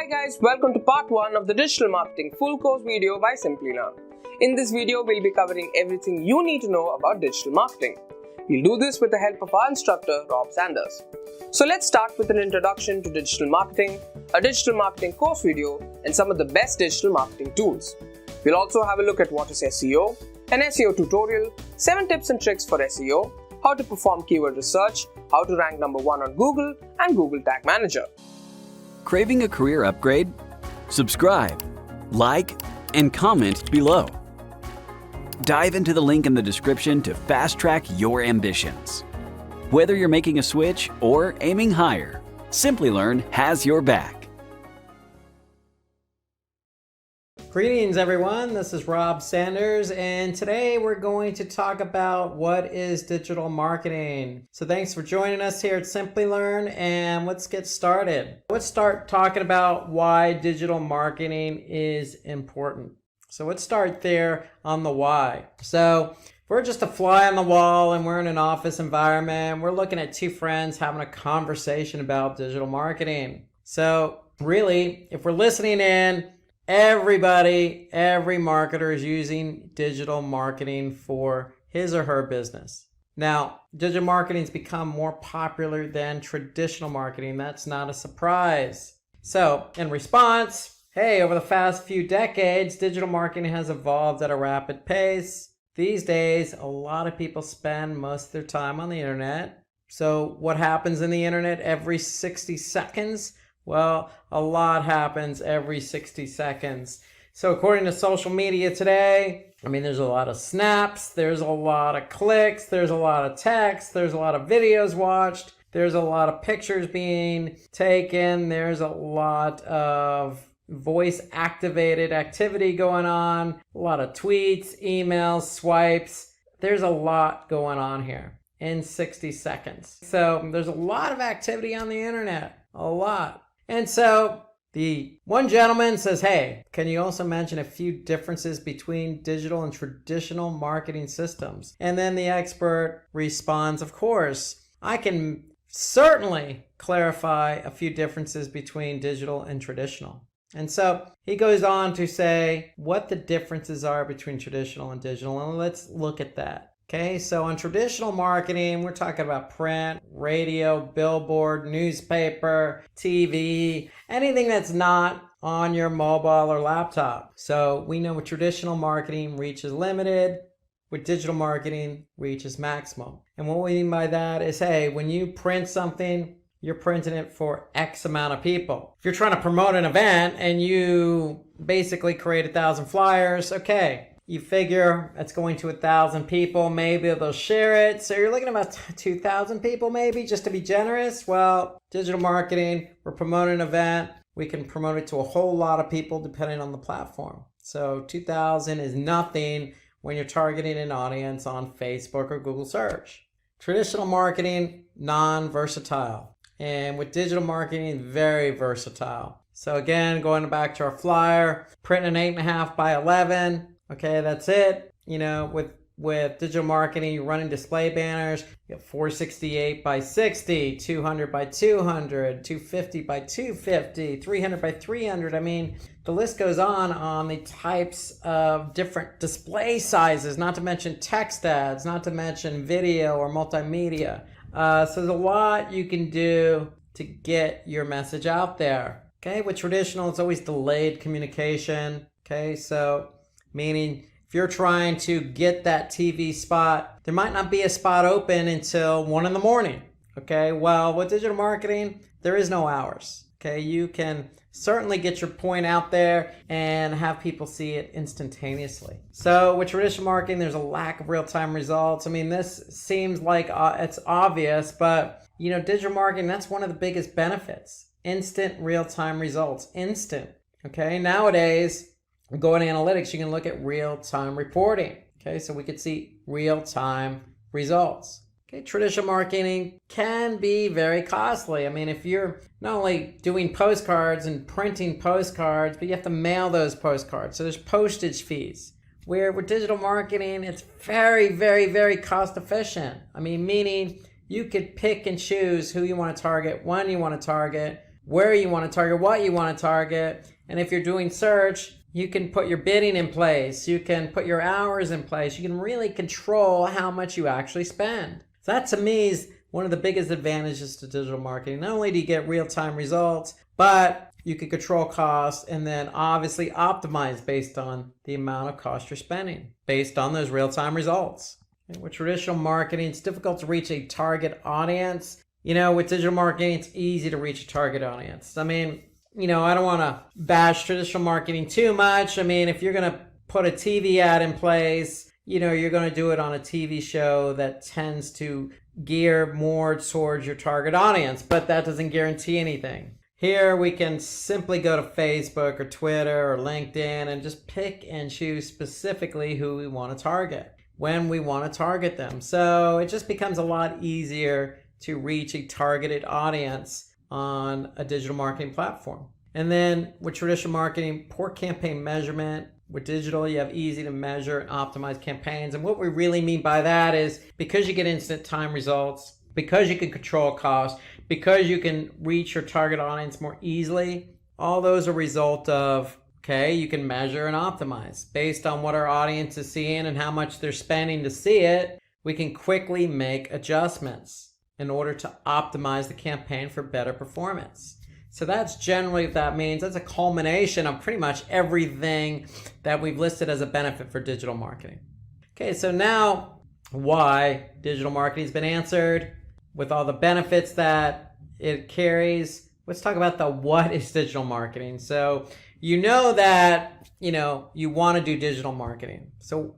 Hi guys, welcome to part 1 of the Digital Marketing full course video by Simplilearn. In this video, we'll be covering everything you need to know about digital marketing. We'll do this with the help of our instructor, Rob Sanders. So let's start with an introduction to digital marketing, a digital marketing course video, and some of the best digital marketing tools. We'll also have a look at what is SEO, an SEO tutorial, 7 tips and tricks for SEO, how to perform keyword research, how to rank number 1 on Google, and Google Tag Manager. Craving a career upgrade? Subscribe, like, and comment below. Dive into the link in the description to fast-track your ambitions. Whether you're making a switch or aiming higher, Simplilearn has your back. Greetings everyone, this is Rob Sanders, and today we're going to talk about what is digital marketing. So thanks for joining us here at Simplilearn, and let's get started. Let's start talking about why digital marketing is important. So let's start there on the why. So if we're just a fly on the wall and we're in an office environment, we're looking at two friends having a conversation about digital marketing. So really, if we're listening in, every marketer is using digital marketing for his or her business. Now, digital marketing's become more popular than traditional marketing. That's not a surprise. So, in response, hey, over the past few decades, digital marketing has evolved at a rapid pace. These days, a lot of people spend most of their time on the internet. So, what happens in the internet every 60 seconds? Well, a lot happens every 60 seconds. So according to social media today, there's a lot of snaps, there's a lot of clicks, there's a lot of text, there's a lot of videos watched, there's a lot of pictures being taken, there's a lot of voice-activated activity going on, a lot of tweets, emails, swipes. There's a lot going on here in 60 seconds. So there's a lot of activity on the internet, a lot. And so the one gentleman says, hey, can you also mention a few differences between digital and traditional marketing systems? And then the expert responds, of course, I can certainly clarify a few differences between digital and traditional. And so he goes on to say what the differences are between traditional and digital, and let's look at that. Okay, so in traditional marketing, we're talking about print, radio, billboard, newspaper, TV, anything that's not on your mobile or laptop. So we know with traditional marketing, reach is limited. With digital marketing, reach is maximum. And what we mean by that is, hey, when you print something, you're printing it for X amount of people. If you're trying to promote an event and you basically create 1,000 flyers, okay. You figure it's going to 1,000 people, maybe they'll share it. So you're looking at about 2,000 people maybe, just to be generous. Well, digital marketing, we're promoting an event. We can promote it to a whole lot of people depending on the platform. So 2,000 is nothing when you're targeting an audience on Facebook or Google search. Traditional marketing, non-versatile. And with digital marketing, very versatile. So again, going back to our flyer, printing an 8.5 by 11. Okay, that's it. With digital marketing, you're running display banners. You have 468 by 60, 200 by 200, 250 by 250, 300 by 300. The list goes on the types of different display sizes, not to mention text ads, not to mention video or multimedia. So there's a lot you can do to get your message out there. Okay, with traditional, it's always delayed communication. Okay, so meaning if you're trying to get that TV spot, there might not be a spot open until 1 in the morning. Okay, well, with digital marketing, there is no hours. Okay, you can certainly get your point out there and have people see it instantaneously. So with traditional marketing, there's a lack of real-time results. This seems like it's obvious, but digital marketing, that's one of the biggest benefits. Instant real-time results, instant. Okay, nowadays, going to analytics, you can look at real-time reporting. Okay, so we could see real-time results. Okay, traditional marketing can be very costly. If you're not only doing postcards and printing postcards, but you have to mail those postcards. So there's postage fees. Where with digital marketing, it's very, very, very cost efficient. Meaning you could pick and choose who you want to target, when you want to target, where you want to target, what you want to target. And if you're doing search, you can put your bidding in place. You can put your hours in place. You can really control how much you actually spend. So that to me is one of the biggest advantages to digital marketing. Not only do you get real-time results, but you can control costs and then obviously optimize based on the amount of cost you're spending, based on those real-time results. And with traditional marketing, it's difficult to reach a target audience. With digital marketing, it's easy to reach a target audience. I don't want to bash traditional marketing too much. If you're going to put a TV ad in place, you're going to do it on a TV show that tends to gear more towards your target audience, but that doesn't guarantee anything. Here we can simply go to Facebook or Twitter or LinkedIn and just pick and choose specifically who we want to target, when we want to target them. So it just becomes a lot easier to reach a targeted audience on a digital marketing platform. And then with traditional marketing, poor campaign measurement. With digital, you have easy to measure and optimize campaigns. And what we really mean by that is because you get instant time results, because you can control costs, because you can reach your target audience more easily, all those are a result of, you can measure and optimize. Based on what our audience is seeing and how much they're spending to see it, we can quickly make adjustments in order to optimize the campaign for better performance. So that's generally what that means. That's a culmination of pretty much everything that we've listed as a benefit for digital marketing. Okay, so now why digital marketing has been answered with all the benefits that it carries. Let's talk about the what is digital marketing. So that, you want to do digital marketing. So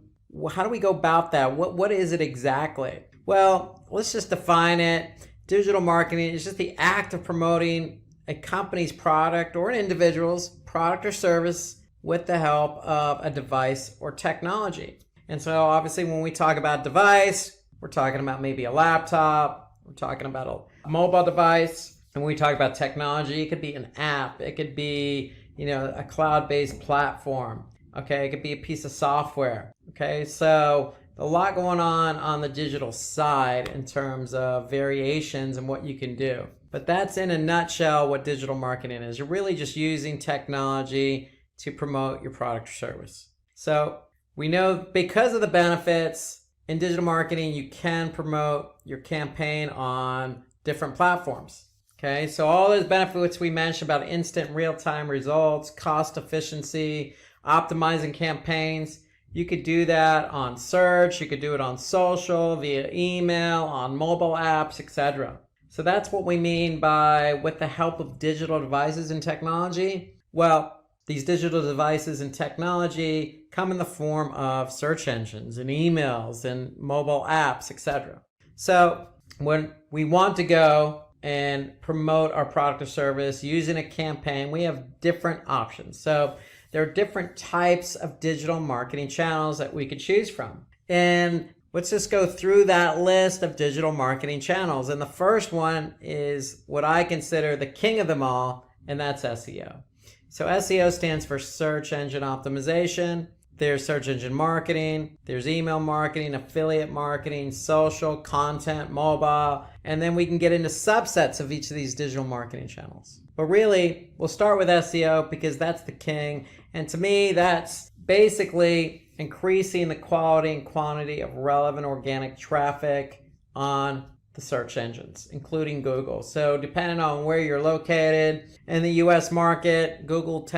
how do we go about that? What is it exactly? Well, let's just define it. Digital marketing is just the act of promoting a company's product or an individual's product or service with the help of a device or technology. And so obviously when we talk about device, we're talking about maybe a laptop, we're talking about a mobile device. And when we talk about technology, it could be an app, it could be, a cloud-based platform. Okay, it could be a piece of software. Okay, so a lot going on the digital side in terms of variations and what you can do. But that's in a nutshell what digital marketing is. You're really just using technology to promote your product or service. So we know because of the benefits in digital marketing, you can promote your campaign on different platforms. Okay, so all those benefits we mentioned about instant real-time results, cost efficiency, optimizing campaigns, you could do that on search, you could do it on social, via email, on mobile apps, etc. So that's what we mean by with the help of digital devices and technology. Well, these digital devices and technology come in the form of search engines and emails and mobile apps, etc. So when we want to go and promote our product or service using a campaign, we have different options. So there are different types of digital marketing channels that we could choose from. And let's just go through that list of digital marketing channels. And the first one is what I consider the king of them all, and that's SEO. So SEO stands for search engine optimization. There's search engine marketing, there's email marketing, affiliate marketing, social, content, mobile, and then we can get into subsets of each of these digital marketing channels. But really, we'll start with SEO because that's the king. And to me, that's basically increasing the quality and quantity of relevant organic traffic on the search engines, including Google. So depending on where you're located in the US market, Google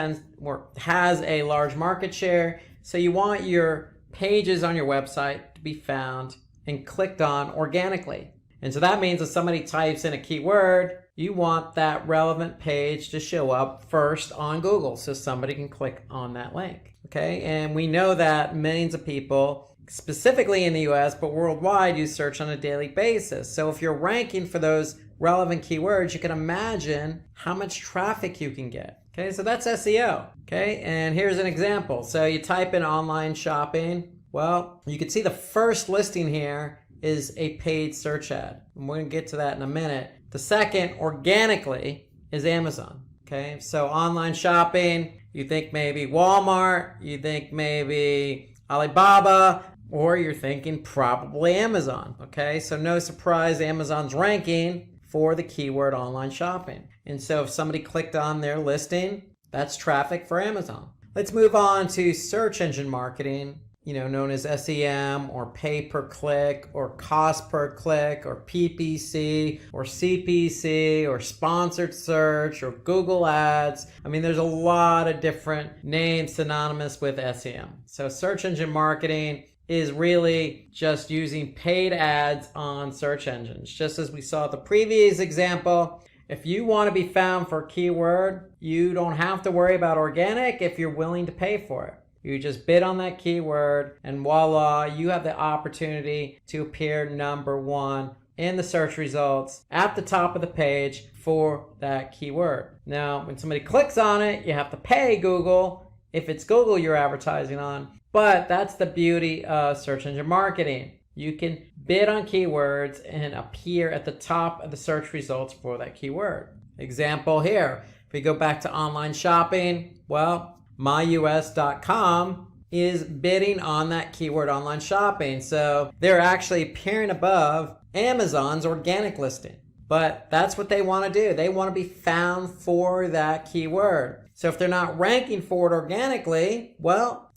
has a large market share. So you want your pages on your website to be found and clicked on organically. And so that means if somebody types in a keyword, you want that relevant page to show up first on Google so somebody can click on that link. Okay, and we know that millions of people, specifically in the US, but worldwide, use search on a daily basis. So if you're ranking for those relevant keywords, you can imagine how much traffic you can get. Okay, so that's SEO. Okay, and here's an example. So you type in online shopping. Well, you can see the first listing here is a paid search ad. And we're going to get to that in a minute. The second, organically, is Amazon. Okay, so online shopping, you think maybe Walmart, you think maybe Alibaba, or you're thinking probably Amazon. Okay, so no surprise, Amazon's ranking for the keyword online shopping. And so if somebody clicked on their listing, that's traffic for Amazon. Let's move on to search engine marketing, known as SEM or pay per click or cost per click or PPC or CPC or sponsored search or Google Ads. There's a lot of different names synonymous with SEM. So search engine marketing is really just using paid ads on search engines. Just as we saw the previous example, if you want to be found for a keyword, you don't have to worry about organic if you're willing to pay for it. You just bid on that keyword and voila, you have the opportunity to appear number one in the search results at the top of the page for that keyword. Now, when somebody clicks on it, you have to pay Google if it's Google you're advertising on, but that's the beauty of search engine marketing. You can bid on keywords and appear at the top of the search results for that keyword. Example here, if we go back to online shopping, myus.com is bidding on that keyword online shopping. So they're actually appearing above Amazon's organic listing. But that's what they want to do. They want to be found for that keyword. So if they're not ranking for it organically,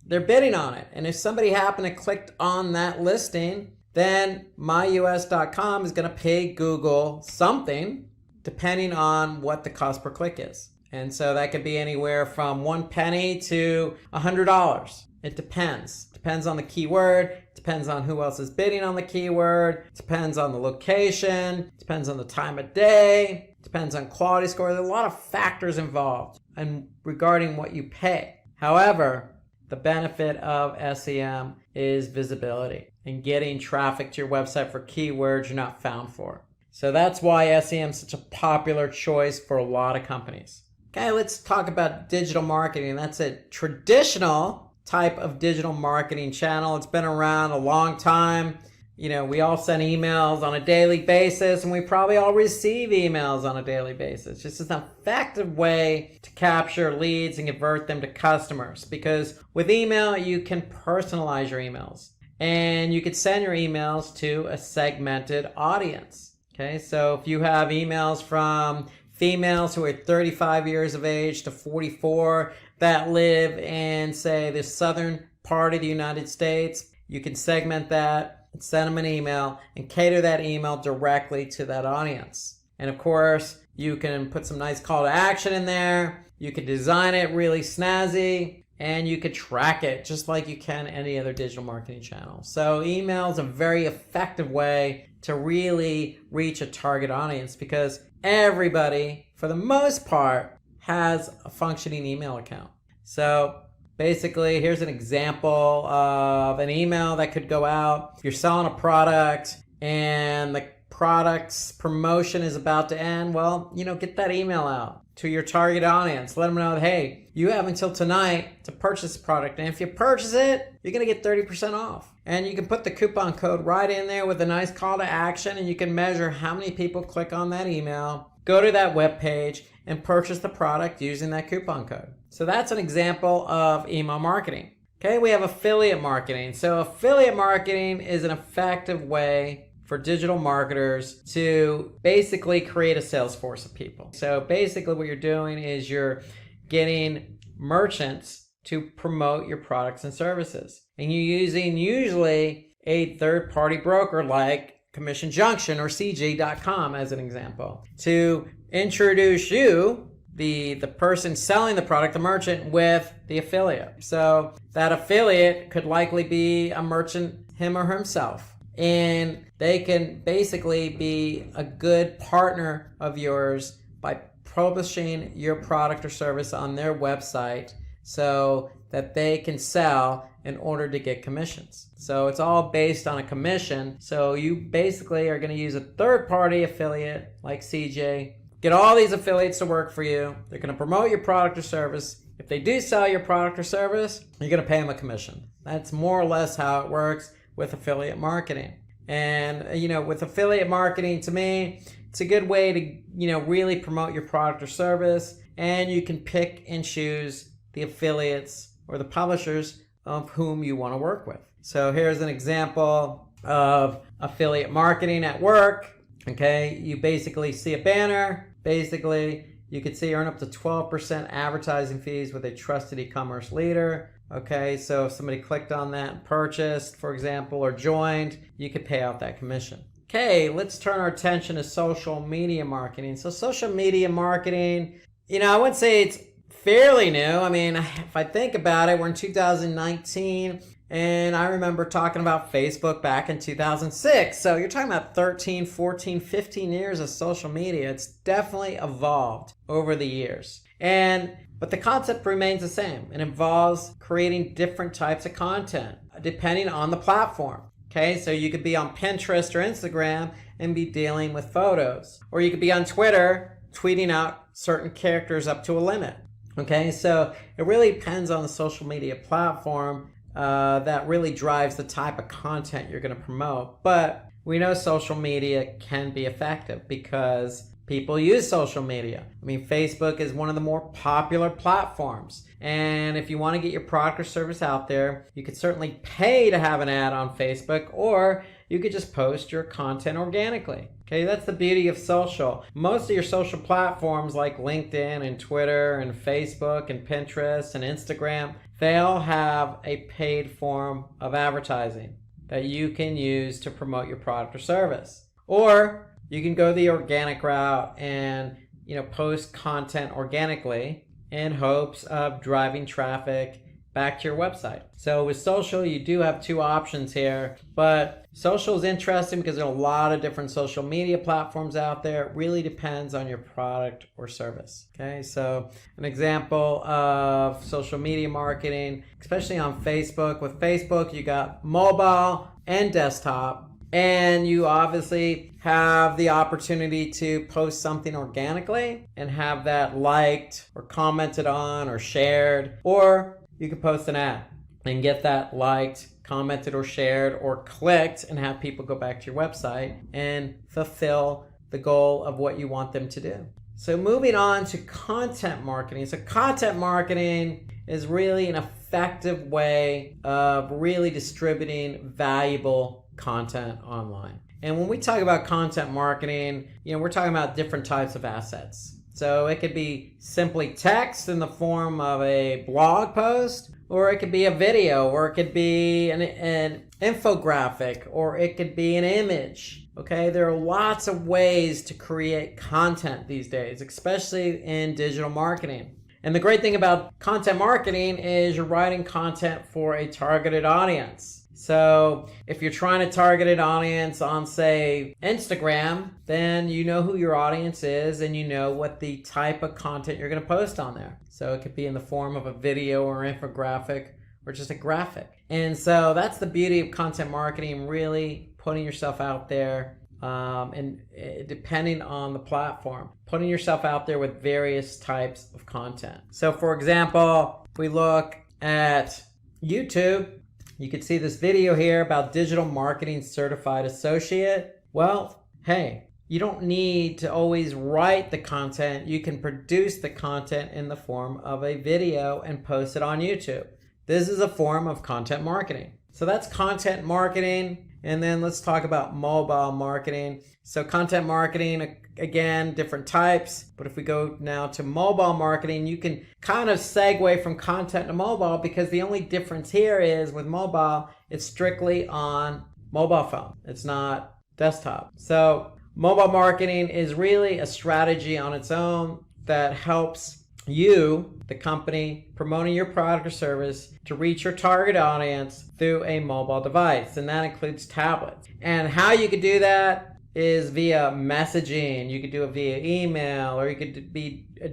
they're bidding on it. And if somebody happened to click on that listing, then myus.com is going to pay Google something depending on what the cost per click is. And so that could be anywhere from 1 penny to $100. It depends. Depends on the keyword. Depends on who else is bidding on the keyword. Depends on the location. Depends on the time of day. Depends on quality score. There's a lot of factors involved and regarding what you pay. However, the benefit of SEM is visibility and getting traffic to your website for keywords you're not found for. So that's why SEM is such a popular choice for a lot of companies. Okay, let's talk about digital marketing. That's a traditional type of digital marketing channel. It's been around a long time. We all send emails on a daily basis, and we probably all receive emails on a daily basis. It's just an effective way to capture leads and convert them to customers, because with email, you can personalize your emails and you can send your emails to a segmented audience. Okay, so if you have emails from females who are 35 years of age to 44 that live in, say, the southern part of the United States, you can segment that and send them an email and cater that email directly to that audience. And of course, you can put some nice call to action in there. You can design it really snazzy, and you could track it just like you can any other digital marketing channel. So email is a very effective way to really reach a target audience, because everybody, for the most part, has a functioning email account. So basically, here's an example of an email that could go out. If you're selling a product and the product's promotion is about to end, get that email out to your target audience. Let them know that, hey, you have until tonight to purchase the product. And if you purchase it, you're going to get 30% off. And you can put the coupon code right in there with a nice call to action, and you can measure how many people click on that email, go to that web page, and purchase the product using that coupon code. So that's an example of email marketing. Okay, we have affiliate marketing. So affiliate marketing is an effective way for digital marketers to basically create a sales force of people. So basically what you're doing is you're getting merchants to promote your products and services. And you're using usually a third-party broker like Commission Junction or CJ.com as an example to introduce you, the person selling the product, the merchant, with the affiliate. So that affiliate could likely be a merchant, him or himself. And they can basically be a good partner of yours by publishing your product or service on their website so that they can sell in order to get commissions. So it's all based on a commission. So you basically are going to use a third-party affiliate like CJ, get all these affiliates to work for you. They're going to promote your product or service. If they do sell your product or service, you're going to pay them a commission. That's more or less how it works with affiliate marketing. And, with affiliate marketing, to me, it's a good way to, really promote your product or service. And you can pick and choose the affiliates or the publishers of whom you want to work with. So here's an example of affiliate marketing at work. Okay, you basically see a banner. Basically, you could see earn up to 12% advertising fees with a trusted e-commerce leader. Okay, so if somebody clicked on that and purchased, for example, or joined, you could pay out that commission. Okay, let's turn our attention to social media marketing. So social media marketing, I would say it's fairly new. I mean, if I think about it, we're in 2019. And I remember talking about Facebook back in 2006. So you're talking about 13, 14, 15 years of social media. It's definitely evolved over the years. But the concept remains the same. It involves creating different types of content depending on the platform. Okay, so you could be on Pinterest or Instagram and be dealing with photos. Or you could be on Twitter tweeting out certain characters up to a limit. Okay, so it really depends on the social media platform. That really drives the type of content you're going to promote. But we know social media can be effective because people use social media. I mean, Facebook is one of the more popular platforms. And if you want to get your product or service out there, you could certainly pay to have an ad on Facebook, or you could just post your content organically. Okay, that's the beauty of social. Most of your social platforms like LinkedIn and Twitter and Facebook and Pinterest and Instagram, they all have a paid form of advertising that you can use to promote your product or service. Or you can go the organic route and post content organically in hopes of driving traffic back to your website. So with social, you do have two options here, but social is interesting because there are a lot of different social media platforms out there. It really depends on your product or service. Okay, so an example of social media marketing, especially on Facebook. With Facebook, you got mobile and desktop, and you obviously have the opportunity to post something organically and have that liked or commented on or shared, or you can post an ad and get that liked, commented, or shared, or clicked, and have people go back to your website and fulfill the goal of what you want them to do. So moving on to content marketing. So content marketing is really an effective way of really distributing valuable content online. And when we talk about content marketing, we're talking about different types of assets. So it could be simply text in the form of a blog post, or it could be a video, or it could be an infographic, or it could be an image. Okay, there are lots of ways to create content these days, especially in digital marketing. And the great thing about content marketing is you're writing content for a targeted audience. So if you're trying to target an audience on, say, Instagram, then you know who your audience is and you know what the type of content you're going to post on there. So it could be in the form of a video or infographic or just a graphic. And so that's the beauty of content marketing, really putting yourself out there and depending on the platform, putting yourself out there with various types of content. So for example, if we look at YouTube, you can see this video here about digital marketing certified associate. Well, hey, you don't need to always write the content. You can produce the content in the form of a video and post it on YouTube. This is a form of content marketing. So that's content marketing. And then let's talk about mobile marketing. So content marketing, again, different types. But if we go now to mobile marketing, you can kind of segue from content to mobile, because the only difference here is with mobile, it's strictly on mobile phone. It's not desktop. So mobile marketing is really a strategy on its own that helps you, the company, promoting your product or service to reach your target audience through a mobile device, and that includes tablets. And how you could do that is via messaging. You could do it via email, or you could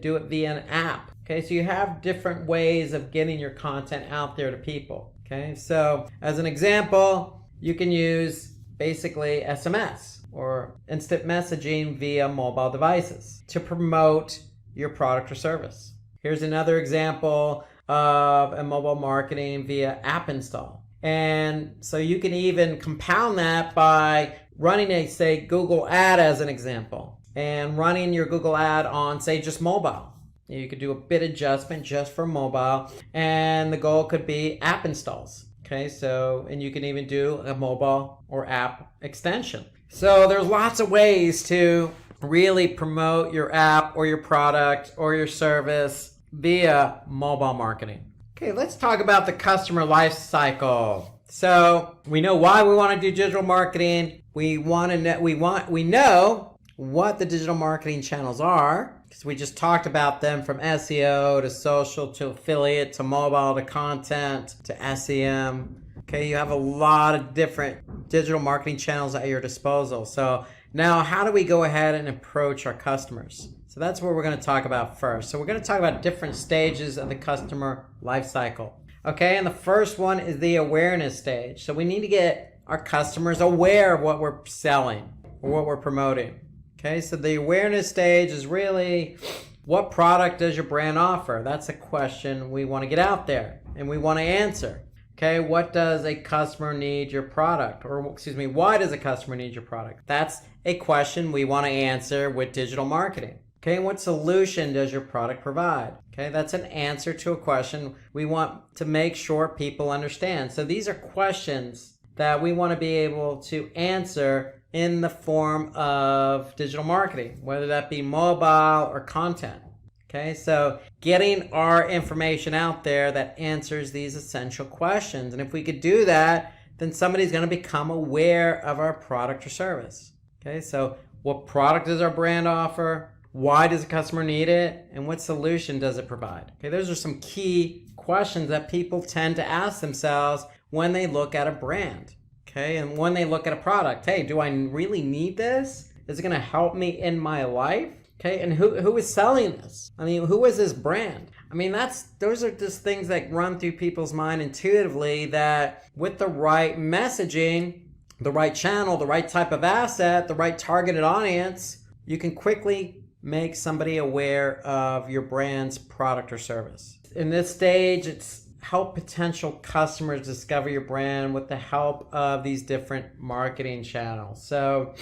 do it via an app. Okay, so you have different ways of getting your content out there to people. Okay, so as an example, you can use basically SMS or instant messaging via mobile devices to promote your product or service. Here's another example of a mobile marketing via app install. And so you can even compound that by running a, say, Google ad as an example, and running your Google ad on, say, just mobile. You could do a bit adjustment just for mobile, and the goal could be app installs. Okay, so, and you can even do a mobile or app extension. So there's lots of ways to really promote your app or your product or your service via mobile marketing. Okay, let's talk about the customer life cycle. So we know why we want to do digital marketing. We know what the digital marketing channels are, because we just talked about them, from SEO to social to affiliate to mobile to content to SEM. Okay, you have a lot of different digital marketing channels at your disposal. So now, how do we go ahead and approach our customers? So that's what we're going to talk about first. So we're going to talk about different stages of the customer life cycle. Okay, and the first one is the awareness stage. So we need to get our customers aware of what we're selling or what we're promoting. Okay, so the awareness stage is really, what product does your brand offer? That's a question we want to get out there and we want to answer. Okay, what does a customer need your product? Or why does a customer need your product? That's a question we want to answer with digital marketing. Okay, and what solution does your product provide? Okay, that's an answer to a question we want to make sure people understand. So these are questions that we want to be able to answer in the form of digital marketing, whether that be mobile or content. Okay, so getting our information out there that answers these essential questions. And if we could do that, then somebody's going to become aware of our product or service. Okay, so what product does our brand offer? Why does the customer need it? And what solution does it provide? Okay, those are some key questions that people tend to ask themselves when they look at a brand. Okay, and when they look at a product, hey, do I really need this? Is it going to help me in my life? Okay, and who is selling this? I mean, who is this brand? I mean, those are just things that run through people's mind intuitively, that with the right messaging, the right channel, the right type of asset, the right targeted audience, you can quickly make somebody aware of your brand's product or service. In this stage, it's help potential customers discover your brand with the help of these different marketing channels. So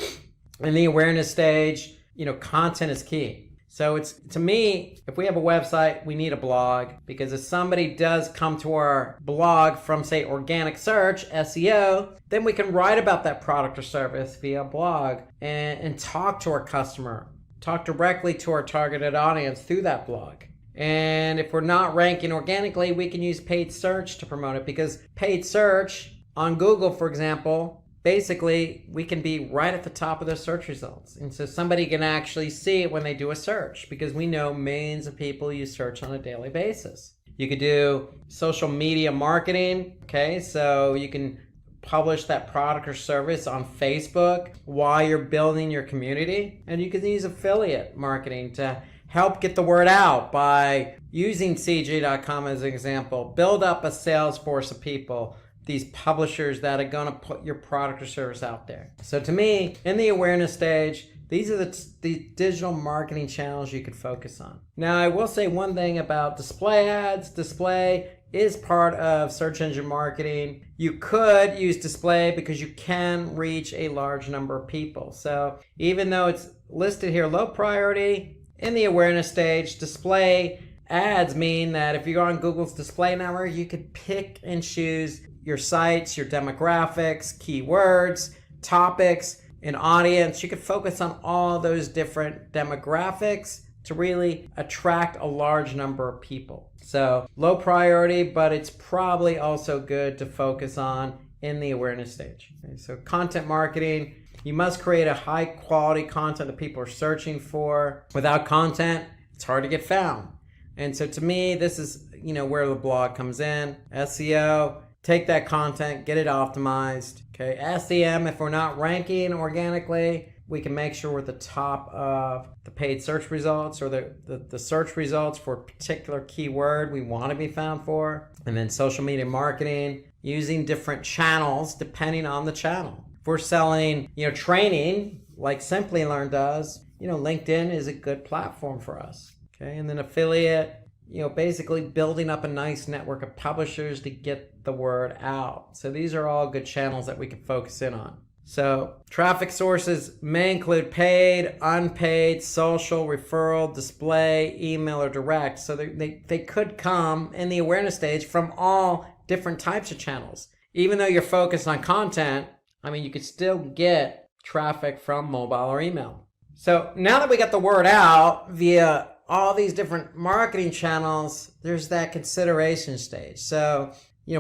in the awareness stage, content is key. So it's, to me, if we have a website, we need a blog, because if somebody does come to our blog from, say, organic search, SEO, then we can write about that product or service via blog and talk to our customer, talk directly to our targeted audience through that blog. And if we're not ranking organically, we can use paid search to promote it, because paid search on Google, for example, basically we can be right at the top of the search results. And so somebody can actually see it when they do a search, because we know millions of people use search on a daily basis. You could do social media marketing. Okay, so you can publish that product or service on Facebook while you're building your community. And you can use affiliate marketing to help get the word out by using CJ.com as an example. Build up a sales force of people, these publishers that are going to put your product or service out there. So to me, in the awareness stage, these are the digital marketing channels you could focus on. Now, I will say one thing about display ads. Display is part of search engine marketing. You could use display because you can reach a large number of people. So even though it's listed here low priority, in the awareness stage, display ads mean that if you go on Google's display network, you could pick and choose your sites, your demographics, keywords, topics, and audience. You could focus on all those different demographics to really attract a large number of people. So low priority, but it's probably also good to focus on in the awareness stage. Okay, so content marketing, you must create a high quality content that people are searching for. Without content, it's hard to get found. And so to me, this is where the blog comes in. SEO, take that content, get it optimized. Okay, SEM, if we're not ranking organically, we can make sure we're at the top of the paid search results, or the search results for a particular keyword we want to be found for. And then social media marketing, using different channels depending on the channel. If we're selling, training like Simplilearn does, LinkedIn is a good platform for us. Okay, and then affiliate, basically building up a nice network of publishers to get the word out. So these are all good channels that we can focus in on. So traffic sources may include paid, unpaid, social, referral, display, email, or direct. So they could come in the awareness stage from all different types of channels. Even though you're focused on content, you could still get traffic from mobile or email. So now that we got the word out via all these different marketing channels, there's that consideration stage. So,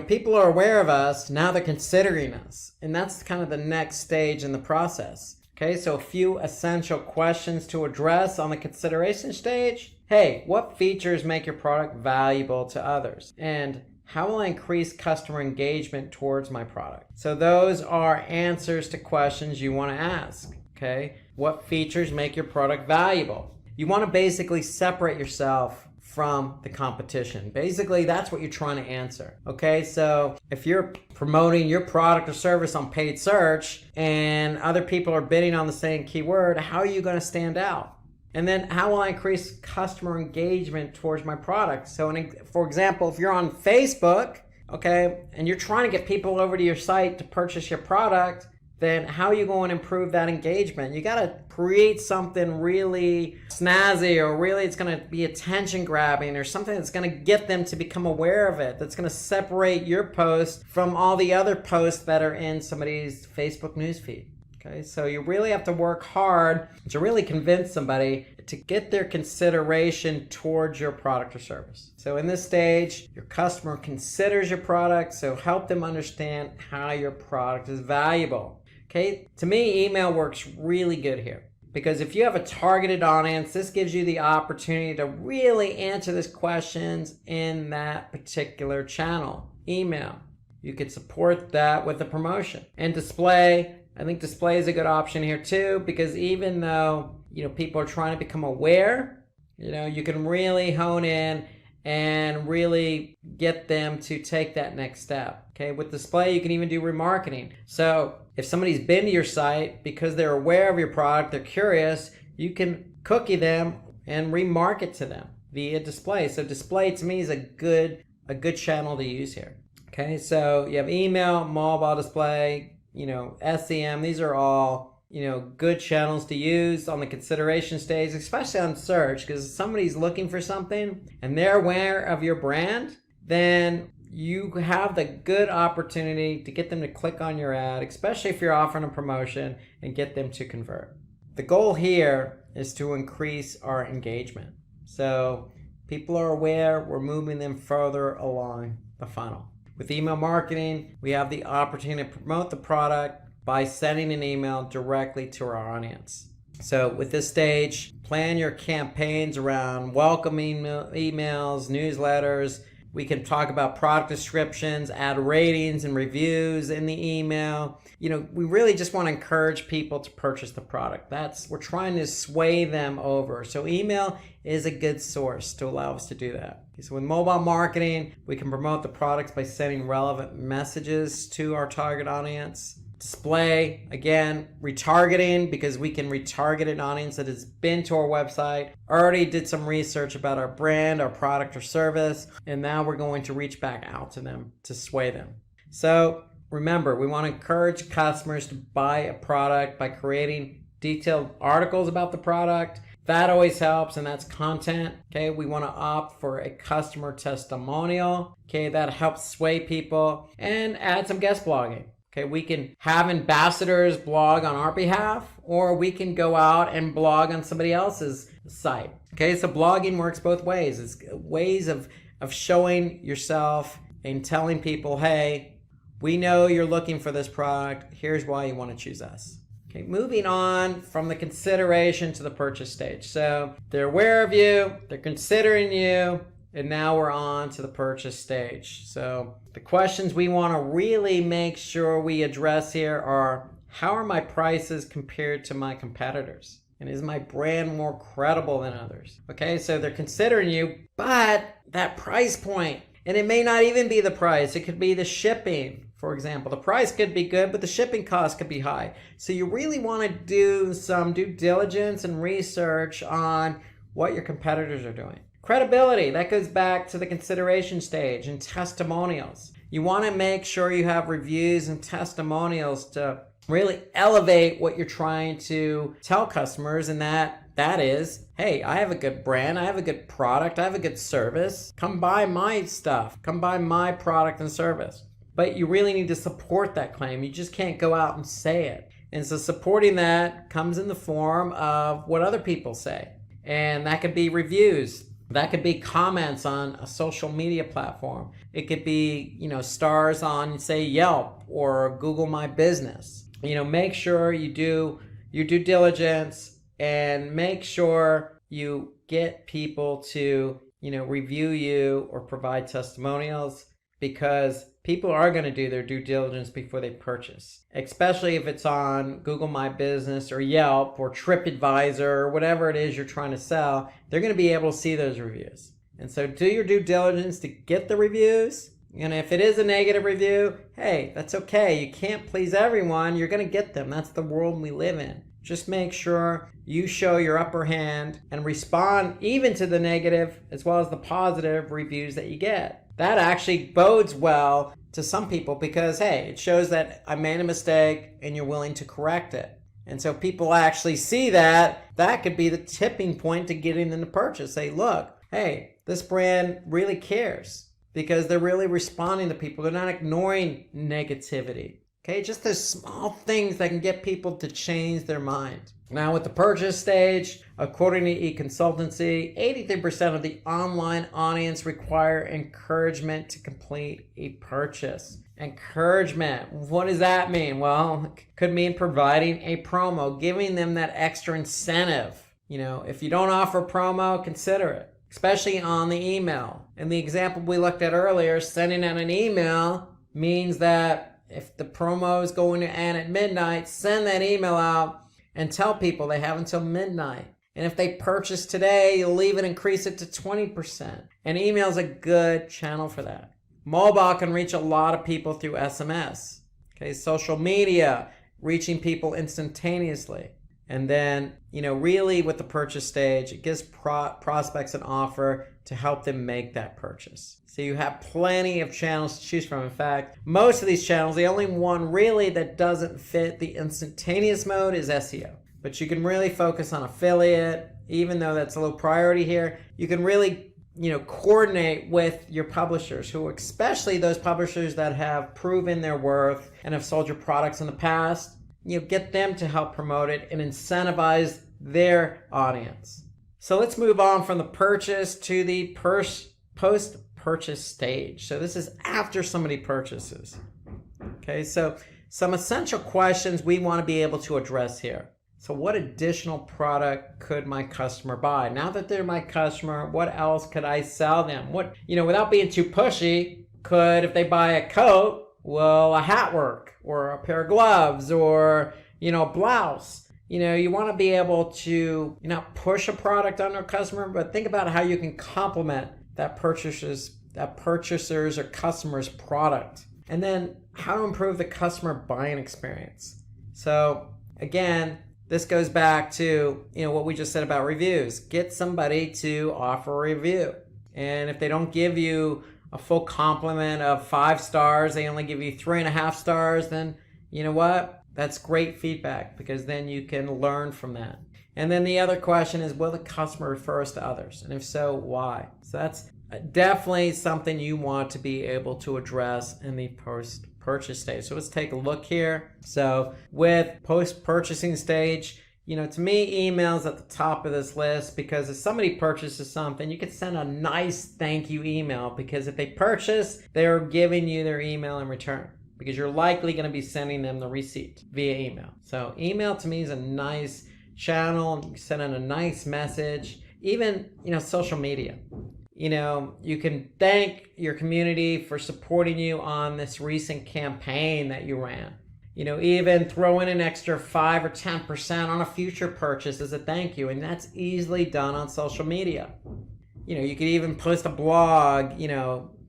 people are aware of us, now they're considering us. And that's kind of the next stage in the process. Okay, so a few essential questions to address on the consideration stage. Hey, what features make your product valuable to others? And how will I increase customer engagement towards my product? So those are answers to questions you want to ask. Okay, what features make your product valuable? You want to basically separate yourself from the competition. Basically, that's what you're trying to answer. Okay, so if you're promoting your product or service on paid search and other people are bidding on the same keyword, how are you going to stand out? And then how will I increase customer engagement towards my product? So for example, if you're on Facebook, okay, and you're trying to get people over to your site to purchase your product, then how are you going to improve that engagement? You got to create something really snazzy, or really it's going to be attention grabbing, or something that's going to get them to become aware of it, that's going to separate your post from all the other posts that are in somebody's Facebook newsfeed. Okay, so you really have to work hard to really convince somebody to get their consideration towards your product or service. So in this stage, your customer considers your product, so help them understand how your product is valuable. Okay, to me, email works really good here, because if you have a targeted audience, this gives you the opportunity to really answer these questions in that particular channel. Email, you could support that with a promotion. And display, I think display is a good option here too, because even though people are trying to become aware, you can really hone in and really get them to take that next step. Okay, with display, you can even do remarketing. So if somebody's been to your site because they're aware of your product, they're curious, you can cookie them and remarket to them via display. So display to me is a good channel to use here. Okay, so you have email, mobile display, SEM. These are all good channels to use on the consideration stage, especially on search, because if somebody's looking for something and they're aware of your brand, then you have the good opportunity to get them to click on your ad, especially if you're offering a promotion, and get them to convert. The goal here is to increase our engagement. So people are aware, we're moving them further along the funnel. With email marketing, we have the opportunity to promote the product by sending an email directly to our audience. So with this stage, plan your campaigns around welcoming emails, newsletters. We can talk about product descriptions, add ratings and reviews in the email. We really just want to encourage people to purchase the product. We're trying to sway them over. So email is a good source to allow us to do that. So with mobile marketing, we can promote the products by sending relevant messages to our target audience. Display, again, retargeting, because we can retarget an audience that has been to our website, already did some research about our brand, our product or service, and now we're going to reach back out to them to sway them. So remember, we want to encourage customers to buy a product by creating detailed articles about the product. That always helps, and that's content. Okay, we want to opt for a customer testimonial. Okay, that helps sway people, and add some guest blogging. Okay, we can have ambassadors blog on our behalf, or we can go out and blog on somebody else's site. Okay, so blogging works both ways. It's ways of showing yourself and telling people, hey, we know you're looking for this product. Here's why you want to choose us. Okay, moving on from the consideration to the purchase stage. So they're aware of you, they're considering you, and now we're on to the purchase stage. So the questions we want to really make sure we address here are, how are my prices compared to my competitors? And is my brand more credible than others? Okay, so they're considering you, but that price point, and it may not even be the price, it could be the shipping. For example, the price could be good, but the shipping cost could be high. So you really want to do some due diligence and research on what your competitors are doing. Credibility, that goes back to the consideration stage, and testimonials. You want to make sure you have reviews and testimonials to really elevate what you're trying to tell customers, and that is, hey, I have a good brand, I have a good product, I have a good service. Come buy my stuff, come buy my product and service. But you really need to support that claim. You just can't go out and say it. And so supporting that comes in the form of what other people say. And that could be reviews. That could be comments on a social media platform. It could be, stars on, say, Yelp or Google My Business. Make sure you do your due diligence and make sure you get people to, review you or provide testimonials, because people are going to do their due diligence before they purchase, especially if it's on Google My Business or Yelp or TripAdvisor or whatever it is you're trying to sell. They're going to be able to see those reviews. And so do your due diligence to get the reviews. And if it is a negative review, hey, that's okay. You can't please everyone. You're going to get them. That's the world we live in. Just make sure you show your upper hand and respond even to the negative as well as the positive reviews that you get. That actually bodes well to some people because, hey, it shows that I made a mistake and you're willing to correct it. And so people actually see that. That could be the tipping point to getting them to purchase. Say, look, hey, this brand really cares because they're really responding to people. They're not ignoring negativity. Okay, just those small things that can get people to change their mind. Now with the purchase stage, according to eConsultancy, 83% of the online audience require encouragement to complete a purchase. Encouragement, what does that mean? Well, it could mean providing a promo, giving them that extra incentive. If you don't offer promo, consider it, especially on the email. And the example we looked at earlier, sending out an email means that if the promo is going to end at midnight, send that email out and tell people they have until midnight. And if they purchase today, you'll even increase it to 20%. And email is a good channel for that. Mobile can reach a lot of people through SMS. Okay, social media, reaching people instantaneously. And then, really with the purchase stage, it gives prospects an offer to help them make that purchase. So you have plenty of channels to choose from. In fact, most of these channels, the only one really that doesn't fit the instantaneous mode is SEO. But you can really focus on affiliate, even though that's a low priority here. You can really, coordinate with your publishers, especially those publishers that have proven their worth and have sold your products in the past. Get them to help promote it and incentivize their audience. So let's move on from the purchase to the post-purchase stage. So this is after somebody purchases. Okay, so some essential questions we want to be able to address here. So what additional product could my customer buy? Now that they're my customer, what else could I sell them? Without being too pushy, if they buy a coat, a hat work or a pair of gloves or, a blouse. You want to be able to not push a product on a customer, but think about how you can complement that purchaser's or customer's product. And then how to improve the customer buying experience. So again, this goes back to, what we just said about reviews. Get somebody to offer a review. And if they don't give you a full compliment of 5 stars, they only give you 3.5 stars, then you know what? That's great feedback because then you can learn from that. And then the other question is, will the customer refer us to others? And if so, why? So that's definitely something you want to be able to address in the post-purchase stage. So let's take a look here. So with post-purchasing stage, to me, email's at the top of this list because if somebody purchases something, you can send a nice thank you email because if they purchase, they're giving you their email in return because you're likely going to be sending them the receipt via email. So email to me is a nice channel. You can send in a nice message. Even, social media. You can thank your community for supporting you on this recent campaign that you ran. Even throw in an extra 5 or 10% on a future purchase as a thank you. And that's easily done on social media. You could even post a blog,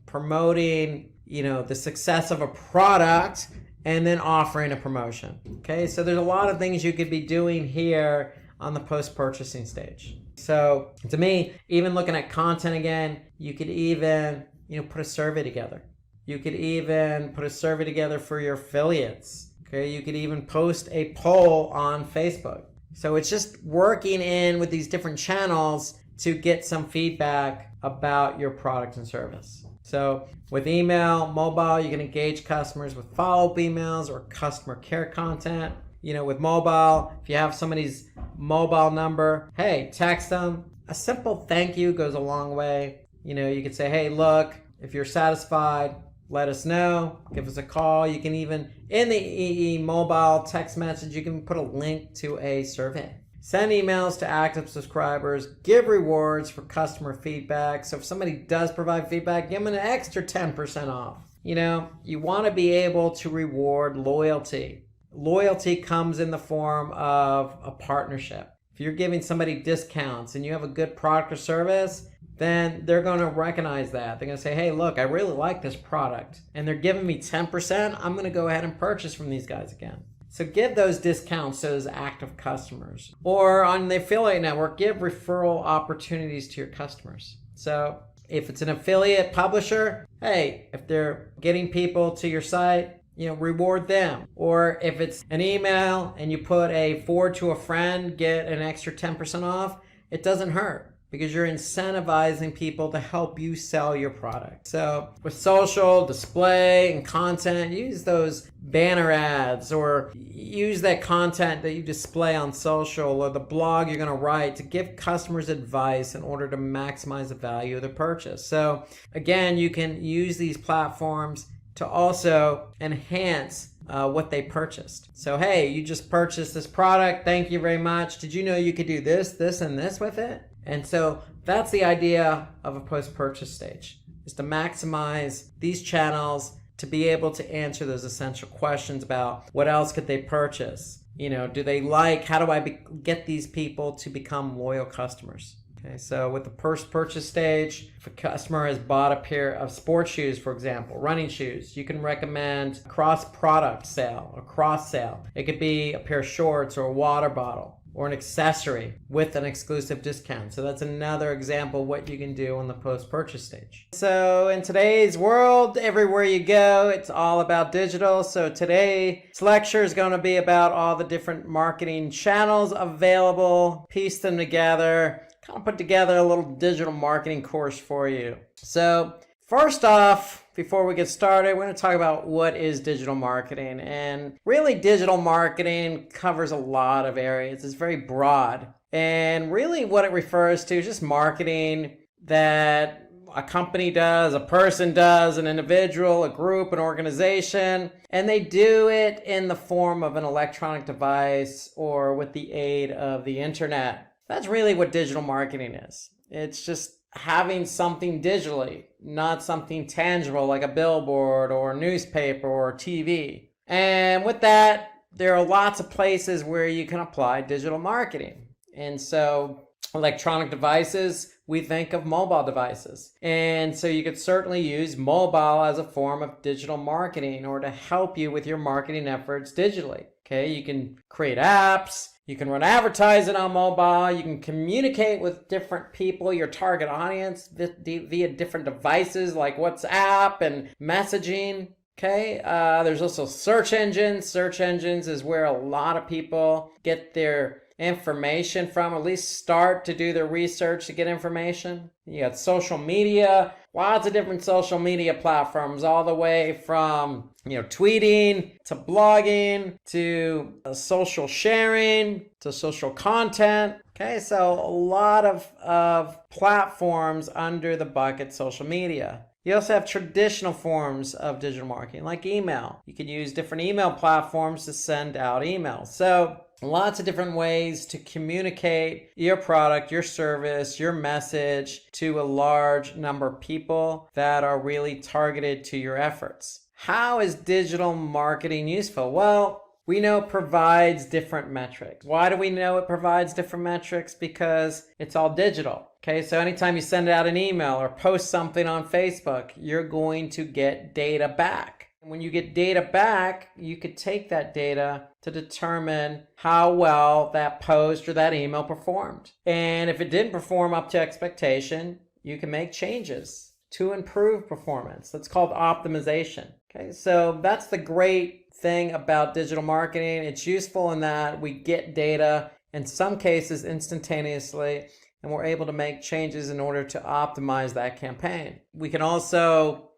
promoting, the success of a product and then offering a promotion. Okay, so there's a lot of things you could be doing here on the post-purchasing stage. So to me, even looking at content again, you could even, put a survey together. You could even put a survey together for your affiliates. Okay, you could even post a poll on Facebook. So it's just working in with these different channels to get some feedback about your product and service. So with email, mobile, you can engage customers with follow-up emails or customer care content. with mobile, if you have somebody's mobile number, hey, text them. A simple thank you goes a long way. You could say, hey, look, if you're satisfied, let us know. Give us a call. You can even, in the EE mobile text message, you can put a link to a survey. Send emails to active subscribers. Give rewards for customer feedback. So if somebody does provide feedback, give them an extra 10% off. You want to be able to reward loyalty. Loyalty comes in the form of a partnership. If you're giving somebody discounts and you have a good product or service, then they're going to recognize that. They're going to say, hey, look, I really like this product and they're giving me 10%. I'm going to go ahead and purchase from these guys again. So give those discounts to those active customers. Or on the affiliate network, give referral opportunities to your customers. So if it's an affiliate publisher, hey, if they're getting people to your site, reward them. Or if it's an email and you put a forward to a friend, get an extra 10% off, it doesn't hurt, because you're incentivizing people to help you sell your product. So with social, display, and content, use those banner ads, or use that content that you display on social or the blog you're going to write to give customers advice in order to maximize the value of the purchase. So again, you can use these platforms to also enhance what they purchased. So, hey, you just purchased this product. Thank you very much. Did you know you could do this, this, and this with it? And so that's the idea of a post-purchase stage, is to maximize these channels to be able to answer those essential questions about what else could they purchase? Do they like, how do I get these people to become loyal customers? Okay, so with the post-purchase stage, if a customer has bought a pair of sports shoes, for example, running shoes, you can recommend cross-product sale or cross-sale. It could be a pair of shorts or a water bottle or an accessory with an exclusive discount. So that's another example of what you can do on the post-purchase stage. So in today's world, everywhere you go, it's all about digital. So today's lecture is going to be about all the different marketing channels available, piece them together, kind of put together a little digital marketing course for you. So first off, before we get started, we're going to talk about what is digital marketing. And really, digital marketing covers a lot of areas. It's very broad. And really what it refers to is just marketing that a company does, a person does, an individual, a group, an organization, and they do it in the form of an electronic device or with the aid of the internet. That's really what digital marketing is. It's just having something digitally, not something tangible like a billboard or a newspaper or TV. And with that, there are lots of places where you can apply digital marketing. And so electronic devices, we think of mobile devices. And so you could certainly use mobile as a form of digital marketing or to help you with your marketing efforts digitally. Okay, you can create apps, you can run advertising on mobile, you can communicate with different people, your target audience, via different devices like WhatsApp and messaging. Okay, there's also search engines. Search engines is where a lot of people get their information from, at least start to do their research to get information. You got social media, lots of different social media platforms, all the way from tweeting to blogging to social sharing to social content. Okay, so a lot of platforms under the bucket social media. You also have traditional forms of digital marketing like email. You can use different email platforms to send out emails. So lots of different ways to communicate your product, your service, your message to a large number of people that are really targeted to your efforts. How is digital marketing useful? Well, we know it provides different metrics. Why do we know it provides different metrics? Because it's all digital. Okay, so anytime you send out an email or post something on Facebook, you're going to get data back. When you get data back, you could take that data to determine how well that post or that email performed. And if it didn't perform up to expectation, you can make changes to improve performance. That's called optimization. Okay, so that's the great thing about digital marketing. It's useful in that we get data, in some cases instantaneously, and we're able to make changes in order to optimize that campaign. We can also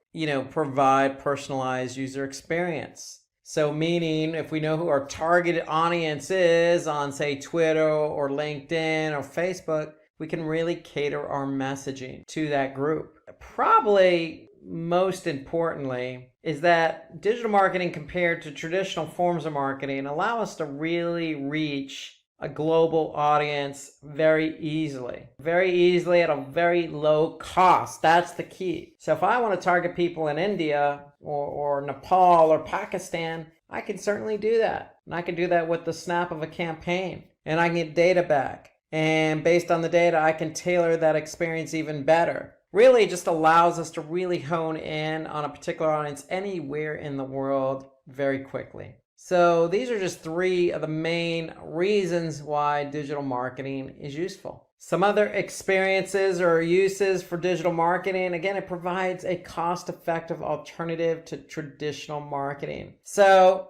provide personalized user experience. So meaning if we know who our targeted audience is on, say, Twitter or LinkedIn or Facebook, we can really cater our messaging to that group. Probably most importantly is that digital marketing compared to traditional forms of marketing allow us to really reach a global audience very easily at a very low cost. That's the key. So if I want to target people in India or Nepal or Pakistan, I can certainly do that. And I can do that with the snap of a campaign, and I can get data back. And based on the data, I can tailor that experience even better. Really just allows us to really hone in on a particular audience anywhere in the world very quickly. So these are just 3 of the main reasons why digital marketing is useful. Some other experiences or uses for digital marketing, again, it provides a cost-effective alternative to traditional marketing. So,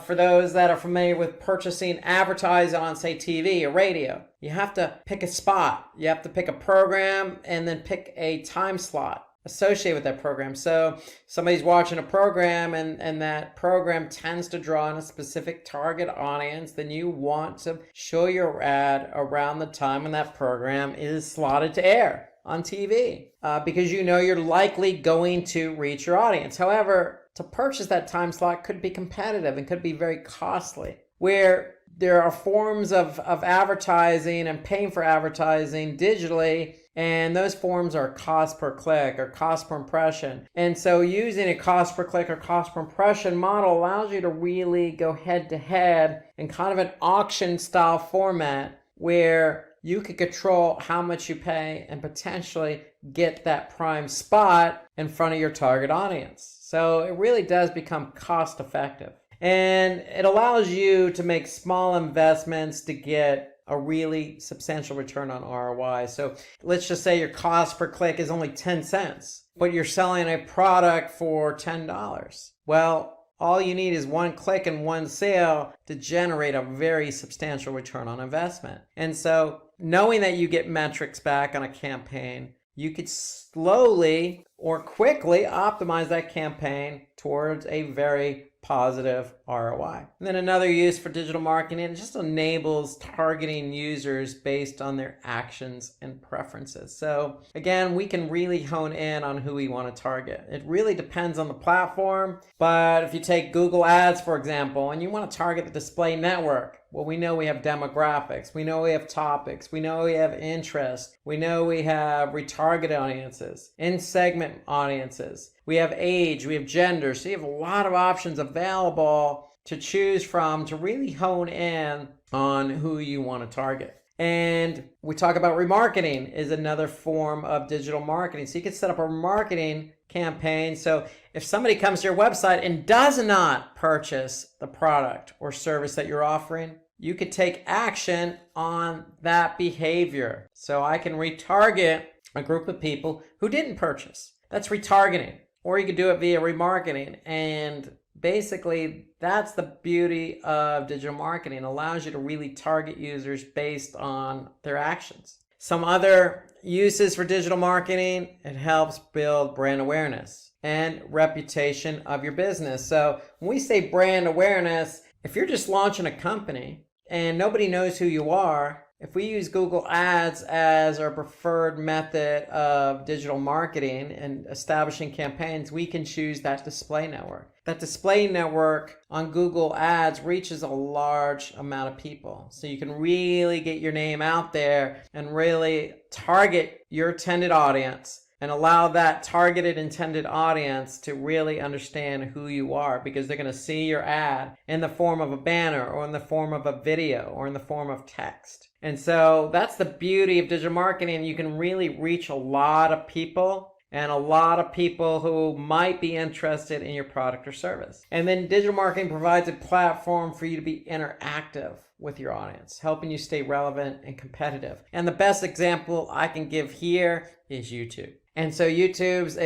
for those that are familiar with purchasing advertising on, say, TV or radio, you have to pick a spot. You have to pick a program and then pick a time slot associated with that program. So somebody's watching a program and that program tends to draw in a specific target audience, then you want to show your ad around the time when that program is slotted to air on TV because you're likely going to reach your audience. However, to purchase that time slot could be competitive and could be very costly, where there are forms of advertising and paying for advertising digitally, and those forms are cost per click or cost per impression. And so using a cost per click or cost per impression model allows you to really go head to head in kind of an auction style format where you can control how much you pay and potentially get that prime spot in front of your target audience. So it really does become cost effective. And it allows you to make small investments to get a really substantial return on ROI. So let's just say your cost per click is only 10 cents, but you're selling a product for $10. Well, all you need is 1 click and 1 sale to generate a very substantial return on investment. And so knowing that you get metrics back on a campaign, you could slowly or quickly optimize that campaign towards a very positive ROI. And then another use for digital marketing, it just enables targeting users based on their actions and preferences. So again, we can really hone in on who we want to target. It really depends on the platform, but if you take Google Ads, for example, and you want to target the display network, well, we know we have demographics, we know we have topics, we know we have interest, we know we have retargeted audiences, in-segment audiences, we have age, we have gender, so you have a lot of options available to choose from to really hone in on who you want to target. And we talk about remarketing is another form of digital marketing. So you can set up a marketing campaign. So if somebody comes to your website and does not purchase the product or service that you're offering, you could take action on that behavior. So I can retarget a group of people who didn't purchase. That's retargeting. Or you could do it via remarketing. And basically, that's the beauty of digital marketing. It allows you to really target users based on their actions. Some other uses for digital marketing, it helps build brand awareness and reputation of your business. So when we say brand awareness, if you're just launching a company and nobody knows who you are, if we use Google Ads as our preferred method of digital marketing and establishing campaigns, we can choose that display network. That display network on Google Ads reaches a large amount of people. So you can really get your name out there and really target your intended audience and allow that targeted intended audience to really understand who you are, because they're going to see your ad in the form of a banner or in the form of a video or in the form of text. And so that's the beauty of digital marketing. You can really reach a lot of people and a lot of people who might be interested in your product or service. And then digital marketing provides a platform for you to be interactive with your audience, helping you stay relevant and competitive. And the best example I can give here is YouTube. And so YouTube's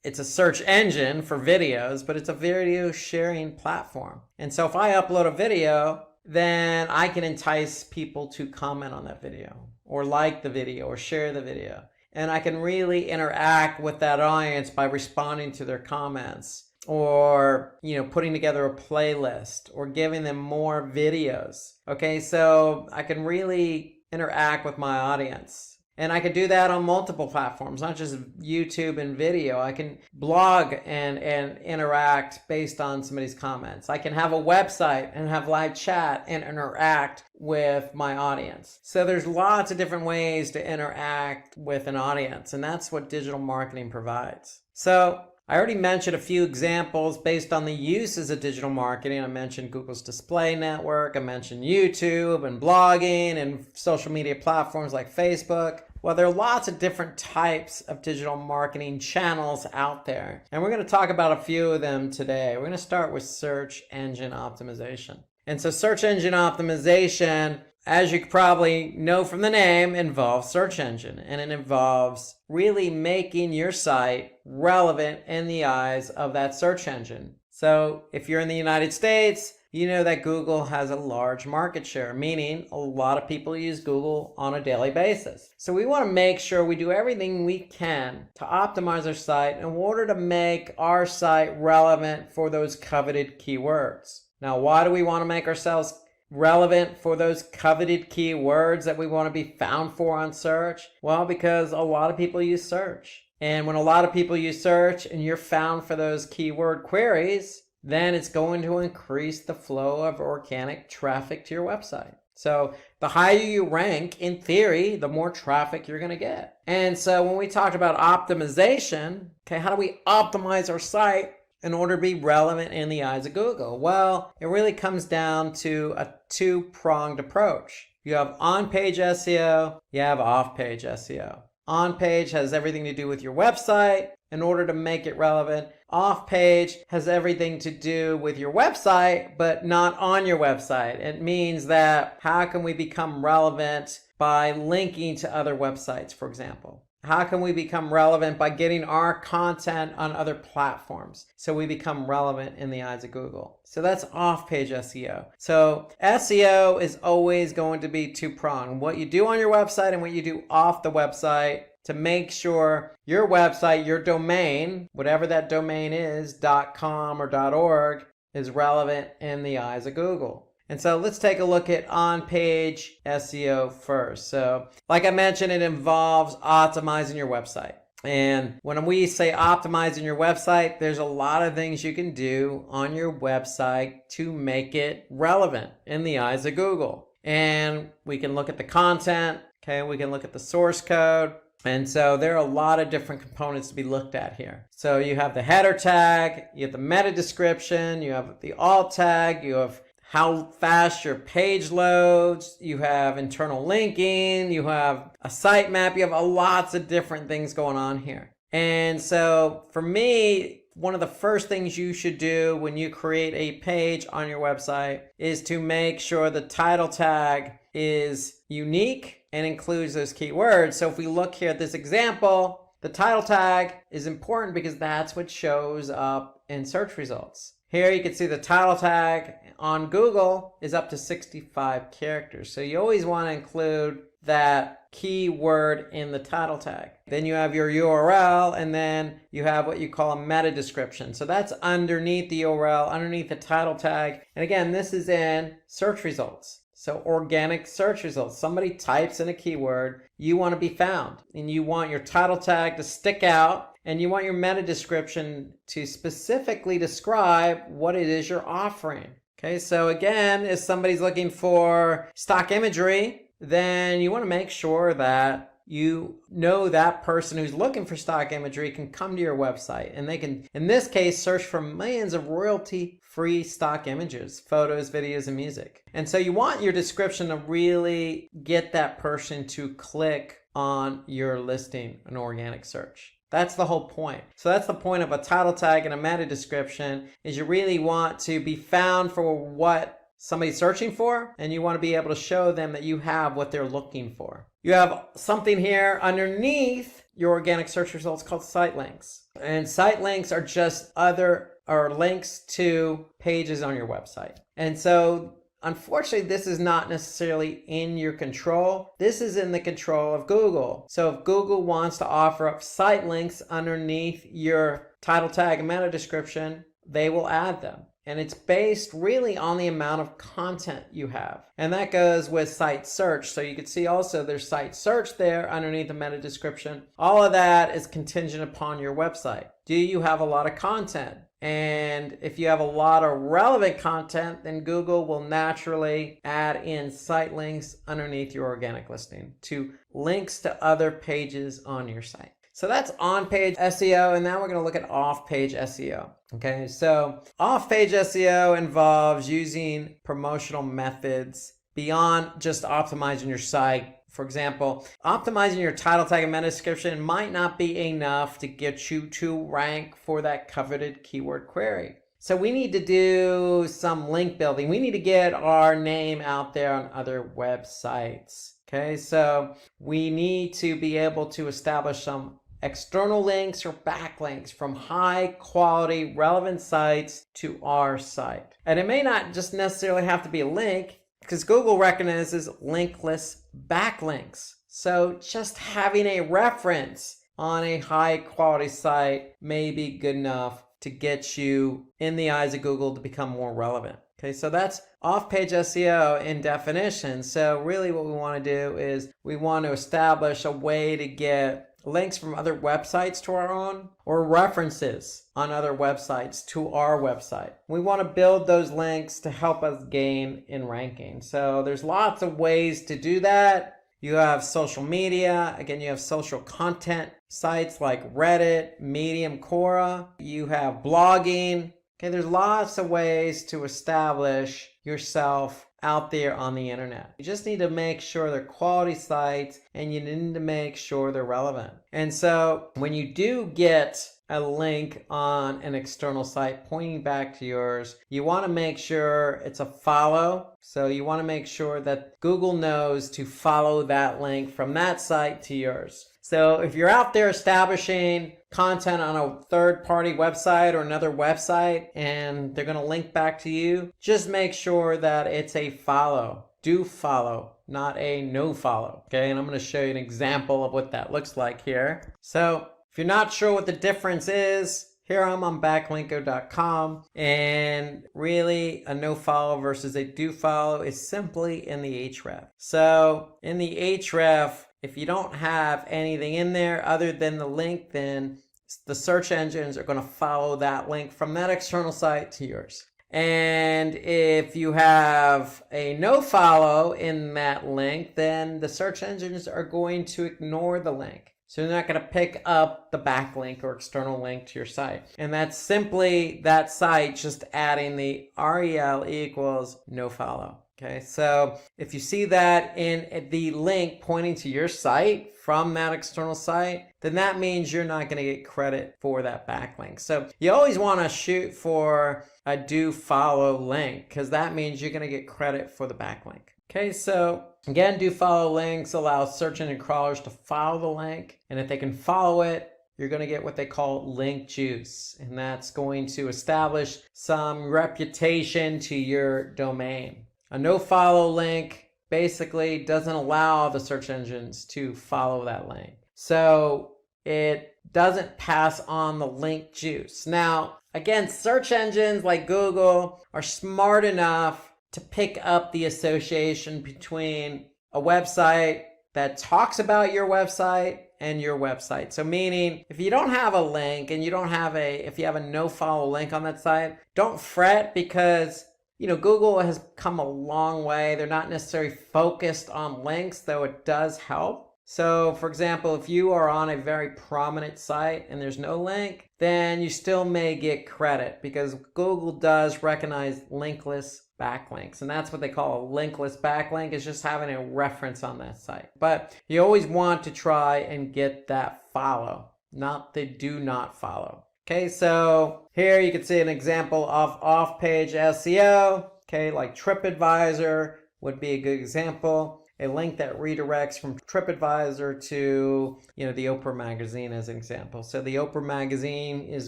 it's a search engine for videos, but it's a video sharing platform. And so if I upload a video, then I can entice people to comment on that video or like the video or share the video. And I can really interact with that audience by responding to their comments or, putting together a playlist or giving them more videos. Okay, so I can really interact with my audience. And I could do that on multiple platforms, not just YouTube and video. I can blog and interact based on somebody's comments. I can have a website and have live chat and interact with my audience. So there's lots of different ways to interact with an audience, and that's what digital marketing provides. So I already mentioned a few examples based on the uses of digital marketing. I mentioned Google's display network. I mentioned YouTube and blogging and social media platforms like Facebook. Well, there are lots of different types of digital marketing channels out there. And we're going to talk about a few of them today. We're going to start with search engine optimization. And so search engine optimization, as you probably know from the name, involves search engine, and it involves really making your site relevant in the eyes of that search engine. So if you're in the United States, you know that Google has a large market share, meaning a lot of people use Google on a daily basis. So we want to make sure we do everything we can to optimize our site in order to make our site relevant for those coveted keywords. Now, why do we want to make ourselves relevant for those coveted keywords that we want to be found for on search? Well, because a lot of people use search. And when a lot of people use search and you're found for those keyword queries, then it's going to increase the flow of organic traffic to your website. So the higher you rank, in theory, the more traffic you're going to get. And so when we talk about optimization, okay, how do we optimize our site in order to be relevant in the eyes of Google? Well, it really comes down to a two-pronged approach. You have on-page SEO, you have off-page SEO. On-page has everything to do with your website in order to make it relevant. Off-page has everything to do with your website, but not on your website. It means that how can we become relevant by linking to other websites, for example? How can we become relevant by getting our content on other platforms so we become relevant in the eyes of Google? So that's off-page SEO. So SEO is always going to be two-pronged. What you do on your website and what you do off the website to make sure your website, your domain, whatever that domain is, .com or .org, is relevant in the eyes of Google. And so let's take a look at on-page SEO first. So like I mentioned, it involves optimizing your website. And when we say optimizing your website, there's a lot of things you can do on your website to make it relevant in the eyes of Google. And we can look at the content, okay? We can look at the source code. And so there are a lot of different components to be looked at here. So you have the header tag, you have the meta description, you have the alt tag, you have how fast your page loads, you have internal linking, you have a sitemap, you have lots of different things going on here. And so for me, one of the first things you should do when you create a page on your website is to make sure the title tag is unique and includes those keywords. So if we look here at this example, the title tag is important because that's what shows up in search results. Here you can see the title tag on Google is up to 65 characters. So you always want to include that keyword in the title tag. Then you have your URL, and then you have what you call a meta description. So that's underneath the URL, underneath the title tag. And again, this is in search results. So organic search results. Somebody types in a keyword, you want to be found, and you want your title tag to stick out, and you want your meta description to specifically describe what it is you're offering. Okay, so again, if somebody's looking for stock imagery, then you want to make sure that you know that person who's looking for stock imagery can come to your website, and they can, in this case, search for millions of royalty-free stock images, photos, videos, and music. And so you want your description to really get that person to click on your listing in organic search. That's the whole point. So that's the point of a title tag and a meta description, is you really want to be found for what somebody's searching for, and you want to be able to show them that you have what they're looking for. You have something here underneath your organic search results called site links. And site links are just links to pages on your website. And so unfortunately, this is not necessarily in your control. This is in the control of Google. So if Google wants to offer up site links underneath your title tag and meta description, they will add them. And it's based really on the amount of content you have. And that goes with site search. So you can see also there's site search there underneath the meta description. All of that is contingent upon your website. Do you have a lot of content? And if you have a lot of relevant content, then Google will naturally add in site links underneath your organic listing to links to other pages on your site. So that's on-page SEO, and now we're going to look at off-page SEO. Okay, so off-page SEO involves using promotional methods beyond just optimizing your site. For example, optimizing your title tag and meta description might not be enough to get you to rank for that coveted keyword query. So we need to do some link building. We need to get our name out there on other websites. Okay, so we need to be able to establish some external links or backlinks from high quality relevant sites to our site. And it may not just necessarily have to be a link, because Google recognizes linkless backlinks. So just having a reference on a high quality site may be good enough to get you in the eyes of Google to become more relevant. Okay, so that's off-page SEO in definition. So really what we want to do is we want to establish a way to get links from other websites to our own, or references on other websites to our website. We want to build those links to help us gain in ranking. So there's lots of ways to do that. You have social media. Again, you have social content sites like Reddit, Medium, Quora. You have blogging. Okay, there's lots of ways to establish yourself out there on the internet. You just need to make sure they're quality sites, and you need to make sure they're relevant. And so when you do get a link on an external site pointing back to yours, you want to make sure it's a follow. So you want to make sure that Google knows to follow that link from that site to yours. So if you're out there establishing content on a third-party website or another website and they're going to link back to you, just make sure that it's a follow. Do follow, not a no follow. Okay, and I'm going to show you an example of what that looks like here. So if you're not sure what the difference is, here I'm on backlinko.com, and really a no follow versus a do follow is simply in the href. So in the href, if you don't have anything in there other than the link, then the search engines are going to follow that link from that external site to yours. And if you have a no follow in that link, then the search engines are going to ignore the link. So they're not going to pick up the backlink or external link to your site. And that's simply that site just adding the rel equals no follow. Okay, so if you see that in the link pointing to your site from that external site, then that means you're not going to get credit for that backlink. So you always want to shoot for a do follow link, because that means you're going to get credit for the backlink. Okay, so again, do follow links allow search engine crawlers to follow the link, and if they can follow it, you're going to get what they call link juice, and that's going to establish some reputation to your domain. A no follow link basically doesn't allow the search engines to follow that link. So it doesn't pass on the link juice. Now, again, search engines like Google are smart enough to pick up the association between a website that talks about your website and your website. So meaning, if you don't have a link and if you have a no follow link on that site, don't fret, because Google has come a long way. They're not necessarily focused on links, though it does help. So for example, if you are on a very prominent site and there's no link, then you still may get credit, because Google does recognize linkless backlinks. And that's what they call a linkless backlink, is just having a reference on that site. But you always want to try and get that follow, not the do not follow. Okay, so here you can see an example of off-page SEO. Okay, like TripAdvisor would be a good example. A link that redirects from TripAdvisor to, the Oprah magazine as an example. So the Oprah magazine is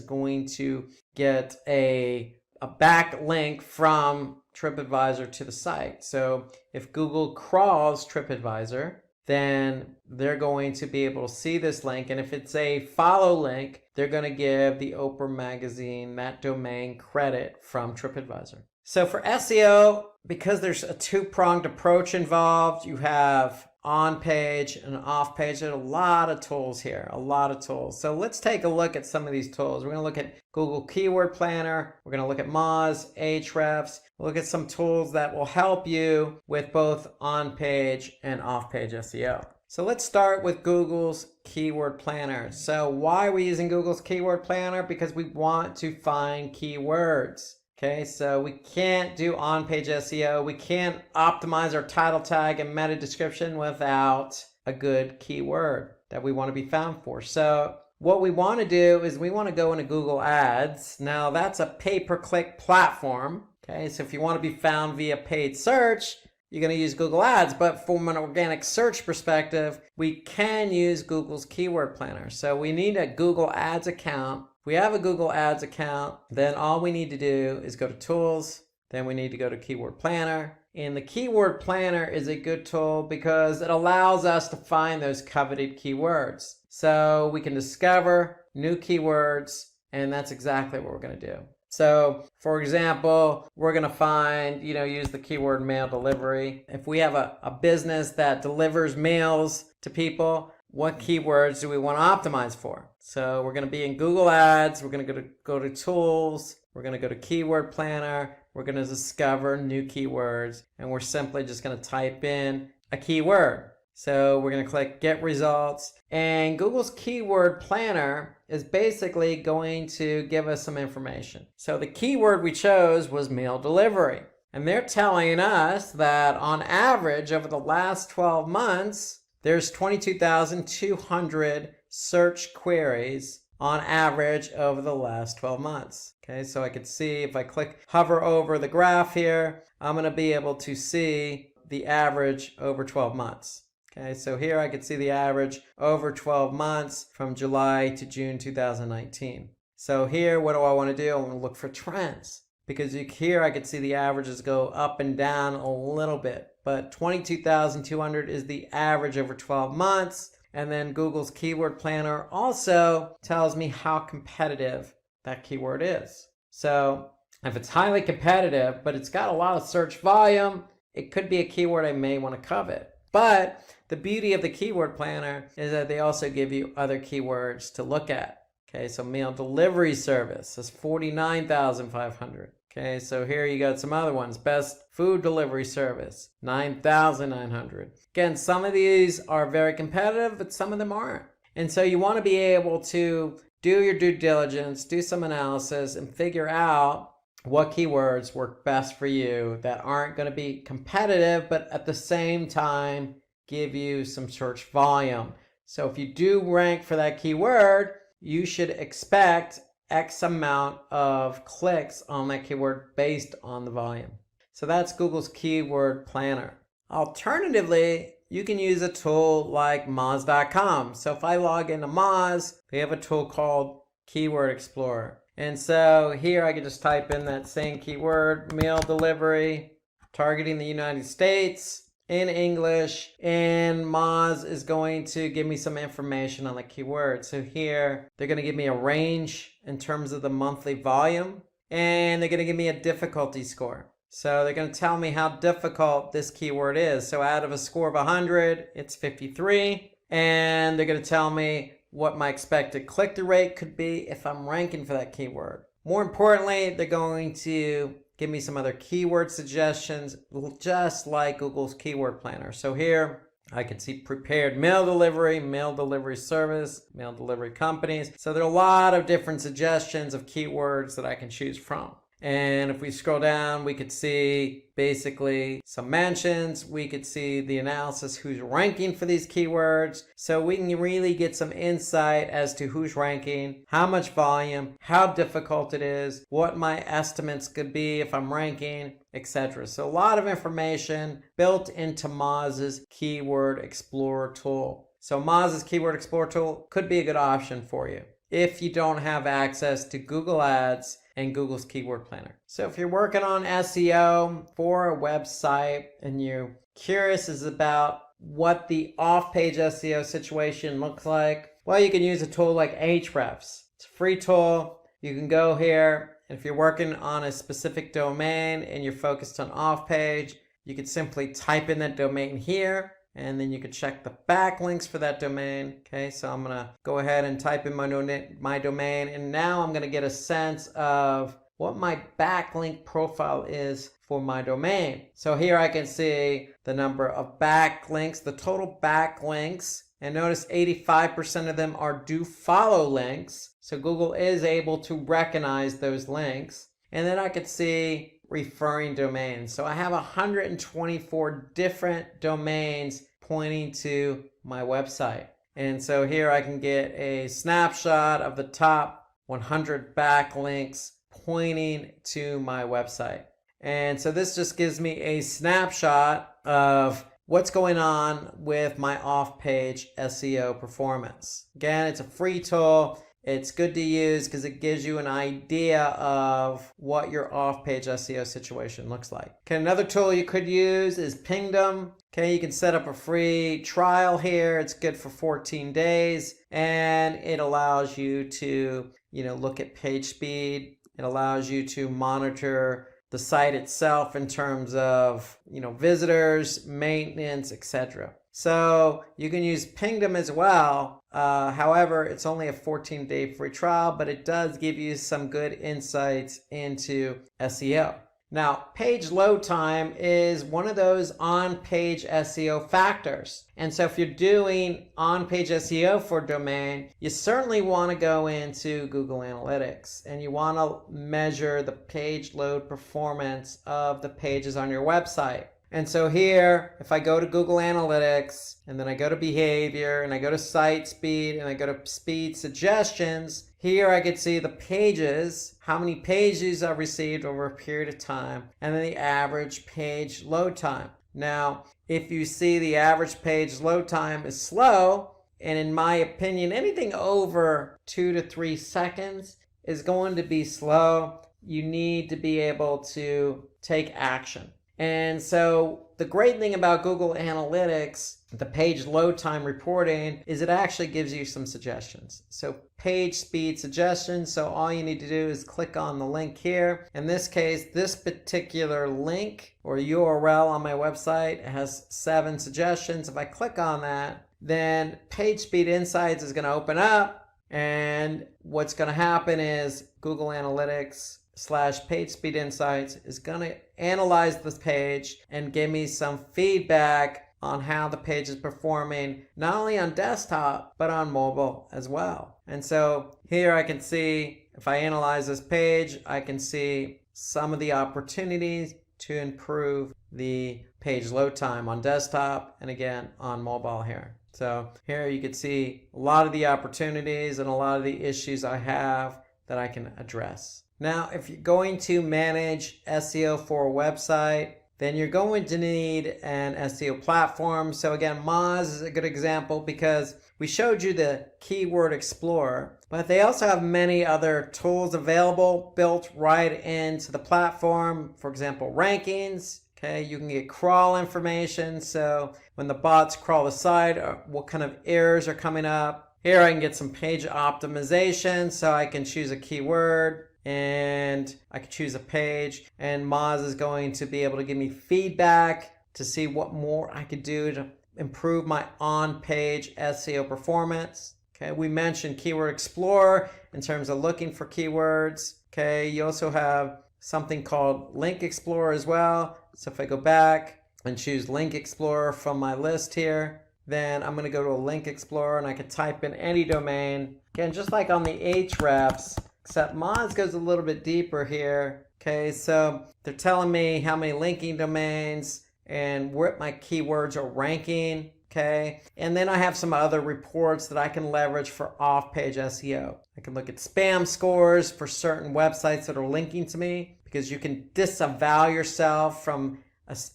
going to get a backlink from TripAdvisor to the site. So if Google crawls TripAdvisor, then they're going to be able to see this link. And if it's a follow link, they're going to give the Oprah magazine that domain credit from TripAdvisor. So for SEO, because there's a two-pronged approach involved, you have on-page and off-page. There's a lot of tools here, a lot of tools. So let's take a look at some of these tools. We're going to look at Google Keyword Planner. We're going to look at Moz, Ahrefs. We'll look at some tools that will help you with both on-page and off-page SEO. So let's start with Google's Keyword Planner. So why are we using Google's Keyword Planner? Because we want to find keywords. Okay, so we can't do on-page SEO. We can't optimize our title tag and meta description without a good keyword that we want to be found for. So what we want to do is we want to go into Google Ads. Now that's a pay-per-click platform. Okay, so if you want to be found via paid search, you're going to use Google Ads. But from an organic search perspective, we can use Google's Keyword Planner. So we need a Google Ads account. If we have a Google Ads account, then all we need to do is go to Tools. Then we need to go to Keyword Planner. And the Keyword Planner is a good tool because it allows us to find those coveted keywords. So we can discover new keywords, and that's exactly what we're going to do. So, for example, we're going to find, use the keyword mail delivery. If we have a business that delivers mails to people, what keywords do we want to optimize for? So we're going to be in Google Ads. We're going to go to Tools. We're going to go to Keyword Planner. We're going to discover new keywords. And we're simply just going to type in a keyword. So we're going to click Get Results. And Google's Keyword Planner is basically going to give us some information. So the keyword we chose was mail delivery. And they're telling us that on average over the last 12 months, there's 22,200 search queries on average over the last 12 months. Okay, so I could see if I hover over the graph here, I'm going to be able to see the average over 12 months. Okay, so here I could see the average over 12 months from July to June 2019. So here, what do I want to do? I want to look for trends because here I could see the averages go up and down a little bit. But 22,200 is the average over 12 months. And then Google's Keyword Planner also tells me how competitive that keyword is. So if it's highly competitive, but it's got a lot of search volume, it could be a keyword I may want to covet. But the beauty of the Keyword Planner is that they also give you other keywords to look at. Okay, so mail delivery service is 49,500. Okay, so here you got some other ones. Best food delivery service, 9,900. Again, some of these are very competitive, but some of them aren't. And so you want to be able to do your due diligence, do some analysis, and figure out what keywords work best for you that aren't going to be competitive, but at the same time, give you some search volume. So if you do rank for that keyword, you should expect X amount of clicks on that keyword based on the volume. So that's Google's Keyword Planner. Alternatively, you can use a tool like Moz.com. So if I log into Moz, they have a tool called Keyword Explorer. And so here I can just type in that same keyword, mail delivery, targeting the United States in English, and Moz is going to give me some information on the keyword. So here they're going to give me a range in terms of the monthly volume, and they're going to give me a difficulty score. So they're going to tell me how difficult this keyword is. So out of a score of 100, it's 53, and they're going to tell me what my expected click-through rate could be if I'm ranking for that keyword. More importantly, they're going to give me some other keyword suggestions, just like Google's Keyword Planner. So here I can see prepared mail delivery service, mail delivery companies. So there are a lot of different suggestions of keywords that I can choose from. And if we scroll down, we could see basically some mentions. We could see the analysis, who's ranking for these keywords. So we can really get some insight as to who's ranking, how much volume, how difficult it is, what my estimates could be if I'm ranking, etc. So a lot of information built into Moz's Keyword Explorer tool. So Moz's Keyword Explorer tool could be a good option for you if you don't have access to Google Ads and Google's Keyword Planner. So if you're working on SEO for a website and you're curious about what the off-page SEO situation looks like, well, you can use a tool like Ahrefs. It's a free tool. You can go here, and if you're working on a specific domain and you're focused on off-page, you could simply type in that domain here, and then you can check the backlinks for that domain. Okay, so I'm gonna go ahead and type in my domain, and now I'm gonna get a sense of what my backlink profile is for my domain. So here I can see the number of backlinks, the total backlinks, and notice 85% of them are do follow links. So Google is able to recognize those links. And then I could see referring domains. So I have 124 different domains pointing to my website. And so here I can get a snapshot of the top 100 backlinks pointing to my website. And so this just gives me a snapshot of what's going on with my off-page SEO performance. Again, it's a free tool. It's good to use because it gives you an idea of what your off-page SEO situation looks like. Okay, another tool you could use is Pingdom. Okay, you can set up a free trial here. It's good for 14 days, and it allows you to, look at page speed. It allows you to monitor the site itself in terms of, visitors, maintenance, etc. So you can use Pingdom as well. However, it's only a 14-day free trial, but it does give you some good insights into SEO. Now, page load time is one of those on-page SEO factors. And so if you're doing on-page SEO for a domain, you certainly want to go into Google Analytics and you want to measure the page load performance of the pages on your website. And so here, if I go to Google Analytics and then I go to behavior and I go to site speed and I go to speed suggestions, here I could see the pages, how many pages I've received over a period of time, and then the average page load time. Now, if you see the average page load time is slow, and in my opinion, anything over 2 to 3 seconds is going to be slow, you need to be able to take action. And so the great thing about Google Analytics, the page load time reporting, is it actually gives you some suggestions. So page speed suggestions. So all you need to do is click on the link here. In this case, this particular link or URL on my website has 7 suggestions. If I click on that, then Page Speed Insights is going to open up. And what's going to happen is Google Analytics / Page Speed Insights is going to analyze this page and give me some feedback on how the page is performing, not only on desktop, but on mobile as well. And so here I can see, if I analyze this page, I can see some of the opportunities to improve the page load time on desktop and again on mobile here. So here you can see a lot of the opportunities and a lot of the issues I have that I can address. Now, if you're going to manage SEO for a website, then you're going to need an SEO platform. So again, Moz is a good example because we showed you the Keyword Explorer, but they also have many other tools available built right into the platform. For example, rankings. Okay, you can get crawl information. So when the bots crawl the site, what kind of errors are coming up. Here I can get some page optimization. So I can choose a keyword and I can choose a page, and Moz is going to be able to give me feedback to see what more I could do to improve my on-page SEO performance. Okay, we mentioned Keyword Explorer in terms of looking for keywords. Okay, you also have something called Link Explorer as well. So if I go back and choose Link Explorer from my list here, then I'm going to go to a Link Explorer and I can type in any domain. Again, just like on the Ahrefs, except Moz goes a little bit deeper here. Okay, so they're telling me how many linking domains and where my keywords are ranking. Okay, and then I have some other reports that I can leverage for off-page SEO. I can look at spam scores for certain websites that are linking to me, because you can disavow yourself from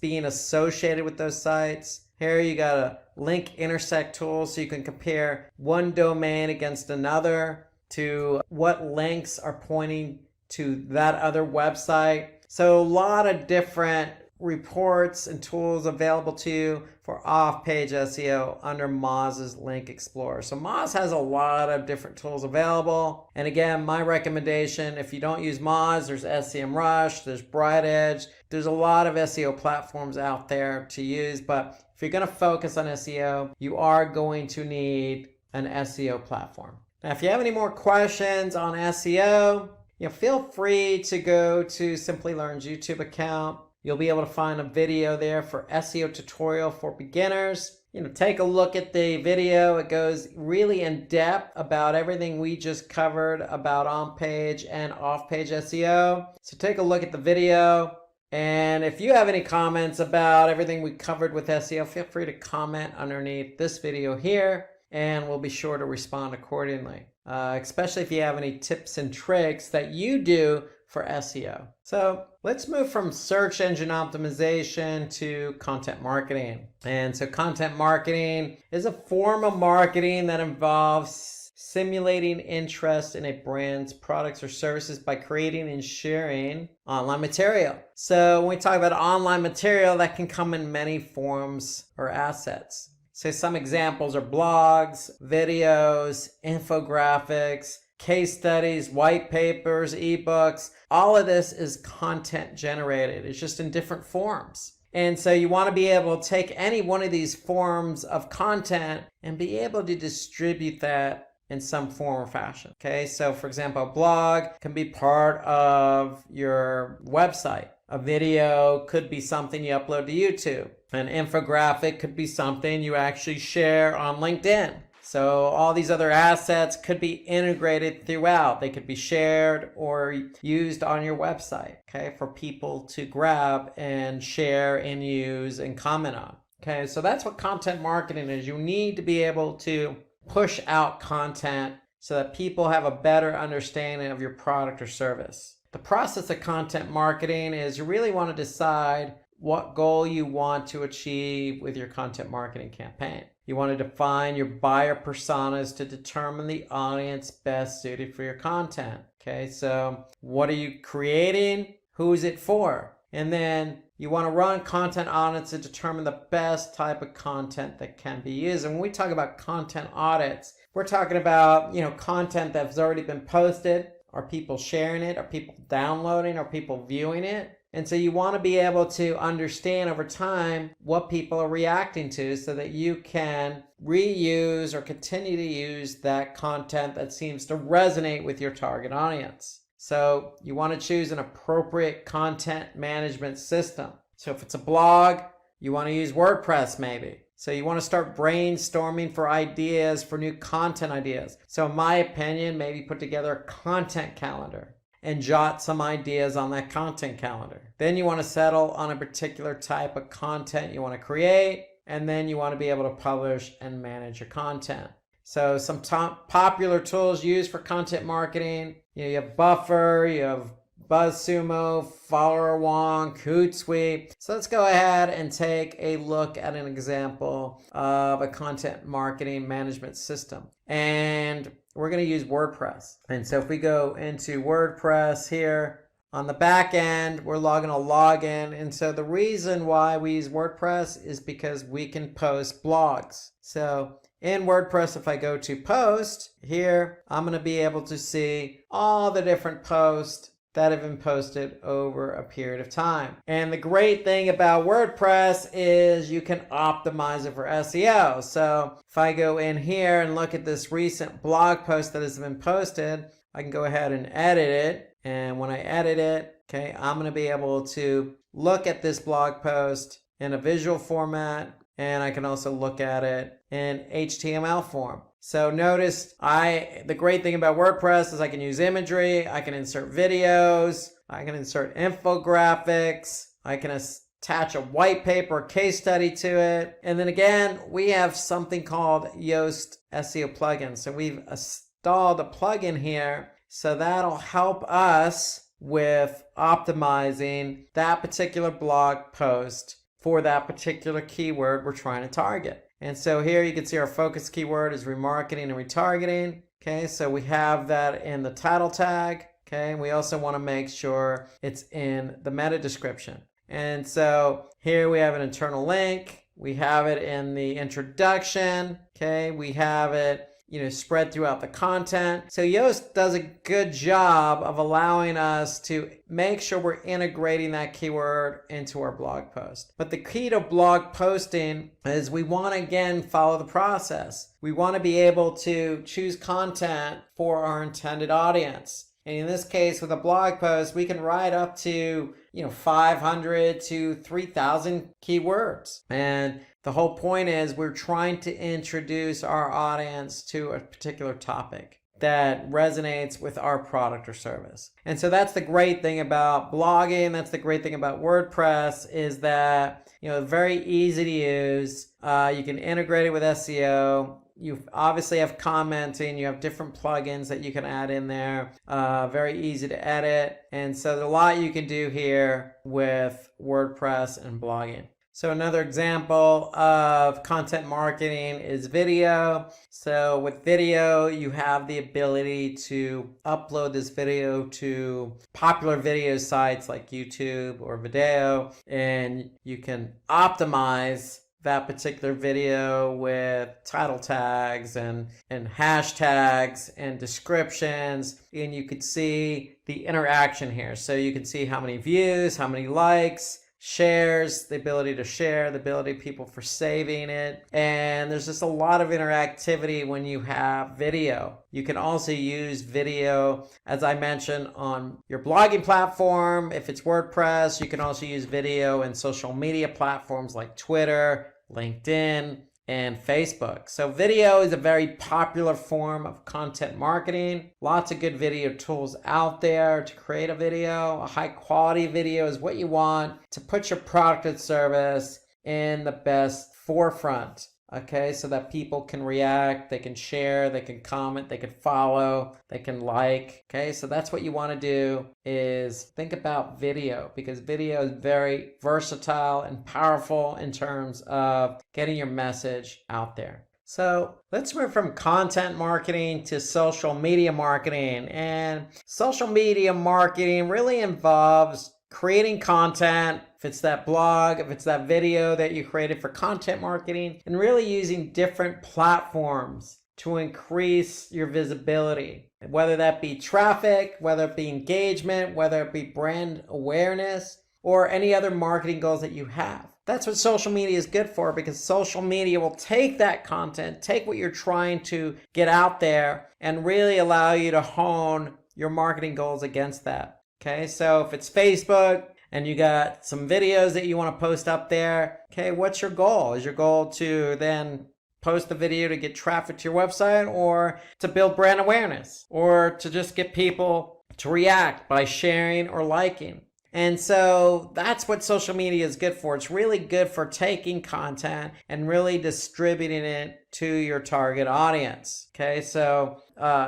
being associated with those sites. Here you got a link intersect tool, so you can compare one domain against another to what links are pointing to that other website. So a lot of different reports and tools available to you for off-page SEO under Moz's Link Explorer. So Moz has a lot of different tools available. And again, my recommendation, if you don't use Moz, there's SEMrush, there's BrightEdge. There's a lot of SEO platforms out there to use, but if you're going to focus on SEO, you are going to need an SEO platform. Now, if you have any more questions on SEO, feel free to go to Simplilearn's YouTube account. You'll be able to find a video there for SEO tutorial for beginners. Take a look at the video. It goes really in depth about everything we just covered about on-page and off-page SEO. So take a look at the video. And if you have any comments about everything we covered with SEO, feel free to comment underneath this video here, and we'll be sure to respond accordingly. Especially if you have any tips and tricks that you do for SEO. So let's move from search engine optimization to content marketing. And so content marketing is a form of marketing that involves simulating interest in a brand's products or services by creating and sharing online material. So when we talk about online material, that can come in many forms or assets. So some examples are blogs, videos, infographics, case studies, white papers, ebooks. All of this is content generated. It's just in different forms. And so you want to be able to take any one of these forms of content and be able to distribute that in some form or fashion. Okay, so for example, a blog can be part of your website. A video could be something you upload to YouTube. An infographic could be something you actually share on LinkedIn. So all these other assets could be integrated throughout. They could be shared or used on your website, okay, for people to grab and share and use and comment on. Okay, so that's what content marketing is. You need to be able to push out content so that people have a better understanding of your product or service. The process of content marketing is you really want to decide what goal you want to achieve with your content marketing campaign. You want to define your buyer personas to determine the audience best suited for your content. Okay, so what are you creating? Who is it for? And then you want to run content audits to determine the best type of content that can be used. And when we talk about content audits, we're talking about, content that's already been posted. Are people sharing it? Are people downloading? Are people viewing it? And so you want to be able to understand over time what people are reacting to so that you can reuse or continue to use that content that seems to resonate with your target audience. So you want to choose an appropriate content management system. So if it's a blog, you want to use WordPress maybe. So you want to start brainstorming for ideas, for new content ideas. So in my opinion, maybe put together a content calendar and jot some ideas on that content calendar. Then you want to settle on a particular type of content you want to create, and then you want to be able to publish and manage your content. So some popular tools used for content marketing, you have Buffer, you have BuzzSumo, Follower Wonk, Hootsuite. So let's go ahead and take a look at an example of a content marketing management system. And we're going to use WordPress. And so if we go into WordPress here, on the back end, we're logging a login. And so the reason why we use WordPress is because we can post blogs. So in WordPress, if I go to post here, I'm going to be able to see all the different posts that have been posted over a period of time. And the great thing about WordPress is you can optimize it for SEO. So if I go in here and look at this recent blog post that has been posted, I can go ahead and edit it. And when I edit it, okay, I'm going to be able to look at this blog post in a visual format, and I can also look at it in HTML form. So notice the great thing about WordPress is I can use imagery, I can insert videos, I can insert infographics, I can attach a white paper, a case study to it. And then again, we have something called Yoast SEO plugin. So we've installed a plugin here. So that'll help us with optimizing that particular blog post for that particular keyword we're trying to target. And so here you can see our focus keyword is remarketing and retargeting. Okay, so we have that in the title tag. Okay, and we also want to make sure it's in the meta description. And so here we have an internal link. We have it in the introduction. Okay, we have it spread throughout the content. So Yoast does a good job of allowing us to make sure we're integrating that keyword into our blog post. But the key to blog posting is we want to, again, follow the process. We want to be able to choose content for our intended audience. And in this case, with a blog post, we can write up to 500 to 3,000 keywords. And the whole point is we're trying to introduce our audience to a particular topic that resonates with our product or service. And so that's the great thing about blogging. That's the great thing about WordPress, is that very easy to use. You can integrate it with SEO. You obviously have commenting, you have different plugins that you can add in there, very easy to edit. And so there's a lot you can do here with WordPress and blogging. So another example of content marketing is video. So with video, you have the ability to upload this video to popular video sites like YouTube or Video, and you can optimize that particular video with title tags and hashtags and descriptions, and you could see the interaction here. So you can see how many views, how many likes, shares, the ability to share, the ability of people for saving it. And there's just a lot of interactivity when you have video. You can also use video, as I mentioned, on your blogging platform. If it's WordPress, you can also use video in social media platforms like Twitter, LinkedIn, and Facebook. So video is a very popular form of content marketing. Lots of good video tools out there to create a video. A high quality video is what you want to put your product and service in the best forefront. Okay, so that people can react, they can share, they can comment, they can follow, they can like. Okay, so that's what you want to do, is think about video, because video is very versatile and powerful in terms of getting your message out there. So let's move from content marketing to social media marketing. And social media marketing really involves creating content, if it's that blog, if it's that video that you created for content marketing, and really using different platforms to increase your visibility, whether that be traffic, whether it be engagement, whether it be brand awareness, or any other marketing goals that you have. That's what social media is good for, because social media will take that content, take what you're trying to get out there, and really allow you to hone your marketing goals against that. Okay, so if it's Facebook and you got some videos that you want to post up there, okay, what's your goal? Is your goal to then post the video to get traffic to your website, or to build brand awareness, or to just get people to react by sharing or liking? And so that's what social media is good for. It's really good for taking content and really distributing it to your target audience. Okay, so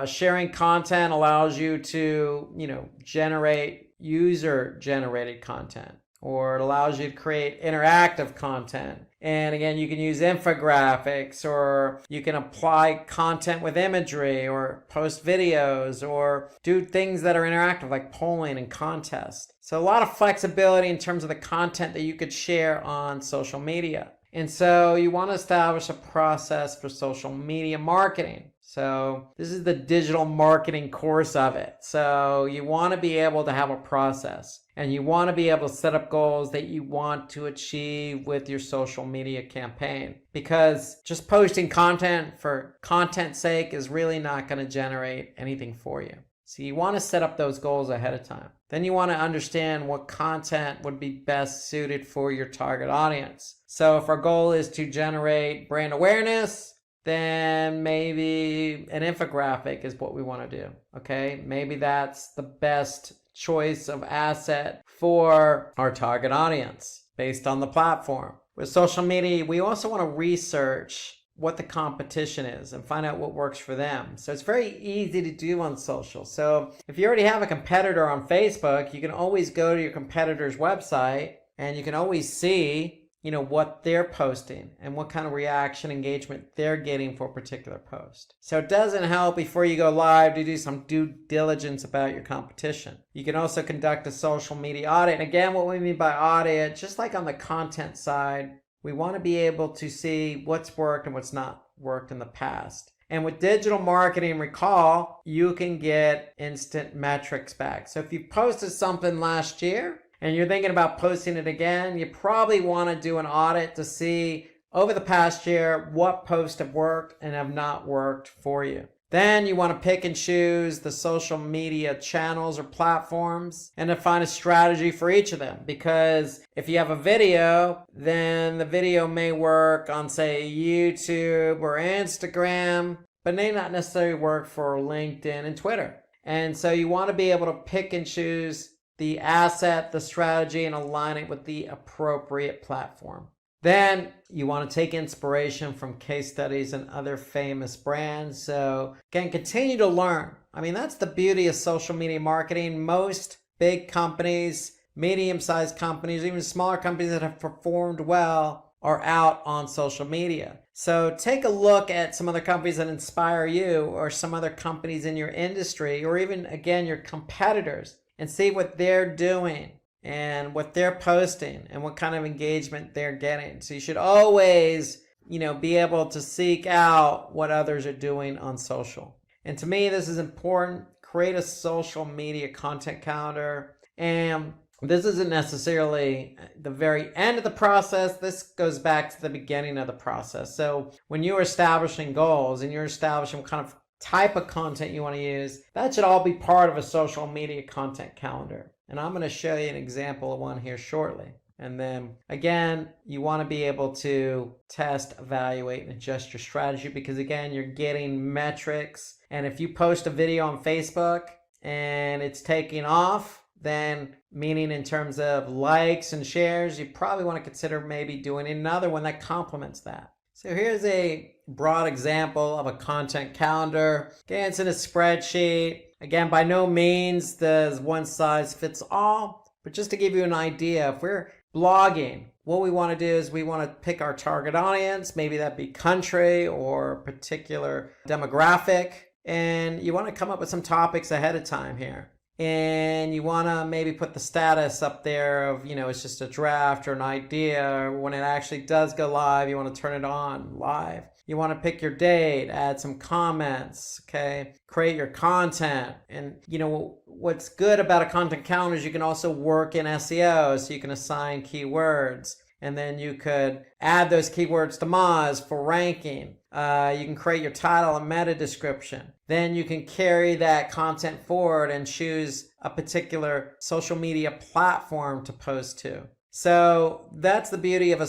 sharing content allows you to, generate user-generated content, or it allows you to create interactive content. And again, you can use infographics, or you can apply content with imagery, or post videos, or do things that are interactive like polling and contests. So a lot of flexibility in terms of the content that you could share on social media. And so you want to establish a process for social media marketing. So this is the digital marketing course of it. So you want to be able to have a process, and you want to be able to set up goals that you want to achieve with your social media campaign, because just posting content for content's sake is really not going to generate anything for you. So you want to set up those goals ahead of time. Then you want to understand what content would be best suited for your target audience. So if our goal is to generate brand awareness, then maybe an infographic is what we want to do. Okay, maybe that's the best choice of asset for our target audience based on the platform. With social media, we also want to research what the competition is and find out what works for them. So it's very easy to do on social. So if you already have a competitor on Facebook, you can always go to your competitor's website, and you can always see what they're posting and what kind of reaction engagement they're getting for a particular post. So it doesn't help before you go live to do some due diligence about your competition. You can also conduct a social media audit. And again, what we mean by audit, just like on the content side, we want to be able to see what's worked and what's not worked in the past. And with digital marketing, recall, you can get instant metrics back. So if you posted something last year and you're thinking about posting it again, you probably want to do an audit to see over the past year what posts have worked and have not worked for you. Then you want to pick and choose the social media channels or platforms and define a strategy for each of them. Because if you have a video, then the video may work on, say, YouTube or Instagram, but may not necessarily work for LinkedIn and Twitter. And so you want to be able to pick and choose the asset, the strategy, and align it with the appropriate platform. Then you want to take inspiration from case studies and other famous brands. So again, continue to learn. I mean, that's the beauty of social media marketing. Most big companies, medium-sized companies, even smaller companies that have performed well are out on social media. So take a look at some other companies that inspire you or some other companies in your industry or even, again, your competitors and see what they're doing and what they're posting and what kind of engagement they're getting. So you should always, be able to seek out what others are doing on social. And to me, this is important. Create a social media content calendar. And this isn't necessarily the very end of the process. This goes back to the beginning of the process. So when you're establishing goals and you're establishing what kind of type of content you want to use, that should all be part of a social media content calendar. And I'm going to show you an example of one here shortly. And then again, you want to be able to test, evaluate, and adjust your strategy because again, you're getting metrics. And if you post a video on Facebook and it's taking off, then meaning in terms of likes and shares, you probably want to consider maybe doing another one that complements that. So here's a broad example of a content calendar. Again, it's in a spreadsheet. Again, by no means does one size fits all, but just to give you an idea, if we're blogging, what we want to do is we want to pick our target audience, maybe that be country or particular demographic, and you want to come up with some topics ahead of time here. And you want to maybe put the status up there of, it's just a draft or an idea. When it actually does go live, you want to turn it on live. You want to pick your date, add some comments, okay? Create your content. And, what's good about a content calendar is you can also work in SEO, so you can assign keywords. And then you could add those keywords to Moz for ranking. You can create your title and meta description. Then you can carry that content forward and choose a particular social media platform to post to. So that's the beauty of a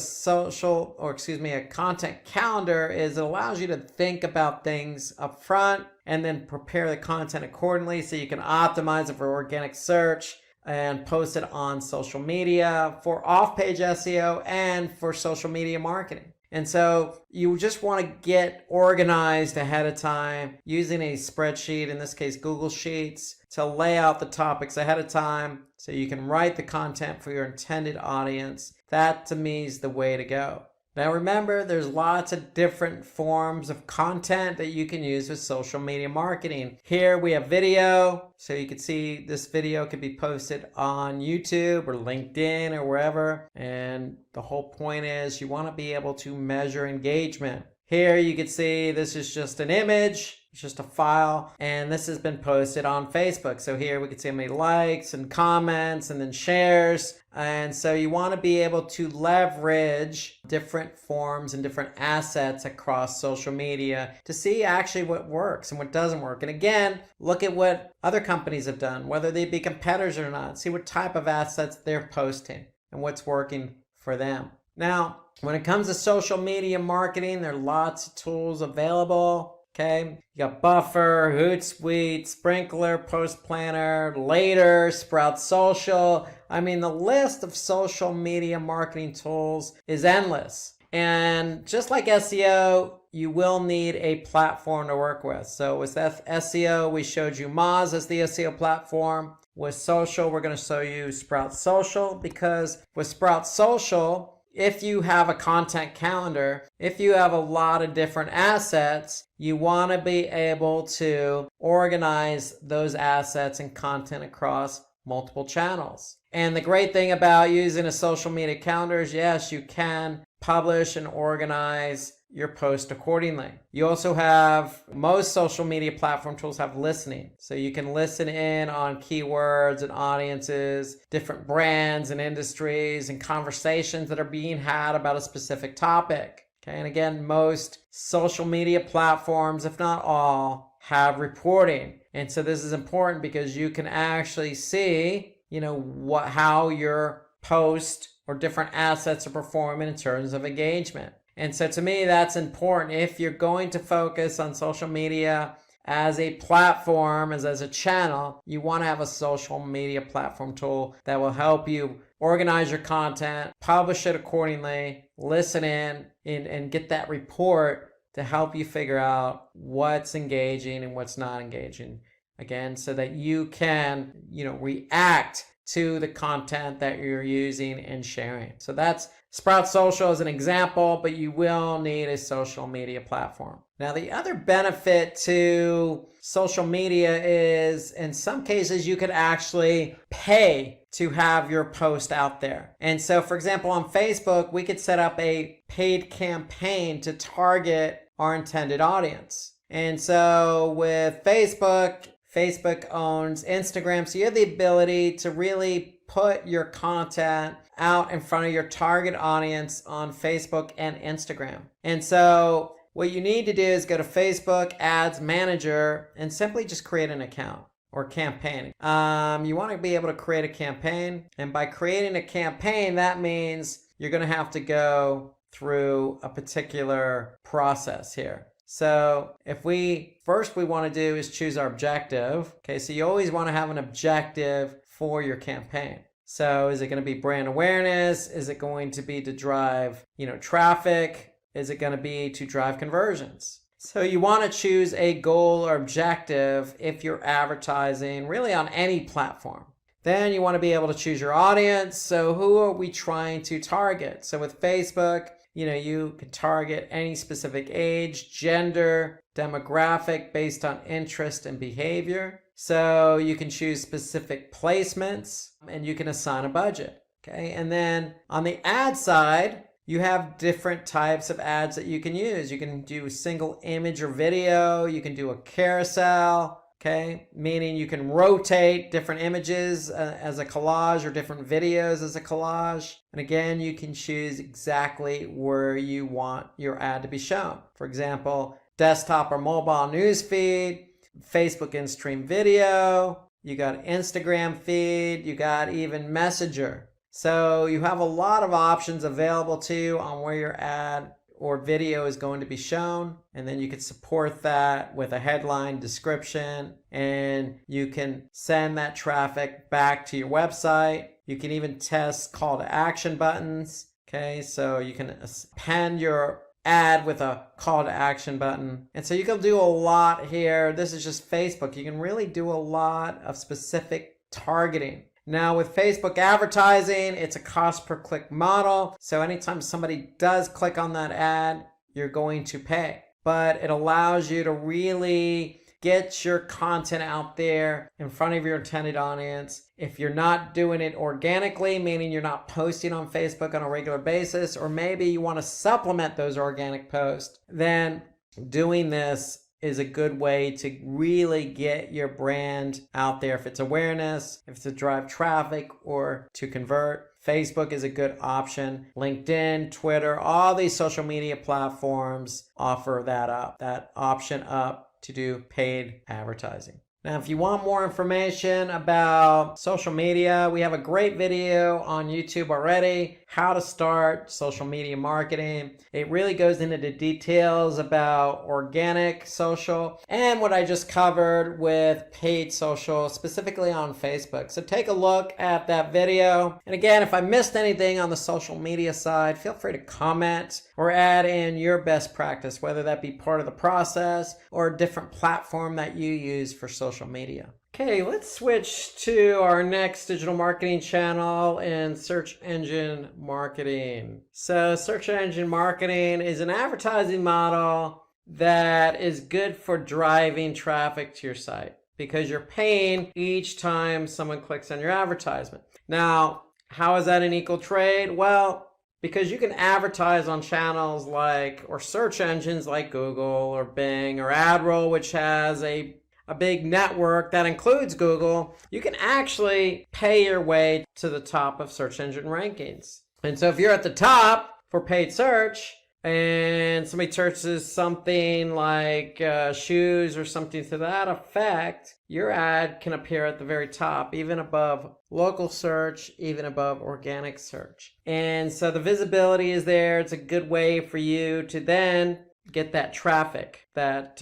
content calendar is it allows you to think about things up front and then prepare the content accordingly so you can optimize it for organic search and post it on social media for off-page SEO and for social media marketing. And so you just want to get organized ahead of time using a spreadsheet, in this case Google Sheets, to lay out the topics ahead of time so you can write the content for your intended audience. That to me is the way to go. Now remember, there's lots of different forms of content that you can use with social media marketing. Here we have video, so you can see this video can be posted on YouTube or LinkedIn or wherever. And the whole point is you want to be able to measure engagement. Here you can see this is just an image. It's just a file, and this has been posted on Facebook. So here we can see how many likes and comments and then shares. And so you want to be able to leverage different forms and different assets across social media to see actually what works and what doesn't work. And again, look at what other companies have done, whether they be competitors or not. See what type of assets they're posting and what's working for them. Now, when it comes to social media marketing, there are lots of tools available. Okay, you got Buffer, Hootsuite, Sprinkler, Post Planner, Later, Sprout Social. I mean, the list of social media marketing tools is endless. And just like SEO, you will need a platform to work with. So with SEO, we showed you Moz as the SEO platform. With social, we're going to show you Sprout Social because with Sprout Social, if you have a content calendar, if you have a lot of different assets, you want to be able to organize those assets and content across multiple channels. And the great thing about using a social media calendar is, yes, you can publish and organize your post accordingly. You also have, most social media platform tools have listening. So you can listen in on keywords and audiences, different brands and industries and conversations that are being had about a specific topic. Okay, and again, most social media platforms, if not all, have reporting. And so this is important because you can actually see, how your post or different assets are performing in terms of engagement. And so to me, that's important. If you're going to focus on social media as a platform, as a channel, you want to have a social media platform tool that will help you organize your content, publish it accordingly, listen in, and get that report to help you figure out what's engaging and what's not engaging. Again, so that you can, react to the content that you're using and sharing. So that's Sprout Social as an example, but you will need a social media platform. Now, the other benefit to social media is, in some cases, you could actually pay to have your post out there. And so, for example, on Facebook, we could set up a paid campaign to target our intended audience. And so with Facebook owns Instagram, so you have the ability to really put your content out in front of your target audience on Facebook and Instagram. And so what you need to do is go to Facebook Ads Manager and simply just create an account or campaign. You want to be able to create a campaign, and by creating a campaign, that means you're going to have to go through a particular process here. So if we want to do is choose our objective. Okay, so you always want to have an objective for your campaign. So is it going to be brand awareness? Is it going to be to drive, traffic? Is it going to be to drive conversions? So you want to choose a goal or objective if you're advertising really on any platform. Then you want to be able to choose your audience. So who are we trying to target? So with Facebook, you can target any specific age, gender, demographic based on interest and behavior. So you can choose specific placements and you can assign a budget. Okay. And then on the ad side, you have different types of ads that you can use. You can do a single image or video. You can do a carousel. Okay, meaning you can rotate different images as a collage or different videos as a collage. And again, you can choose exactly where you want your ad to be shown. For example, desktop or mobile news feed, Facebook in-stream video, you got Instagram feed, you got even Messenger. So you have a lot of options available to you on where your ad or video is going to be shown, and then you can support that with a headline description, and you can send that traffic back to your website. You can even test call to action buttons. Okay, so you can append your ad with a call to action button. And so you can do a lot here. This is just Facebook. You can really do a lot of specific targeting. Now with Facebook advertising, it's a cost per click model. So anytime somebody does click on that ad, you're going to pay. But it allows you to really get your content out there in front of your intended audience. If you're not doing it organically, meaning you're not posting on Facebook on a regular basis, or maybe you want to supplement those organic posts, then doing this is a good way to really get your brand out there. If it's awareness, if it's to drive traffic or to convert, Facebook is a good option. LinkedIn, Twitter, all these social media platforms offer that option up to do paid advertising. Now, if you want more information about social media, we have a great video on YouTube already, how to start social media marketing. It really goes into the details about organic social and what I just covered with paid social, specifically on Facebook. So take a look at that video. And again, if I missed anything on the social media side, feel free to comment or add in your best practice, whether that be part of the process or a different platform that you use for social social media. Okay, let's switch to our next digital marketing channel in search engine marketing. So search engine marketing is an advertising model that is good for driving traffic to your site because you're paying each time someone clicks on your advertisement. Now, how is that an equal trade? Well, because you can advertise on channels or search engines like Google or Bing or AdRoll, which has a big network that includes Google, you can actually pay your way to the top of search engine rankings. And so if you're at the top for paid search and somebody searches something like shoes or something to that effect, your ad can appear at the very top, even above local search, even above organic search. And so the visibility is there. It's a good way for you to then get that traffic that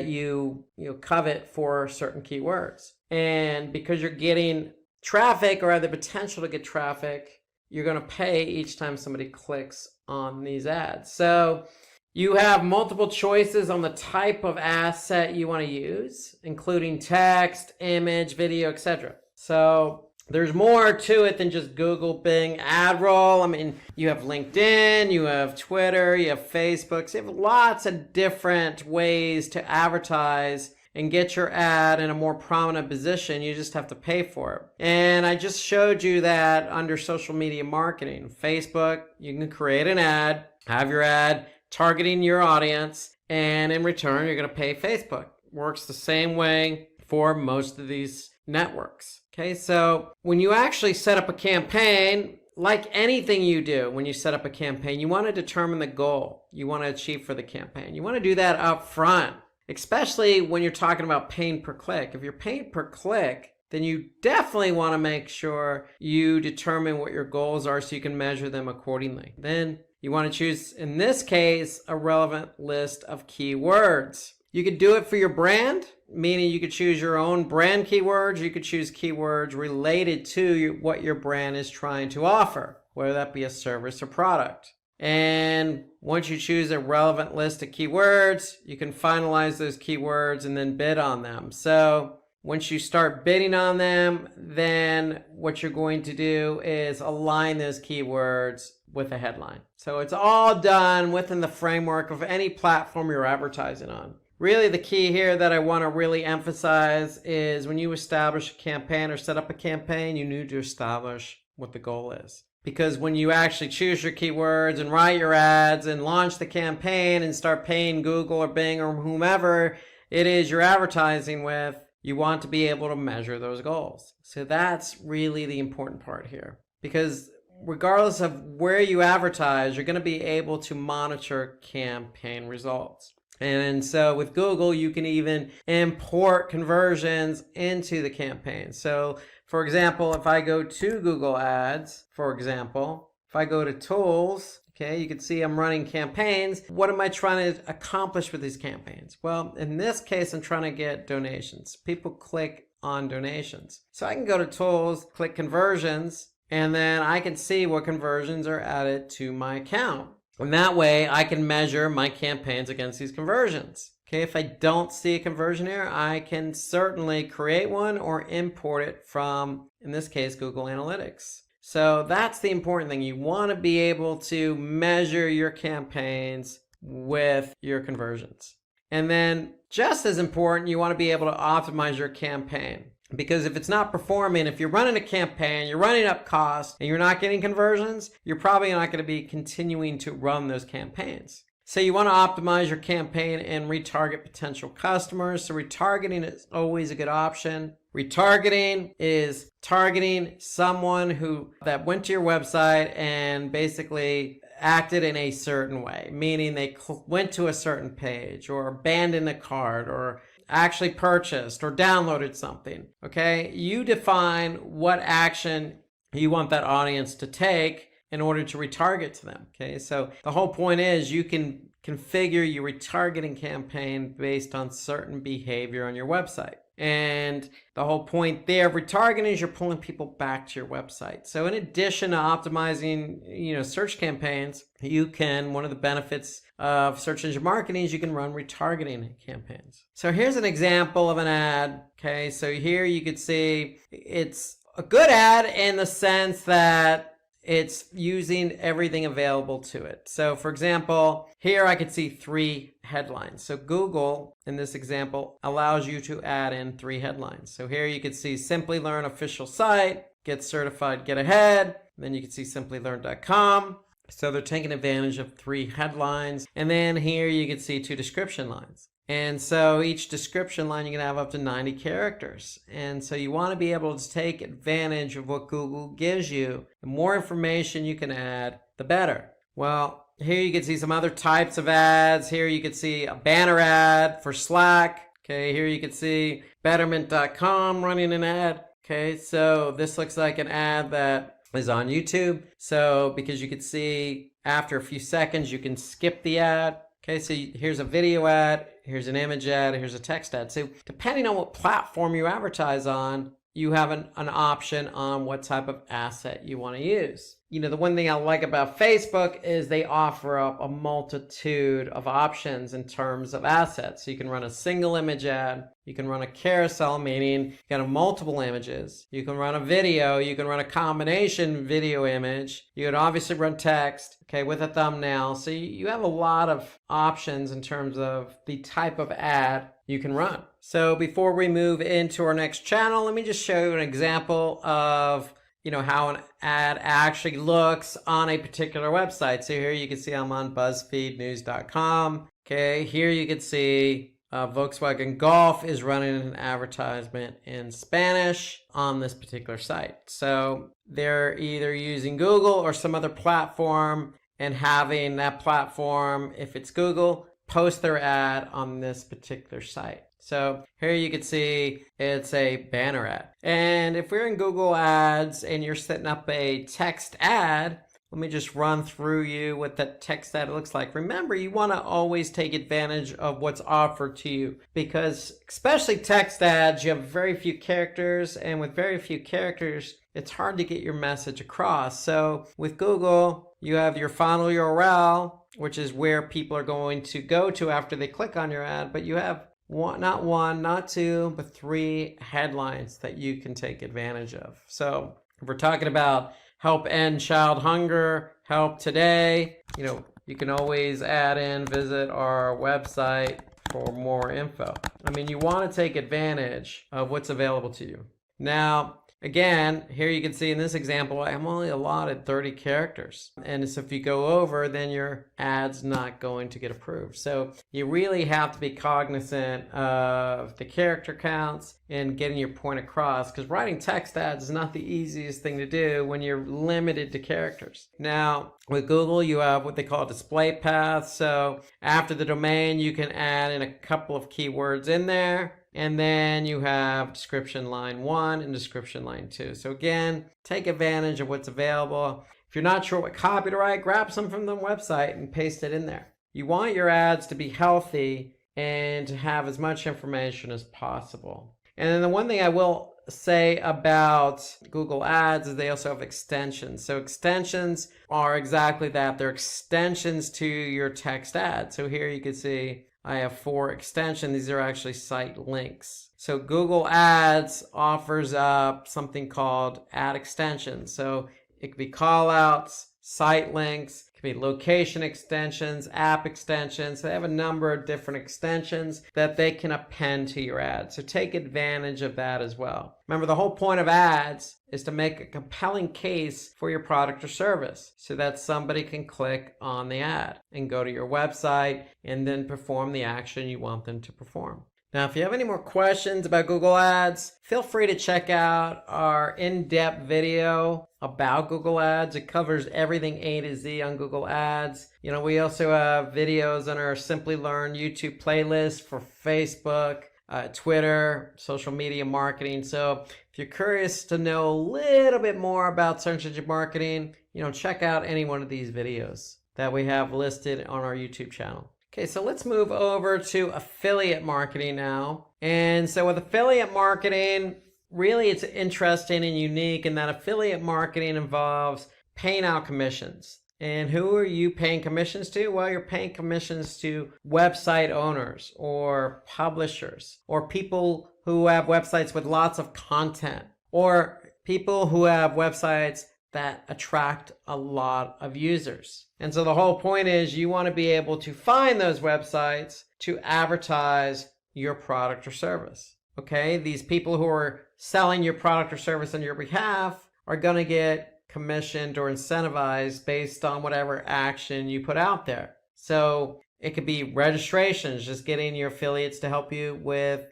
you covet for certain keywords. And because you're getting traffic or have the potential to get traffic, you're going to pay each time somebody clicks on these ads. So you have multiple choices on the type of asset you want to use, including text, image, video, etc. So there's more to it than just Google, Bing, AdRoll. I mean, you have LinkedIn, you have Twitter, you have Facebook. So you have lots of different ways to advertise and get your ad in a more prominent position. You just have to pay for it. And I just showed you that under social media marketing. Facebook, you can create an ad, have your ad targeting your audience, and in return, you're going to pay Facebook. Works the same way for most of these networks. Okay, so when you actually set up a campaign, like anything you do when you set up a campaign, you want to determine the goal you want to achieve for the campaign. You want to do that up front, especially when you're talking about paying per click. If you're paying per click, then you definitely want to make sure you determine what your goals are so you can measure them accordingly. Then you want to choose, in this case, a relevant list of keywords. You could do it for your brand, meaning you could choose your own brand keywords. You could choose keywords related to what your brand is trying to offer, whether that be a service or product. And once you choose a relevant list of keywords, you can finalize those keywords and then bid on them. So once you start bidding on them, then what you're going to do is align those keywords with a headline. So it's all done within the framework of any platform you're advertising on. Really, the key here that I want to really emphasize is when you establish a campaign or set up a campaign, you need to establish what the goal is. Because when you actually choose your keywords and write your ads and launch the campaign and start paying Google or Bing or whomever it is you're advertising with, you want to be able to measure those goals. So that's really the important part here. Because regardless of where you advertise, you're going to be able to monitor campaign results. And so with Google, you can even import conversions into the campaign. So for example, if I go to Google Ads, if I go to Tools, okay, you can see I'm running campaigns. What am I trying to accomplish with these campaigns? Well, in this case, I'm trying to get donations. People click on donations. So I can go to Tools, click Conversions, and then I can see what conversions are added to my account. And that way I can measure my campaigns against these conversions. Okay, if I don't see a conversion here, I can certainly create one or import it from, in this case, Google Analytics. So that's the important thing. You want to be able to measure your campaigns with your conversions. And then just as important, you want to be able to optimize your campaign. Because if it's not performing, if you're running a campaign, you're running up costs, and you're not getting conversions, you're probably not going to be continuing to run those campaigns. So you want to optimize your campaign and retarget potential customers. So retargeting is always a good option. Retargeting is targeting someone that went to your website and basically acted in a certain way, meaning they went to a certain page or abandoned a cart or actually purchased or downloaded something. Okay, you define what action you want that audience to take in order to retarget to them. Okay, so the whole point is you can configure your retargeting campaign based on certain behavior on your website. And the whole point there of retargeting is you're pulling people back to your website. So in addition to optimizing, search campaigns, one of the benefits of search engine marketing is you can run retargeting campaigns. So here's an example of an ad. Okay, so here you could see it's a good ad in the sense that it's using everything available to it. So for example, here I could see 3 headlines. So Google, in this example, allows you to add in 3 headlines. So here you could see Simplilearn official site, get certified, get ahead. Then you can see simplylearn.com. So they're taking advantage of 3 headlines. And then here you can see 2 description lines. And so each description line, you can have up to 90 characters. And so you want to be able to take advantage of what Google gives you. The more information you can add, the better. Well, here you can see some other types of ads. Here you can see a banner ad for Slack. Okay, here you can see Betterment.com running an ad. Okay, so this looks like an ad that is on YouTube. So because you can see after a few seconds, you can skip the ad. Okay, so here's a video ad, here's an image ad, here's a text ad. So depending on what platform you advertise on, you have an option on what type of asset you want to use. The one thing I like about Facebook is they offer up a multitude of options in terms of assets. So you can run a single image ad, you can run a carousel, meaning you got multiple images, you can run a video, you can run a combination video image, you can obviously run text, okay, with a thumbnail. So you have a lot of options in terms of the type of ad you can run. So before we move into our next channel, let me just show you an example of how an ad actually looks on a particular website. So here you can see I'm on BuzzFeedNews.com. Okay, here you can see Volkswagen Golf is running an advertisement in Spanish on this particular site. So they're either using Google or some other platform and having that platform, if it's Google, post their ad on this particular site. So here you can see it's a banner ad. And if we're in Google Ads and you're setting up a text ad, let me just run through you what that text ad looks like. Remember, you want to always take advantage of what's offered to you because especially text ads, you have very few characters, and with very few characters, it's hard to get your message across. So with Google, you have your final URL, which is where people are going to go to after they click on your ad, but you have not one, not 2, but 3 headlines that you can take advantage of. So if we're talking about help end child hunger, help today, you can always add in, visit our website for more info. You want to take advantage of what's available to you. Now, again, here you can see in this example, I'm only allotted 30 characters. And so if you go over, then your ad's not going to get approved. So you really have to be cognizant of the character counts and getting your point across, because writing text ads is not the easiest thing to do when you're limited to characters. Now, with Google, you have what they call display paths. So after the domain, you can add in a couple of keywords in there. And then you have description line 1 and description line 2. So again, take advantage of what's available. If you're not sure what copy to write, grab some from the website and paste it in there. You want your ads to be healthy and to have as much information as possible. And then the one thing I will say about Google Ads is they also have extensions. So extensions are exactly that. They're extensions to your text ad. So here you can see I have 4 extensions. These are actually site links. So Google Ads offers up something called ad extensions. So it could be call outs, site links, it could be location extensions, app extensions. They have a number of different extensions that they can append to your ad. So take advantage of that as well. Remember, the whole point of ads is to make a compelling case for your product or service so that somebody can click on the ad and go to your website and then perform the action you want them to perform. Now, if you have any more questions about Google Ads, feel free to check out our in-depth video about Google Ads. It covers everything A to Z on Google Ads. We also have videos on our Simplilearn YouTube playlist for Facebook, Twitter, social media marketing. So if you're curious to know a little bit more about search engine marketing, check out any one of these videos that we have listed on our YouTube channel. Okay, so let's move over to affiliate marketing now. And so with affiliate marketing, really it's interesting and unique in that affiliate marketing involves paying out commissions. And who are you paying commissions to? Well, you're paying commissions to website owners or publishers or people who have websites with lots of content or people who have websites that attract a lot of users. And so the whole point is you want to be able to find those websites to advertise your product or service. Okay, these people who are selling your product or service on your behalf are going to get commissioned or incentivized based on whatever action you put out there. So it could be registrations, just getting your affiliates to help you with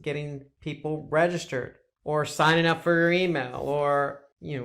getting people registered, or signing up for your email, or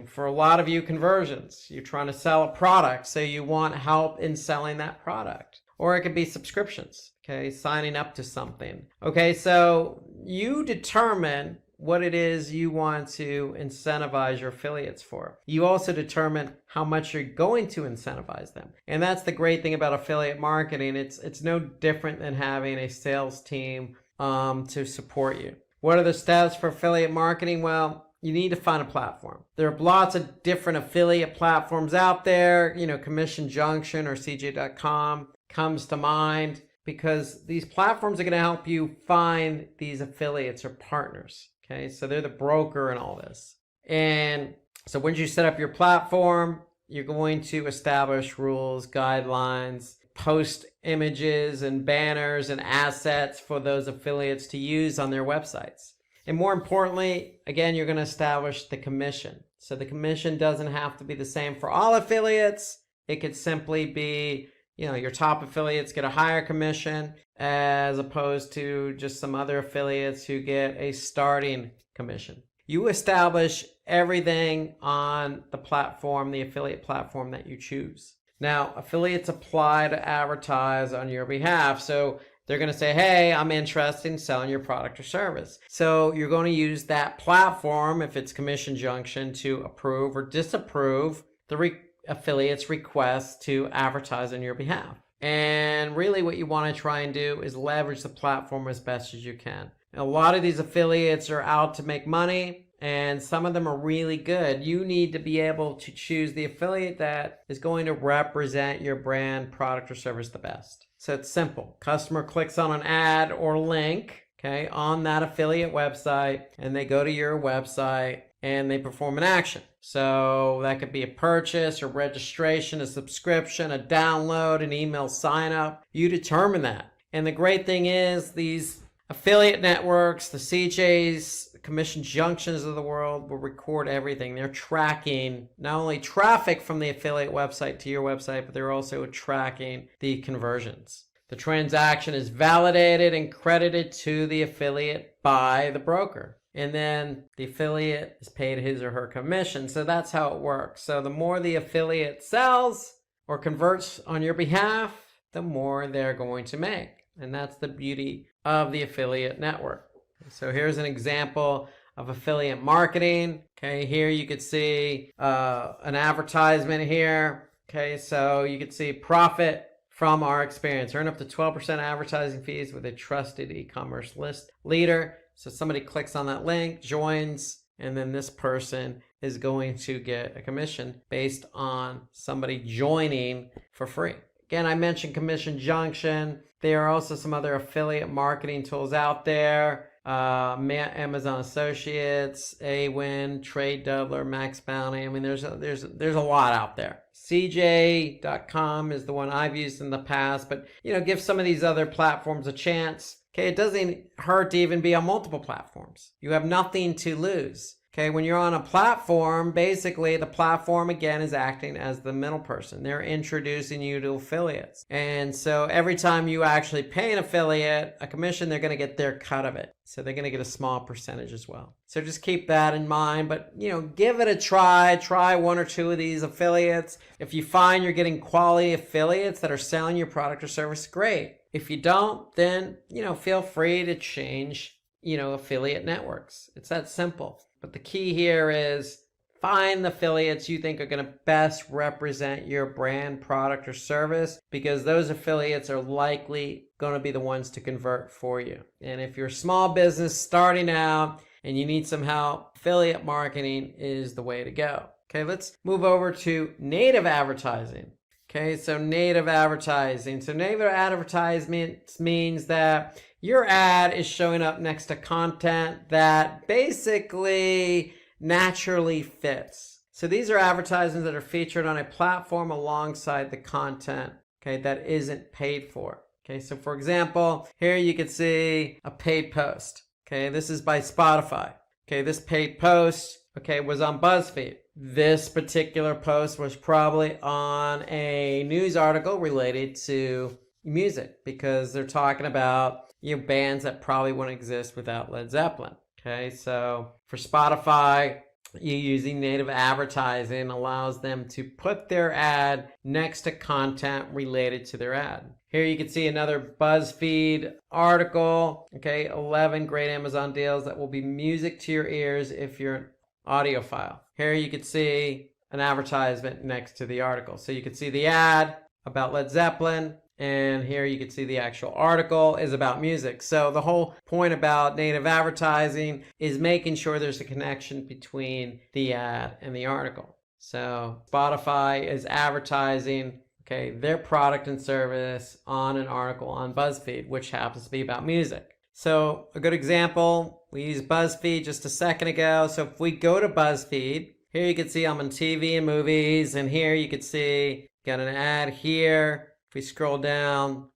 for a lot of you, conversions. You're trying to sell a product, so you want help in selling that product. Or it could be subscriptions, okay, signing up to something. Okay, so you determine what it is you want to incentivize your affiliates for. You also determine how much you're going to incentivize them. And that's the great thing about affiliate marketing. It's no different than having a sales team to support you. What are the steps for affiliate marketing? Well, you need to find a platform. There are lots of different affiliate platforms out there. Commission Junction or CJ.com comes to mind, because these platforms are going to help you find these affiliates or partners. Okay, so they're the broker in all this. And so once you set up your platform, you're going to establish rules, guidelines, post images and banners and assets for those affiliates to use on their websites. And more importantly, again, you're going to establish the commission. So the commission doesn't have to be the same for all affiliates. It could simply be, your top affiliates get a higher commission as opposed to just some other affiliates who get a starting commission. You establish everything on the platform, the affiliate platform that you choose. Now, affiliates apply to advertise on your behalf. So they're going to say, hey, I'm interested in selling your product or service. So you're going to use that platform, if it's Commission Junction, to approve or disapprove the affiliate's request to advertise on your behalf. And really what you want to try and do is leverage the platform as best as you can. And a lot of these affiliates are out to make money, and some of them are really good. You need to be able to choose the affiliate that is going to represent your brand, product, or service the best. So it's simple. Customer clicks on an ad or link, okay, on that affiliate website, and they go to your website and they perform an action. So that could be a purchase, a registration, a subscription, a download, an email sign up. You determine that. And the great thing is these affiliate networks, the CJs, Commission Junctions of the world will record everything. They're tracking not only traffic from the affiliate website to your website, but they're also tracking the conversions. The transaction is validated and credited to the affiliate by the broker. And then the affiliate is paid his or her commission. So that's how it works. So the more the affiliate sells or converts on your behalf, the more they're going to make. And that's the beauty of the affiliate network. So here's an example of affiliate marketing. Okay, here you could see an advertisement here. Okay, so you could see profit from our experience. Earn up to 12% advertising fees with a trusted e-commerce list leader. So somebody clicks on that link, joins, and then this person is going to get a commission based on somebody joining for free. Again, I mentioned Commission Junction. There are also some other affiliate marketing tools out there. Amazon Associates, AWin, Trade Doubler, Max Bounty. I mean, there's a lot out there. CJ.com is the one I've used in the past, but give some of these other platforms a chance. Okay, it doesn't hurt to even be on multiple platforms. You have nothing to lose. Okay, when you're on a platform, basically the platform again is acting as the middle person. They're introducing you to affiliates. And so every time you actually pay an affiliate a commission, they're going to get their cut of it. So they're going to get a small percentage as well. So just keep that in mind, but give it a try. Try one or two of these affiliates. If you find you're getting quality affiliates that are selling your product or service, great. If you don't, then, feel free to change, affiliate networks. It's that simple. But the key here is find the affiliates you think are going to best represent your brand, product, or service, because those affiliates are likely going to be the ones to convert for you. And if you're a small business starting out and you need some help, affiliate marketing is the way to go. Okay, let's move over to native advertising. Okay, so native advertising. So native advertisement means that your ad is showing up next to content that basically naturally fits. So these are advertisements that are featured on a platform alongside the content, okay, that isn't paid for. Okay, so for example, here you can see a paid post. Okay, this is by Spotify. Okay, this paid post, okay, was on BuzzFeed. This particular post was probably on a news article related to music, because they're talking about, bands that probably wouldn't exist without Led Zeppelin. Okay, so for Spotify, you using native advertising allows them to put their ad next to content related to their ad. Here you can see another BuzzFeed article, okay, 11 great Amazon deals that will be music to your ears if you're an audiophile. Here you can see an advertisement next to the article. So you can see the ad about Led Zeppelin, and here you can see the actual article is about music. So the whole point about native advertising is making sure there's a connection between the ad and the article. So Spotify is advertising, okay, their product and service on an article on BuzzFeed, which happens to be about music. So a good example, we used BuzzFeed just a second ago. So if we go to BuzzFeed, here you can see I'm on TV and movies, and here you can see got an ad here. If we scroll down,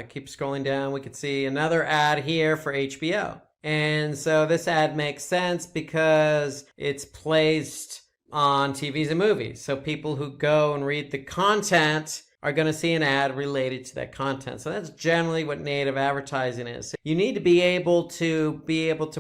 keep scrolling down, we can see another ad here for HBO. And so this ad makes sense because it's placed on TVs and movies. So people who go and read the content are going to see an ad related to that content. So that's generally what native advertising is. You need to be able to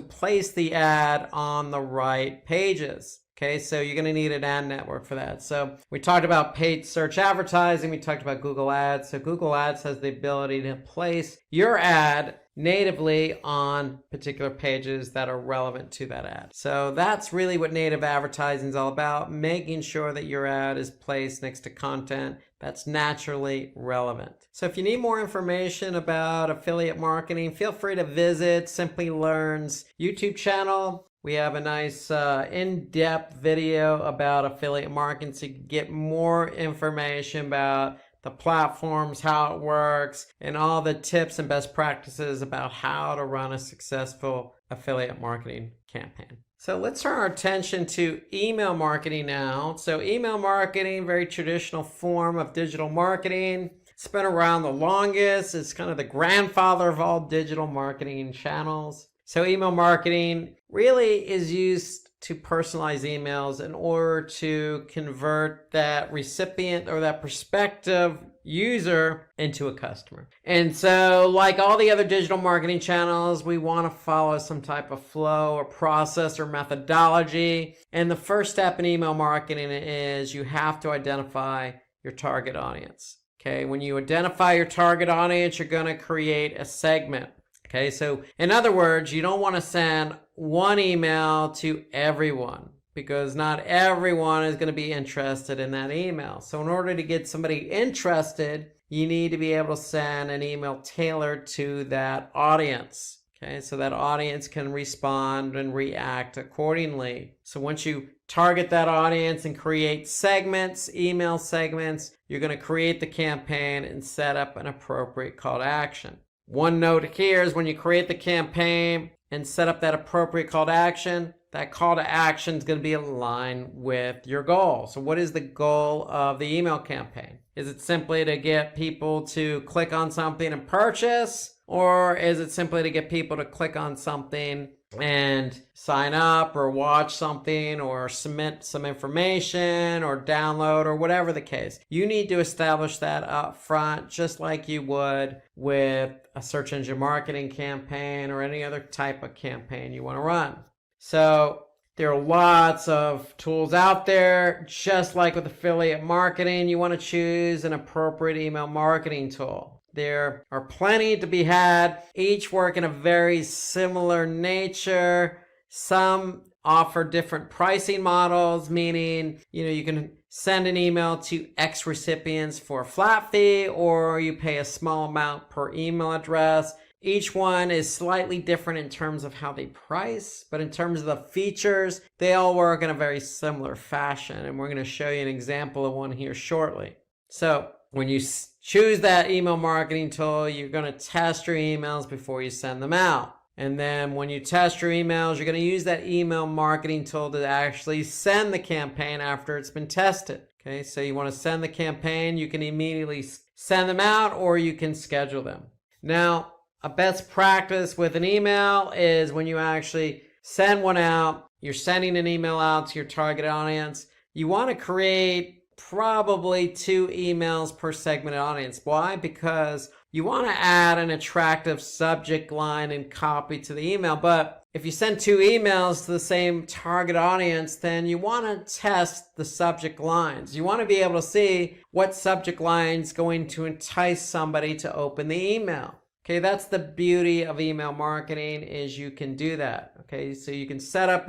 place the ad on the right pages. Okay, so you're going to need an ad network for that. So we talked about paid search advertising. We talked about Google Ads. So Google Ads has the ability to place your ad natively on particular pages that are relevant to that ad. So that's really what native advertising is all about, making sure that your ad is placed next to content that's naturally relevant. So if you need more information about affiliate marketing, feel free to visit Simplilearn's YouTube channel. We have a nice in-depth video about affiliate marketing, so you can get more information about the platforms, how it works, and all the tips and best practices about how to run a successful affiliate marketing campaign. So let's turn our attention to email marketing now. So email marketing, very traditional form of digital marketing. It's been around the longest. It's kind of the grandfather of all digital marketing channels. So email marketing really is used to personalize emails in order to convert that recipient or that prospective user into a customer. And so like all the other digital marketing channels, we want to follow some type of flow or process or methodology. And the first step in email marketing is you have to identify your target audience. Okay, when you identify your target audience, you're going to create a segment. Okay, so in other words, you don't want to send one email to everyone because not everyone is going to be interested in that email. So in order to get somebody interested, you need to be able to send an email tailored to that audience. Okay, so that audience can respond and react accordingly. So once you target that audience and create segments, email segments, you're going to create the campaign and set up an appropriate call to action. One note here is when you create the campaign and set up that appropriate call to action, that call to action is going to be aligned with your goal. So what is the goal of the email campaign? Is it simply to get people to click on something and purchase? Or is it simply to get people to click on something and sign up or watch something or submit some information or download or whatever the case? You need to establish that up front, just like you would with a search engine marketing campaign or any other type of campaign you want to run. So there are lots of tools out there. Just like with affiliate marketing, you want to choose an appropriate email marketing tool. There are plenty to be had, each work in a very similar nature, Some offer different pricing models, meaning, you can send an email to X recipients for a flat fee, or you pay a small amount per email address. Each one is slightly different in terms of how they price, but in terms of the features, they all work in a very similar fashion. And we're going to show you an example of one here shortly. So when you choose that email marketing tool, you're going to test your emails before you send them out. And then when you test your emails, you're going to use that email marketing tool to actually send the campaign after it's been tested. Okay, so you want to send the campaign, you can immediately send them out, or you can schedule them. Now, a best practice with an email is when you actually send one out, you're sending an email out to your target audience, you want to create probably 2 emails per segmented audience. Why? Because you want to add an attractive subject line and copy to the email. But if you send 2 emails to the same target audience, then you want to test the subject lines. You want to be able to see what subject line is going to entice somebody to open the email. Okay, that's the beauty of email marketing, is you can do that. Okay, so you can set up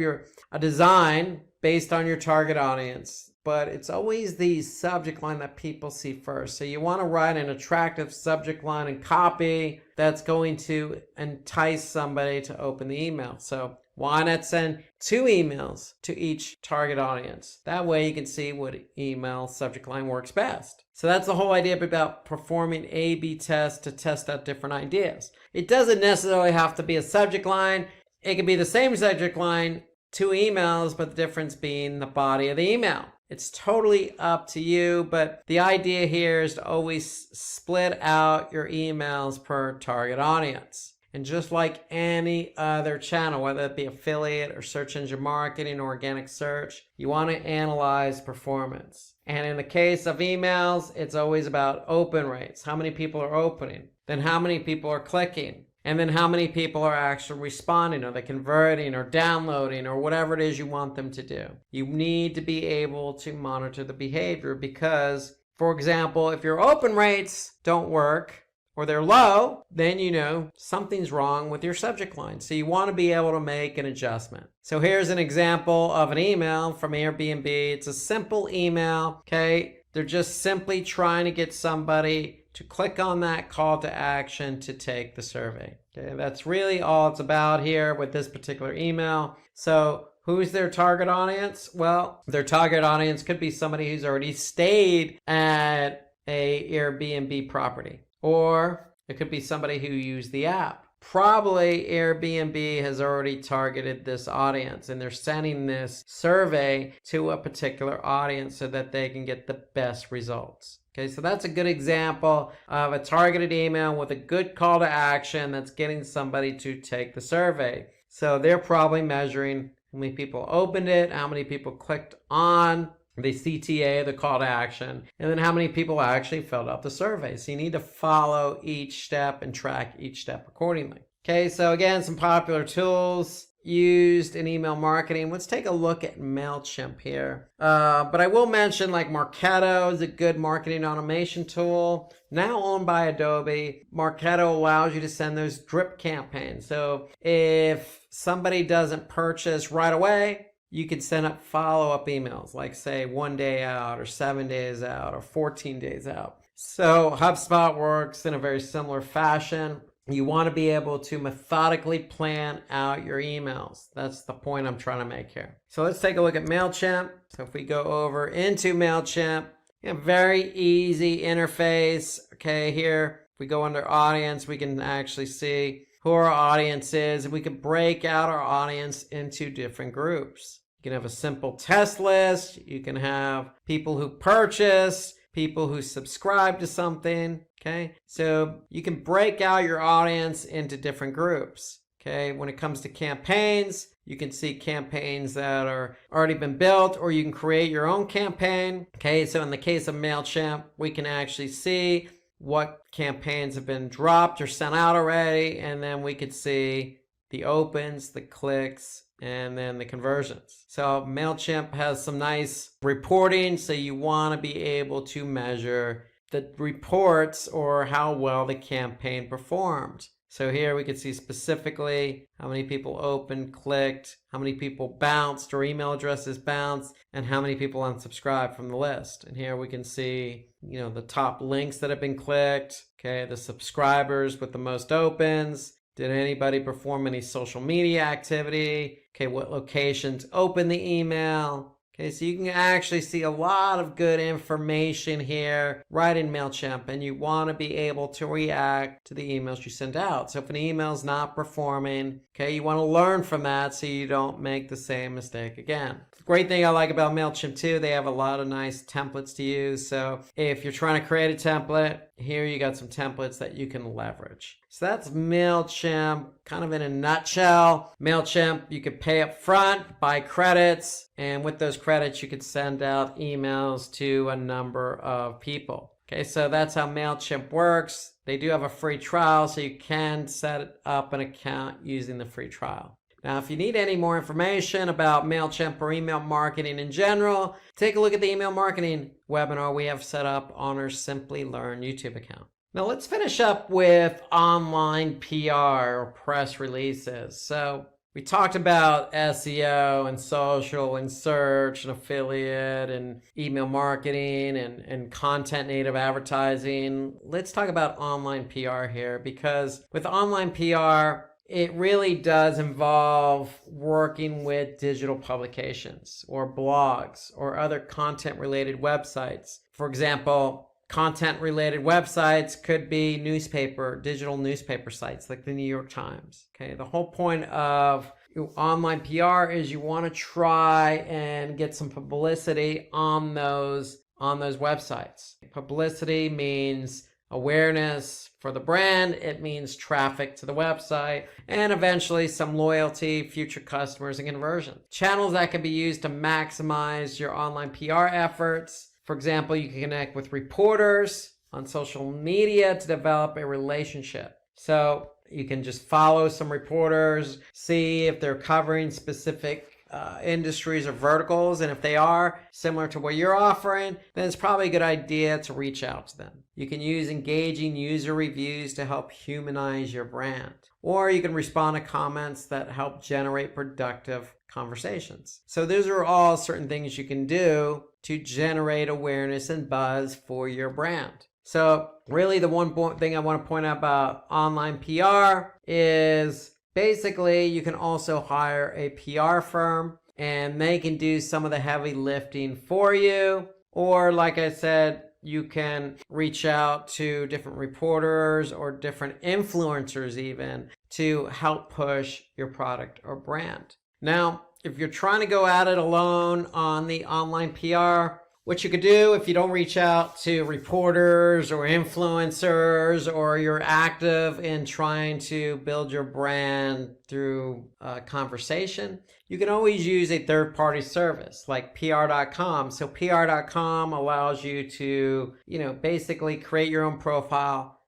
a design based on your target audience, but it's always the subject line that people see first. So you want to write an attractive subject line and copy that's going to entice somebody to open the email. So why not send 2 emails to each target audience? That way you can see what email subject line works best. So that's the whole idea about performing A/B tests to test out different ideas. It doesn't necessarily have to be a subject line. It can be the same subject line, 2 emails, but the difference being the body of the email. It's totally up to you, but the idea here is to always split out your emails per target audience. And just like any other channel, whether it be affiliate or search engine marketing or organic search, you want to analyze performance. And in the case of emails, it's always about open rates. How many people are opening? Then how many people are clicking? And then how many people are actually responding? Are they converting or downloading or whatever it is you want them to do? You need to be able to monitor the behavior because, for example, if your open rates don't work or they're low, then something's wrong with your subject line. So you want to be able to make an adjustment. So here's an example of an email from Airbnb. It's a simple email, okay? They're just simply trying to get somebody to click on that call to action to take the survey. Okay, that's really all it's about here with this particular email. So who's their target audience? Well, their target audience could be somebody who's already stayed at a Airbnb property, or it could be somebody who used the app. Probably Airbnb has already targeted this audience and they're sending this survey to a particular audience so that they can get the best results. Okay, so that's a good example of a targeted email with a good call to action that's getting somebody to take the survey. So they're probably measuring how many people opened it, how many people clicked on the CTA, the call to action, and then how many people actually filled out the survey. So you need to follow each step and track each step accordingly. Okay, so again, some popular tools used in email marketing. Let's take a look at MailChimp here. But I will mention like Marketo is a good marketing automation tool. Now owned by Adobe, Marketo allows you to send those drip campaigns. So if somebody doesn't purchase right away, you could send up follow-up emails, like say 1 day out or 7 days out or 14 days out. So HubSpot works in a very similar fashion. You want to be able to methodically plan out your emails. That's the point I'm trying to make here. So let's take a look at MailChimp. So if we go over into MailChimp, very easy interface. Okay, here, if we go under audience, we can actually see who our audience is, and we can break out our audience into different groups. You can have a simple test list. You can have people who purchase, people who subscribe to something. Okay, so you can break out your audience into different groups. Okay, when it comes to campaigns, you can see campaigns that are already been built, or you can create your own campaign. Okay, so in the case of MailChimp, we can actually see what campaigns have been dropped or sent out already, and then we could see the opens, the clicks, and then the conversions. So MailChimp has some nice reporting, so you want to be able to measure the reports or how well the campaign performed. So here we can see specifically how many people opened, clicked, how many people bounced or email addresses bounced, and how many people unsubscribed from the list. And here we can see, the top links that have been clicked, okay, the subscribers with the most opens. Did anybody perform any social media activity? Okay, what locations opened the email? Okay, so you can actually see a lot of good information here right in MailChimp, and you want to be able to react to the emails you send out. So if an email is not performing, okay, you want to learn from that so you don't make the same mistake again. The great thing I like about MailChimp too, they have a lot of nice templates to use. So if you're trying to create a template, here you got some templates that you can leverage. So that's MailChimp kind of in a nutshell. MailChimp, you could pay up front, buy credits, and with those credits, you could send out emails to a number of people. Okay, so that's how MailChimp works. They do have a free trial, so you can set up an account using the free trial. Now, if you need any more information about MailChimp or email marketing in general, take a look at the email marketing webinar we have set up on our Simplilearn YouTube account. Now let's finish up with online PR or press releases. So we talked about SEO and social and search and affiliate and email marketing and content native advertising. Let's talk about online PR here, because with online PR, it really does involve working with digital publications or blogs or other content related websites. For example, content-related websites could be digital newspaper sites like the New York Times. Okay, the whole point of online PR is you want to try and get some publicity on those websites. Publicity means awareness for the brand, it means traffic to the website, and eventually some loyalty, future customers, and conversion. Channels that can be used to maximize your online PR efforts. For example, you can connect with reporters on social media to develop a relationship. So you can just follow some reporters, see if they're covering specific industries or verticals, and if they are similar to what you're offering, then it's probably a good idea to reach out to them. You can use engaging user reviews to help humanize your brand, or you can respond to comments that help generate productive conversations. So those are all certain things you can do to generate awareness and buzz for your brand. So really the one thing I want to point out about online PR is basically you can also hire a PR firm and they can do some of the heavy lifting for you. Or like I said, you can reach out to different reporters or different influencers even to help push your product or brand. Now, if you're trying to go at it alone on the online PR, what you could do if you don't reach out to reporters or influencers, or you're active in trying to build your brand through conversation, you can always use a third-party service like PR.com. So PR.com allows you to, basically create your own profile,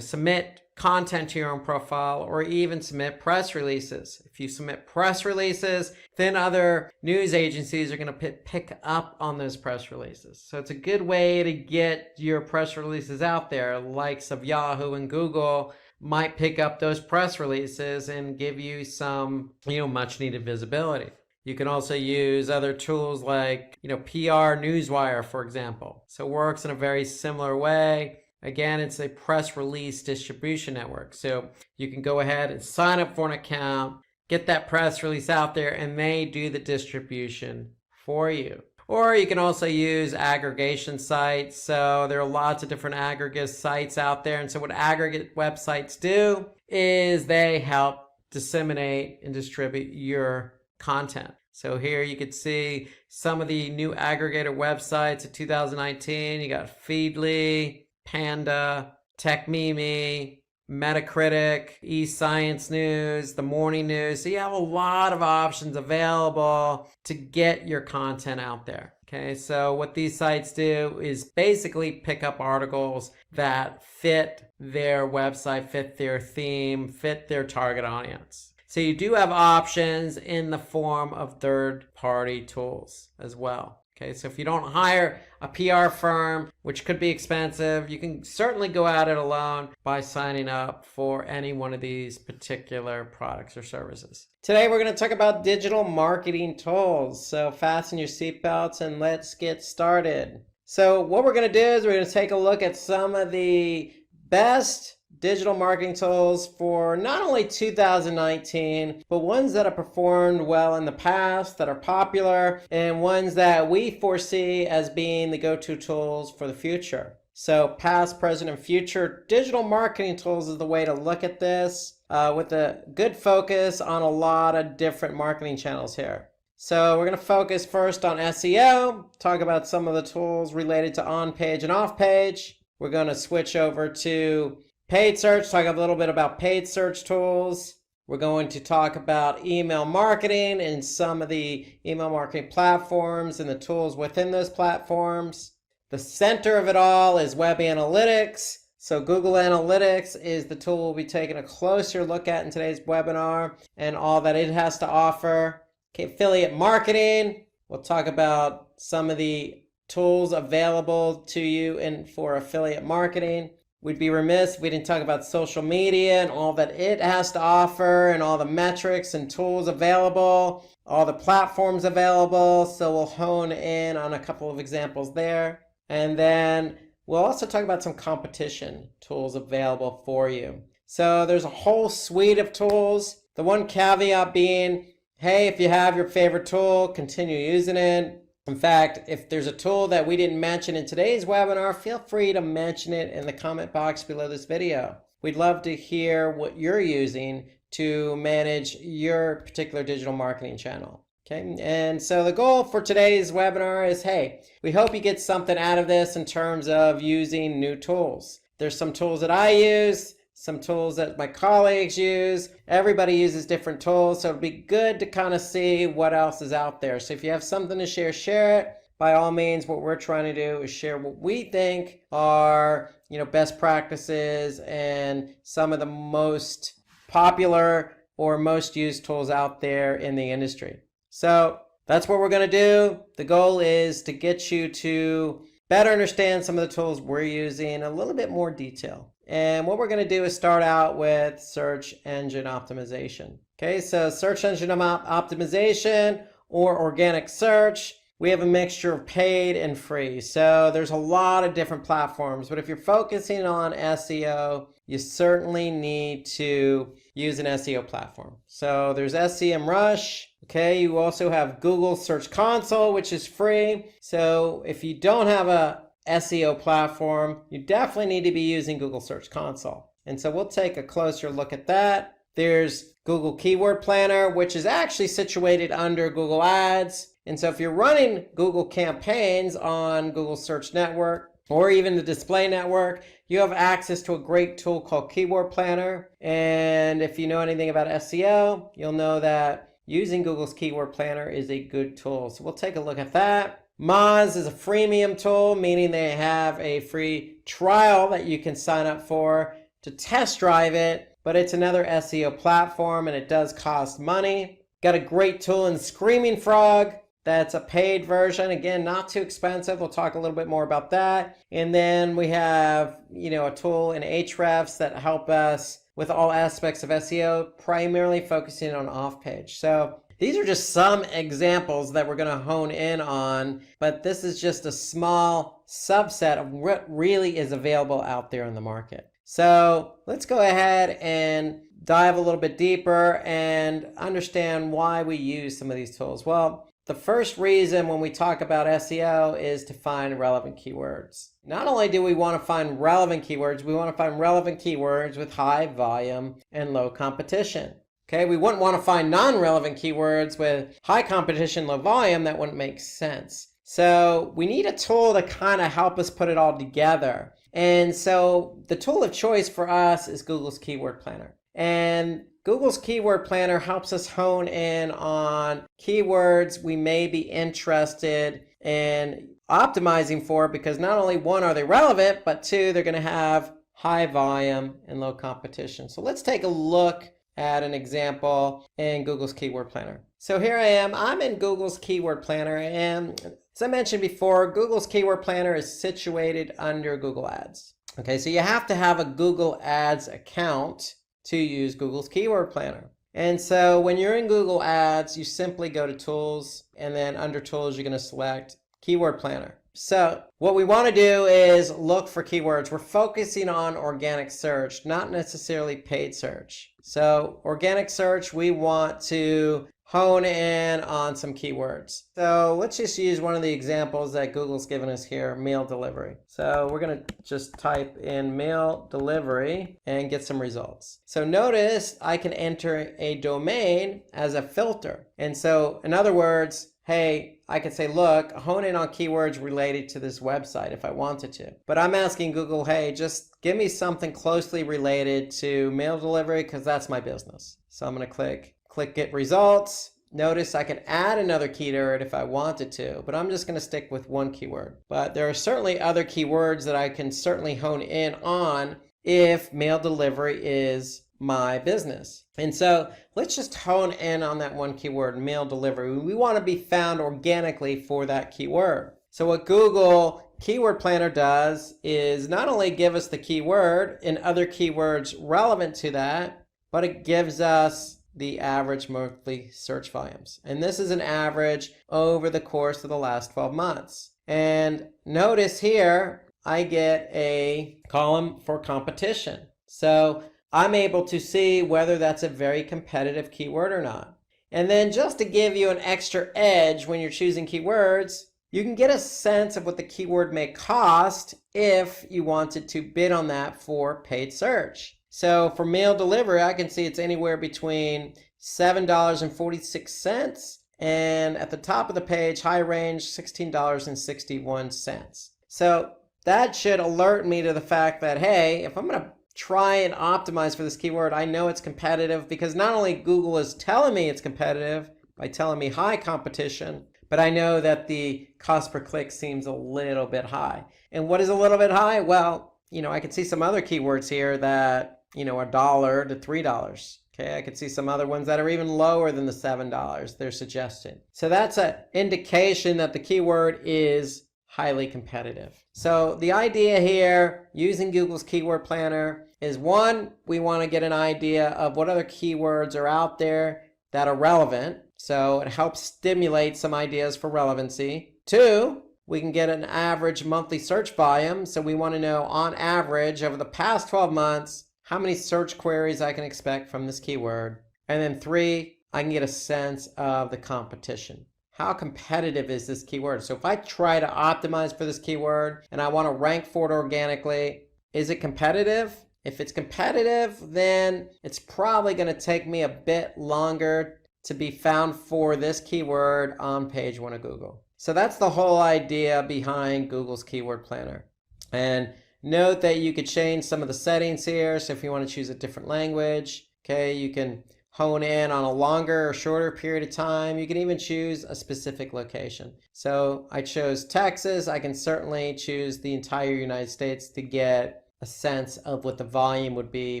submit content to your own profile, or even submit press releases. If you submit press releases, then other news agencies are going to pick up on those press releases. So it's a good way to get your press releases out there. Likes of Yahoo and Google might pick up those press releases and give you some, much needed visibility. You can also use other tools like, PR Newswire, for example. So it works in a very similar way. Again, it's a press release distribution network. So you can go ahead and sign up for an account, get that press release out there, and they do the distribution for you. Or you can also use aggregation sites. So there are lots of different aggregate sites out there. And so what aggregate websites do is they help disseminate and distribute your content. So here you can see some of the new aggregator websites of 2019. You got Feedly, Panda, TechMeme, Metacritic, eScience News, The Morning News. So you have a lot of options available to get your content out there. Okay, so what these sites do is basically pick up articles that fit their website, fit their theme, fit their target audience. So you do have options in the form of third-party tools as well. Okay, so if you don't hire a PR firm, which could be expensive, you can certainly go at it alone by signing up for any one of these particular products or services. Today, we're going to talk about digital marketing tools. So fasten your seatbelts and let's get started. So what we're going to do is we're going to take a look at some of the best digital marketing tools for not only 2019, but ones that have performed well in the past, that are popular, and ones that we foresee as being the go-to tools for the future. So past, present, and future digital marketing tools is the way to look at this, with a good focus on a lot of different marketing channels here. So we're going to focus first on SEO, talk about some of the tools related to on-page and off-page. We're going to switch over to paid search, talk a little bit about paid search tools. We're going to talk about email marketing and some of the email marketing platforms and the tools within those platforms. The center of it all is web analytics. So Google Analytics is the tool we'll be taking a closer look at in today's webinar and all that it has to offer. Okay, affiliate marketing. We'll talk about some of the tools available to you for affiliate marketing. We'd be remiss if we didn't talk about social media and all that it has to offer and all the metrics and tools available, all the platforms available. So we'll hone in on a couple of examples there. And then we'll also talk about some competition tools available for you. So there's a whole suite of tools. The one caveat being, hey, if you have your favorite tool, continue using it. In fact, if there's a tool that we didn't mention in today's webinar, feel free to mention it in the comment box below this video. We'd love to hear what you're using to manage your particular digital marketing channel. Okay, and so the goal for today's webinar is, hey, we hope you get something out of this in terms of using new tools. There's some tools that I use, some tools that my colleagues use. Everybody uses different tools, so it'll be good to kind of see what else is out there. So if you have something to share, share it. By all means, what we're trying to do is share what we think are, best practices and some of the most popular or most used tools out there in the industry. So that's what we're going to do. The goal is to get you to better understand some of the tools we're using in a little bit more detail. And what we're going to do is start out with search engine optimization. Okay, so search engine optimization or organic search, we have a mixture of paid and free. So there's a lot of different platforms, but if you're focusing on SEO, you certainly need to use an SEO platform. So there's SEMrush. Okay, you also have Google Search Console, which is free. So if you don't have a SEO platform, you definitely need to be using Google Search Console. And so we'll take a closer look at that. There's Google Keyword Planner, which is actually situated under Google Ads. And so if you're running Google campaigns on Google Search Network or even the display network, you have access to a great tool called Keyword Planner. And if you know anything about SEO, you'll know that using Google's Keyword Planner is a good tool. So we'll take a look at that. Moz is a freemium tool, meaning they have a free trial that you can sign up for to test drive it, but it's another SEO platform and it does cost money. Got a great tool in Screaming Frog. That's a paid version. Again, not too expensive. We'll talk a little bit more about that. And then we have, a tool in Ahrefs that help us with all aspects of SEO, primarily focusing on off-page. So these are just some examples that we're going to hone in on, but this is just a small subset of what really is available out there in the market. So let's go ahead and dive a little bit deeper and understand why we use some of these tools. Well, the first reason when we talk about SEO is to find relevant keywords. Not only do we want to find relevant keywords, we want to find relevant keywords with high volume and low competition. Okay, we wouldn't want to find non-relevant keywords with high competition, low volume. That wouldn't make sense. So we need a tool to kind of help us put it all together. And so the tool of choice for us is Google's Keyword Planner. And Google's Keyword Planner helps us hone in on keywords we may be interested in optimizing for, because not only one, are they relevant, but two, they're going to have high volume and low competition. So let's take a look at an example in Google's Keyword Planner. So here I am, I'm in Google's Keyword Planner, and As I mentioned before, Google's Keyword Planner is situated under Google Ads. Okay, so you have to have a Google Ads account to use Google's Keyword Planner. And so when you're in Google Ads, you simply go to Tools, and then under Tools, you're going to select Keyword Planner. So what we want to do is look for keywords. We're focusing on organic search, not necessarily paid search. So organic search, we want to hone in on some keywords. So let's just use one of the examples that Google's given us here, meal delivery. So we're going to just type in meal delivery and get some results. So notice I can enter a domain as a filter. And so in other words, hey, I could say, look, hone in on keywords related to this website if I wanted to. But I'm asking Google, hey, just give me something closely related to mail delivery because that's my business. So I'm going to click Get Results. Notice I can add another keyword if I wanted to, but I'm just going to stick with one keyword. But there are certainly other keywords that I can certainly hone in on if mail delivery is my business. And so let's just hone in on that one keyword, mail delivery. We want to be found organically for that keyword. So what Google Keyword Planner does is not only give us the keyword and other keywords relevant to that, but it gives us the average monthly search volumes. And this is an average over the course of the last 12 months. And notice here, I get a column for competition. So I'm able to see whether that's a very competitive keyword or not. And then just to give you an extra edge when you're choosing keywords, you can get a sense of what the keyword may cost if you wanted to bid on that for paid search. So for mail delivery, I can see it's anywhere between $7.46 and at the top of the page, high range, $16.61. So that should alert me to the fact that, hey, if I'm going to try and optimize for this keyword, I know it's competitive because not only Google is telling me it's competitive by telling me high competition, but I know that the cost per click seems a little bit high. And what is a little bit high? Well, I can see some other keywords here that, $1 to $3. Okay, I could see some other ones that are even lower than the $7 they're suggesting. So that's an indication that the keyword is highly competitive. So the idea here using Google's Keyword Planner is one, we want to get an idea of what other keywords are out there that are relevant. So it helps stimulate some ideas for relevancy. Two, we can get an average monthly search volume. So we want to know on average over the past 12 months, how many search queries I can expect from this keyword. And then three, I can get a sense of the competition. How competitive is this keyword? So if I try to optimize for this keyword and I want to rank for it organically, is it competitive? If it's competitive, then it's probably going to take me a bit longer to be found for this keyword on page 1 of Google. So that's the whole idea behind Google's Keyword Planner. And note that you could change some of the settings here. So if you want to choose a different language, okay, you can hone in on a longer or shorter period of time. You can even choose a specific location. So I chose Texas. I can certainly choose the entire United States to get a sense of what the volume would be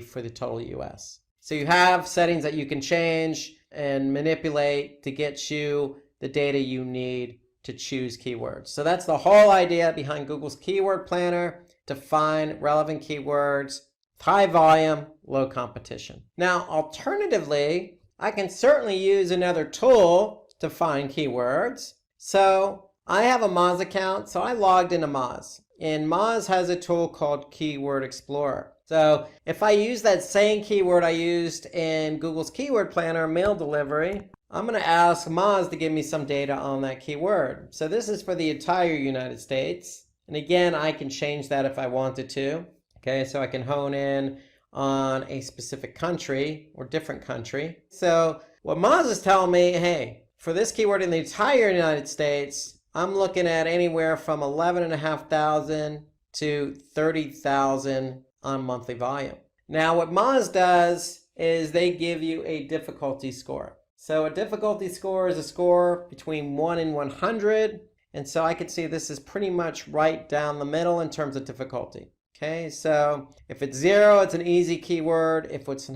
for the total US. So you have settings that you can change and manipulate to get you the data you need to choose keywords. So that's the whole idea behind Google's Keyword Planner, to find relevant keywords, high volume, low competition. Now, alternatively, I can certainly use another tool to find keywords. So I have a Moz account, so I logged into Moz. And Moz has a tool called Keyword Explorer. So if I use that same keyword I used in Google's Keyword Planner, mail delivery, I'm going to ask Moz to give me some data on that keyword. So this is for the entire United States. And again, I can change that if I wanted to. Okay, so I can hone in on a specific country or different country. So what Moz is telling me, hey, for this keyword in the entire United States, I'm looking at anywhere from 11,500 to 30,000 on monthly volume. Now what Moz does is they give you a difficulty score. So a difficulty score is a score between 1 and 100. And so I could see this is pretty much right down the middle in terms of difficulty. Okay, so if it's 0, it's an easy keyword. If it's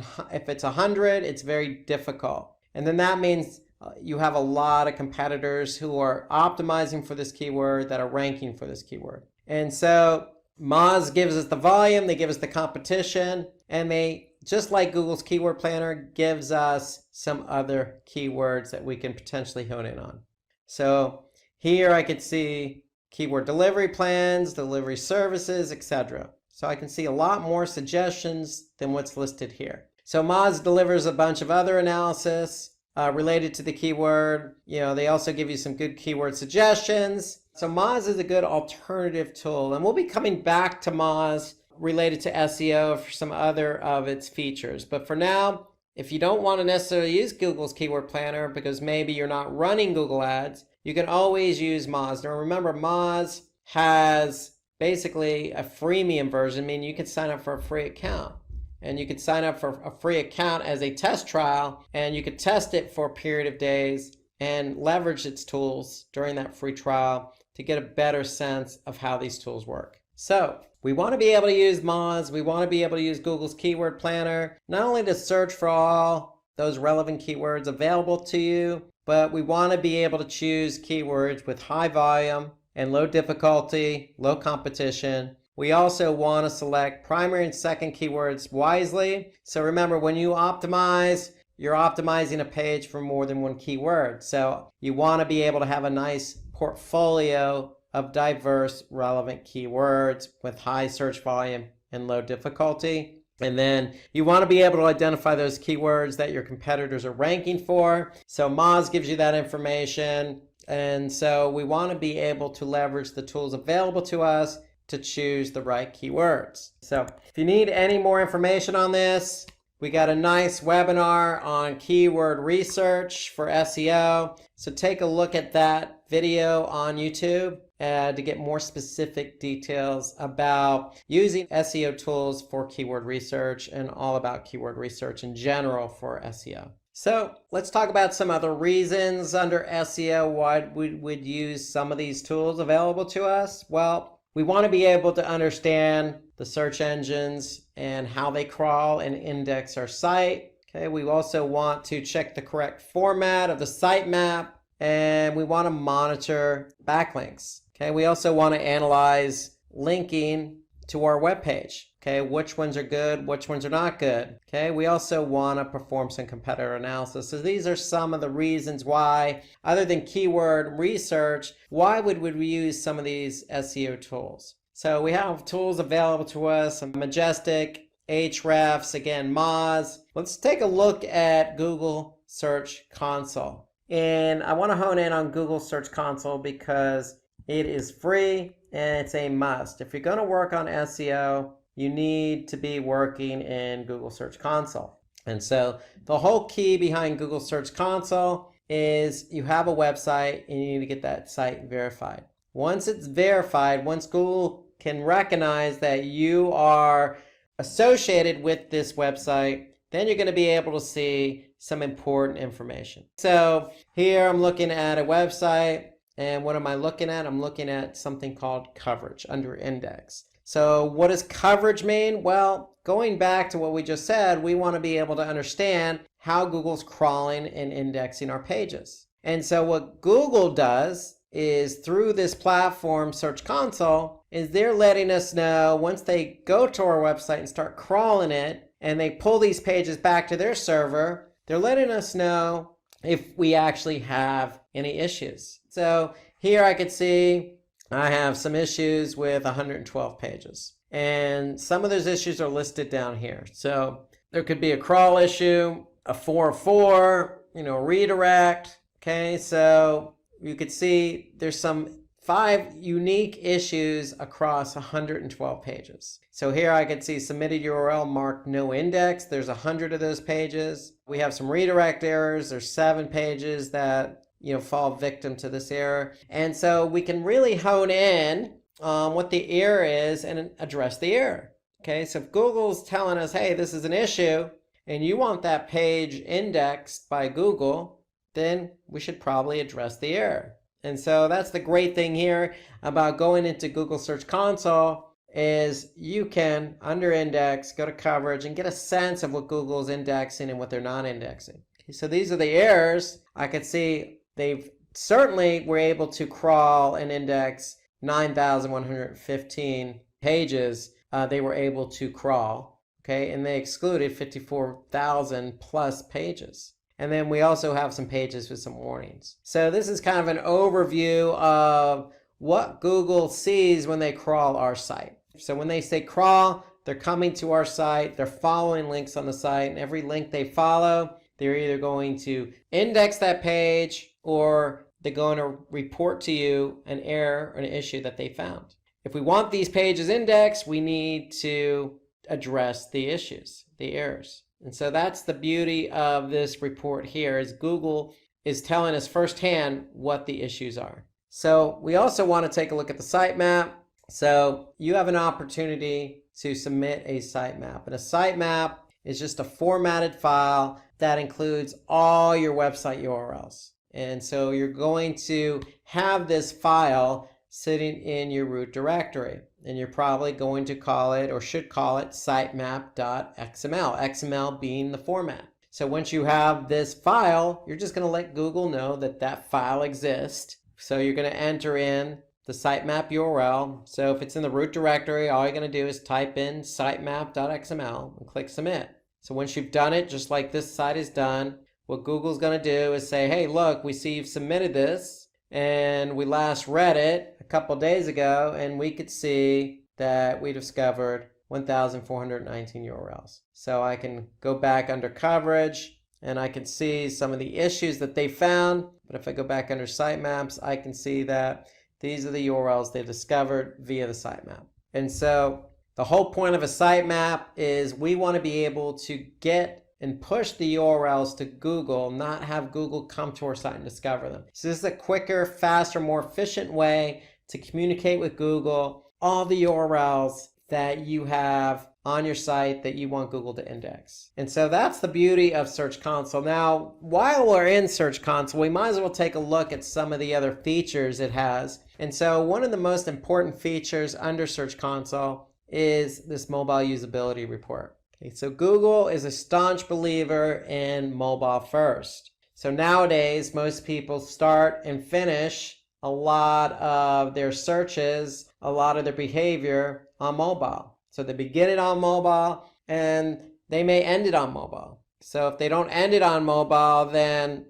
100, it's very difficult. And then that means you have a lot of competitors who are optimizing for this keyword that are ranking for this keyword. And so Moz gives us the volume, they give us the competition, and they, just like Google's Keyword Planner, gives us some other keywords that we can potentially hone in on. So here I could see keyword delivery plans, delivery services, etc. So I can see a lot more suggestions than what's listed here. So Moz delivers a bunch of other analysis related to the keyword. They also give you some good keyword suggestions. So Moz is a good alternative tool, and we'll be coming back to Moz related to SEO for some other of its features. But for now, if you don't want to necessarily use Google's Keyword Planner because maybe you're not running Google Ads, you can always use Moz. Now remember, Moz has basically a freemium version, meaning you can sign up for a free account. And you could sign up for a free account as a test trial, and you could test it for a period of days and leverage its tools during that free trial to get a better sense of how these tools work. So we want to be able to use Moz. We want to be able to use Google's Keyword Planner, not only to search for all those relevant keywords available to you, but we want to be able to choose keywords with high volume and low difficulty, low competition. We also want to select primary and second keywords wisely. So remember, when you optimize, you're optimizing a page for more than one keyword. So you want to be able to have a nice portfolio of diverse, relevant keywords with high search volume and low difficulty. And then you want to be able to identify those keywords that your competitors are ranking for. So Moz gives you that information. And so we want to be able to leverage the tools available to us to choose the right keywords. So if you need any more information on this, we got a nice webinar on keyword research for SEO. So take a look at that video on YouTube to get more specific details about using SEO tools for keyword research and all about keyword research in general for SEO. So let's talk about some other reasons under SEO why we would use some of these tools available to us. Well, we want to be able to understand the search engines and how they crawl and index our site. Okay, we also want to check the correct format of the sitemap, and we want to monitor backlinks. Okay, we also want to analyze linking to our web page. Okay, which ones are good, which ones are not good. Okay, we also want to perform some competitor analysis. So these are some of the reasons why, other than keyword research, why would we use some of these SEO tools? So we have tools available to us, Majestic, Ahrefs, again, Moz. Let's take a look at Google Search Console. And I want to hone in on Google Search Console because it is free and it's a must. If you're going to work on SEO, you need to be working in Google Search Console. And so the whole key behind Google Search Console is you have a website and you need to get that site verified. Once it's verified, once Google can recognize that you are associated with this website, then you're going to be able to see some important information. So here I'm looking at a website, and what am I looking at? I'm looking at something called coverage under index. So what does coverage mean? Well, going back to what we just said, we want to be able to understand how Google's crawling and indexing our pages. And so what Google does is through this platform, Search Console, is they're letting us know once they go to our website and start crawling it, and they pull these pages back to their server, they're letting us know if we actually have any issues. So here I could see I have some issues with 112 pages. And some of those issues are listed down here. So there could be a crawl issue, a 404, redirect. Okay, so you could see there's some 5 unique issues across 112 pages. So here I could see submitted URL marked no index. There's 100 of those pages. We have some redirect errors. There's 7 pages that fall victim to this error. And so we can really hone in on what the error is and address the error. Okay, so if Google's telling us, hey, this is an issue, and you want that page indexed by Google, then we should probably address the error. And so that's the great thing here about going into Google Search Console is you can, under index, go to coverage and get a sense of what Google's indexing and what they're not indexing. So these are the errors. I could see they've certainly were able to crawl and index 9,115 pages. They were able to crawl, okay, and they excluded 54,000 plus pages. And then we also have some pages with some warnings. So this is kind of an overview of what Google sees when they crawl our site. So when they say crawl, they're coming to our site, they're following links on the site, and every link they follow, they're either going to index that page or they're going to report to you an error or an issue that they found. If we want these pages indexed, we need to address the issues, the errors. And so that's the beauty of this report here, is Google is telling us firsthand what the issues are. So we also want to take a look at the sitemap. So you have an opportunity to submit a sitemap. And a sitemap is just a formatted file that includes all your website URLs. And so you're going to have this file sitting in your root directory. And you're probably going to call it, or should call it, sitemap.xml, XML being the format. So once you have this file, you're just going to let Google know that that file exists. So you're going to enter in the sitemap URL. So if it's in the root directory, all you're going to do is type in sitemap.xml and click submit. So once you've done it, just like this site is done, what Google's going to do is say, hey, look, we see you've submitted this, and we last read it a couple days ago, and we could see that we discovered 1,419 URLs. So I can go back under coverage, and I can see some of the issues that they found. But if I go back under sitemaps, I can see that these are the URLs they discovered via the sitemap. And so the whole point of a sitemap is we want to be able to get and push the URLs to Google, not have Google come to our site and discover them. So this is a quicker, faster, more efficient way to communicate with Google all the URLs that you have on your site that you want Google to index. And so that's the beauty of Search Console. Now, while we're in Search Console, we might as well take a look at some of the other features it has. And so one of the most important features under Search Console is this mobile usability report. Okay, so Google is a staunch believer in mobile first. So nowadays, most people start and finish a lot of their searches, a lot of their behavior on mobile. So they begin it on mobile and they may end it on mobile. So if they don't end it on mobile, then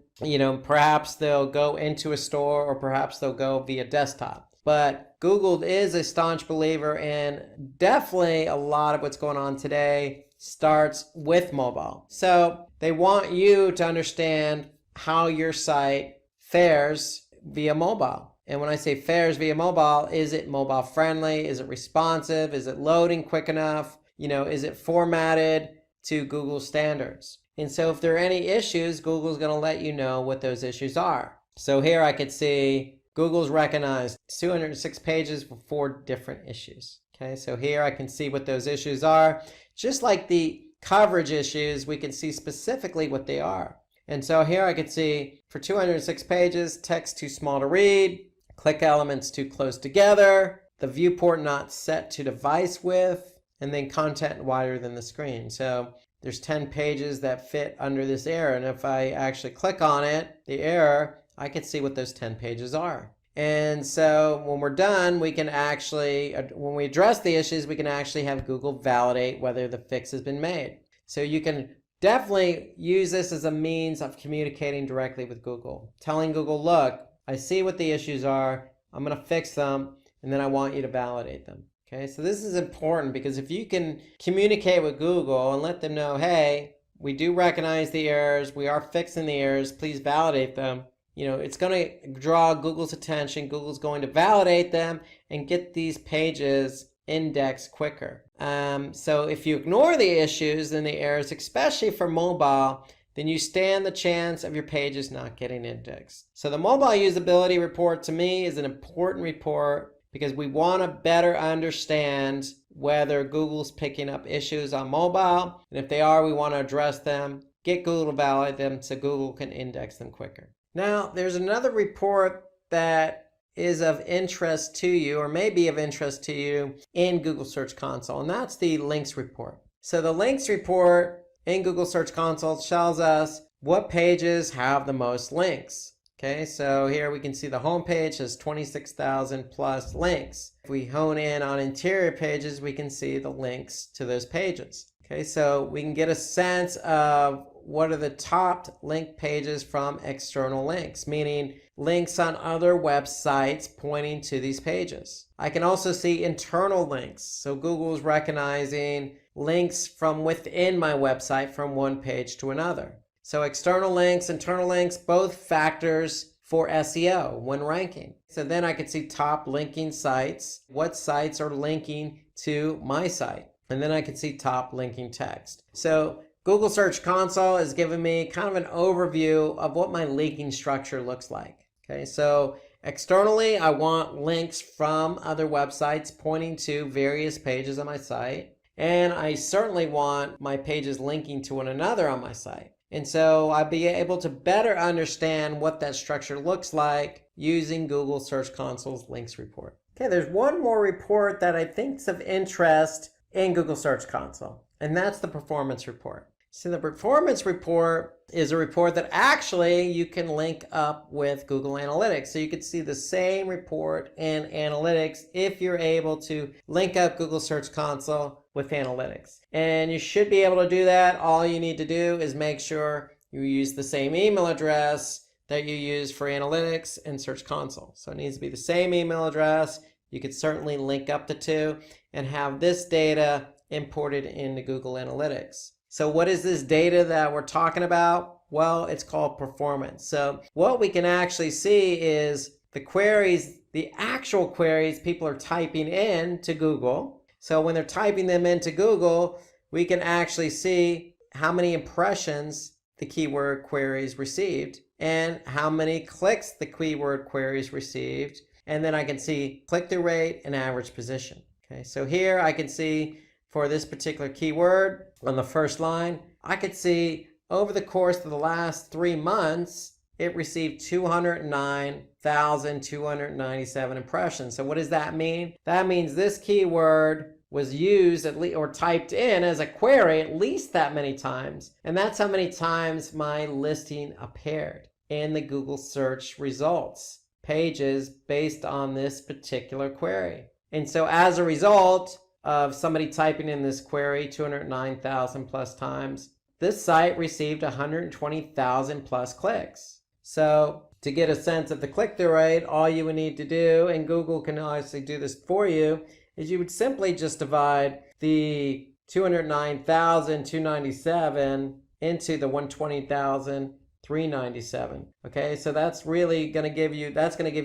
perhaps they'll go into a store, or perhaps they'll go via desktop. But Google is a staunch believer in definitely a lot of what's going on today starts with mobile. So they want you to understand how your site fares via mobile. And when I say fares via mobile, is it mobile friendly? Is it responsive? Is it loading quick enough? Is it formatted to Google standards? And so if there are any issues, Google's going to let you know what those issues are. So here I could see Google's recognized 206 pages for 4 different issues. Okay, so here I can see what those issues are. Just like the coverage issues, we can see specifically what they are. And so here I can see for 206 pages, text too small to read, click elements too close together, the viewport not set to device width, and then content wider than the screen. So there's 10 pages that fit under this error. And if I actually click on it, the error, I can see what those 10 pages are. And so when we're done, we can actually, when we address the issues, we can actually have Google validate whether the fix has been made. So you can definitely use this as a means of communicating directly with Google. Telling Google, look, I see what the issues are, I'm going to fix them, and then I want you to validate them. Okay, so this is important because if you can communicate with Google and let them know, hey, we do recognize the errors, we are fixing the errors, please validate them. It's going to draw Google's attention. Google's going to validate them and get these pages indexed quicker. So if you ignore the issues and the errors, especially for mobile, then you stand the chance of your pages not getting indexed. So the mobile usability report to me is an important report because we want to better understand whether Google's picking up issues on mobile. And if they are, we want to address them, get Google to validate them so Google can index them quicker. Now, there's another report that is of interest to you, or may be of interest to you in Google Search Console, and that's the links report. So the links report in Google Search Console tells us what pages have the most links. Okay, so here we can see the home page has 26,000 plus links. If we hone in on interior pages, we can see the links to those pages. Okay, so we can get a sense of what are the top link pages from external links, meaning links on other websites pointing to these pages. I can also see internal links. So Google is recognizing links from within my website from one page to another. So external links, internal links, both factors for SEO when ranking. So then I can see top linking sites, what sites are linking to my site. And then I can see top linking text. So Google Search Console is giving me kind of an overview of what my linking structure looks like. Okay, so externally, I want links from other websites pointing to various pages on my site. And I certainly want my pages linking to one another on my site. And so I'll be able to better understand what that structure looks like using Google Search Console's links report. Okay, there's one more report that I think is of interest in Google Search Console, and that's the performance report. So the performance report is a report that actually you can link up with Google Analytics. So you can see the same report in Analytics if you're able to link up Google Search Console with Analytics. And you should be able to do that. All you need to do is make sure you use the same email address that you use for Analytics and Search Console. So it needs to be the same email address. You could certainly link up the two and have this data imported into Google Analytics. So what is this data that we're talking about? Well, it's called performance. So what we can actually see is the queries, the actual queries people are typing in to Google. So when they're typing them into Google, we can actually see how many impressions the keyword queries received and how many clicks the keyword queries received. And then I can see click-through rate and average position. Okay, so here I can see for this particular keyword on the first line, I could see over the course of the last 3 months, it received 209,297 impressions. So what does that mean? That means this keyword was used at least or typed in as a query at least that many times. And that's how many times my listing appeared in the Google search results pages based on this particular query. And so as a result of somebody typing in this query 209,000 plus times, this site received 120,000 plus clicks. So to get a sense of the click-through rate, all you would need to do, and Google can obviously do this for you, is you would simply just divide the 209,297 into the 120,397. Okay, so that's really going to give you,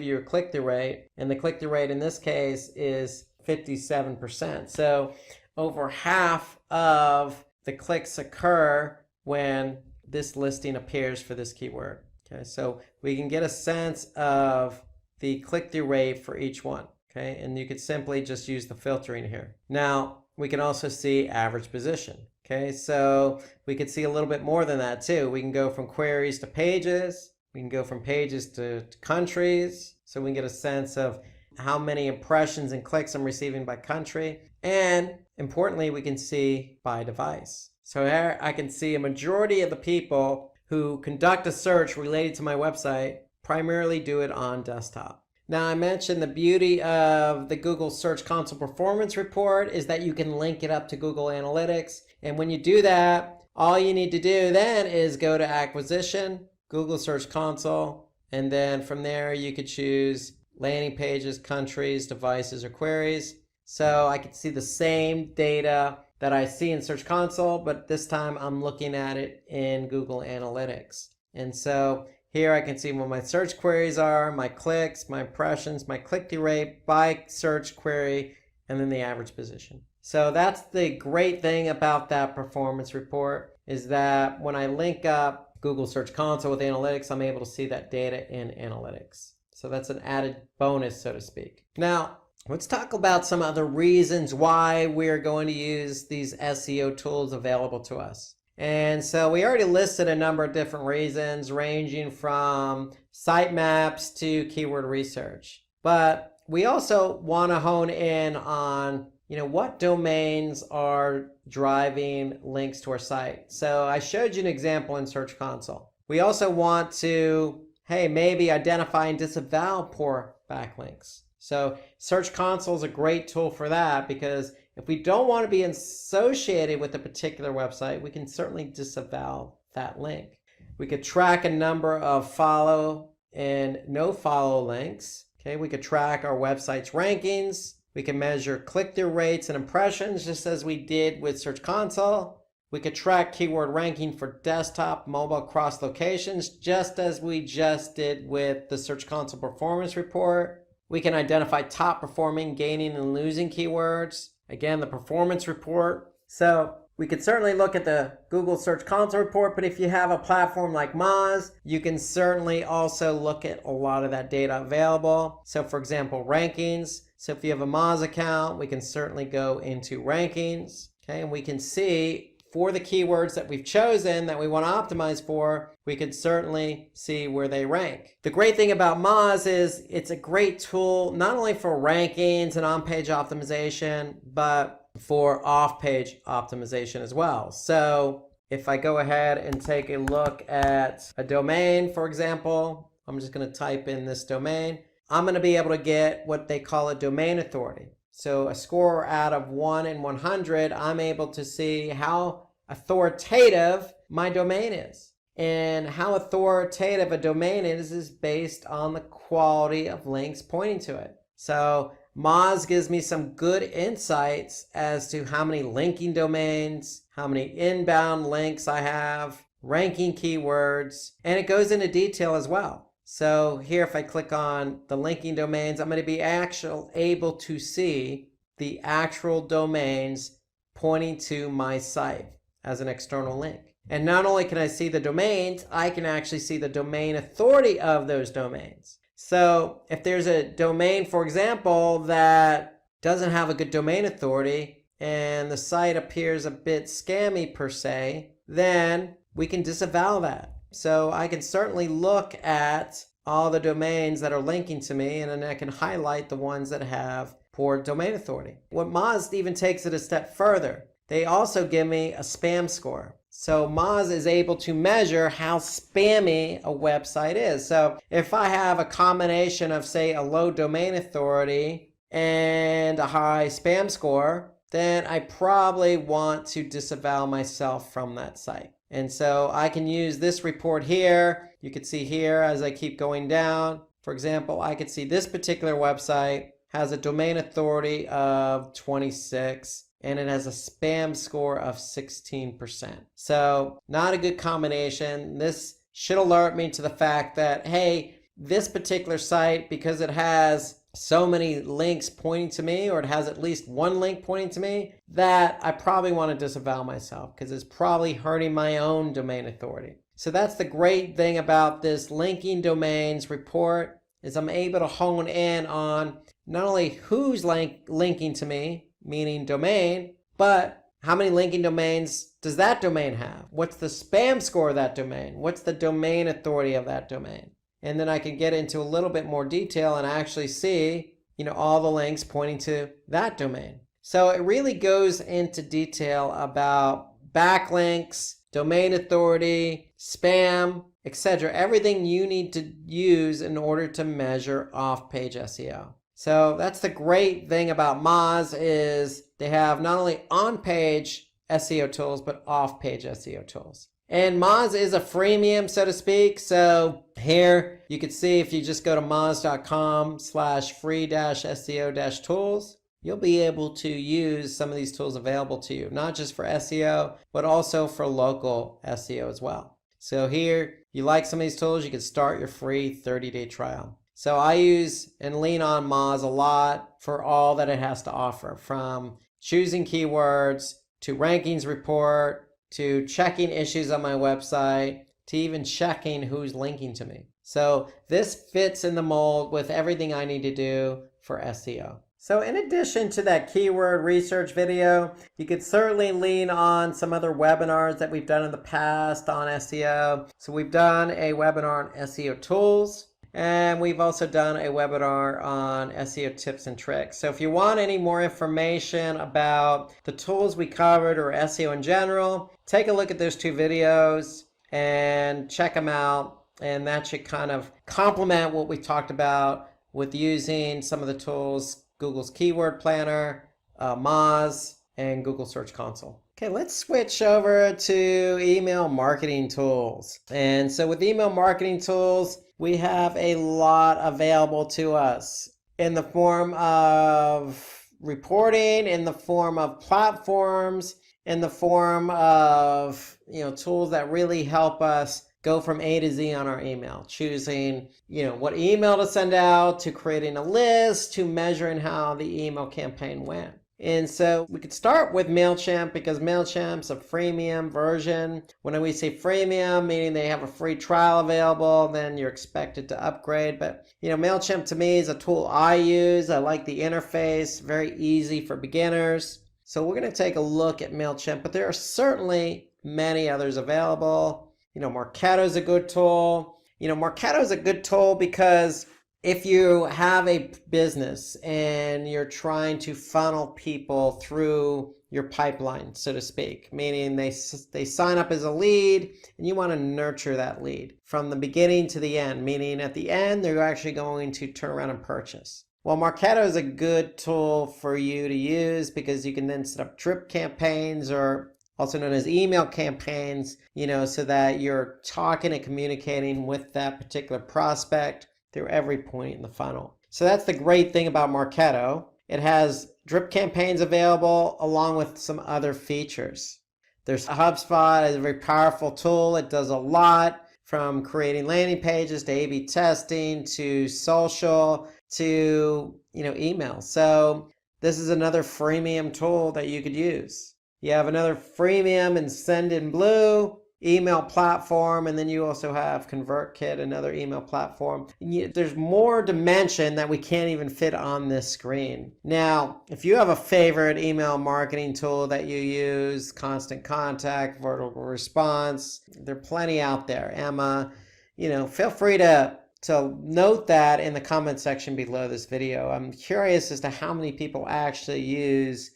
your click-through rate, and the click-through rate in this case is 57%. So over half of the clicks occur when this listing appears for this keyword. Okay, so we can get a sense of the click-through rate for each one. Okay, and you could simply just use the filtering here. Now, we can also see average position. Okay, so we could see a little bit more than that too. We can go from queries to pages. We can go from pages to countries. So we can get a sense of how many impressions and clicks I'm receiving by country. And importantly, we can see by device. So here I can see a majority of the people who conduct a search related to my website primarily do it on desktop. Now, I mentioned the beauty of the Google Search Console Performance Report is that you can link it up to Google Analytics. And when you do that, all you need to do then is go to Acquisition, Google Search Console, and then from there you could choose landing pages, countries, devices, or queries. So I can see the same data that I see in Search Console, but this time I'm looking at it in Google Analytics. And so here I can see what my search queries are, my clicks, my impressions, my click-through rate by search query, and then the average position. So that's the great thing about that performance report, is that when I link up Google Search Console with Analytics, I'm able to see that data in Analytics. So that's an added bonus, so to speak. Now, let's talk about some other reasons why we're going to use these SEO tools available to us. And so we already listed a number of different reasons, ranging from sitemaps to keyword research. But we also want to hone in on what domains are driving links to our site. So I showed you an example in Search Console. We also want to, maybe identify and disavow poor backlinks. So Search Console is a great tool for that, because if we don't want to be associated with a particular website, we can certainly disavow that link. We could track a number of follow and no follow links. We could track our website's rankings. We can measure click-through rates and impressions, just as we did with Search Console. We could track keyword ranking for desktop, mobile, cross locations, just as we just did with the Search Console Performance Report. We can identify top performing, gaining, and losing keywords. Again, the Performance Report. So we could certainly look at the Google Search Console report, but if you have a platform like Moz, you can certainly also look at a lot of that data available. So for example, rankings. So if you have a Moz account, we can certainly go into rankings, and we can see for the keywords that we've chosen that we want to optimize for, we could certainly see where they rank. The great thing about Moz is it's a great tool, not only for rankings and on-page optimization, but for off-page optimization as well. So if I go ahead and take a look at a domain, for example, I'm just going to type in this domain. I'm going to be able to get what they call a domain authority. So a score out of 1 in 100, I'm able to see how authoritative my domain is. And how authoritative a domain is based on the quality of links pointing to it. So Moz gives me some good insights as to how many linking domains, how many inbound links I have, ranking keywords, and it goes into detail as well. So here, if I click on the linking domains, I'm going to be able to see the actual domains pointing to my site as an external link. And not only can I see the domains, I can actually see the domain authority of those domains. So if there's a domain, for example, that doesn't have a good domain authority and the site appears a bit scammy per se, then we can disavow that. So I can certainly look at all the domains that are linking to me, and then I can highlight the ones that have poor domain authority. What Moz even takes it a step further. They also give me a spam score. So Moz is able to measure how spammy a website is. So if I have a combination of, say, a low domain authority and a high spam score, then I probably want to disavow myself from that site. And so I can use this report here. You can see here as I keep going down. For example, I could see this particular website has a domain authority of 26 and it has a spam score of 16%. So not a good combination. This should alert me to the fact that, hey, this particular site, because it has so many links pointing to me, or it has at least one link pointing to me, that I probably want to disavow myself because it's probably hurting my own domain authority. So that's the great thing about this linking domains report, is I'm able to hone in on not only who's linking to me, meaning domain, but how many linking domains does that domain have? What's the spam score of that domain? What's the domain authority of that domain? And then I can get into a little bit more detail and actually see, all the links pointing to that domain. So it really goes into detail about backlinks, domain authority, spam, etc. Everything you need to use in order to measure off-page SEO. So that's the great thing about Moz, is they have not only on-page SEO tools, but off-page SEO tools. And Moz is a freemium, so to speak. So here you can see, if you just go to moz.com/free-SEO-tools, you'll be able to use some of these tools available to you, not just for SEO, but also for local SEO as well. So here, you like some of these tools, you can start your free 30-day trial. So I use and lean on Moz a lot for all that it has to offer, from choosing keywords to rankings report, to checking issues on my website, to even checking who's linking to me. So this fits in the mold with everything I need to do for SEO. So in addition to that keyword research video, you could certainly lean on some other webinars that we've done in the past on SEO. So we've done a webinar on SEO tools. And we've also done a webinar on SEO tips and tricks. So if you want any more information about the tools we covered or SEO in general, take a look at those 2 videos and check them out. And that should kind of complement what we talked about with using some of the tools, Google's Keyword Planner, Moz, and Google Search Console. Okay, let's switch over to email marketing tools. And so with email marketing tools, we have a lot available to us in the form of reporting, in the form of platforms, in the form of tools that really help us go from A to Z on our email, choosing what email to send out, to creating a list, to measuring how the email campaign went. And so we could start with MailChimp because MailChimp's a freemium version. When we say freemium, meaning they have a free trial available, then you're expected to upgrade. But MailChimp to me is a tool I use. I like the interface, very easy for beginners. So we're going to take a look at MailChimp, but there are certainly many others available. Marketo is a good tool. Marketo is a good tool because if you have a business and you're trying to funnel people through your pipeline, so to speak, meaning they sign up as a lead and you want to nurture that lead from the beginning to the end, meaning at the end they're actually going to turn around and purchase. Well, Marketo is a good tool for you to use because you can then set up drip campaigns, or also known as email campaigns, so that you're talking and communicating with that particular prospect through every point in the funnel. So that's the great thing about Marketo. It has drip campaigns available along with some other features. There's HubSpot, is a very powerful tool. It does a lot, from creating landing pages to A/B testing to social to email. So this is another freemium tool that you could use. You have another freemium and Sendinblue email platform, and then you also have ConvertKit, another email platform. There's more dimension that we can't even fit on this screen. Now, if you have a favorite email marketing tool that you use, Constant Contact, Vertical Response, there are plenty out there. Emma, feel free to note that in the comment section below this video. I'm curious as to how many people actually use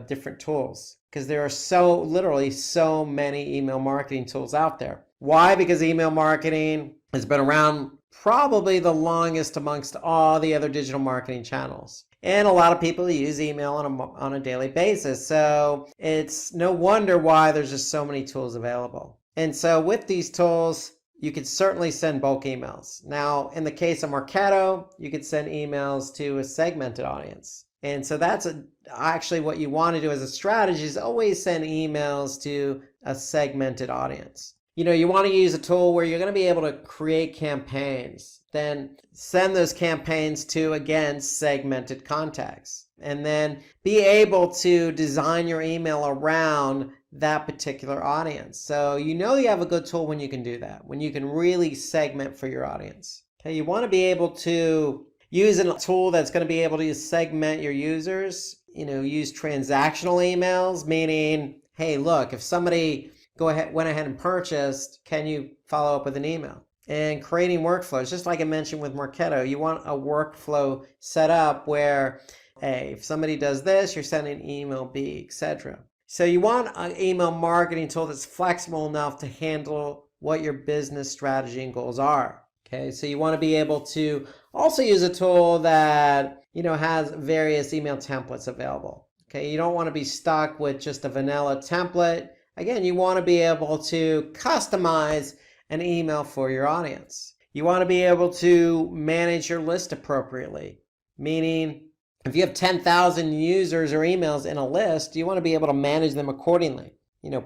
different tools, because there are literally so many email marketing tools out there. Why? Because email marketing has been around probably the longest amongst all the other digital marketing channels. And a lot of people use email on a daily basis. So it's no wonder why there's just so many tools available. And so with these tools, you could certainly send bulk emails. Now, in the case of Marketo, you could send emails to a segmented audience. And so that's actually what you want to do as a strategy, is always send emails to a segmented audience. You want to use a tool where you're going to be able to create campaigns, then send those campaigns to, again, segmented contacts, and then be able to design your email around that particular audience. So you have a good tool when you can do that, when you can really segment for your audience. Okay, you want to be able to use a tool that's going to be able to segment your users, use transactional emails, meaning, hey, look, if somebody went ahead and purchased, can you follow up with an email? And creating workflows, just like I mentioned with Marketo, you want a workflow set up where, hey, if somebody does this, you're sending email B, etc. So you want an email marketing tool that's flexible enough to handle what your business strategy and goals are. Okay, so you want to be able to also use a tool that has various email templates available. Okay, you don't want to be stuck with just a vanilla template. Again, you want to be able to customize an email for your audience. You want to be able to manage your list appropriately, meaning if you have 10,000 users or emails in a list, you want to be able to manage them accordingly.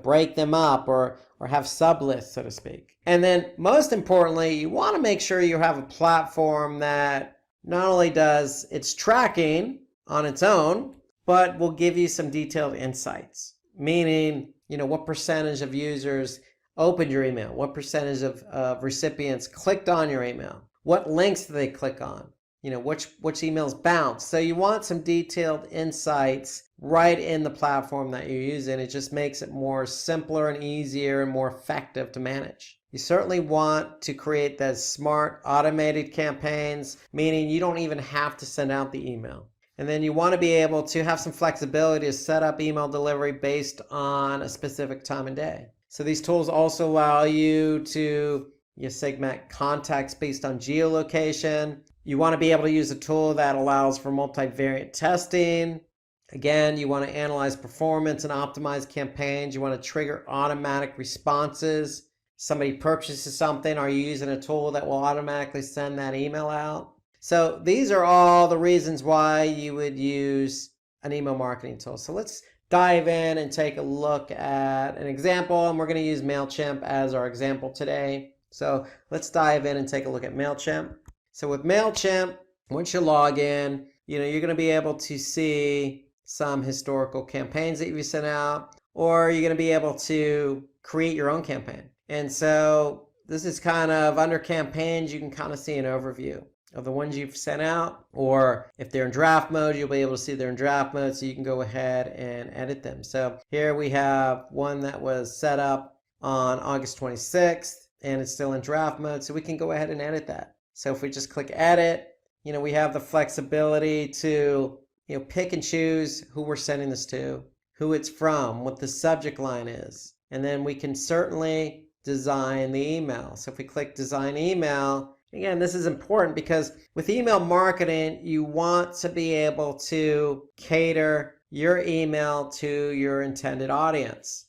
Break them up or have sublists, so to speak. And then most importantly, you want to make sure you have a platform that not only does its tracking on its own, but will give you some detailed insights. Meaning, what percentage of users opened your email? What percentage of recipients clicked on your email? What links did they click on? which emails bounce. So you want some detailed insights right in the platform that you're using. It just makes it more simpler and easier and more effective to manage. You certainly want to create those smart automated campaigns, meaning you don't even have to send out the email. And then you want to be able to have some flexibility to set up email delivery based on a specific time of day. So these tools also allow you to segment contacts based on geolocation. You want to be able to use a tool that allows for multivariate testing. Again, you want to analyze performance and optimize campaigns. You want to trigger automatic responses. Somebody purchases something, are you using a tool that will automatically send that email out? So these are all the reasons why you would use an email marketing tool. So let's dive in and take a look at an example, and we're going to use MailChimp as our example today. So let's dive in and take a look at MailChimp. So with MailChimp, once you log in, you're going to be able to see some historical campaigns that you've sent out, or you're going to be able to create your own campaign. And so this is kind of under campaigns, you can kind of see an overview of the ones you've sent out, or if they're in draft mode, you'll be able to see they're in draft mode, so you can go ahead and edit them. So here we have one that was set up on August 26th, and it's still in draft mode, so we can go ahead and edit that. So if we just click edit, we have the flexibility to pick and choose who we're sending this to, who it's from, what the subject line is, and then we can certainly design the email. So if we click design email, again, this is important because with email marketing, you want to be able to cater your email to your intended audience.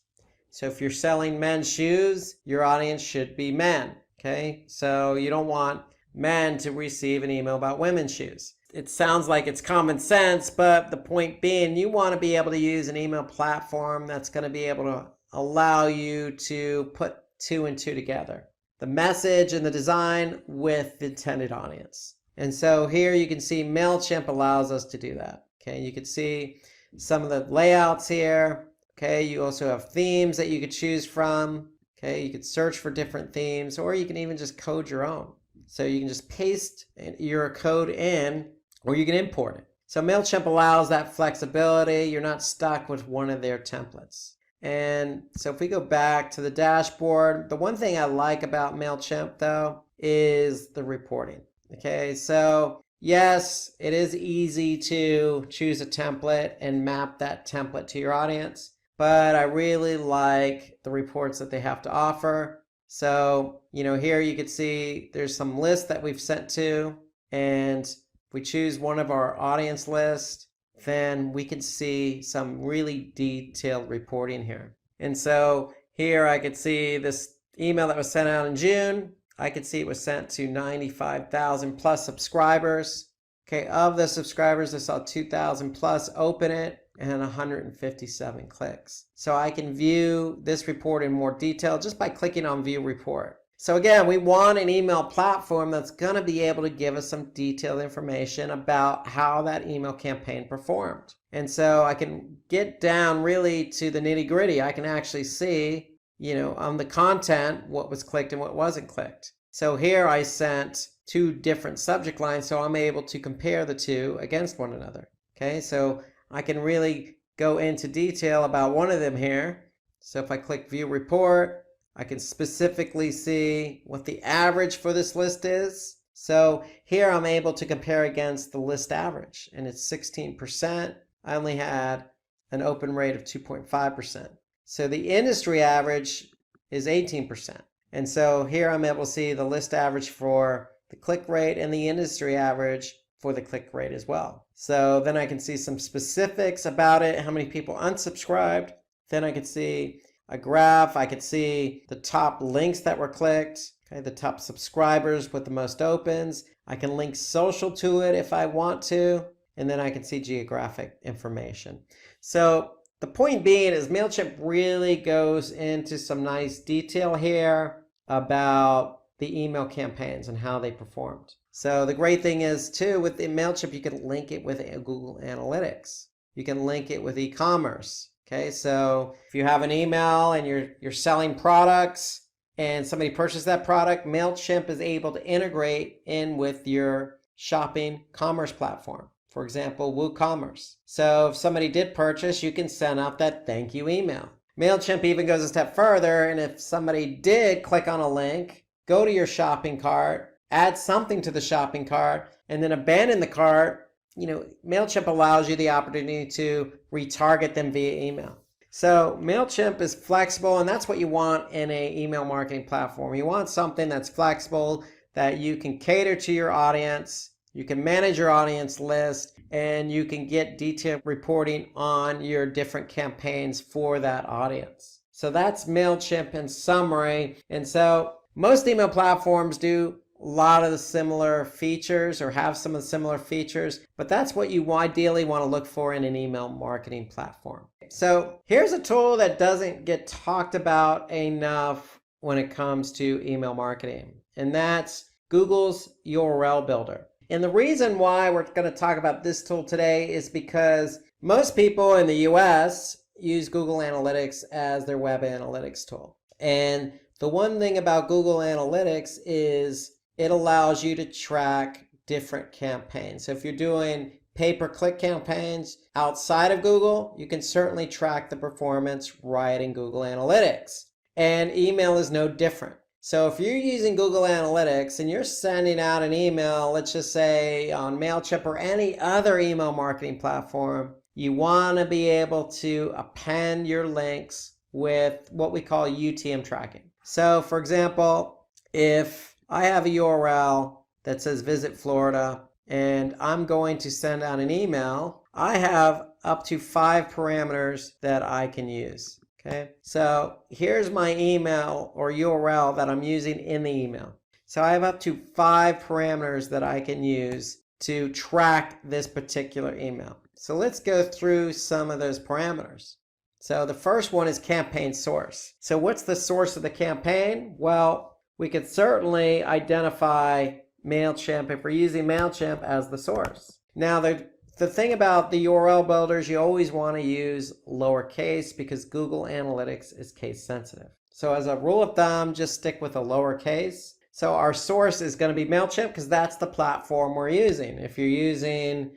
So if you're selling men's shoes, your audience should be men, okay? So you don't want men to receive an email about women's shoes. It sounds like it's common sense, but the point being, you want to be able to use an email platform that's going to be able to allow you to put two and two together. The message and the design with the intended audience. And so here you can see MailChimp allows us to do that. Okay, you can see some of the layouts here. Okay, you also have themes that you could choose from. Okay, you could search for different themes, or you can even just code your own. So you can just paste your code in, or you can import it. So MailChimp allows that flexibility. You're not stuck with one of their templates. And so if we go back to the dashboard, the one thing I like about MailChimp though is the reporting. Okay, so yes, it is easy to choose a template and map that template to your audience, but I really like the reports that they have to offer. So, here you can see there's some lists that we've sent to, and if we choose one of our audience lists, then we can see some really detailed reporting here. And so here I could see this email that was sent out in June. I could see it was sent to 95,000 plus subscribers. Okay, of the subscribers, I saw 2,000 plus open it and 157 clicks. So I can view this report in more detail just by clicking on View Report. So again, we want an email platform that's going to be able to give us some detailed information about how that email campaign performed. And so I can get down really to the nitty gritty. I can actually see, on the content, what was clicked and what wasn't clicked. So here I sent two different subject lines, so I'm able to compare the two against one another. Okay, so I can really go into detail about one of them here. So if I click View Report, I can specifically see what the average for this list is. So here I'm able to compare against the list average, and it's 16%. I only had an open rate of 2.5%. So the industry average is 18%. And so here I'm able to see the list average for the click rate and the industry average for the click rate as well. So then I can see some specifics about it, how many people unsubscribed. Then I can see a graph. I could see the top links that were clicked, okay, the top subscribers with the most opens. I can link social to it if I want to, and then I can see geographic information. So the point being is MailChimp really goes into some nice detail here about the email campaigns and how they performed. So the great thing is too, with the MailChimp, you can link it with Google Analytics. You can link it with e-commerce. Okay, so if you have an email and you're selling products and somebody purchased that product, MailChimp is able to integrate in with your shopping commerce platform. For example, WooCommerce. So if somebody did purchase, you can send out that thank you email. MailChimp even goes a step further, and if somebody did click on a link, go to your shopping cart, add something to the shopping cart, and then abandon the cart, MailChimp allows you the opportunity to retarget them via email. So MailChimp is flexible, and that's what you want in an email marketing platform. You want something that's flexible, that you can cater to your audience, you can manage your audience list, and you can get detailed reporting on your different campaigns for that audience. So that's MailChimp in summary. And so most email platforms do a lot of the similar features or have some of the similar features, but that's what you ideally want to look for in an email marketing platform. So here's a tool that doesn't get talked about enough when it comes to email marketing, and that's Google's URL Builder. And the reason why we're going to talk about this tool today is because most people in the US use Google Analytics as their web analytics tool. And the one thing about Google Analytics is it allows you to track different campaigns. So if you're doing pay-per-click campaigns outside of Google, you can certainly track the performance right in Google Analytics. And email is no different. So if you're using Google Analytics and you're sending out an email, let's just say on MailChimp or any other email marketing platform, you want to be able to append your links with what we call UTM tracking. So for example, if I have a URL that says Visit Florida and I'm going to send out an email, I have up to 5 parameters that I can use. Okay, so here's my email or URL that I'm using in the email. So I have up to 5 parameters that I can use to track this particular email. So let's go through some of those parameters. So the first one is campaign source. So what's the source of the campaign? Well, we could certainly identify MailChimp if we're using MailChimp as the source. Now the thing about the URL builders, you always want to use lowercase because Google Analytics is case sensitive. So as a rule of thumb, just stick with a lowercase. So our source is going to be MailChimp because that's the platform we're using. If you're using,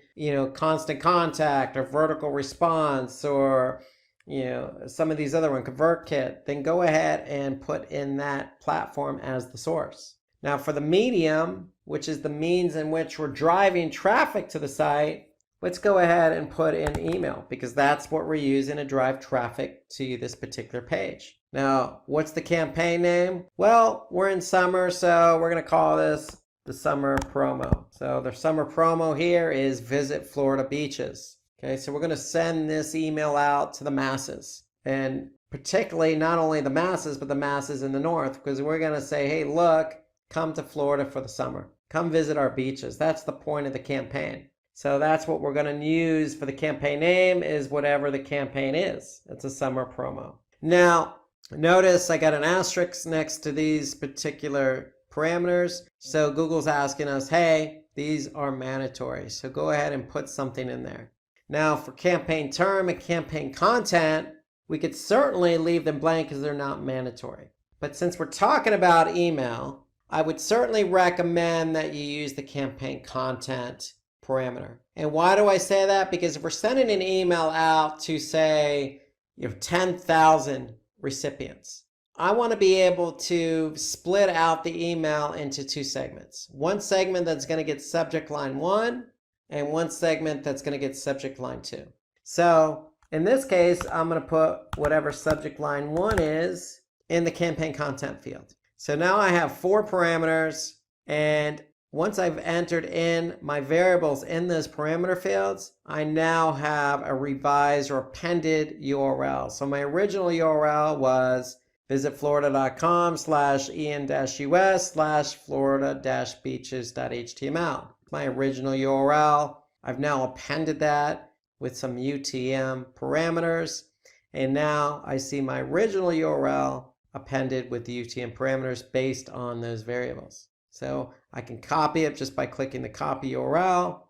Constant Contact or Vertical Response or, some of these other ones, ConvertKit, then go ahead and put in that platform as the source. Now for the medium, which is the means in which we're driving traffic to the site, let's go ahead and put in email because that's what we're using to drive traffic to this particular page. Now, what's the campaign name? Well, we're in summer, so we're going to call this the summer promo. So the summer promo here is Visit Florida Beaches. Okay, so we're going to send this email out to the masses, and particularly not only the masses, but the masses in the north, because we're going to say, hey, look, come to Florida for the summer. Come visit our beaches. That's the point of the campaign. So that's what we're going to use for the campaign name is whatever the campaign is. It's a summer promo. Now, notice I got an asterisk next to these particular parameters. So Google's asking us, hey, these are mandatory. So go ahead and put something in there. Now for campaign term and campaign content, we could certainly leave them blank because they're not mandatory. But since we're talking about email, I would certainly recommend that you use the campaign content parameter. And why do I say that? Because if we're sending an email out to say 10,000 recipients, I want to be able to split out the email into 2 segments. One segment that's going to get subject line 1 and one segment that's going to get subject line 2. So in this case, I'm going to put whatever subject line 1 is in the campaign content field. So now I have 4 parameters, and once I've entered in my variables in those parameter fields, I now have a revised or appended URL. So my original URL was visitflorida.com/en-us/florida-beaches.html. My original URL. I've now appended that with some UTM parameters. And now I see my original URL appended with the UTM parameters based on those variables. So I can copy it just by clicking the copy URL.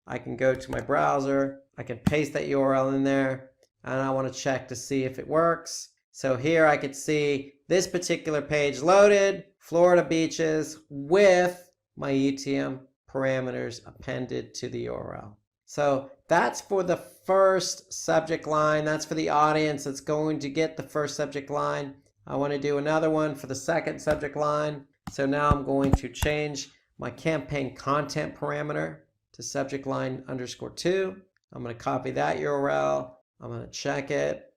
I can go to my browser. I can paste that URL in there. And I want to check to see if it works. So here I could see this particular page loaded, Florida beaches with my UTM parameters appended to the URL. So that's for the first subject line. That's for the audience that's going to get the first subject line. I want to do another one for the second subject line. So now I'm going to change my campaign content parameter to subject line _2. I'm going to copy that URL. I'm going to check it.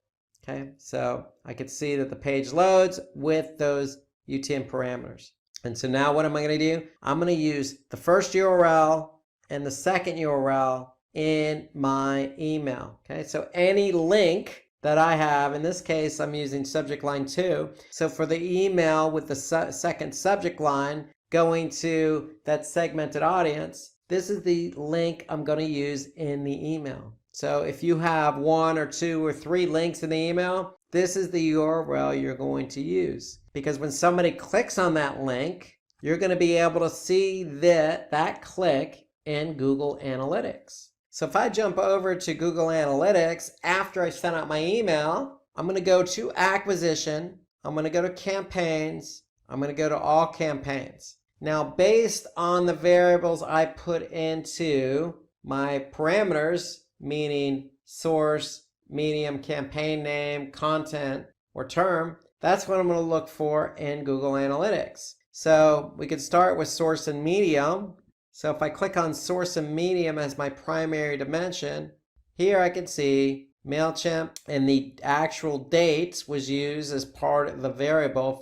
Okay, so I can see that the page loads with those UTM parameters. And so now what am I going to do? I'm going to use the first URL and the second URL in my email. Okay, so any link that I have, in this case, I'm using subject line 2. So for the email with the second subject line going to that segmented audience, this is the link I'm going to use in the email. So if you have 1 or 2 or 3 links in the email, this is the URL you're going to use. Because when somebody clicks on that link, you're going to be able to see that click in Google Analytics. So if I jump over to Google Analytics after I sent out my email, I'm going to go to Acquisition, I'm going to go to Campaigns, I'm going to go to All Campaigns. Now, based on the variables I put into my parameters, meaning source, medium, campaign name, content, or term, that's what I'm going to look for in Google Analytics. So we could start with source and medium. So if I click on source and medium as my primary dimension, here I can see MailChimp and the actual dates was used as part of the variable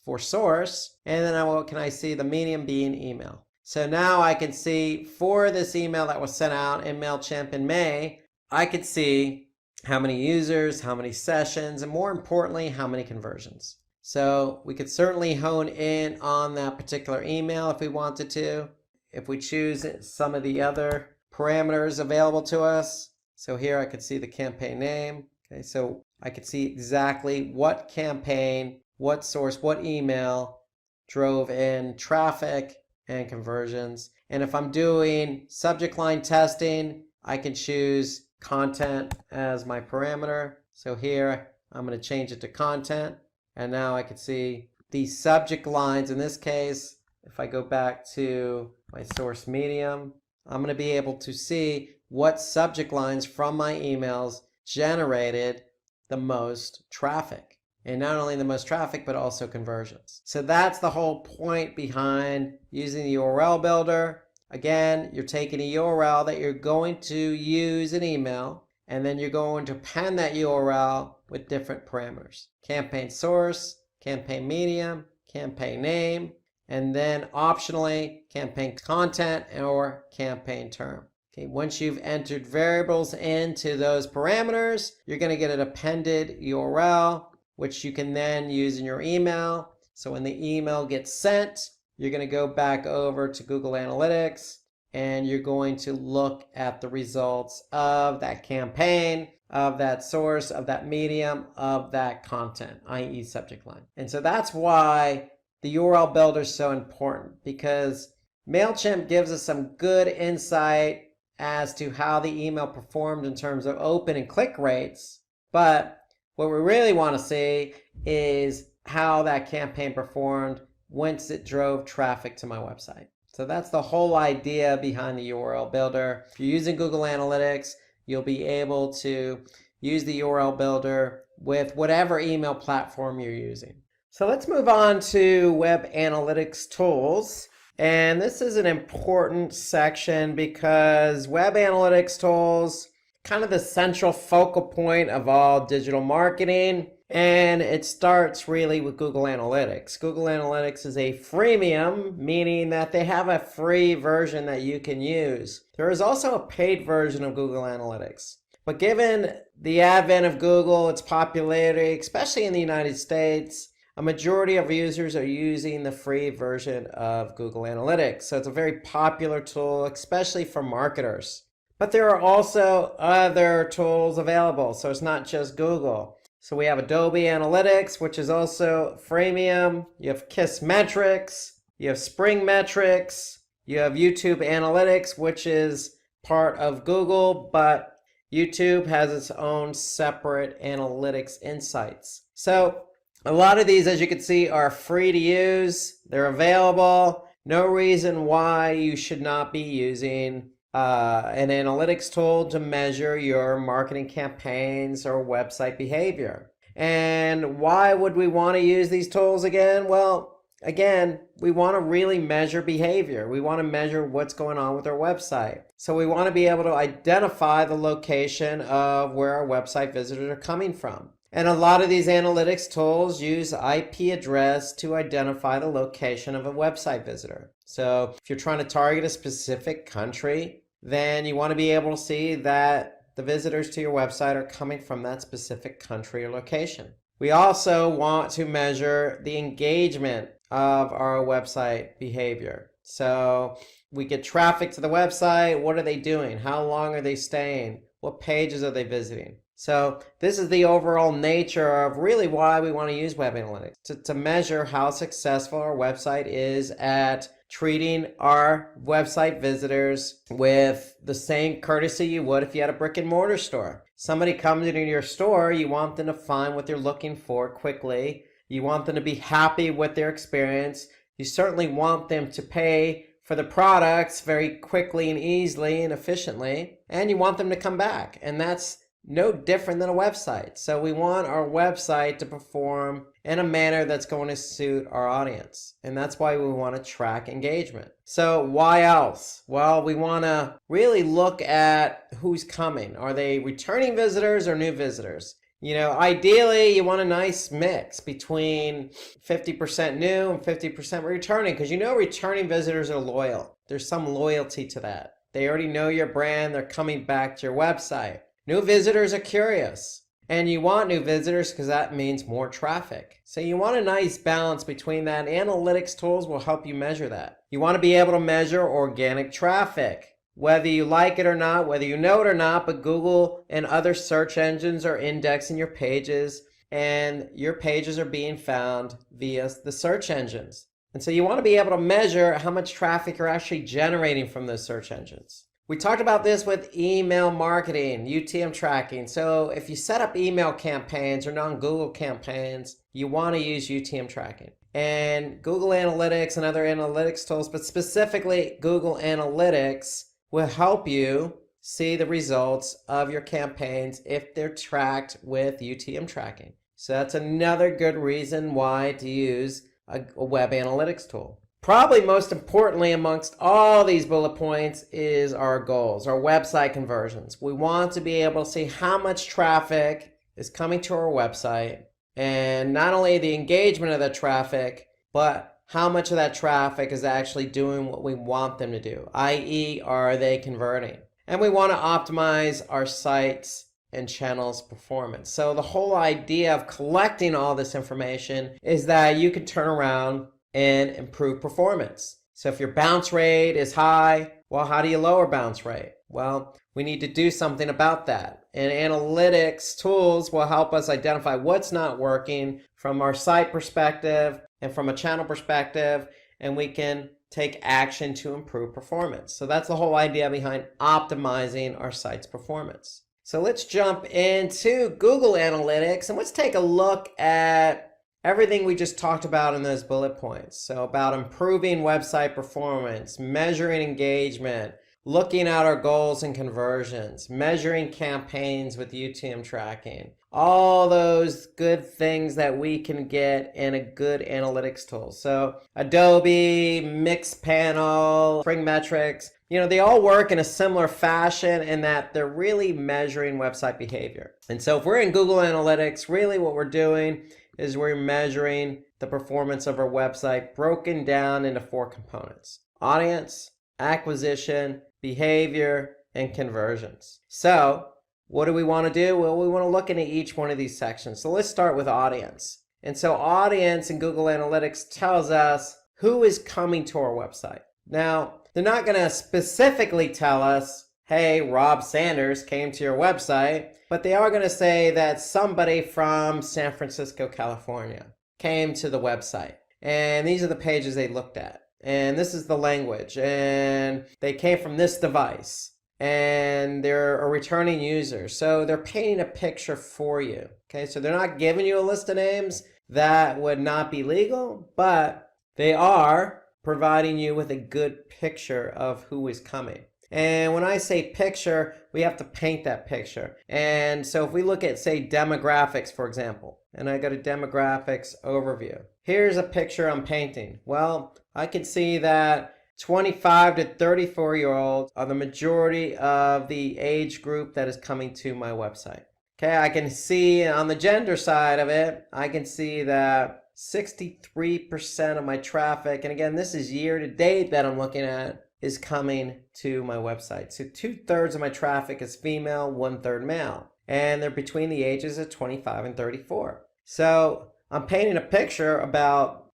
for source. And then what can I see? The medium being email. So now I can see for this email that was sent out in MailChimp in May, I could see how many users, how many sessions, and more importantly, how many conversions. So we could certainly hone in on that particular email if we wanted to. If we choose some of the other parameters available to us. So here I could see the campaign name. Okay, so I could see exactly what campaign, what source, what email drove in traffic and conversions. And if I'm doing subject line testing, I can choose content as my parameter. So here I'm going to change it to content. And now I can see the subject lines. In this case, if I go back to my source medium, I'm going to be able to see what subject lines from my emails generated the most traffic. And not only the most traffic, but also conversions. So that's the whole point behind using the URL builder. Again, you're taking a URL that you're going to use in email, and then you're going to append that URL with different parameters. Campaign source, campaign medium, campaign name, and then optionally campaign content or campaign term. Okay, once you've entered variables into those parameters, you're going to get an appended URL, which you can then use in your email. So when the email gets sent, you're going to go back over to Google Analytics and you're going to look at the results of that campaign, of that source, of that medium, of that content, i.e. subject line. And so that's why the URL builder is so important, because MailChimp gives us some good insight as to how the email performed in terms of open and click rates. But what we really want to see is how that campaign performed once it drove traffic to my website. So that's the whole idea behind the URL builder. If you're using Google Analytics, you'll be able to use the URL builder with whatever email platform you're using. So let's move on to web analytics tools. And this is an important section because web analytics tools, kind of the central focal point of all digital marketing. And it starts really with Google Analytics. Google Analytics is a freemium, meaning that they have a free version that you can use. There is also a paid version of Google Analytics. But given the advent of Google, its popularity, especially in the United States, a majority of users are using the free version of Google Analytics. So it's a very popular tool, especially for marketers. But there are also other tools available. So it's not just Google. So we have Adobe Analytics, which is also freemium. You have Kissmetrics. You have Spring Metrics. You have YouTube Analytics, which is part of Google, but YouTube has its own separate analytics insights. So a lot of these, as you can see, are free to use. They're available. No reason why you should not be using an analytics tool to measure your marketing campaigns or website behavior. And why would we want to use these tools again? Well, again, we want to really measure behavior. We want to measure what's going on with our website. So we want to be able to identify the location of where our website visitors are coming from. And a lot of these analytics tools use IP address to identify the location of a website visitor. So if you're trying to target a specific country, then you want to be able to see that the visitors to your website are coming from that specific country or location. We also want to measure the engagement of our website behavior. So we get traffic to the website. What are they doing? How long are they staying? What pages are they visiting? So this is the overall nature of really why we want to use web analytics, to measure how successful our website is at treating our website visitors with the same courtesy you would if you had a brick and mortar store. Somebody comes into your store, you want them to find what they're looking for quickly. You want them to be happy with their experience. You certainly want them to pay for the products very quickly and easily and efficiently. And you want them to come back. And that's no different than a website. So we want our website to perform in a manner that's going to suit our audience. And that's why we want to track engagement. So why else? Well, we want to really look at who's coming. Are they returning visitors or new visitors? You know, ideally, you want a nice mix between 50% new and 50% returning, because you know returning visitors are loyal. There's some loyalty to that. They already know your brand. They're coming back to your website. New visitors are curious, and you want new visitors because that means more traffic. So you want a nice balance between that. Analytics tools will help you measure that. You want to be able to measure organic traffic. Whether you like it or not, whether you know it or not, but Google and other search engines are indexing your pages, and your pages are being found via the search engines. And so you want to be able to measure how much traffic you're actually generating from those search engines. We talked about this with email marketing, UTM tracking. So if you set up email campaigns or non-Google campaigns, you want to use UTM tracking. And Google Analytics and other analytics tools, but specifically Google Analytics, will help you see the results of your campaigns if they're tracked with UTM tracking. So that's another good reason why to use a web analytics tool. Probably most importantly amongst all these bullet points is our goals, our website conversions. We want to be able to see how much traffic is coming to our website, and not only the engagement of the traffic, but how much of that traffic is actually doing what we want them to do, i.e. are they converting? And we want to optimize our sites and channels performance. So the whole idea of collecting all this information is that you can turn around and improve performance. So if your bounce rate is high, well, how do you lower bounce rate? Well, we need to do something about that. And analytics tools will help us identify what's not working from our site perspective and from a channel perspective, and we can take action to improve performance. So that's the whole idea behind optimizing our site's performance. So let's jump into Google Analytics and let's take a look at everything we just talked about in those bullet points. So about improving website performance, measuring engagement, looking at our goals and conversions, measuring campaigns with UTM tracking, all those good things that we can get in a good analytics tool. So Adobe, Mixpanel, Spring Metrics, they all work in a similar fashion in that they're really measuring website behavior. And so if we're in Google Analytics, really what we're doing is we're measuring the performance of our website broken down into 4 components: audience, acquisition, behavior, and conversions. So what do we want to do? Well, we want to look into each one of these sections. So let's start with audience. And so audience in Google Analytics tells us who is coming to our website. Now, they're not going to specifically tell us, hey, Rob Sanders came to your website, but they are going to say that somebody from San Francisco, California came to the website. And these are the pages they looked at. And this is the language. And they came from this device. And they're a returning user. So they're painting a picture for you. Okay, so they're not giving you a list of names. That would not be legal, but they are providing you with a good picture of who is coming. And when I say picture, we have to paint that picture. And so if we look at, say, demographics, for example, and I go to demographics overview, here's a picture I'm painting. Well, I can see that 25 to 34-year-olds are the majority of the age group that is coming to my website. Okay, I can see on the gender side of it, I can see that 63% of my traffic, and again, this is year to date that I'm looking at, is coming to my website. So 2/3 of my traffic is female, 1/3 male. And they're between the ages of 25 and 34. So I'm painting a picture about,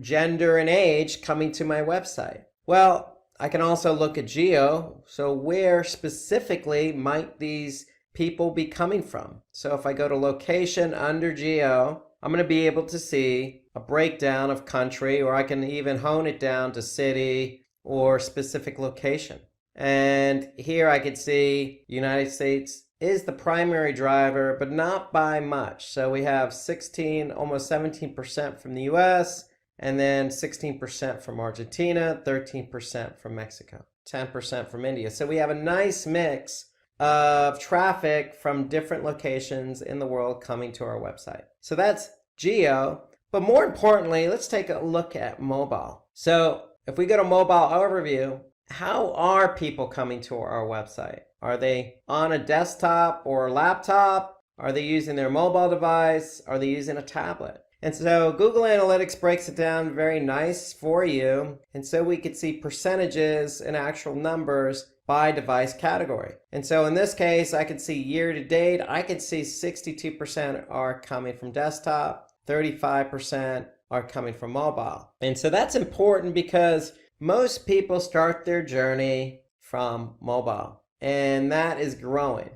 gender and age coming to my website. Well, I can also look at geo. So where specifically might these people be coming from? So if I go to location under geo, I'm going to be able to see a breakdown of country, or I can even hone it down to city or specific location. And here I can see United States is the primary driver, but not by much. So we have 16, almost 17% from the US, and then 16% from Argentina, 13% from Mexico, 10% from India. So we have a nice mix of traffic from different locations in the world coming to our website. So that's geo. But more importantly, let's take a look at mobile. So if we go to mobile overview, how are people coming to our website? Are they on a desktop or a laptop? Are they using their mobile device? Are they using a tablet? And so Google Analytics breaks it down very nice for you. And so we could see percentages and actual numbers by device category. And so in this case, I could see year to date, I could see 62% are coming from desktop, 35% are coming from mobile. And so that's important because most people start their journey from mobile, and that is growing,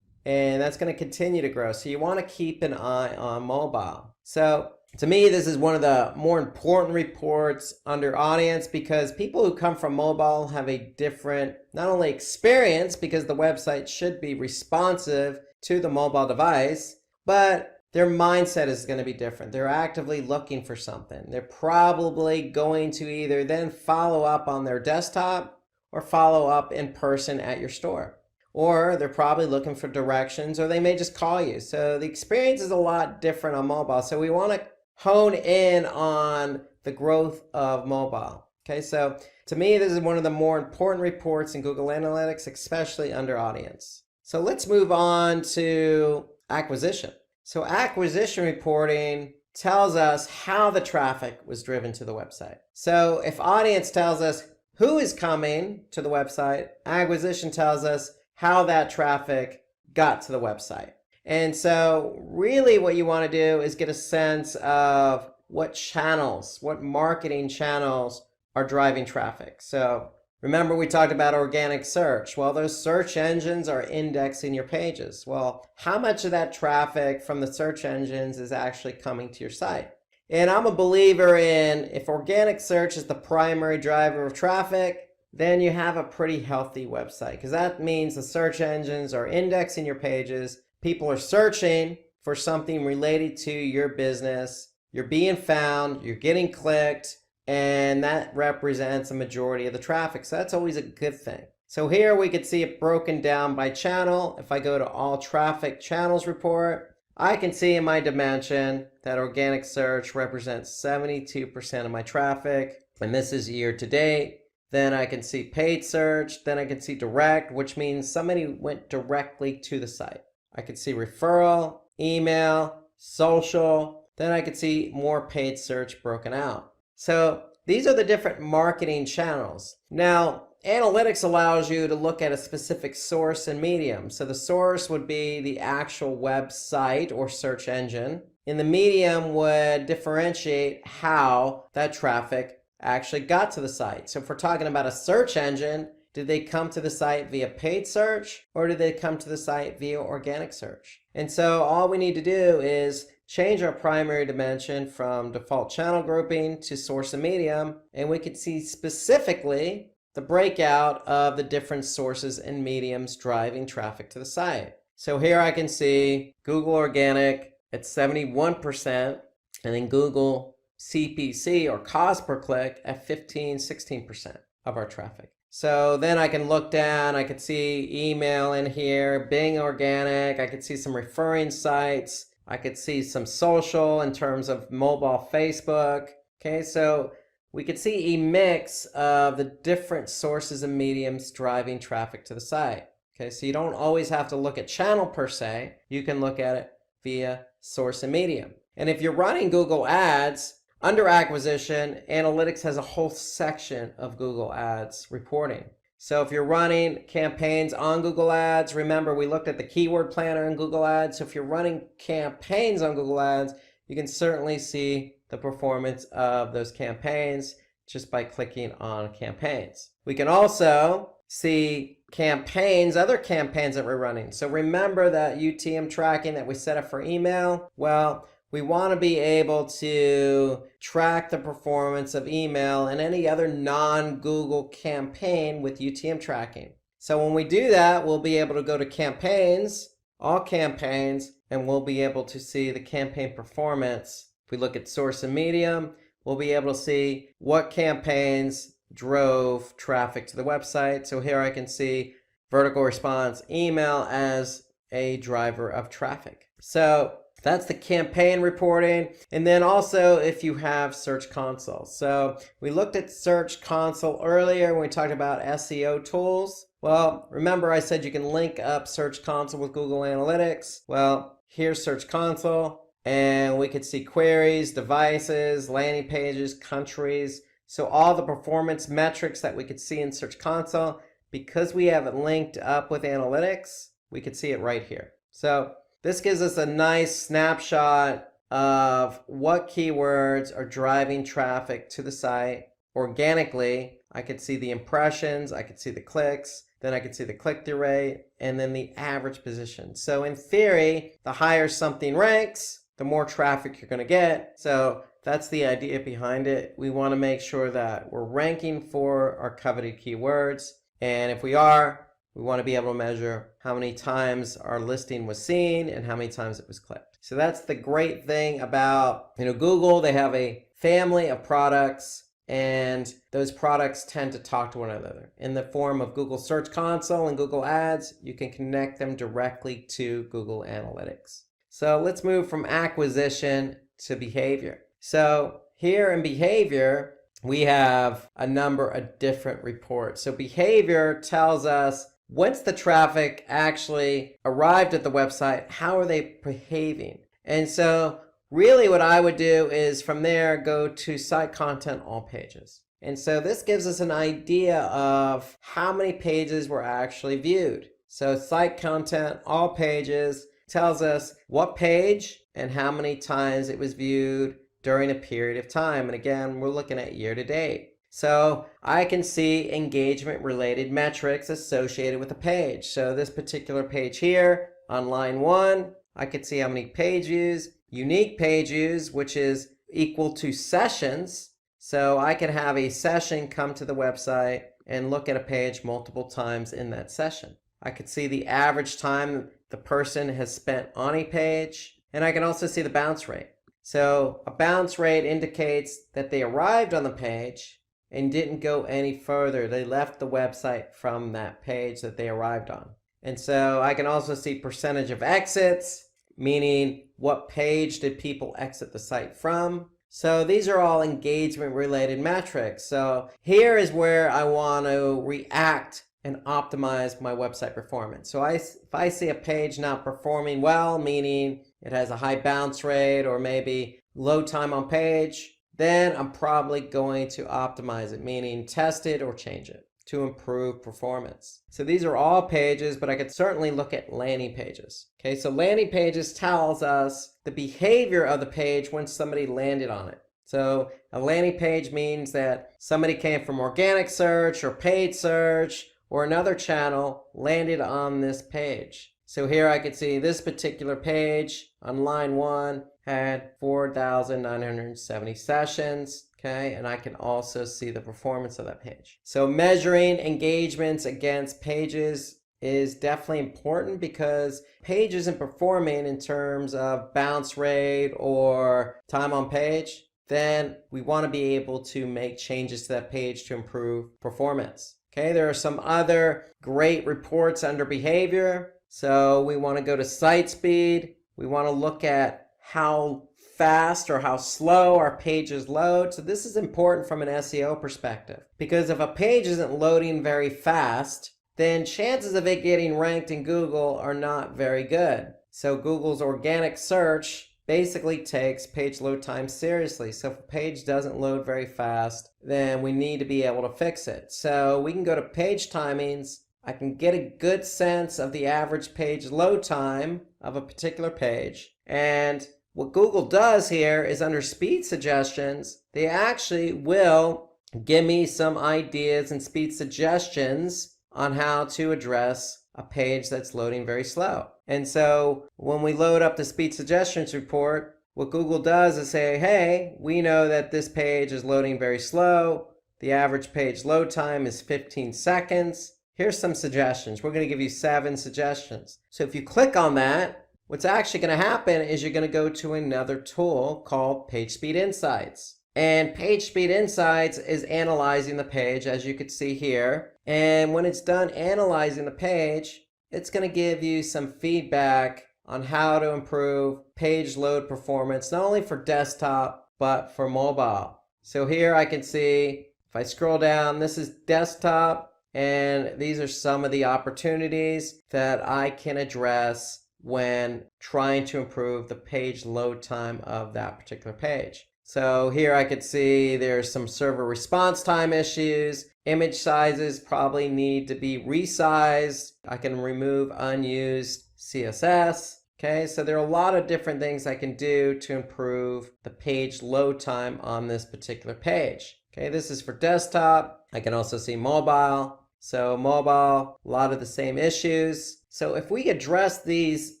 and that's going to continue to grow. So you want to keep an eye on mobile. So to me, this is one of the more important reports under audience, because people who come from mobile have a different, not only experience, because the website should be responsive to the mobile device, but their mindset is going to be different. They're actively looking for something. They're probably going to either then follow up on their desktop or follow up in person at your store. Or they're probably looking for directions, or they may just call you. So the experience is a lot different on mobile. So we want to hone in on the growth of mobile. Okay, so to me, this is one of the more important reports in Google Analytics, especially under audience. So let's move on to acquisition. So acquisition reporting tells us how the traffic was driven to the website. So if audience tells us who is coming to the website, acquisition tells us how that traffic got to the website. And so really what you want to do is get a sense of what channels, what marketing channels are driving traffic. So remember, we talked about organic search. Well, those search engines are indexing your pages. Well, how much of that traffic from the search engines is actually coming to your site? And I'm a believer in, if organic search is the primary driver of traffic, then you have a pretty healthy website, because that means the search engines are indexing your pages. People are searching for something related to your business. You're being found, you're getting clicked, and that represents a majority of the traffic. So that's always a good thing. So here we could see it broken down by channel. If I go to all traffic channels report, I can see in my dimension that organic search represents 72% of my traffic, and this is year to date. Then I can see paid search, then I can see direct, which means somebody went directly to the site. I could see referral, email, social, then I could see more paid search broken out. So these are the different marketing channels. Now, analytics allows you to look at a specific source and medium. So the source would be the actual website or search engine, and the medium would differentiate how that traffic actually got to the site. So if we're talking about a search engine, did they come to the site via paid search, or did they come to the site via organic search? And so all we need to do is change our primary dimension from default channel grouping to source and medium, and we can see specifically the breakout of the different sources and mediums driving traffic to the site. So here I can see Google organic at 71%, and then Google CPC or cost per click at 15-16% of our traffic. So then I can look down, I could see email in here, Bing organic, I could see some referring sites, I could see some social in terms of mobile Facebook. Okay, so we could see a mix of the different sources and mediums driving traffic to the site. Okay, so you don't always have to look at channel per se, you can look at it via source and medium. And if you're running Google Ads, under acquisition, analytics has a whole section of Google Ads reporting. So if you're running campaigns on Google Ads, remember we looked at the keyword planner in Google Ads. So if you're running campaigns on Google Ads, you can certainly see the performance of those campaigns just by clicking on campaigns. We can also see campaigns, other campaigns that we're running. So remember that UTM tracking that we set up for email. Well, we want to be able to track the performance of email and any other non-Google campaign with UTM tracking. So when we do that, we'll be able to go to campaigns, all campaigns, and we'll be able to see the campaign performance. If we look at source and medium, we'll be able to see what campaigns drove traffic to the website. So here I can see vertical response email as a driver of traffic. So that's the campaign reporting. And then also if you have Search Console. So we looked at Search Console earlier when we talked about SEO tools. Well, remember I said you can link up Search Console with Google Analytics. Well, here's Search Console, and we could see queries, devices, landing pages, countries. So all the performance metrics that we could see in Search Console, because we have it linked up with Analytics, we could see it right here. So this gives us a nice snapshot of what keywords are driving traffic to the site organically. I could see the impressions, I could see the clicks, then I could see the click-through rate, and then the average position. So in theory, the higher something ranks, the more traffic you're going to get. So that's the idea behind it. We want to make sure that we're ranking for our coveted keywords. And if we are, we want to be able to measure how many times our listing was seen and how many times it was clicked. So that's the great thing about, Google. They have a family of products, and those products tend to talk to one another. In the form of Google Search Console and Google Ads, you can connect them directly to Google Analytics. So let's move from acquisition to behavior. So here in behavior, we have a number of different reports. So behavior tells us once the traffic actually arrived at the website, how are they behaving? And so really what I would do is from there go to site content, all pages. And so this gives us an idea of how many pages were actually viewed. So site content, all pages tells us what page and how many times it was viewed during a period of time. And again, we're looking at year to date. So I can see engagement related metrics associated with a page. So this particular page here on line 1, I could see how many page views, unique page views, which is equal to sessions. So I can have a session come to the website and look at a page multiple times in that session. I could see the average time the person has spent on a page, and I can also see the bounce rate. So a bounce rate indicates that they arrived on the page and didn't go any further. They left the website from that page that they arrived on. And so I can also see percentage of exits, meaning what page did people exit the site from. So these are all engagement related metrics. So here is where I want to react and optimize my website performance. So if I see a page not performing well, meaning it has a high bounce rate or maybe low time on page, then I'm probably going to optimize it, meaning test it or change it to improve performance. So these are all pages, but I could certainly look at landing pages. Okay, so landing pages tells us the behavior of the page when somebody landed on it. So a landing page means that somebody came from organic search or paid search or another channel, landed on this page. So here I could see this particular page on line 1 had 4,970 sessions, okay? And I can also see the performance of that page. So measuring engagements against pages is definitely important because page isn't performing in terms of bounce rate or time on page. then we want to be able to make changes to that page to improve performance. Okay, there are some other great reports under behavior. So we want to go to site speed. We want to look at how fast or how slow our pages load. So this is important from an SEO perspective, because if a page isn't loading very fast, then chances of it getting ranked in Google are not very good. So Google's organic search basically takes page load time seriously. So if a page doesn't load very fast, then we need to be able to fix it. So we can go to page timings. I can get a good sense of the average page load time of a particular page. And what Google does here is under speed suggestions, they actually will give me some ideas and speed suggestions on how to address a page that's loading very slow. And so when we load up the speed suggestions report, what Google does is say, hey, we know that this page is loading very slow. The average page load time is 15 seconds. Here's some suggestions. We're going to give you 7 suggestions. So if you click on that, what's actually going to happen is you're going to go to another tool called PageSpeed Insights. And PageSpeed Insights is analyzing the page, as you can see here. And when it's done analyzing the page, it's going to give you some feedback on how to improve page load performance, not only for desktop, but for mobile. So here I can see, if I scroll down, this is desktop, and these are some of the opportunities that I can address when trying to improve the page load time of that particular page. So here I could see there's some server response time issues. Image sizes probably need to be resized. I can remove unused CSS. Okay, so there are a lot of different things I can do to improve the page load time on this particular page. Okay, this is for desktop. I can also see mobile. So mobile, a lot of the same issues. So if we address these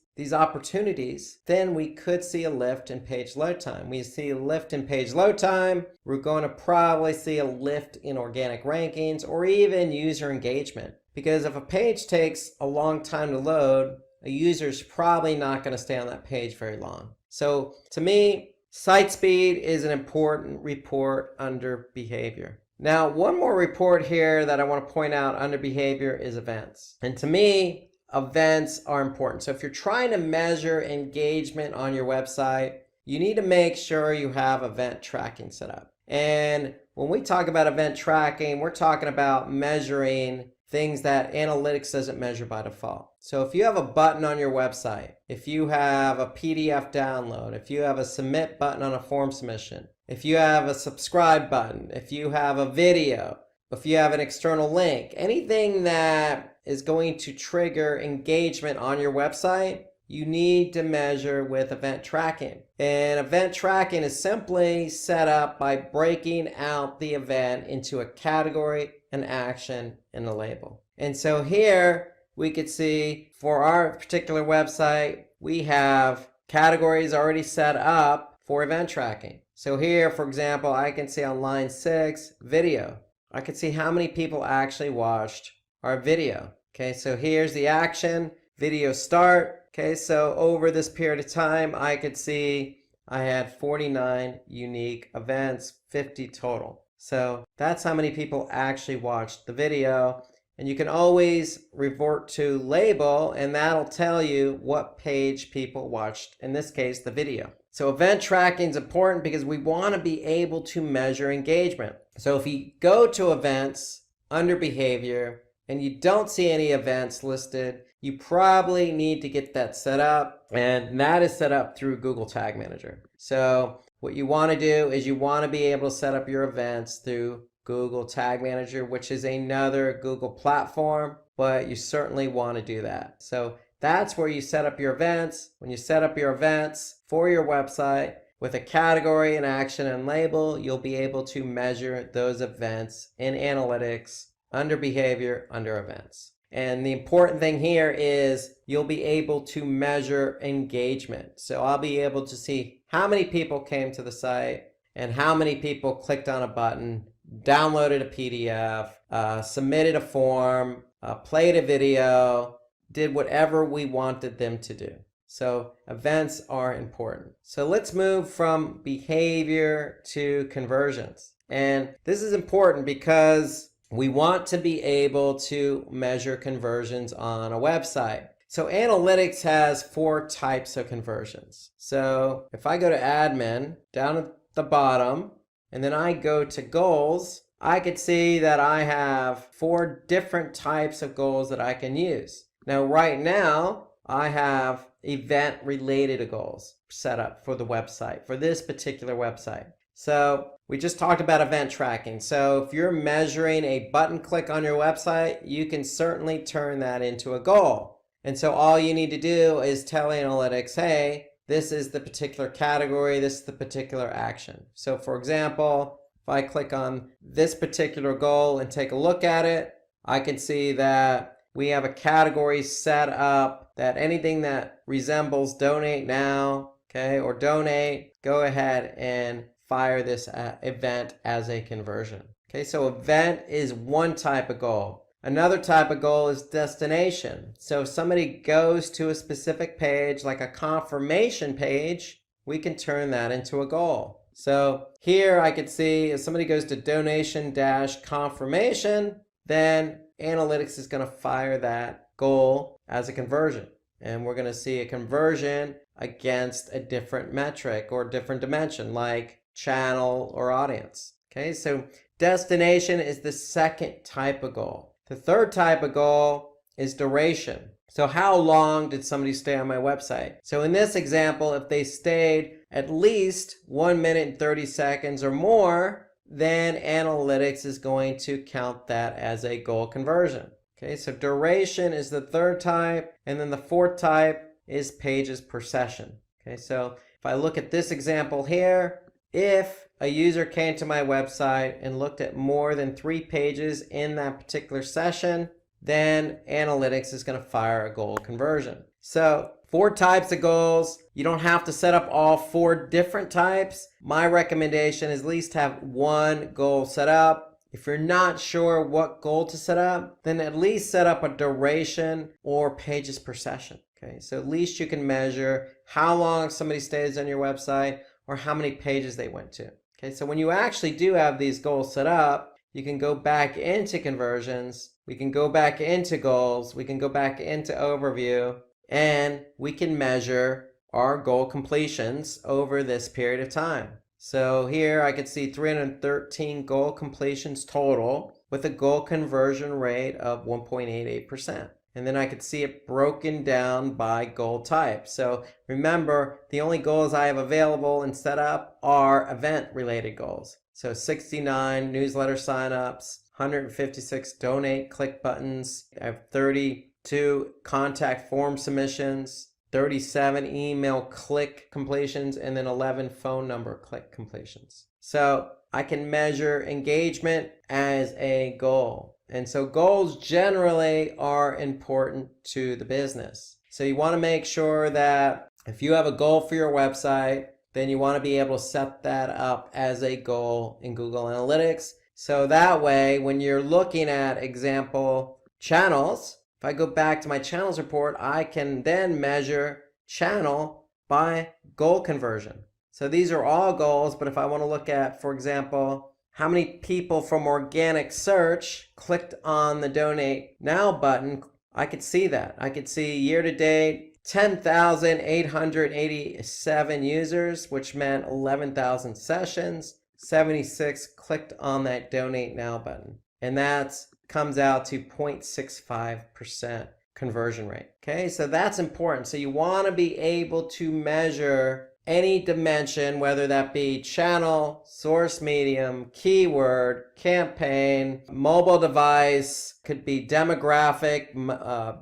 opportunities, then we could see a lift in page load time. We see a lift in page load time. We're going to probably see a lift in organic rankings or even user engagement. Because if a page takes a long time to load, a user's probably not going to stay on that page very long. So to me, site speed is an important report under behavior. Now, one more report here that I want to point out under behavior is events. And to me, events are important. So if you're trying to measure engagement on your website, you need to make sure you have event tracking set up. And when we talk about event tracking, we're talking about measuring things that analytics doesn't measure by default. So if you have a button on your website, if you have a PDF download, if you have a submit button on a form submission, if you have a subscribe button, if you have a video, if you have an external link, anything that is going to trigger engagement on your website, you need to measure with event tracking. And event tracking is simply set up by breaking out the event into a category, an action, and a label. And so here we could see for our particular website, we have categories already set up for event tracking. So here, for example, I can see on line 6, video. I can see how many people actually watched our video. Okay, so here's the action, video start. Okay, so over this period of time, I could see I had 49 unique events, 50 total. So that's how many people actually watched the video. And you can always revert to label, and that'll tell you what page people watched, in this case, the video. So event tracking is important because we want to be able to measure engagement. So if you go to events under behavior and you don't see any events listed, you probably need to get that set up, and that is set up through Google Tag Manager. So what you want to do is you want to be able to set up your events through Google Tag Manager, which is another Google platform, but you certainly want to do that. So that's where you set up your events. When you set up your events for your website with a category, an action, and label, you'll be able to measure those events in analytics under behavior, under events. And the important thing here is you'll be able to measure engagement. So I'll be able to see how many people came to the site and how many people clicked on a button, downloaded a PDF, submitted a form, played a video, did whatever we wanted them to do. So events are important. So let's move from behavior to conversions. And this is important because we want to be able to measure conversions on a website. So analytics has 4 types of conversions. So if I go to admin down at the bottom and then I go to goals, I could see that I have 4 different types of goals that I can use. Now right now I have event related goals set up for the website, for this particular website. So we just talked about event tracking. So if you're measuring a button click on your website, you can certainly turn that into a goal. And so all you need to do is tell analytics, hey, this is the particular category, this is the particular action. So for example, if I click on this particular goal and take a look at it, I can see that we have a category set up that anything that resembles donate now, okay, or donate, go ahead and fire this event as a conversion. Okay, so event is one type of goal. Another type of goal is destination. So if somebody goes to a specific page, like a confirmation page, we can turn that into a goal. So here I could see if somebody goes to donation-confirmation, then analytics is going to fire that goal as a conversion. And we're going to see a conversion against a different metric or different dimension, like channel or audience. Okay, so destination is the second type of goal. The third type of goal is duration. So how long did somebody stay on my website? So in this example, if they stayed at least 1 minute and 30 seconds or more, then analytics is going to count that as a goal conversion. Okay, so duration is the third type, and then the fourth type is pages per session. Okay, so if I look at this example here, if a user came to my website and looked at more than 3 pages in that particular session, then analytics is going to fire a goal conversion. So 4 types of goals. You don't have to set up all 4 different types. My recommendation is at least have 1 goal set up. If you're not sure what goal to set up, then at least set up a duration or pages per session. Okay, so at least you can measure how long somebody stays on your website or how many pages they went to. Okay, so when you actually do have these goals set up, you can go back into conversions, we can go back into goals, we can go back into overview, and we can measure our goal completions over this period of time. So here I could see 313 goal completions total with a goal conversion rate of 1.88%. And then I could see it broken down by goal type. So remember, the only goals I have available and set up are event-related goals. So 69 newsletter signups, 156 donate click buttons, I have 32 contact form submissions, 37 email click completions, and then 11 phone number click completions. So I can measure engagement as a goal. And so goals generally are important to the business. So you want to make sure that if you have a goal for your website, then you want to be able to set that up as a goal in Google Analytics. So that way, when you're looking at example channels, if I go back to my channels report, I can then measure channel by goal conversion. So these are all goals, but if I want to look at, for example, how many people from organic search clicked on the donate now button, I could see that. I could see year to date 10,887 users, which meant 11,000 sessions. 76 clicked on that donate now button. And that comes out to 0.65% conversion rate. Okay, so that's important. So you want to be able to measure any dimension, whether that be channel, source medium, keyword, campaign, mobile device, could be demographic,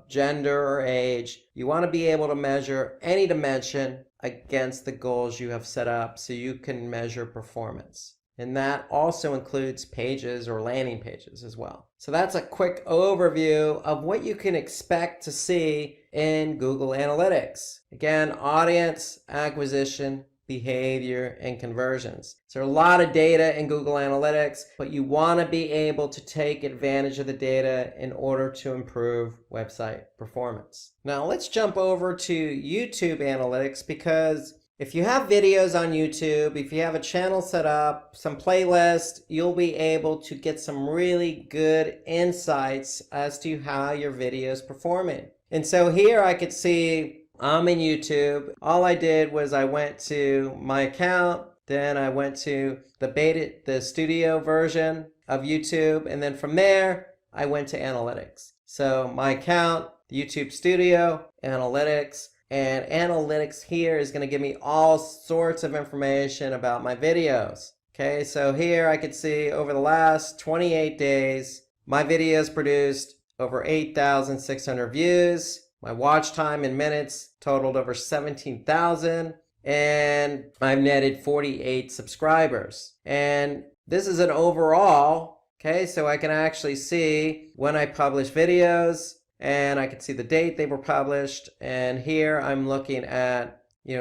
gender or age. You want to be able to measure any dimension against the goals you have set up so you can measure performance. And that also includes pages or landing pages as well. So that's a quick overview of what you can expect to see in Google Analytics. Again, audience acquisition, behavior, and conversions. So there are a lot of data in Google Analytics, but you want to be able to take advantage of the data in order to improve website performance. Now let's jump over to YouTube Analytics, because if you have videos on YouTube, if you have a channel set up, some playlist, you'll be able to get some really good insights as to how your video is performing. And so here I could see I'm in YouTube. All I did was I went to my account, then I went to the studio version of YouTube, and then from there I went to Analytics. So my account, YouTube Studio, Analytics, and Analytics here is going to give me all sorts of information about my videos. Okay, so here I could see over the last 28 days, my videos produced over 8,600 views. My watch time in minutes totaled over 17,000, and I've netted 48 subscribers. And this is an overall, okay, so I can actually see when I publish videos, and I can see the date they were published, and here I'm looking at,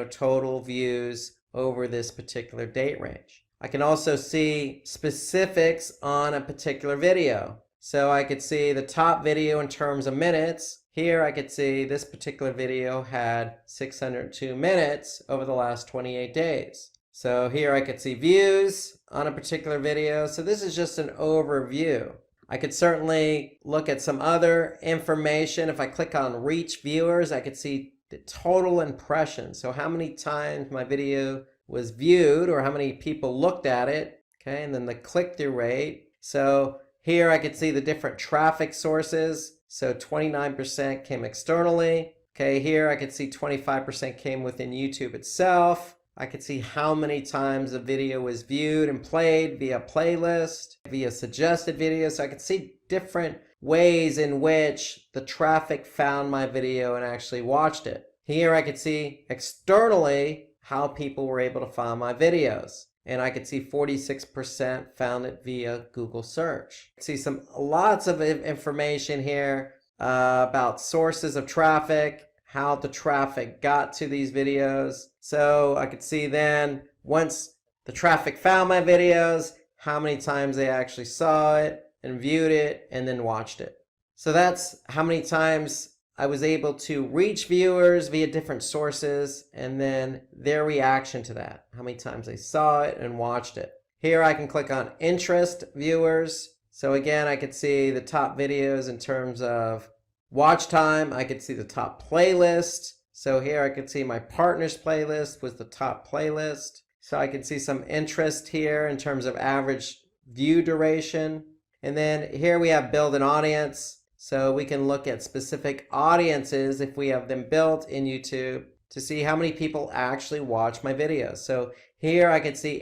total views over this particular date range. I can also see specifics on a particular video. So I could see the top video in terms of minutes. Here I could see this particular video had 602 minutes over the last 28 days. So here I could see views on a particular video. So this is just an overview. I could certainly look at some other information. If I click on reach viewers, I could see the total impressions. So how many times my video was viewed, or how many people looked at it. Okay, and then the click-through rate. So here I could see the different traffic sources. So 29% came externally. Okay, here I could see 25% came within YouTube itself. I could see how many times the video was viewed and played via playlist, via suggested videos. So I could see different ways in which the traffic found my video and actually watched it. Here I could see externally how people were able to find my videos. And I could see 46% found it via Google search. See lots of information here about sources of traffic, how the traffic got to these videos. So I could see then, once the traffic found my videos, how many times they actually saw it and viewed it and then watched it. So that's how many times I was able to reach viewers via different sources, and then their reaction to that, how many times they saw it and watched it. Here I can click on interest viewers. So again, I could see the top videos in terms of watch time. I could see the top playlist. So here I could see my partners playlist was the top playlist. So I could see some interest here in terms of average view duration. And then here we have build an audience. So we can look at specific audiences if we have them built in YouTube to see how many people actually watch my videos. So here I can see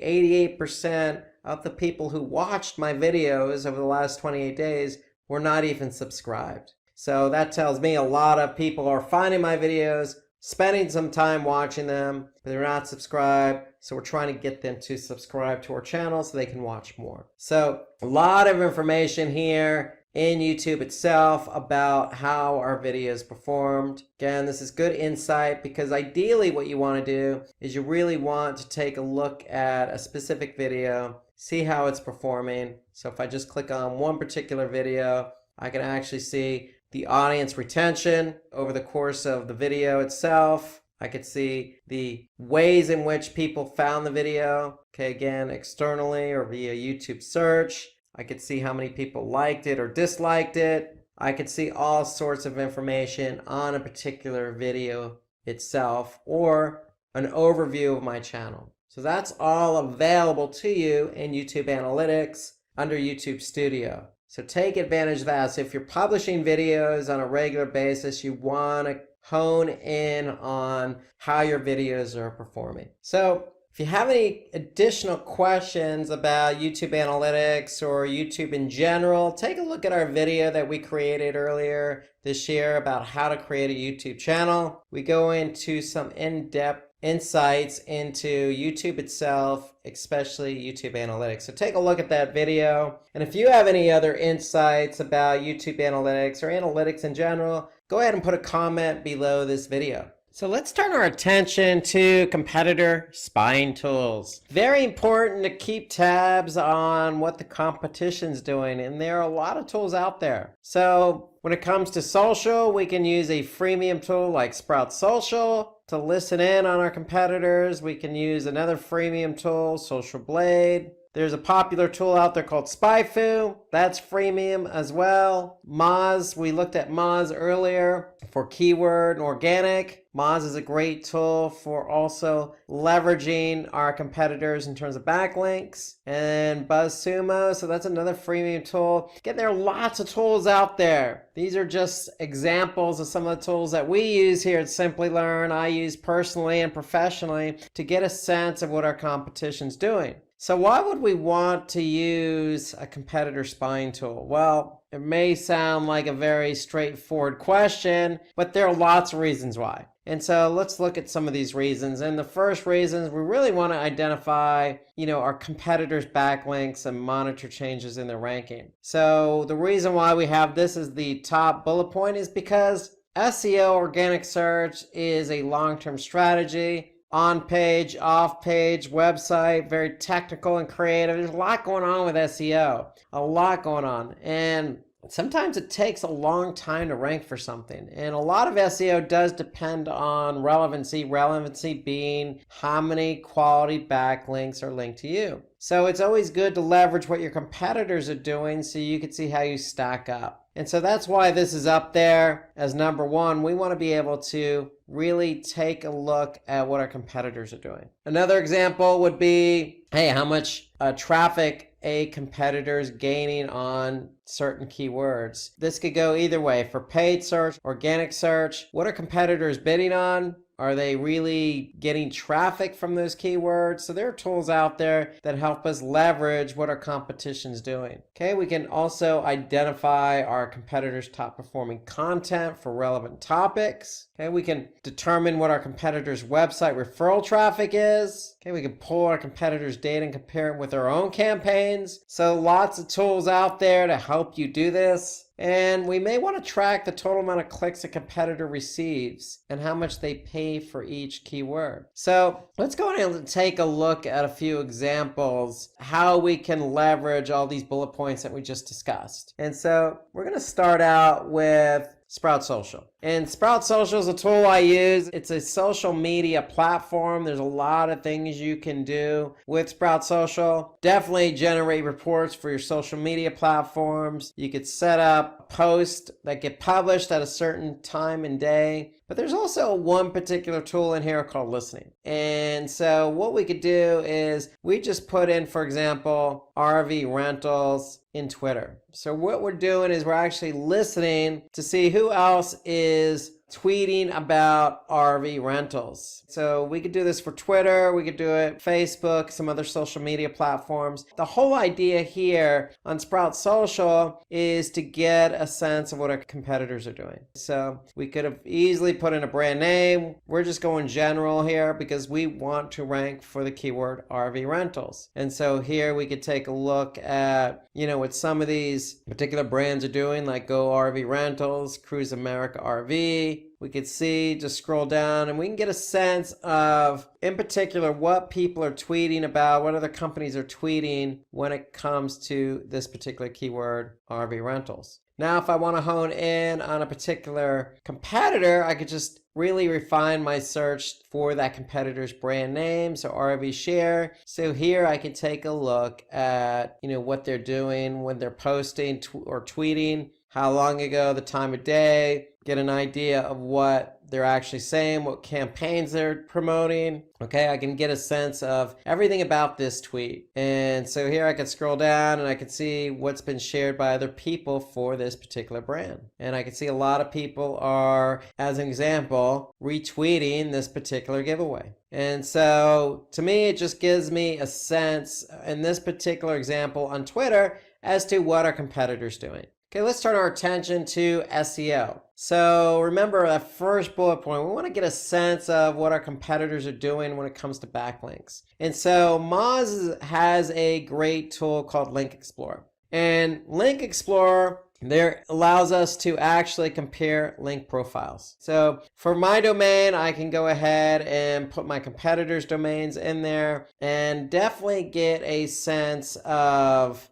88% of the people who watched my videos over the last 28 days were not even subscribed. So that tells me a lot of people are finding my videos, spending some time watching them, but they're not subscribed. So we're trying to get them to subscribe to our channel so they can watch more. So a lot of information here in YouTube itself about how our videos performed. Again, this is good insight, because ideally what you want to do is you really want to take a look at a specific video, see how it's performing. So if I just click on one particular video, I can actually see the audience retention over the course of the video itself. I could see the ways in which people found the video, okay, again, externally or via YouTube search. I could see how many people liked it or disliked it. I could see all sorts of information on a particular video itself, or an overview of my channel. So that's all available to you in YouTube Analytics under YouTube Studio. So take advantage of that. So if you're publishing videos on a regular basis, you want to hone in on how your videos are performing. So if you have any additional questions about YouTube Analytics or YouTube in general, take a look at our video that we created earlier this year about how to create a YouTube channel. We go into some in-depth insights into YouTube itself, especially YouTube Analytics. So take a look at that video. And if you have any other insights about YouTube Analytics or analytics in general, go ahead and put a comment below this video. So let's turn our attention to competitor spying tools. Very important to keep tabs on what the competition's doing, and there are a lot of tools out there. So when it comes to social, we can use a freemium tool like Sprout Social to listen in on our competitors. We can use another freemium tool, Social Blade. There's a popular tool out there called SpyFu. That's freemium as well. Moz, we looked at Moz earlier for keyword and organic. Moz is a great tool for also leveraging our competitors in terms of backlinks. And BuzzSumo, so that's another freemium tool. Again, there are lots of tools out there. These are just examples of some of the tools that we use here at Simplilearn. I use personally and professionally to get a sense of what our competition's doing. So why would we want to use a competitor spying tool? Well, it may sound like a very straightforward question, but there are lots of reasons why. And so let's look at some of these reasons. And the first reason is we really want to identify, our competitors' backlinks and monitor changes in their ranking. So the reason why we have this as the top bullet point is because SEO, organic search, is a long-term strategy. On-page, off-page, website, very technical and creative. There's a lot going on with SEO, a lot going on. And sometimes it takes a long time to rank for something. And a lot of SEO does depend on relevancy, relevancy being how many quality backlinks are linked to you. So it's always good to leverage what your competitors are doing so you can see how you stack up. And so that's why this is up there as number one. We want to be able to really take a look at what our competitors are doing. Another example would be, hey, how much traffic a competitor is gaining on certain keywords. This could go either way. For paid search, organic search, what are competitors bidding on? Are they really getting traffic from those keywords? So there are tools out there that help us leverage what our competition's doing. Okay, we can also identify our competitors' top performing content for relevant topics. Okay, we can determine what our competitors' website referral traffic is. Okay, we can pull our competitors' data and compare it with our own campaigns. So lots of tools out there to help you do this. And we may want to track the total amount of clicks a competitor receives and how much they pay for each keyword. So let's go ahead and take a look at a few examples how we can leverage all these bullet points that we just discussed. And so we're going to start out with Sprout Social. And Sprout Social is a tool I use. It's a social media platform. There's a lot of things you can do with Sprout Social. Definitely generate reports for your social media platforms. You could set up posts that get published at a certain time and day. But there's also one particular tool in here called listening. And so what we could do is we just put in, for example, RV rentals in Twitter. So what we're doing is we're actually listening to see who else is tweeting about RV rentals. So we could do this for Twitter, we could do it Facebook, some other social media platforms. The whole idea here on Sprout Social is to get a sense of what our competitors are doing. So we could have easily put in a brand name. We're just going general here because we want to rank for the keyword RV rentals. And so here we could take a look at, what some of these particular brands are doing, like Go RV Rentals, Cruise America RV. We could see, just scroll down, and we can get a sense of, in particular, what people are tweeting about, what other companies are tweeting when it comes to this particular keyword, RV rentals. Now, if I want to hone in on a particular competitor, I could just really refine my search for that competitor's brand name, so RV Share. So here I can take a look at, what they're doing when they're posting or tweeting, how long ago, the time of day, get an idea of what they're actually saying, what campaigns they're promoting. Okay, I can get a sense of everything about this tweet. And so here I can scroll down and I can see what's been shared by other people for this particular brand. And I can see a lot of people are, as an example, retweeting this particular giveaway. And so to me, it just gives me a sense in this particular example on Twitter as to what our competitors doing. Okay, let's turn our attention to SEO. So remember that first bullet point, we want to get a sense of what our competitors are doing when it comes to backlinks. And so Moz has a great tool called Link Explorer. And Link Explorer there allows us to actually compare link profiles. So for my domain, I can go ahead and put my competitors' domains in there and definitely get a sense of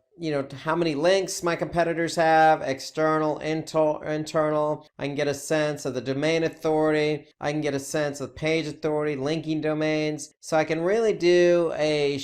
how many links my competitors have, external, internal. I can get a sense of the domain authority. I can get a sense of page authority, linking domains. So I can really do a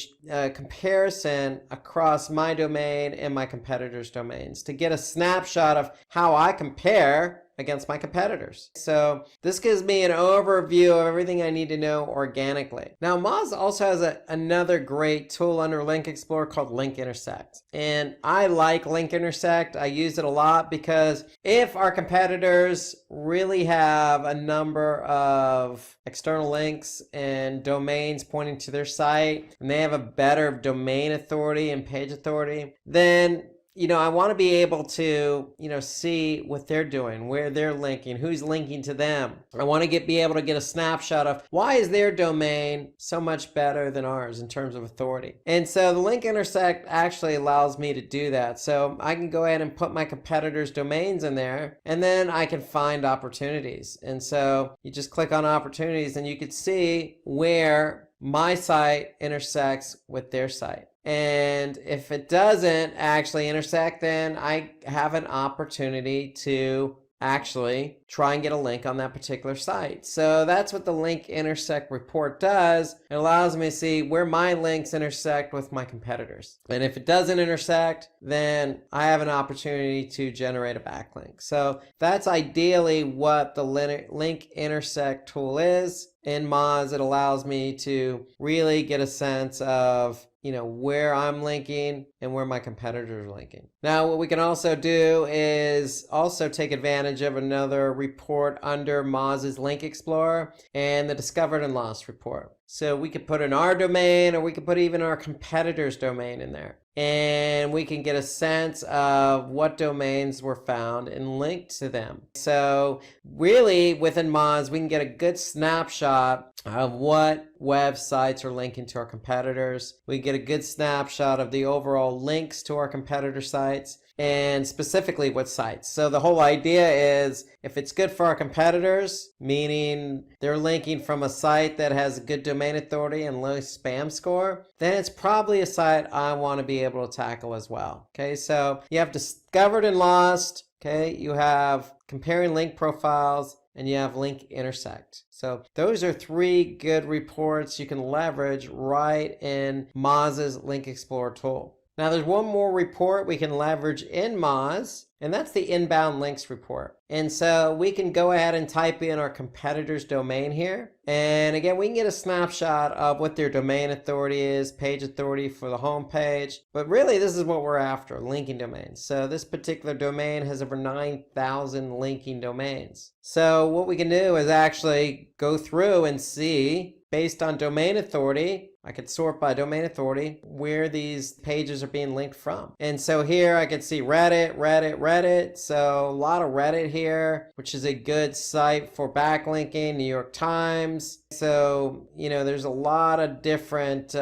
comparison across my domain and my competitors' domains to get a snapshot of how I compare against my competitors. So this gives me an overview of everything I need to know organically. Now, Moz also has another great tool under Link Explorer called Link Intersect. And I like Link Intersect. I use it a lot because if our competitors really have a number of external links and domains pointing to their site, and they have a better domain authority and page authority, then I want to be able to, see what they're doing, where they're linking, who's linking to them. I want to be able to get a snapshot of why is their domain so much better than ours in terms of authority. And so the Link Intersect actually allows me to do that. So I can go ahead and put my competitors' domains in there, and then I can find opportunities. And so you just click on opportunities and you can see where my site intersects with their site. And if it doesn't actually intersect, then I have an opportunity to actually try and get a link on that particular site. So that's what the Link Intersect report does. It allows me to see where my links intersect with my competitors. And if it doesn't intersect, then I have an opportunity to generate a backlink. So that's ideally what the Link Intersect tool is. In Moz, it allows me to really get a sense of where I'm linking and where my competitors are linking. Now, what we can also do is also take advantage of another report under Moz's Link Explorer and the Discovered and Lost report. So we could put in our domain, or we could put even our competitor's domain in there. And we can get a sense of what domains were found and linked to them. So really within Moz, we can get a good snapshot of what websites are linking to our competitors. We get a good snapshot of the overall links to our competitor sites, and specifically what sites. So the whole idea is if it's good for our competitors, meaning they're linking from a site that has a good domain authority and low spam score, then it's probably a site I want to be able to tackle as well. Okay, so you have Discovered and Lost. Okay, you have comparing link profiles, and you have Link Intersect. So those are three good reports you can leverage right in Moz's Link Explorer tool. Now there's one more report we can leverage in Moz, and that's the inbound links report. And so we can go ahead and type in our competitor's domain here. And again, we can get a snapshot of what their domain authority is, page authority for the home page. But really, this is what we're after, linking domains. So this particular domain has over 9,000 linking domains. So what we can do is actually go through and see, based on domain authority, I could sort by domain authority where these pages are being linked from. And so here I can see Reddit. So a lot of Reddit here, which is a good site for backlinking, New York Times. So, there's a lot of different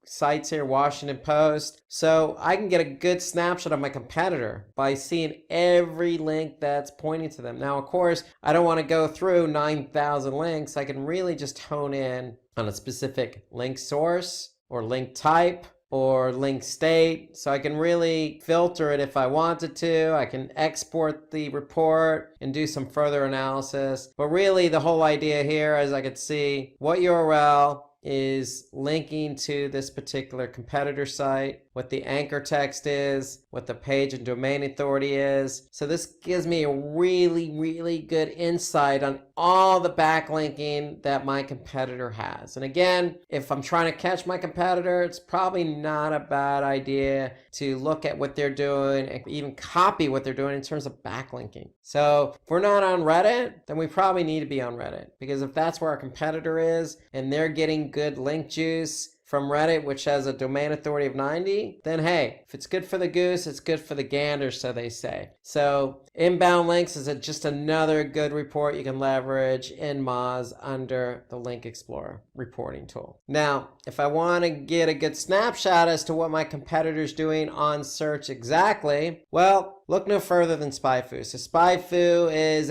sites here, Washington Post. So I can get a good snapshot of my competitor by seeing every link that's pointing to them. Now, of course, I don't want to go through 9,000 links. I can really just hone in on a specific link source or link type or link state. So I can really filter it if I wanted to. I can export the report and do some further analysis. But really the whole idea here is I could see what URL is linking to this particular competitor site, what the anchor text is, what the page and domain authority is. So this gives me a really, really good insight on all the backlinking that my competitor has. And again, if I'm trying to catch my competitor, it's probably not a bad idea to look at what they're doing and even copy what they're doing in terms of backlinking. So if we're not on Reddit, then we probably need to be on Reddit, because if that's where our competitor is and they're getting good link juice from Reddit, which has a domain authority of 90, then hey, if it's good for the goose, it's good for the gander, so they say. So inbound links is just another good report you can leverage in Moz under the Link Explorer reporting tool. Now, if I want to get a good snapshot as to what my competitor's doing on search exactly, well, look no further than SpyFu. So SpyFu is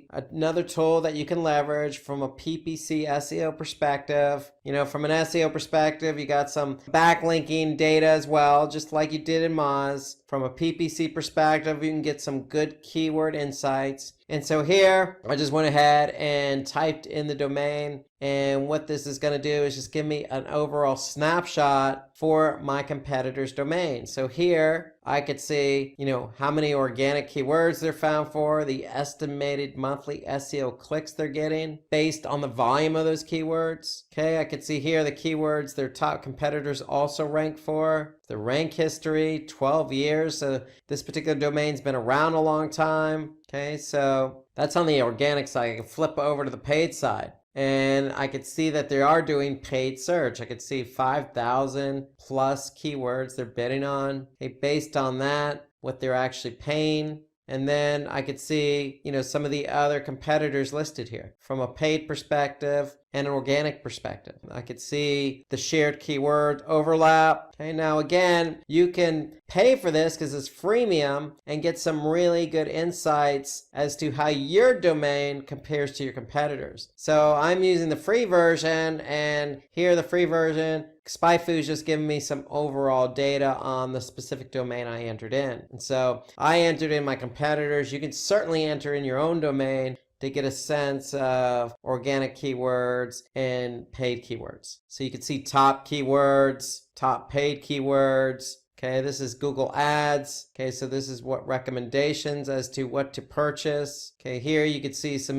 another tool that you can leverage from a PPC SEO perspective. From an SEO perspective, you got some backlinking data as well, just like you did in Moz. From a PPC perspective, you can get some good keyword insights. And so here, I just went ahead and typed in the domain. And what this is going to do is just give me an overall snapshot for my competitor's domain. So here, I could see, how many organic keywords they're found for, the estimated monthly SEO clicks they're getting based on the volume of those keywords. Okay, I could see here the keywords their top competitors also rank for, the rank history, 12 years. So this particular domain's been around a long time. Okay, so that's on the organic side. I can flip over to the paid side. And I could see that they are doing paid search. I could see 5,000 plus keywords they're bidding on. Okay, based on that, what they're actually paying. And then I could see, some of the other competitors listed here from a paid perspective and an organic perspective. I could see the shared keyword overlap. Okay, now again, you can pay for this because it's freemium and get some really good insights as to how your domain compares to your competitors. So I'm using the free version, and here the free version, SpyFu is just giving me some overall data on the specific domain I entered in. And so I entered in my competitors. You can certainly enter in your own domain to get a sense of organic keywords and paid keywords. So you can see top keywords, top paid keywords. Okay, this is Google Ads. Okay, so this is what recommendations as to what to purchase. Okay, here you could see some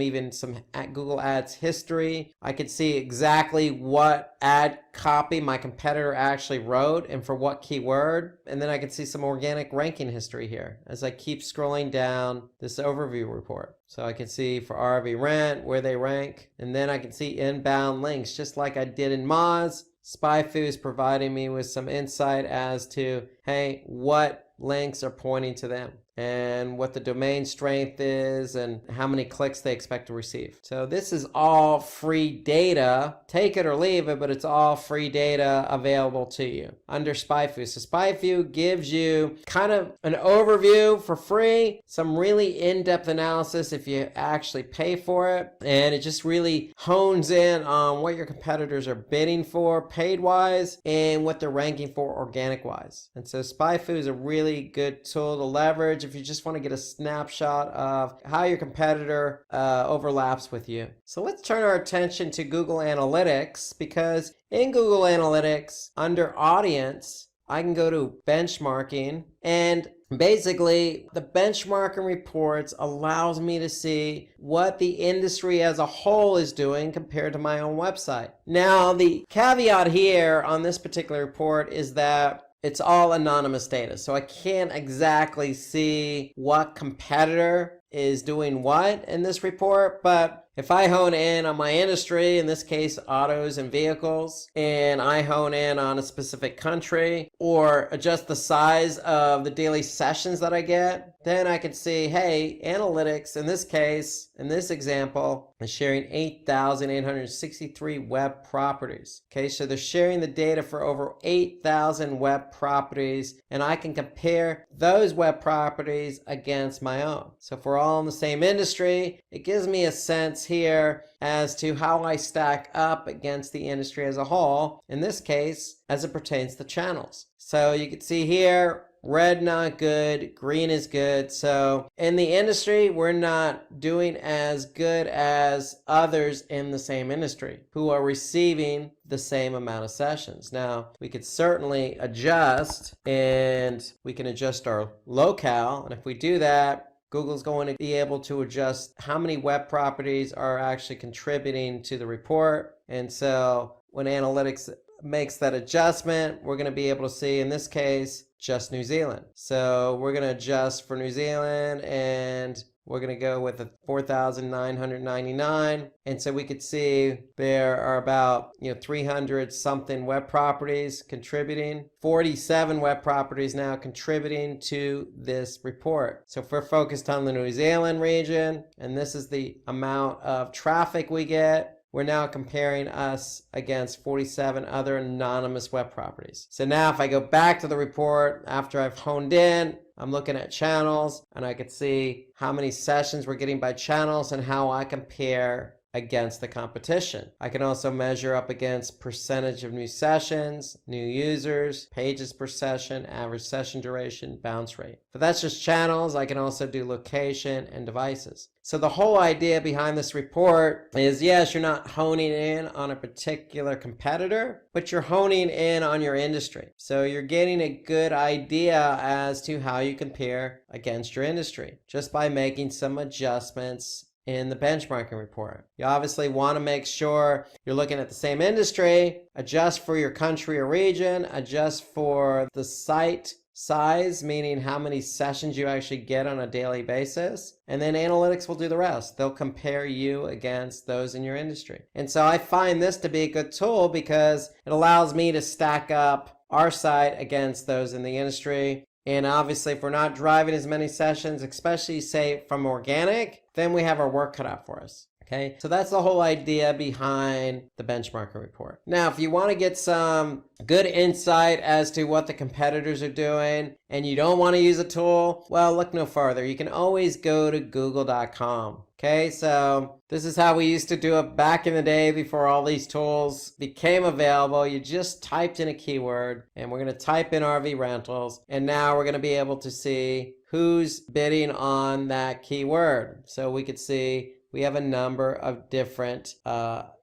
Google Ads history. I could see exactly what ad copy my competitor actually wrote and for what keyword. And then I could see some organic ranking history here as I keep scrolling down this overview report. So I can see for RV Rent where they rank, and then I can see inbound links just like I did in Moz. SpyFu is providing me with some insight as to, hey, what links are pointing to them and what the domain strength is and how many clicks they expect to receive. So this is all free data. Take it or leave it, but it's all free data available to you under SpyFu. So SpyFu gives you kind of an overview for free, some really in-depth analysis if you actually pay for it, and it just really hones in on what your competitors are bidding for paid-wise and what they're ranking for organic-wise. And so SpyFu is a really good tool to leverage if you just want to get a snapshot of how your competitor overlaps with you. So let's turn our attention to Google Analytics, because in Google Analytics, under Audience, I can go to benchmarking, and basically the benchmarking reports allows me to see what the industry as a whole is doing compared to my own website. Now, the caveat here on this particular report is that it's all anonymous data, so I can't exactly see what competitor is doing what in this report, but if I hone in on my industry, in this case autos and vehicles, and I hone in on a specific country or adjust the size of the daily sessions that I get, then I can see, hey, analytics in this case, in this example, is sharing 8,863 web properties. Okay, so they're sharing the data for over 8,000 web properties, and I can compare those web properties against my own. So if we're all in the same industry, it gives me a sense here as to how I stack up against the industry as a whole, in this case, as it pertains to channels. So you can see here, red not good, green is good. So in the industry, we're not doing as good as others in the same industry who are receiving the same amount of sessions. Now, we could certainly adjust, and we can adjust our locale. And if we do that, Google's going to be able to adjust how many web properties are actually contributing to the report. And so when analytics makes that adjustment, we're going to be able to see, in this case, just New Zealand. So we're going to adjust for New Zealand, and we're going to go with a 4,999. And so we could see there are about 300 something web properties contributing, 47 web properties now contributing to this report. So if we're focused on the New Zealand region, and this is the amount of traffic we get, we're now comparing us against 47 other anonymous web properties. So now if I go back to the report after I've honed in I'm looking at channels, and I could see how many sessions we're getting by channels and how I compare against the competition. I can also measure up against percentage of new sessions, new users, pages per session, average session duration, bounce rate. But that's just channels. I can also do location and devices. So the whole idea behind this report is, yes, you're not honing in on a particular competitor, but you're honing in on your industry. So you're getting a good idea as to how you compare against your industry just by making some adjustments in the benchmarking report. You obviously want to make sure you're looking at the same industry, adjust for your country or region, adjust for the site size, meaning how many sessions you actually get on a daily basis, and then analytics will do the rest. They'll compare you against those in your industry. And so I find this to be a good tool because it allows me to stack up our site against those in the industry. And obviously, if we're not driving as many sessions, especially say from organic, then we have our work cut out for us. Okay, so that's the whole idea behind the benchmarking report. Now, if you want to get some good insight as to what the competitors are doing and you don't want to use a tool, well, look no further. You can always go to google.com. Okay, so this is how we used to do it back in the day before all these tools became available. You just typed in a keyword, and we're going to type in RV rentals, and now we're going to be able to see who's bidding on that keyword. So we could see we have a number of different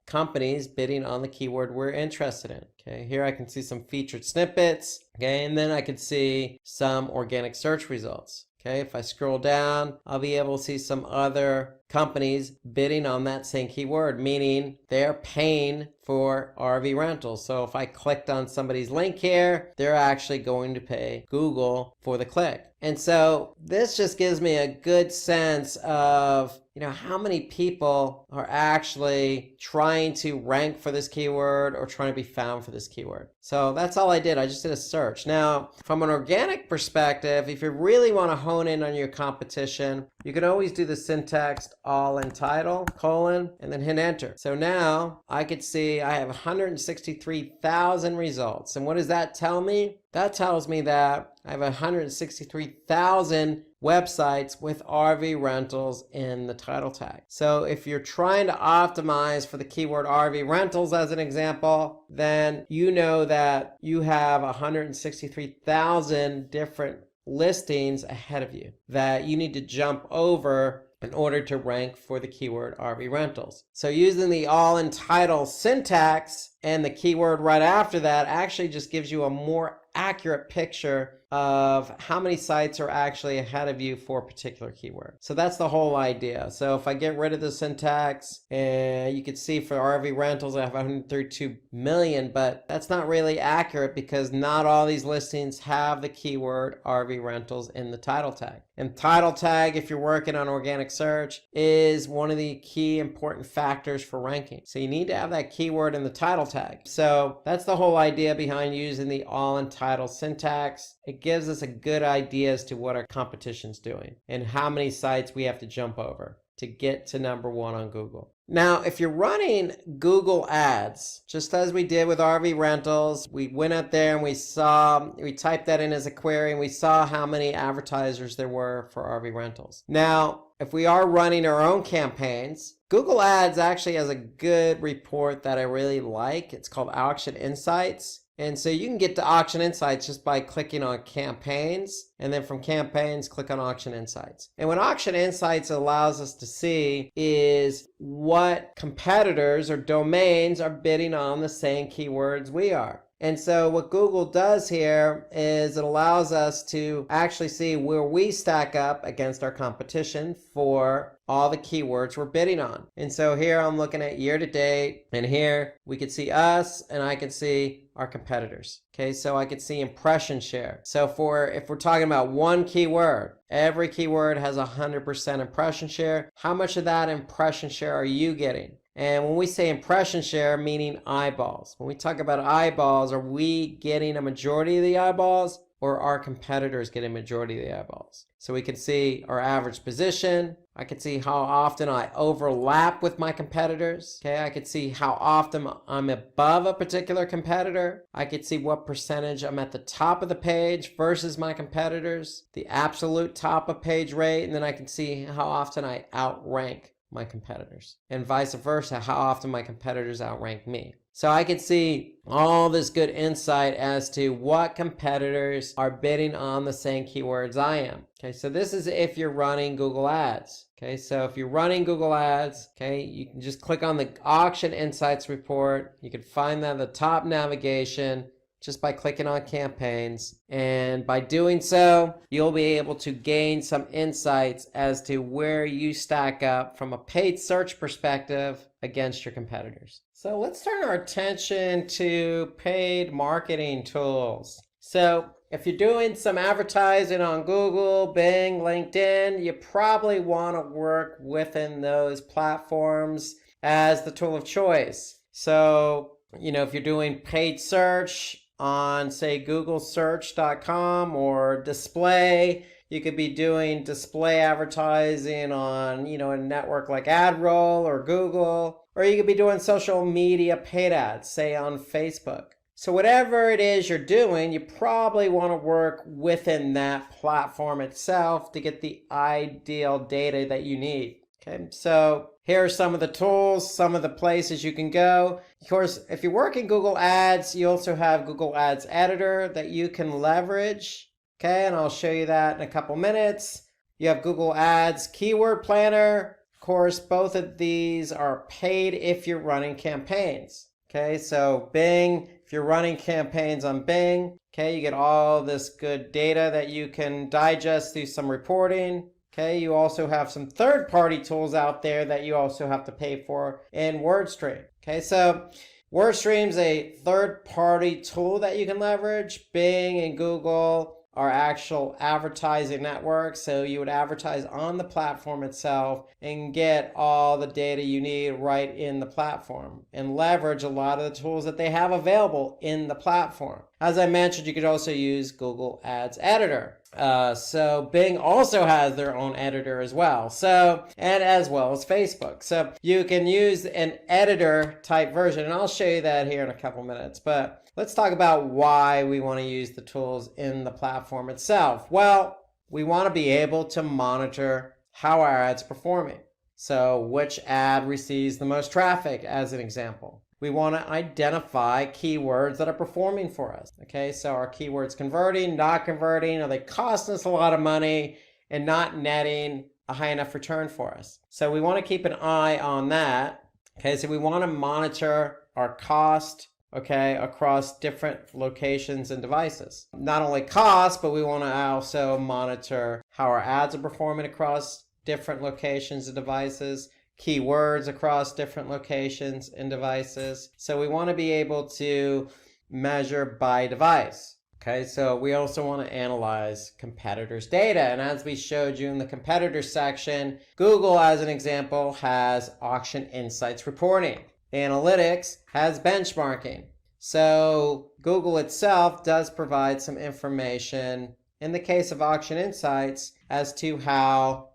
companies bidding on the keyword we're interested in. Okay, here I can see some featured snippets. Okay, and then I could see some organic search results. Okay, if I scroll down, I'll be able to see some other companies bidding on that same keyword, meaning they're paying for RV rentals. So if I clicked on somebody's link here, they're actually going to pay Google for the click. And so this just gives me a good sense of, how many people are actually trying to rank for this keyword or trying to be found for this keyword. So that's all I did. I just did a search. Now, from an organic perspective, if you really want to hone in on your competition, you can always do the syntax all in title, colon, and then hit enter. So now I could see I have 163,000 results. And what does that tell me? That tells me that I have 163,000 websites with RV rentals in the title tag. So if you're trying to optimize for the keyword RV rentals as an example, then you know that you have 163,000 different listings ahead of you that you need to jump over in order to rank for the keyword RV rentals. So using the all in title syntax and the keyword right after that actually just gives you a more accurate picture of how many sites are actually ahead of you for a particular keyword. So that's the whole idea. So if I get rid of the syntax, and you can see for RV rentals, I have 132 million, but that's not really accurate because not all these listings have the keyword RV rentals in the title tag. And title tag, if you're working on organic search, is one of the key important factors for ranking. So you need to have that keyword in the title tag. So that's the whole idea behind using the all in title syntax. It gives us a good idea as to what our competition's doing and how many sites we have to jump over to get to number one on Google. Now, if you're running Google ads, just as we did with RV rentals, we went out there and we typed that in as a query and we saw how many advertisers there were for RV rentals. Now, if we are running our own campaigns, Google Ads actually has a good report that I really like. It's called Auction Insights. And so you can get to Auction Insights just by clicking on Campaigns, and then from Campaigns, click on Auction Insights. And what Auction Insights allows us to see is what competitors or domains are bidding on the same keywords we are. And so what Google does here is it allows us to actually see where we stack up against our competition for all the keywords we're bidding on. And so here I'm looking at year to date, and here we could see us and I can see our competitors. Okay, so I could see impression share. So if we're talking about one keyword, every keyword has 100% impression share. How much of that impression share are you getting? And when we say impression share, meaning eyeballs. When we talk about eyeballs, are we getting a majority of the eyeballs or our competitors get a majority of the eyeballs. So we can see our average position. I can see how often I overlap with my competitors. Okay, I can see how often I'm above a particular competitor. I can see what percentage I'm at the top of the page versus my competitors, the absolute top of page rate, and then I can see how often I outrank my competitors, and vice versa, how often my competitors outrank me. So I can see all this good insight as to what competitors are bidding on the same keywords I am. Okay, so this is if you're running Google Ads. Okay, so if you're running Google Ads, okay, you can just click on the Auction Insights report. You can find that at the top navigation just by clicking on campaigns. And by doing so, you'll be able to gain some insights as to where you stack up from a paid search perspective against your competitors. So let's turn our attention to paid marketing tools. So if you're doing some advertising on Google, Bing, LinkedIn, you probably want to work within those platforms as the tool of choice. So, if you're doing paid search on, say, googlesearch.com or display, you could be doing display advertising on, a network like AdRoll or Google, or you could be doing social media paid ads, say on Facebook. So whatever it is you're doing, you probably want to work within that platform itself to get the ideal data that you need. Okay, so here are some of the tools, some of the places you can go. Of course, if you work in Google Ads, you also have Google Ads Editor that you can leverage. Okay, and I'll show you that in a couple minutes. You have Google Ads Keyword Planner. Of course, both of these are paid if you're running campaigns. Okay, so Bing, if you're running campaigns on Bing, okay, you get all this good data that you can digest through some reporting. Okay, you also have some third-party tools out there that you also have to pay for in WordStream. Okay, so WordStream's a third-party tool that you can leverage. Bing and Google are actual advertising networks, so you would advertise on the platform itself and get all the data you need right in the platform and leverage a lot of the tools that they have available in the platform. As I mentioned, you could also use Google Ads Editor. So Bing also has their own editor as well. And as well as Facebook. So you can use an editor type version, and I'll show you that here in a couple minutes. But let's talk about why we want to use the tools in the platform itself. Well, we want to be able to monitor how our ad's performing. So which ad receives the most traffic, as an example. We want to identify keywords that are performing for us. Okay, so are keywords converting, not converting? Are they costing us a lot of money and not netting a high enough return for us? So we want to keep an eye on that. Okay, so we want to monitor our cost, okay, across different locations and devices. Not only cost, but we want to also monitor how our ads are performing across different locations and devices, keywords across different locations and devices. So we want to be able to measure by device. Okay, so we also want to analyze competitors' data. And as we showed you in the competitors section, Google, as an example, has Auction Insights reporting. Analytics has benchmarking. So Google itself does provide some information in the case of Auction Insights as to how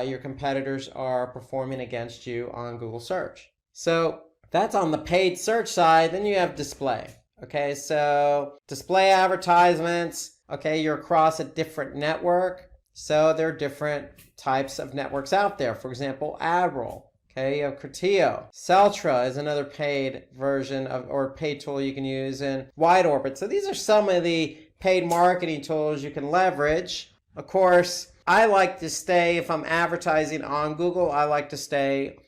your competitors are performing against you on Google search. So that's on the paid search side. Then you have display. Okay, so display advertisements. Okay, you're across a different network. So there are different types of networks out there. For example, AdRoll. Okay, you have Criteo. Celtra is another paid version of, or paid tool you can use, in Wide Orbit. So these are some of the paid marketing tools you can leverage. Of course, I like to stay, if I'm advertising on Google, I like to stay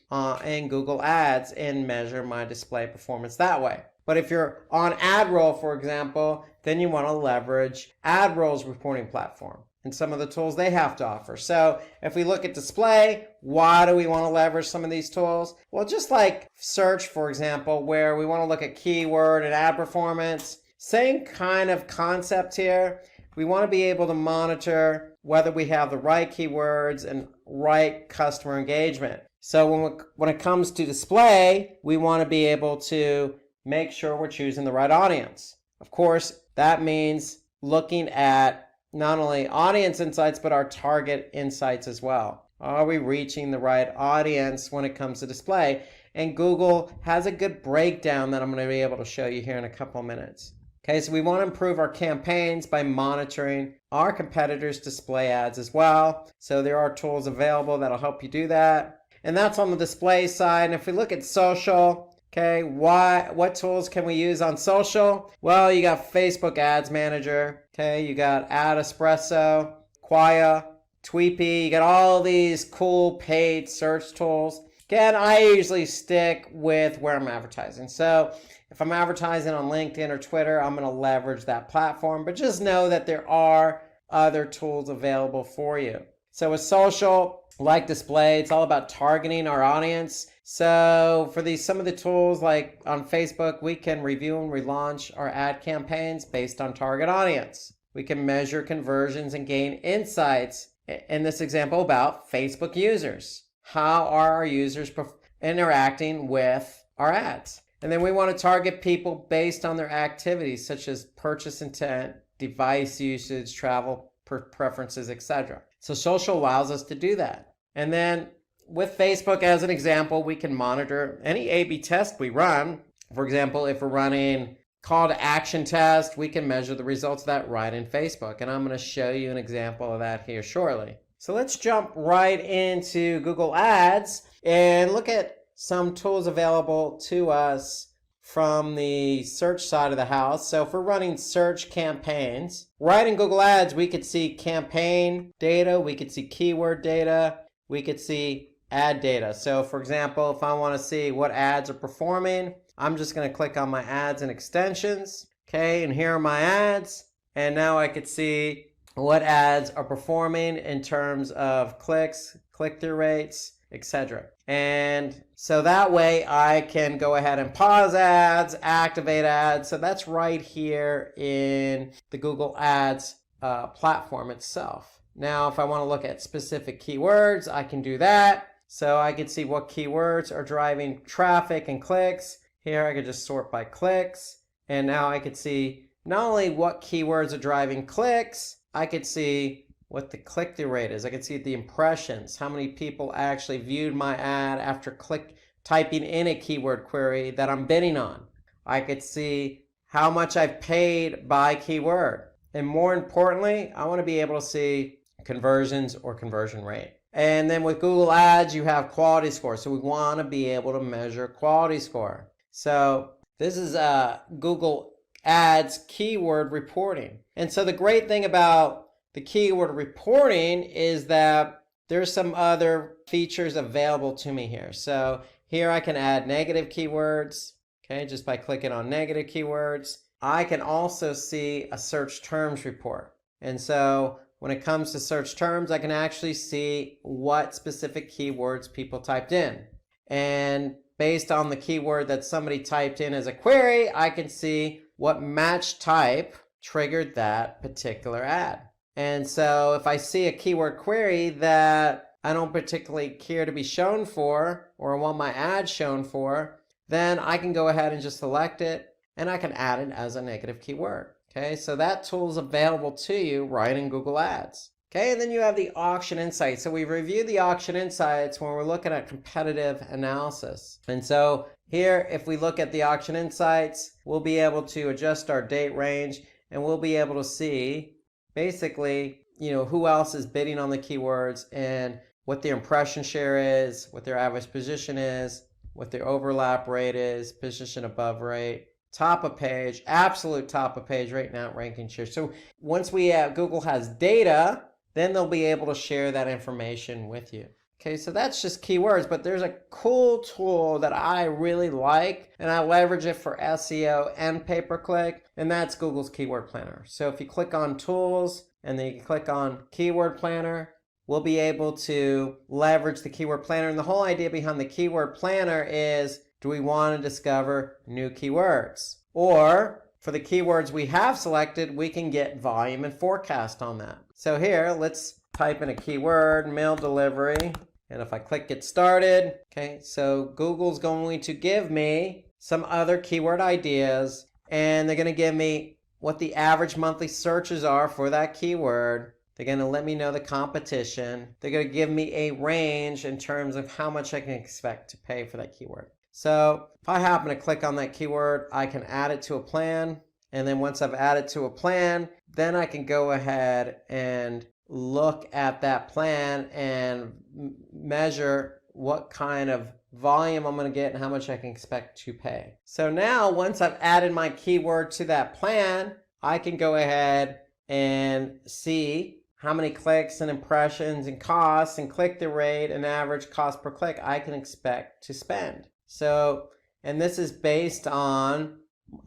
in Google Ads and measure my display performance that way. But if you're on AdRoll, for example, then you want to leverage AdRoll's reporting platform and some of the tools they have to offer. So if we look at display, why do we want to leverage some of these tools? Well, just like search, for example, where we want to look at keyword and ad performance, same kind of concept here. We want to be able to monitor whether we have the right keywords and right customer engagement. So when it comes to display, we want to be able to make sure we're choosing the right audience. Of course, that means looking at not only audience insights, but our target insights as well. Are we reaching the right audience when it comes to display? And Google has a good breakdown that I'm going to be able to show you here in a couple of minutes. Okay, so we want to improve our campaigns by monitoring our competitors' display ads as well. So there are tools available that'll help you do that. And that's on the display side. And if we look at social, okay, what tools can we use on social? Well, you got Facebook Ads Manager, okay, you got Ad Espresso, Quaya, Tweepy, you got all these cool paid search tools. Again, I usually stick with where I'm advertising. So if I'm advertising on LinkedIn or Twitter, I'm going to leverage that platform. But just know that there are other tools available for you. So with social, like display, it's all about targeting our audience. So for some of the tools like on Facebook, we can review and relaunch our ad campaigns based on target audience. We can measure conversions and gain insights in this example about Facebook users. How are our users interacting with our ads? And then we want to target people based on their activities, such as purchase intent, device usage, travel preferences, etc. So social allows us to do that. And then with Facebook as an example, we can monitor any A/B test we run. For example, if we're running call to action test, we can measure the results of that right in Facebook. And I'm going to show you an example of that here shortly. So let's jump right into Google Ads and look at some tools available to us from the search side of the house. So if we're running search campaigns, right in Google Ads, we could see campaign data, we could see keyword data, we could see ad data. So for example, if I want to see what ads are performing, I'm just going to click on my ads and extensions. Okay, and here are my ads. And now I could see what ads are performing in terms of clicks, click-through rates, etc. And so that way I can go ahead and pause ads, activate ads. So that's right here in the Google Ads platform itself. Now, if I want to look at specific keywords, I can do that. So I can see what keywords are driving traffic and clicks. Here I could just sort by clicks. And now I could see not only what keywords are driving clicks, I could see what the click-through rate is. I could see the impressions, how many people actually viewed my ad after typing in a keyword query that I'm bidding on. I could see how much I've paid by keyword. And more importantly, I want to be able to see conversions or conversion rate. And then with Google Ads, you have quality score. So we want to be able to measure quality score. So this is Google Ads keyword reporting. And so the great thing about the keyword reporting is that there's some other features available to me here. So here I can add negative keywords, okay, just by clicking on negative keywords. I can also see a search terms report. And so when it comes to search terms, I can actually see what specific keywords people typed in. And based on the keyword that somebody typed in as a query, I can see what match type triggered that particular ad. And so if I see a keyword query that I don't particularly care to be shown for, or want my ad shown for, then I can go ahead and just select it and I can add it as a negative keyword. Okay, so that tool is available to you right in Google Ads. Okay, and then you have the auction insights. So we've reviewed the auction insights when we're looking at competitive analysis. And so here, if we look at the auction insights, we'll be able to adjust our date range and we'll be able to see basically, who else is bidding on the keywords and what their impression share is, what their average position is, what their overlap rate is, position above rate, top of page, absolute top of page right now, ranking share. So once Google has data, then they'll be able to share that information with you. Okay, so that's just keywords, but there's a cool tool that I really like, and I leverage it for SEO and pay-per-click, and that's Google's Keyword Planner. So if you click on Tools, and then you click on Keyword Planner, we'll be able to leverage the Keyword Planner. And the whole idea behind the Keyword Planner is, do we want to discover new keywords? Or for the keywords we have selected, we can get volume and forecast on that. So here, let's type in a keyword, mail delivery. And if I click Get Started, okay, so Google's going to give me some other keyword ideas, and they're going to give me what the average monthly searches are for that keyword. They're going to let me know the competition. They're going to give me a range in terms of how much I can expect to pay for that keyword. So if I happen to click on that keyword, I can add it to a plan. And then once I've added to a plan, then I can go ahead and look at that plan and measure what kind of volume I'm going to get and how much I can expect to pay. So now once I've added my keyword to that plan, I can go ahead and see how many clicks and impressions and costs and click-through rate and average cost per click I can expect to spend. So, and this is based on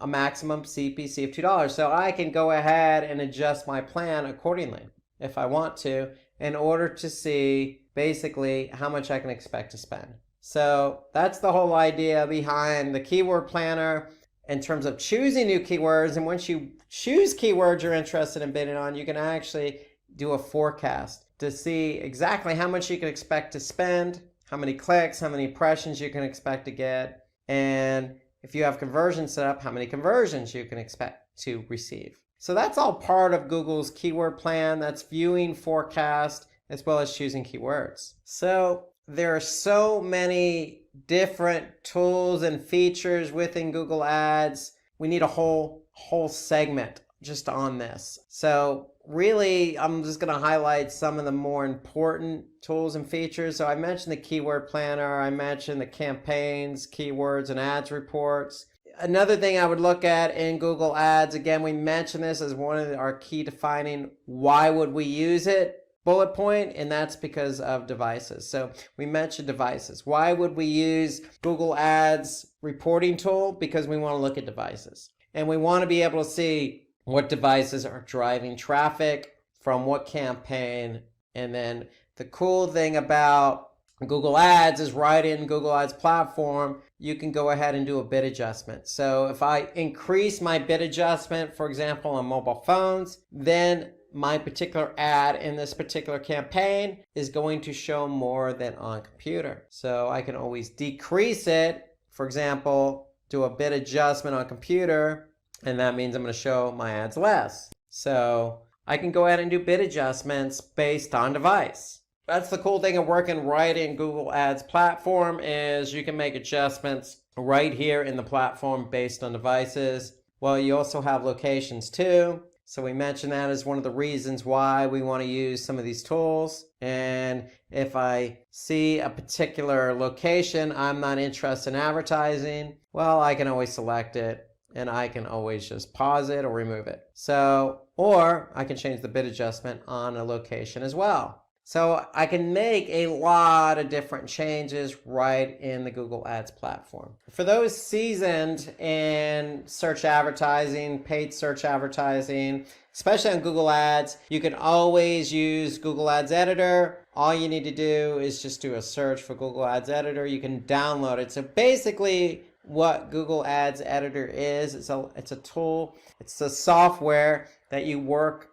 a maximum CPC of $2. So I can go ahead and adjust my plan accordingly if I want to in order to see basically how much I can expect to spend. So that's the whole idea behind the keyword planner in terms of choosing new keywords. And once you choose keywords you're interested in bidding on, you can actually do a forecast to see exactly how much you can expect to spend, how many clicks, how many impressions you can expect to get, and if you have conversions set up, how many conversions you can expect to receive. So that's all part of Google's keyword plan. That's viewing, forecast, as well as choosing keywords. So there are so many different tools and features within Google Ads. We need a whole segment just on this. So really, I'm just going to highlight some of the more important tools and features. So I mentioned the keyword planner. I mentioned the campaigns, keywords, and ads reports. Another thing I would look at in Google Ads, again, we mentioned this as one of our key defining why would we use it bullet point, and that's because of devices. So we mentioned devices. Why would we use Google Ads reporting tool? Because we want to look at devices. And we want to be able to see what devices are driving traffic from what campaign. And then the cool thing about Google Ads is right in Google Ads platform, you can go ahead and do a bid adjustment. So if I increase my bid adjustment, for example, on mobile phones, then my particular ad in this particular campaign is going to show more than on computer. So I can always decrease it. For example, do a bid adjustment on computer, and that means I'm going to show my ads less. So I can go ahead and do bid adjustments based on device. That's the cool thing of working right in Google Ads platform is you can make adjustments right here in the platform based on devices. Well, you also have locations too. So we mentioned that as one of the reasons why we want to use some of these tools. And if I see a particular location I'm not interested in advertising, well, I can always select it and I can always just pause it or remove it. So, or I can change the bid adjustment on a location as well. So I can make a lot of different changes right in the Google Ads platform. For those seasoned in search advertising, paid search advertising, especially on Google Ads, you can always use Google Ads Editor. All you need to do is just do a search for Google Ads Editor. You can download it. So basically what Google Ads Editor is, it's a tool, it's a software that you work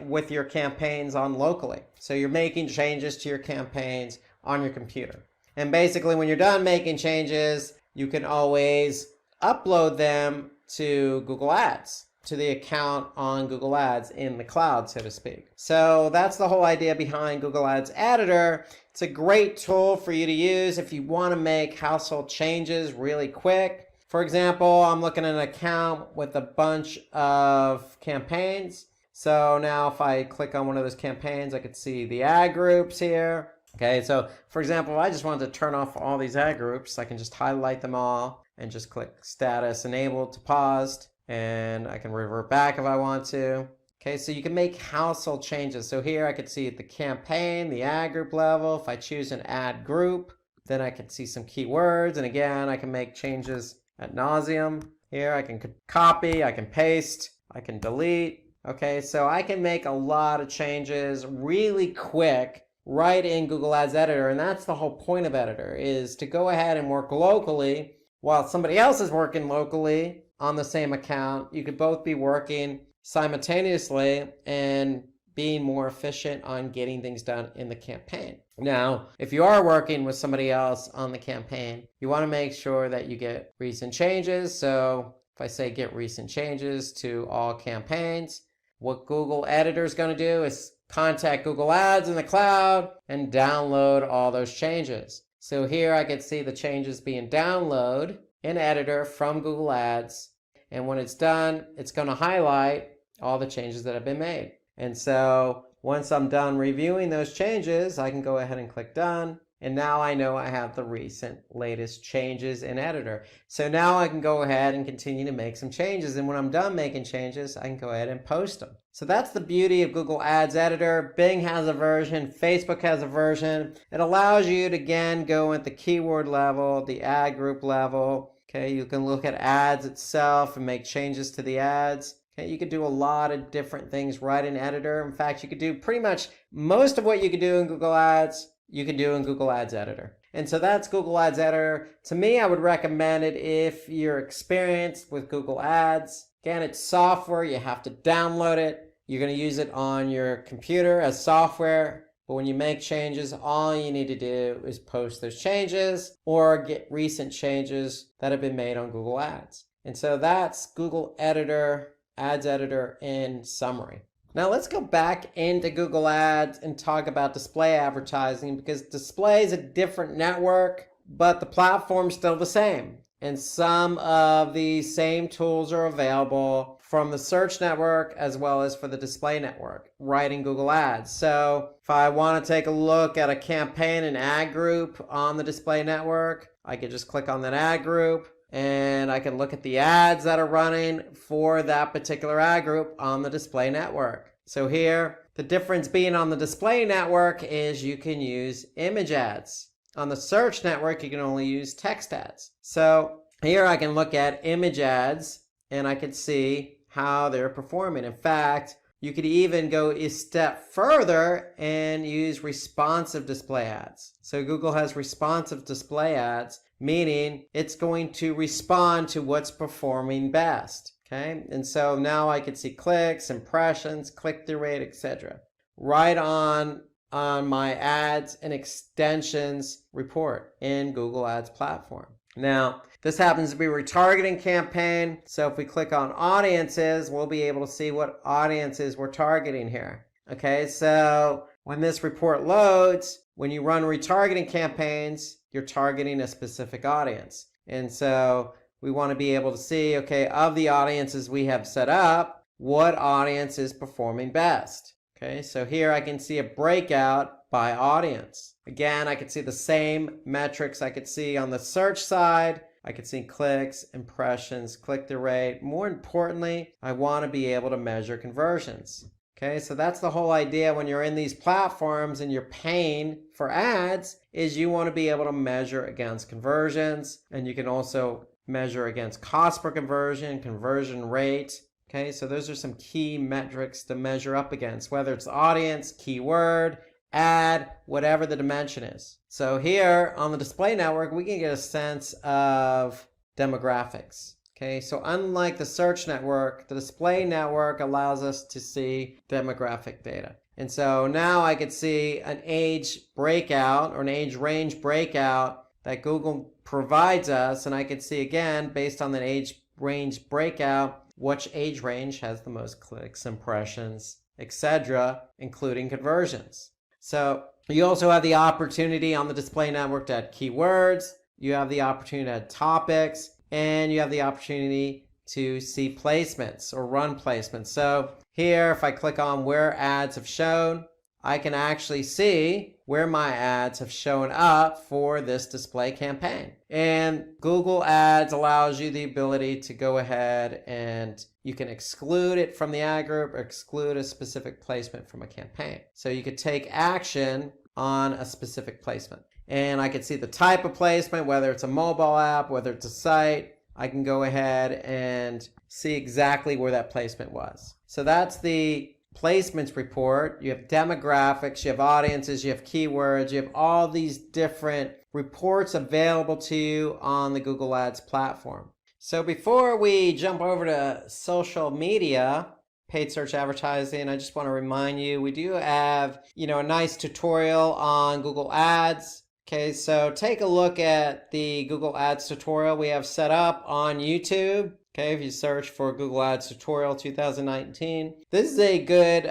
with your campaigns on locally. So you're making changes to your campaigns on your computer. And basically when you're done making changes, you can always upload them to Google Ads, to the account on Google Ads in the cloud, so to speak. So that's the whole idea behind Google Ads Editor. It's a great tool for you to use if you want to make household changes really quick. For example, I'm looking at an account with a bunch of campaigns. So now if I click on one of those campaigns, I could see the ad groups here. Okay, so for example, if I just wanted to turn off all these ad groups, I can just highlight them all and just click status enabled to paused, and I can revert back if I want to. Okay, so you can make household changes. So here I could see the campaign, the ad group level. If I choose an ad group, then I can see some keywords. And again, I can make changes ad nauseum. Here I can copy, I can paste, I can delete. Okay, so I can make a lot of changes really quick right in Google Ads Editor. And that's the whole point of Editor, is to go ahead and work locally while somebody else is working locally on the same account. You could both be working simultaneously and being more efficient on getting things done in the campaign. Now, if you are working with somebody else on the campaign, you want to make sure that you get recent changes. So if if I say get recent changes to all campaigns, what Google Editor is going to do is contact Google Ads in the cloud and download all those changes. So here I can see the changes being downloaded in Editor from Google Ads. And when it's done, it's going to highlight all the changes that have been made. And so once I'm done reviewing those changes, I can go ahead and click done. And now I know I have the recent latest changes in Editor. So now I can go ahead and continue to make some changes. And when I'm done making changes, I can go ahead and post them. So that's the beauty of Google Ads Editor. Bing has a version, Facebook has a version. It allows you to, again, go at the keyword level, the ad group level. Okay, you can look at ads itself and make changes to the ads. Okay, you could do a lot of different things right in Editor. In fact, you could do pretty much most of what you could do in Google Ads, you can do in Google Ads Editor. And so that's Google Ads Editor. To me, I would recommend it if you're experienced with Google Ads. Again, it's software. You have to download it. You're going to use it on your computer as software. But when you make changes, all you need to do is post those changes or get recent changes that have been made on Google Ads. And so that's Google Editor, Ads Editor in summary. Now let's go back into Google Ads and talk about display advertising, because display is a different network, but the platform's still the same. And some of these same tools are available from the search network as well as for the display network right in Google Ads. So if I want to take a look at a campaign and ad group on the display network, I could just click on that ad group and I can look at the ads that are running for that particular ad group on the display network. So here, the difference being on the display network is you can use image ads. On the search network, you can only use text ads. So here I can look at image ads and I can see how they're performing. In fact, you could even go a step further and use responsive display ads. So Google has responsive display ads, meaning it's going to respond to what's performing best. Okay, and so now I can see clicks, impressions, click-through rate, etc. right on my ads and extensions report in Google Ads platform. Now, this happens to be a retargeting campaign. So if we click on audiences, we'll be able to see what audiences we're targeting here. Okay, so when this report loads, when you run retargeting campaigns, you're targeting a specific audience. And so we want to be able to see, okay, of the audiences we have set up, what audience is performing best. Okay, so here I can see a breakout by audience. Again, I can see the same metrics I could see on the search side. I could see clicks, impressions, click-through rate. More importantly, I want to be able to measure conversions. Okay, so that's the whole idea when you're in these platforms and you're paying for ads, is you want to be able to measure against conversions, and you can also measure against cost per conversion, conversion rate. Okay, so those are some key metrics to measure up against, whether it's audience, keyword, ad, whatever the dimension is. So here on the display network, we can get a sense of demographics. Okay, so unlike the search network, the display network allows us to see demographic data. And so now I could see an age breakout or an age range breakout that Google provides us. And I could see, again, based on the age range breakout, which age range has the most clicks, impressions, etc., including conversions. So you also have the opportunity on the display network to add keywords. You have the opportunity to add topics. And you have the opportunity to see placements or run placements. So here, if I click on where ads have shown, I can actually see where my ads have shown up for this display campaign. And Google Ads allows you the ability to go ahead and you can exclude it from the ad group or exclude a specific placement from a campaign. So you could take action on a specific placement. And I can see the type of placement, whether it's a mobile app, whether it's a site. I can go ahead and see exactly where that placement was. So that's the placements report. You have demographics, you have audiences, you have keywords, you have all these different reports available to you on the Google Ads platform. So before we jump over to social media, paid search advertising, I just want to remind you, we do have, a nice tutorial on Google Ads. Okay, so take a look at the Google Ads tutorial we have set up on YouTube. Okay, if you search for Google Ads tutorial 2019, this is a good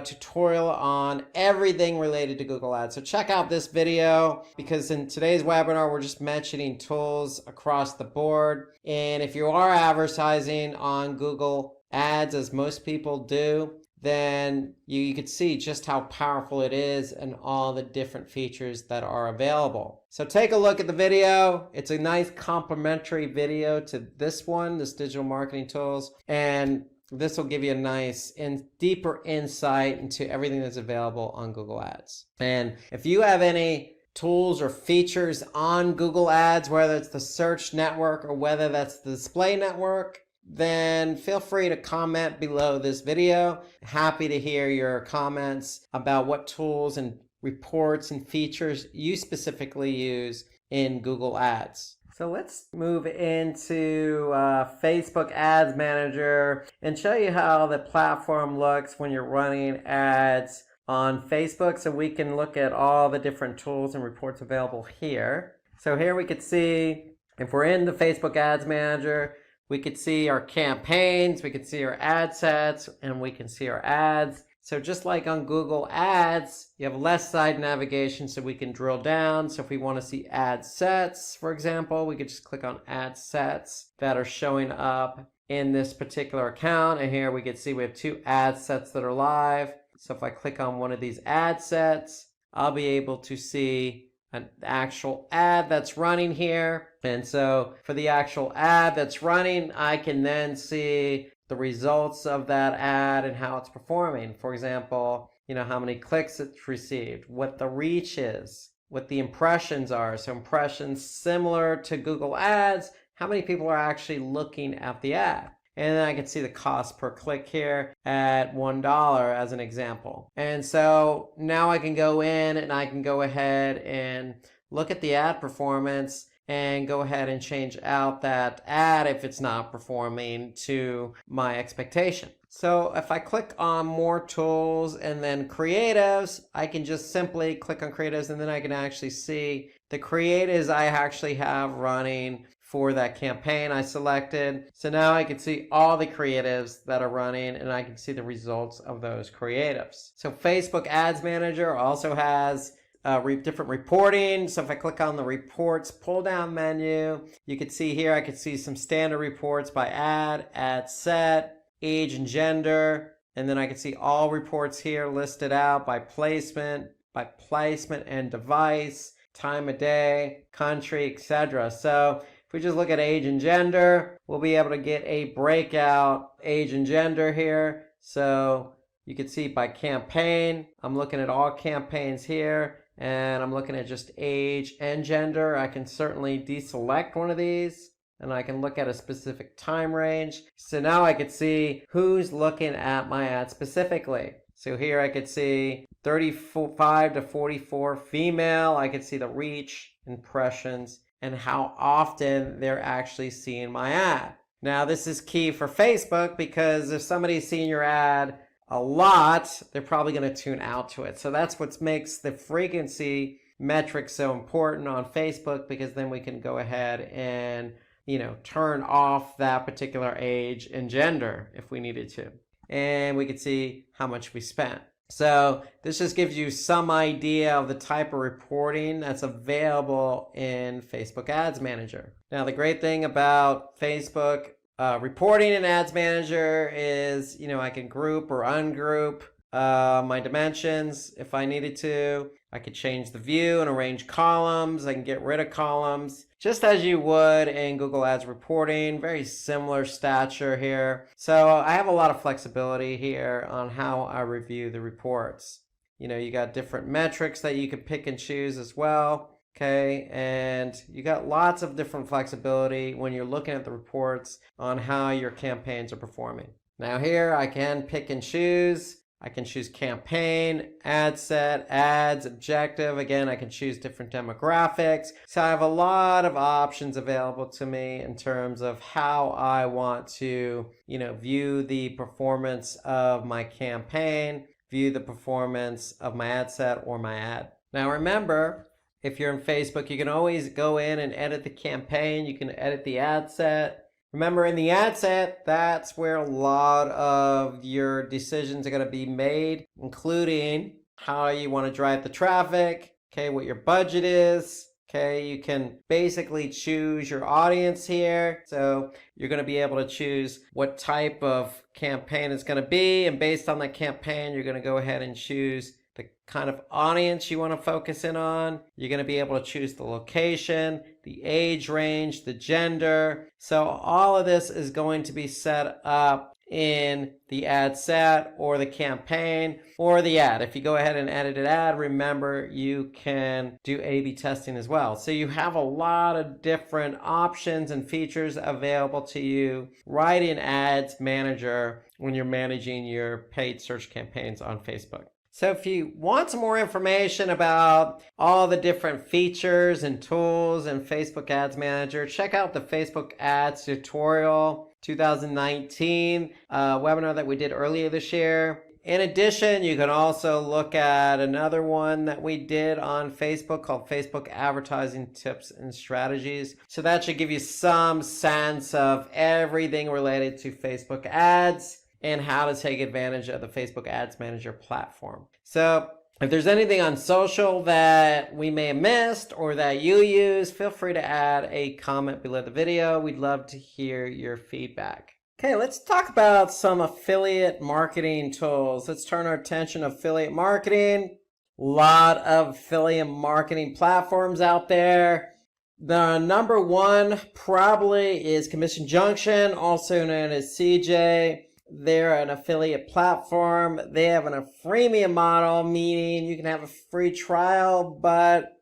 tutorial on everything related to Google Ads. So check out this video because in today's webinar, we're just mentioning tools across the board. And if you are advertising on Google Ads, as most people do, then you could see just how powerful it is and all the different features that are available. So take a look at the video. It's a nice complementary video to this one, this digital marketing tools, and this will give you a nice and deeper insight into everything that's available on Google Ads. And if you have any tools or features on Google Ads, whether it's the search network or whether that's the display network, then feel free to comment below this video. Happy to hear your comments about what tools and reports and features you specifically use in Google Ads. So let's move into Facebook Ads Manager and show you how the platform looks when you're running ads on Facebook, so we can look at all the different tools and reports available here. So here we could see, if we're in the Facebook Ads Manager, we could see our campaigns, we could see our ad sets, and we can see our ads. So just like on Google Ads, you have left side navigation so we can drill down. So if we want to see ad sets, for example, we could just click on ad sets that are showing up in this particular account. And here we can see we have 2 ad sets that are live. So if I click on one of these ad sets, I'll be able to see an actual ad that's running here. And so for the actual ad that's running, I can then see the results of that ad and how it's performing. For example, how many clicks it's received, what the reach is, what the impressions are. So impressions similar to Google Ads, how many people are actually looking at the ad. And then I can see the cost per click here at $1 as an example. And so now I can go in and I can go ahead and look at the ad performance and go ahead and change out that ad if it's not performing to my expectation. So if I click on more tools and then creatives, I can just simply click on creatives and then I can actually see the creatives I actually have running for that campaign I selected. So now I can see all the creatives that are running and I can see the results of those creatives. So Facebook Ads Manager also has different reporting. So if I click on the reports pull down menu, you can see here I can see some standard reports by ad set, age and gender, and then I can see all reports here listed out by placement and device, time of day, country, etc. So if we just look at age and gender, we'll be able to get a breakout age and gender here. So you can see by campaign, I'm looking at all campaigns here, and I'm looking at just age and gender. I can certainly deselect one of these, and I can look at a specific time range. So now I could see who's looking at my ad specifically. So here I could see 35 to 44 female. I could see the reach, impressions, and how often they're actually seeing my ad. Now this is key for Facebook because if somebody's seeing your ad a lot, they're probably going to tune out to it. So that's what makes the frequency metric so important on Facebook, because then we can go ahead and turn off that particular age and gender if we needed to. And we could see how much we spent. So this just gives you some idea of the type of reporting that's available in Facebook Ads Manager. Now, the great thing about Facebook reporting in Ads Manager is, I can group or ungroup my dimensions if I needed to. I could change the view and arrange columns. I can get rid of columns, just as you would in Google Ads reporting. Very similar stature here. So I have a lot of flexibility here on how I review the reports. You got different metrics that you can pick and choose as well. Okay, and you got lots of different flexibility when you're looking at the reports on how your campaigns are performing. Now here I can pick and choose. I can choose campaign, ad set, ads, objective. Again, I can choose different demographics. So I have a lot of options available to me in terms of how I want to, view the performance of my campaign, view the performance of my ad set or my ad. Now remember, If you're in Facebook, you can always go in and edit the campaign. You can edit the ad set. Remember, in the ad set, that's where a lot of your decisions are going to be made, including how you want to drive the traffic, okay, what your budget is. Okay, you can basically choose your audience here. So you're going to be able to choose what type of campaign it's going to be. And based on that campaign, you're going to go ahead and choose the kind of audience you want to focus in on. You're going to be able to choose the location, the age range, the gender. So all of this is going to be set up in the ad set or the campaign or the ad. If you go ahead and edit an ad, remember you can do A/B testing as well. So you have a lot of different options and features available to you right in Ads Manager when you're managing your paid search campaigns on Facebook. So if you want some more information about all the different features and tools in Facebook Ads Manager, check out the Facebook Ads Tutorial 2019 webinar that we did earlier this year. In addition, you can also look at another one that we did on Facebook called Facebook Advertising Tips and Strategies. So that should give you some sense of everything related to Facebook ads and how to take advantage of the Facebook Ads Manager platform. So if there's anything on social that we may have missed or that you use, feel free to add a comment below the video. We'd love to hear your feedback. Okay, let's talk about some affiliate marketing tools. Let's turn our attention to affiliate marketing. A lot of affiliate marketing platforms out there. The number one probably is Commission Junction, also known as CJ. They're an affiliate platform. They have a freemium model, meaning you can have a free trial, but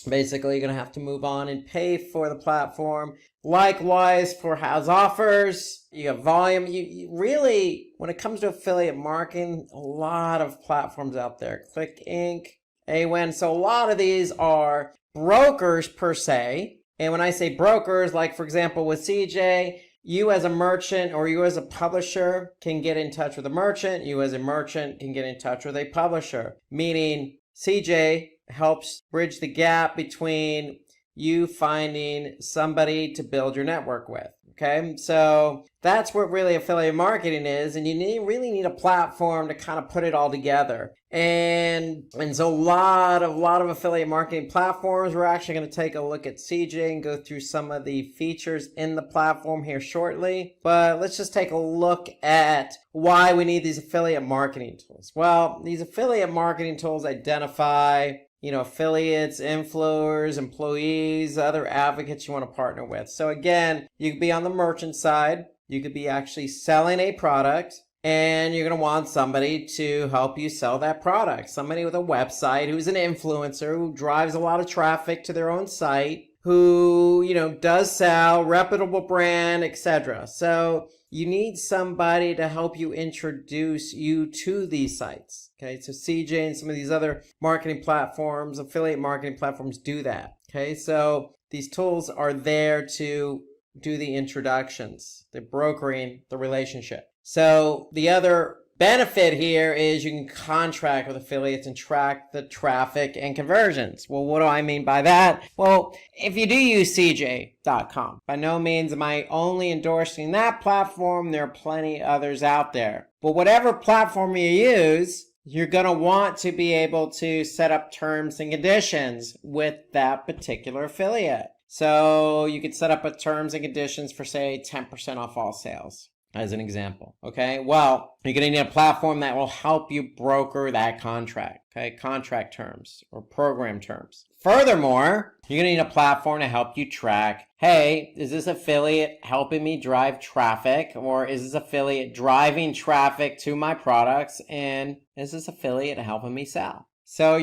basically you're going to have to move on and pay for the platform. Likewise for House Offers, you have volume. You really, when it comes to affiliate marketing, a lot of platforms out there. Click Inc., AWIN. So a lot of these are brokers per se. And when I say brokers, like for example with CJ, you as a merchant or you as a publisher can get in touch with a merchant. You as a merchant can get in touch with a publisher. Meaning CJ helps bridge the gap between you finding somebody to build your network with. Okay, so that's what really affiliate marketing is, and you really need a platform to kind of put it all together. And so a lot of affiliate marketing platforms. We're actually going to take a look at CJ and go through some of the features in the platform here shortly. But let's just take a look at why we need these affiliate marketing tools. Well, these affiliate marketing tools identify affiliates, influencers, employees, other advocates you want to partner with. So again, you could be on the merchant side. You could be actually selling a product, and you're going to want somebody to help you sell that product. Somebody with a website who's an influencer who drives a lot of traffic to their own site, who, does sell, reputable brand, etc. So you need somebody to help you introduce you to these sites. Okay, so CJ and some of these other marketing platforms, affiliate marketing platforms do that. Okay, so these tools are there to do the introductions, the brokering, the relationship. So the other benefit here is you can contract with affiliates and track the traffic and conversions. Well, what do I mean by that? Well, if you do use CJ.com, by no means am I only endorsing that platform. There are plenty others out there. But whatever platform you use, you're going to want to be able to set up terms and conditions with that particular affiliate. So you could set up a terms and conditions for, say, 10% off all sales, as an example. Okay, well, you're going to need a platform that will help you broker that contract. Okay, contract terms or program terms. Furthermore, you're going to need a platform to help you track, hey, is this affiliate helping me drive traffic, or is this affiliate driving traffic to my products, and is this affiliate helping me sell? So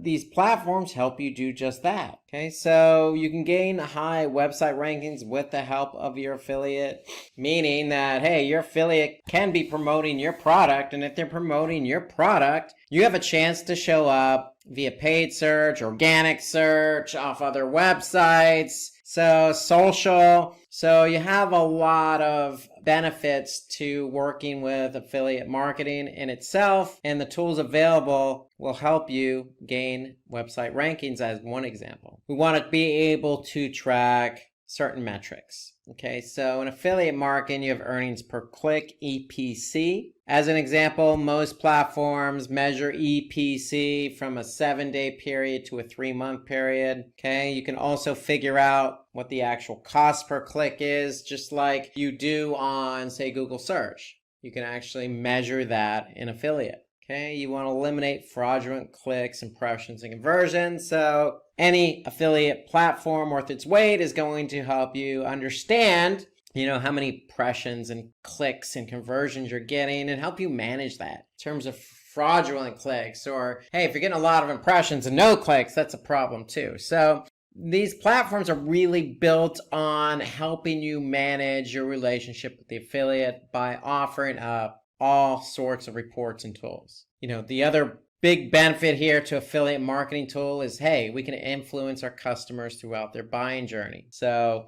these platforms help you do just that. Okay, so you can gain high website rankings with the help of your affiliate, meaning that, hey, your affiliate can be promoting your product, and if they're promoting your product, you have a chance to show up via paid search, organic search, off other websites. So social. So you have a lot of benefits to working with affiliate marketing in itself, and the tools available will help you gain website rankings as one example. We want to be able to track certain metrics. Okay, so in affiliate marketing, you have earnings per click, EPC. As an example, most platforms measure EPC from a 7-day period to a 3-month period. Okay, you can also figure out what the actual cost per click is, just like you do on, say, Google search. You can actually measure that in affiliate. Okay, you want to eliminate fraudulent clicks, impressions, and conversions. So any affiliate platform worth its weight is going to help you understand, how many impressions and clicks and conversions you're getting, and help you manage that in terms of fraudulent clicks. Or, hey, if you're getting a lot of impressions and no clicks, that's a problem too. So these platforms are really built on helping you manage your relationship with the affiliate by offering up all sorts of reports and tools. The other big benefit here to affiliate marketing tool is, hey, we can influence our customers throughout their buying journey. So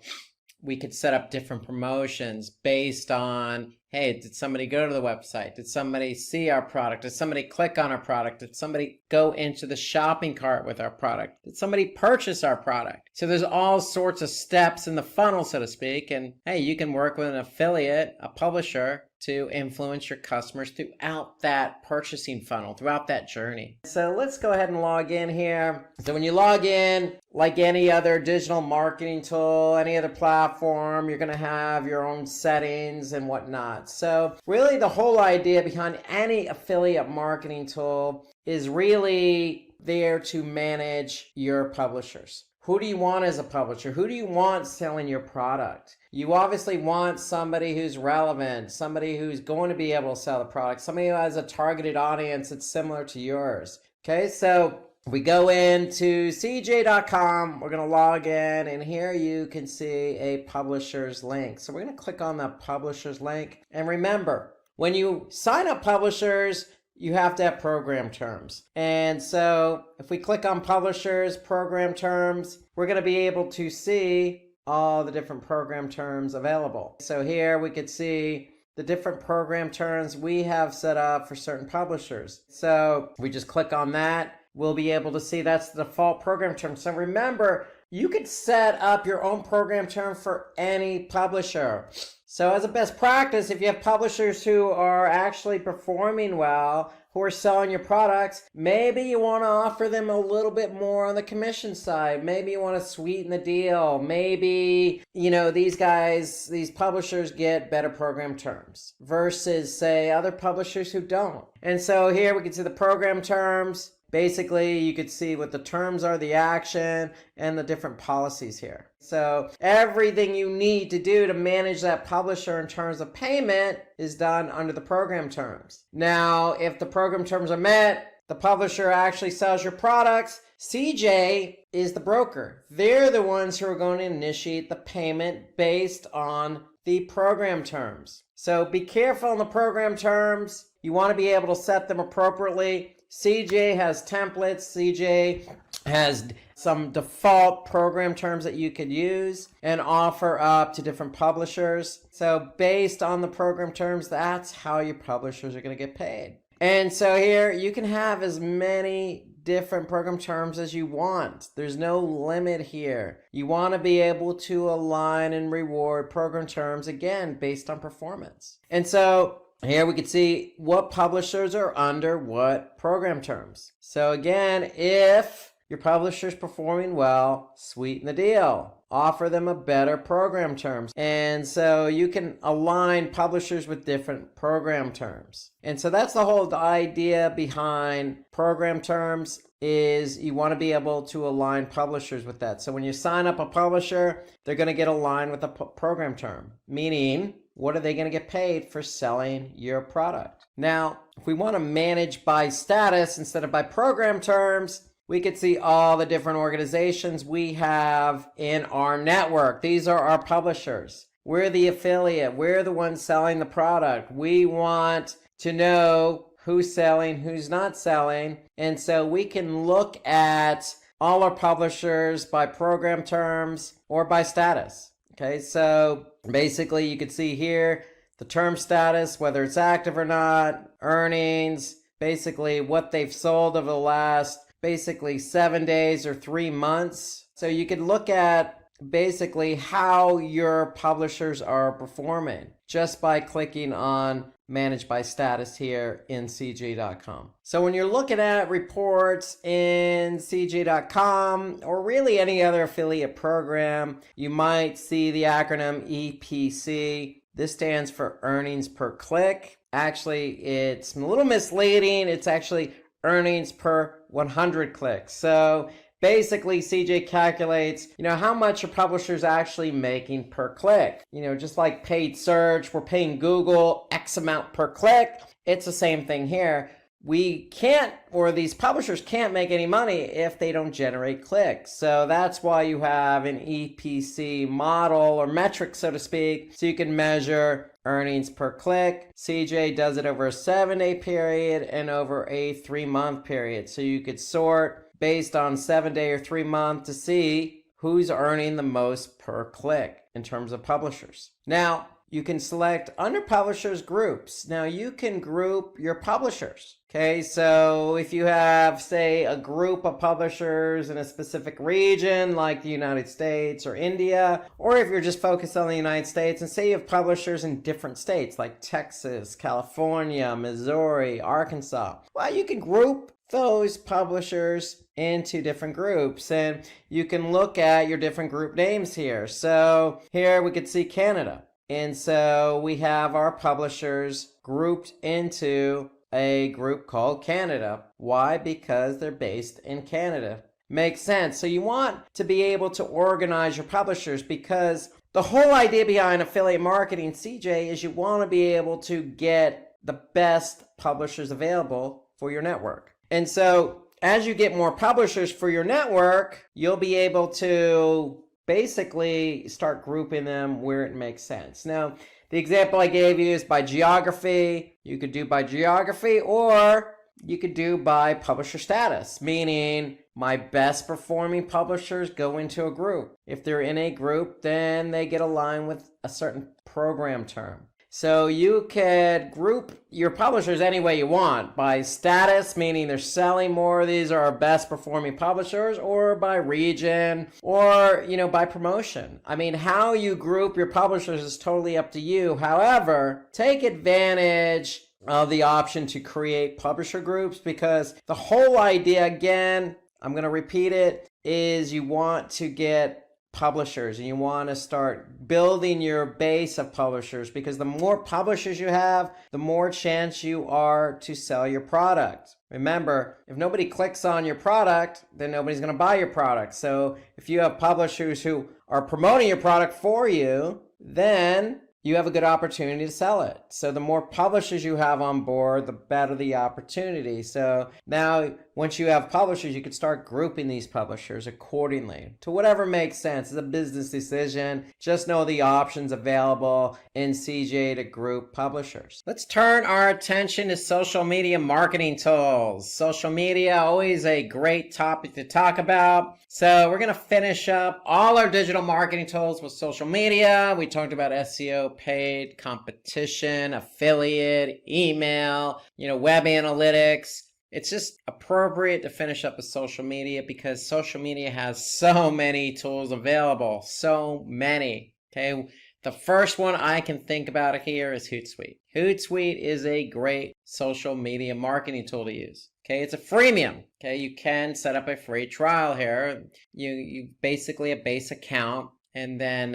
we could set up different promotions based on, hey, did somebody go to the website? Did somebody see our product? Did somebody click on our product? Did somebody go into the shopping cart with our product? Did somebody purchase our product? So there's all sorts of steps in the funnel, so to speak. And hey, you can work with an affiliate, a publisher, to influence your customers throughout that purchasing funnel, throughout that journey. So let's go ahead and log in here. So when you log in, like any other digital marketing tool, any other platform, you're going to have your own settings and whatnot. So really the whole idea behind any affiliate marketing tool is really there to manage your publishers. Who do you want as a publisher? Who do you want selling your product? You obviously want somebody who's relevant, somebody who's going to be able to sell the product, somebody who has a targeted audience that's similar to yours. Okay, so we go into cj.com, we're going to log in, and here you can see a publisher's link. So we're going to click on the publisher's link. And remember, when you sign up publishers, you have to have program terms. And so if we click on publishers, program terms, we're going to be able to see all the different program terms available. So here we could see the different program terms we have set up for certain publishers. So we just click on that. We'll be able to see that's the default program term. So remember, you could set up your own program term for any publisher. So as a best practice, if you have publishers who are actually performing well, who are selling your products, maybe you want to offer them a little bit more on the commission side. Maybe you want to sweeten the deal. Maybe, these publishers get better program terms versus, say, other publishers who don't. And so here we can see the program terms. Basically, you could see what the terms are, the action, and the different policies here. So everything you need to do to manage that publisher in terms of payment is done under the program terms. Now, if the program terms are met, the publisher actually sells your products. CJ is the broker. They're the ones who are going to initiate the payment based on the program terms. So be careful on the program terms. You want to be able to set them appropriately. CJ has templates. CJ has some default program terms that you could use and offer up to different publishers. So based on the program terms, that's how your publishers are going to get paid. And so here you can have as many different program terms as you want. There's no limit here. You want to be able to align and reward program terms, again, based on performance. And so here we can see what publishers are under what program terms. So again, if your publisher's performing well, sweeten the deal. Offer them a better program terms. And so you can align publishers with different program terms. And so that's the whole idea behind program terms, is you want to be able to align publishers with that. So when you sign up a publisher, they're going to get aligned with a program term, meaning what are they going to get paid for selling your product? Now, if we want to manage by status instead of by program terms, we could see all the different organizations we have in our network. These are our publishers. We're the affiliate. We're the ones selling the product. We want to know who's selling, who's not selling. And so we can look at all our publishers by program terms or by status. Okay, so basically you can see here the term status, whether it's active or not, earnings, basically what they've sold over the last basically 7 days or 3 months. So you can look at basically how your publishers are performing just by clicking on Manage by Status here in CJ.com. So when you're looking at reports in CJ.com or really any other affiliate program, you might see the acronym EPC. This stands for earnings per click. Actually, it's a little misleading. It's actually earnings per 100 clicks. So basically, CJ calculates, how much your publisher's actually making per click. Just like paid search, we're paying Google X amount per click. It's the same thing here. We can't, or these publishers can't make any money if they don't generate clicks. So that's why you have an EPC model or metric, so to speak, so you can measure earnings per click. CJ does it over a 7-day period and over a 3-month period. So you could sort based on 7-day or 3-month to see who's earning the most per click in terms of publishers. Now, you can select under publishers groups. Now you can group your publishers. Okay, so if you have, say, a group of publishers in a specific region like the United States or India, or if you're just focused on the United States and say you have publishers in different states like Texas, California, Missouri, Arkansas, well, you can group those publishers into different groups, and you can look at your different group names here. So here we could see Canada. And so we have our publishers grouped into a group called Canada. Why? Because they're based in Canada. Makes sense. So you want to be able to organize your publishers because the whole idea behind affiliate marketing, CJ, is you want to be able to get the best publishers available for your network. And so as you get more publishers for your network, you'll be able to basically start grouping them where it makes sense. Now, the example I gave you is by geography. You could do by geography, or you could do by publisher status, meaning my best performing publishers go into a group. If they're in a group, then they get aligned with a certain program term. So you could group your publishers any way you want, by status, meaning they're selling more, these are our best performing publishers, or by region, or by promotion. I mean, how you group your publishers is totally up to you. However, take advantage of the option to create publisher groups, because the whole idea, again, I'm going to repeat it, is you want to get publishers and you want to start building your base of publishers, because the more publishers you have, the more chance you are to sell your product. Remember, if nobody clicks on your product, then nobody's going to buy your product. So if you have publishers who are promoting your product for you, then you have a good opportunity to sell it. So the more publishers you have on board, the better the opportunity. So now once you have publishers, you can start grouping these publishers accordingly to whatever makes sense. It's a business decision. Just know the options available in CJ to group publishers. Let's turn our attention to social media marketing tools. Social media, always a great topic to talk about. So we're going to finish up all our digital marketing tools with social media. We talked about SEO, paid, competition, affiliate, email, web analytics. It's just appropriate to finish up with social media because social media has so many tools available. So many. Okay. The first one I can think about here is Hootsuite. Hootsuite is a great social media marketing tool to use. Okay, it's a freemium. Okay, you can set up a free trial here. You basically a base account, and then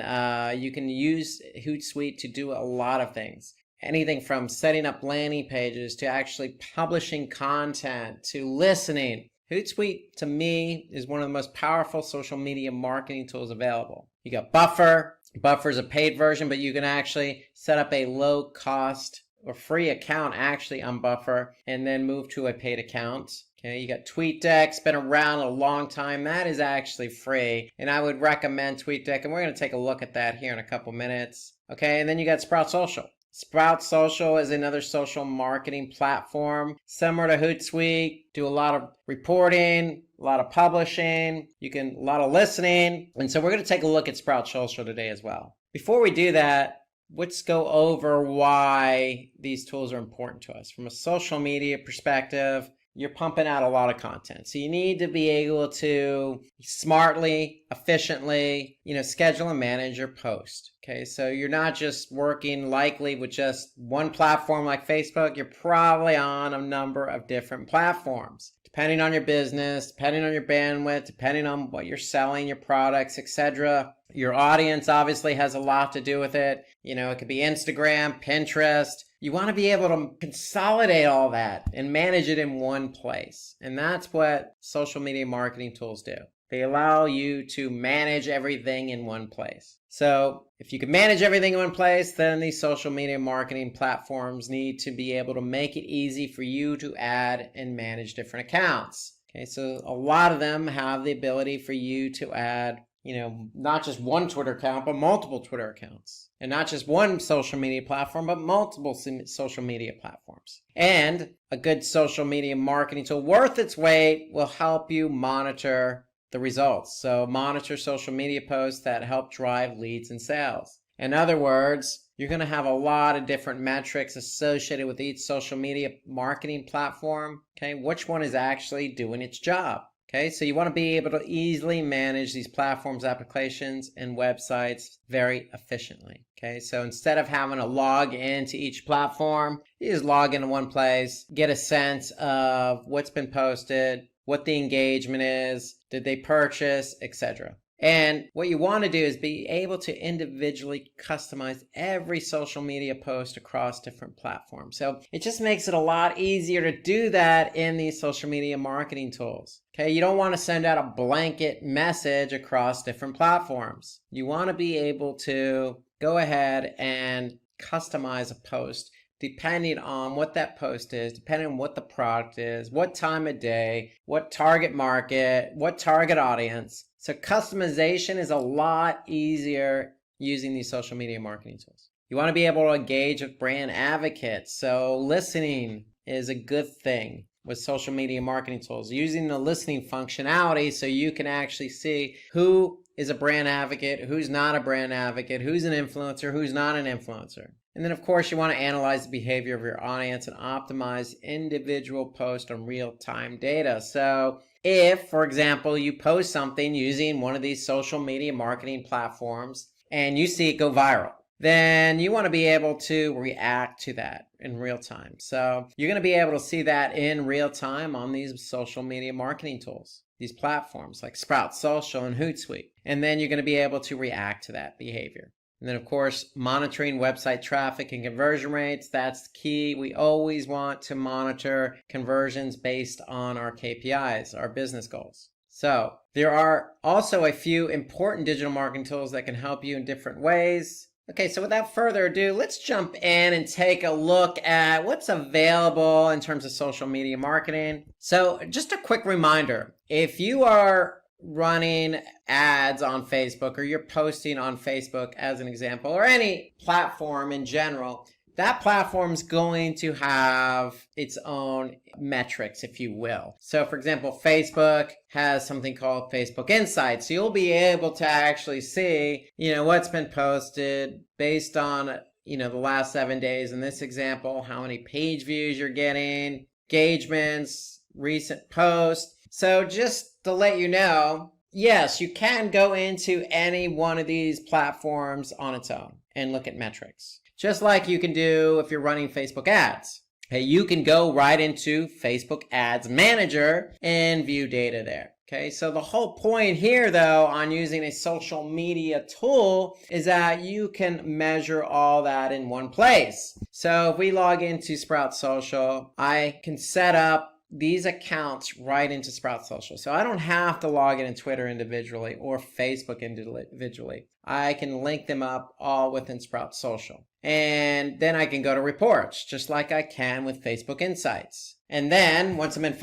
you can use Hootsuite to do a lot of things. Anything from setting up landing pages to actually publishing content to listening. Hootsuite, to me, is one of the most powerful social media marketing tools available. You got Buffer. Buffer is a paid version, but you can actually set up a low cost or free account actually on Buffer and then move to a paid account. Okay, you got TweetDeck, it's been around a long time. That is actually free, and I would recommend TweetDeck, and we're going to take a look at that here in a couple minutes. Okay, and then you got Sprout Social. Sprout Social is another social marketing platform similar to Hootsuite. Do a lot of reporting, a lot of publishing, a lot of listening. And so we're going to take a look at Sprout Social today as well. Before we do that, let's go over why these tools are important to us. From a social media perspective, you're pumping out a lot of content. So you need to be able to smartly, efficiently, schedule and manage your post. Okay, so you're not just working likely with just one platform like Facebook. You're probably on a number of different platforms. Depending on your business, depending on your bandwidth, depending on what you're selling, your products, etc. Your audience obviously has a lot to do with it. It could be Instagram, Pinterest. You want to be able to consolidate all that and manage it in one place. And that's what social media marketing tools do. They allow you to manage everything in one place. So if you can manage everything in one place, then these social media marketing platforms need to be able to make it easy for you to add and manage different accounts. Okay, so a lot of them have the ability for you to add, not just one Twitter account, but multiple Twitter accounts. And not just one social media platform, but multiple social media platforms. And a good social media marketing tool worth its weight will help you monitor the results. So monitor social media posts that help drive leads and sales. In other words, you're going to have a lot of different metrics associated with each social media marketing platform. Okay, which one is actually doing its job? Okay, so you want to be able to easily manage these platforms, applications, and websites very efficiently. Okay, so instead of having to log into each platform, you just log into one place, get a sense of what's been posted, what the engagement is, did they purchase, etc. And what you want to do is be able to individually customize every social media post across different platforms. So it just makes it a lot easier to do that in these social media marketing tools. Okay, you don't want to send out a blanket message across different platforms. You want to be able to go ahead and customize a post depending on what that post is, depending on what the product is, what time of day, what target market, what target audience. So customization is a lot easier using these social media marketing tools. You want to be able to engage with brand advocates. So listening is a good thing with social media marketing tools. Using the listening functionality so you can actually see who is a brand advocate, who's not a brand advocate, who's an influencer, who's not an influencer. And then, of course, you want to analyze the behavior of your audience and optimize individual posts on real-time data. So if, for example, you post something using one of these social media marketing platforms and you see it go viral, then you want to be able to react to that in real time. So you're going to be able to see that in real time on these social media marketing tools, these platforms like Sprout Social and Hootsuite. And then you're going to be able to react to that behavior. And then, of course, monitoring website traffic and conversion rates, that's key. We always want to monitor conversions based on our KPIs, our business goals. So there are also a few important digital marketing tools that can help you in different ways. Okay, so without further ado, let's jump in and take a look at what's available in terms of social media marketing. So just a quick reminder, if you are running ads on Facebook or you're posting on Facebook as an example, or any platform in general, that platform's going to have its own metrics, if you will. So for example, Facebook has something called Facebook Insights. So you'll be able to actually see, what's been posted based on, the last 7 days. In this example, how many page views you're getting, engagements, recent posts. So just to let you know, yes, you can go into any one of these platforms on its own and look at metrics. Just like you can do if you're running Facebook ads. Hey, you can go right into Facebook Ads Manager and view data there. Okay, so the whole point here, though, on using a social media tool is that you can measure all that in one place. So if we log into Sprout Social, I can set up these accounts right into Sprout Social. So I don't have to log in Twitter individually or Facebook individually. I can link them up all within Sprout Social. And then I can go to reports, just like I can with Facebook Insights. And then once I'm in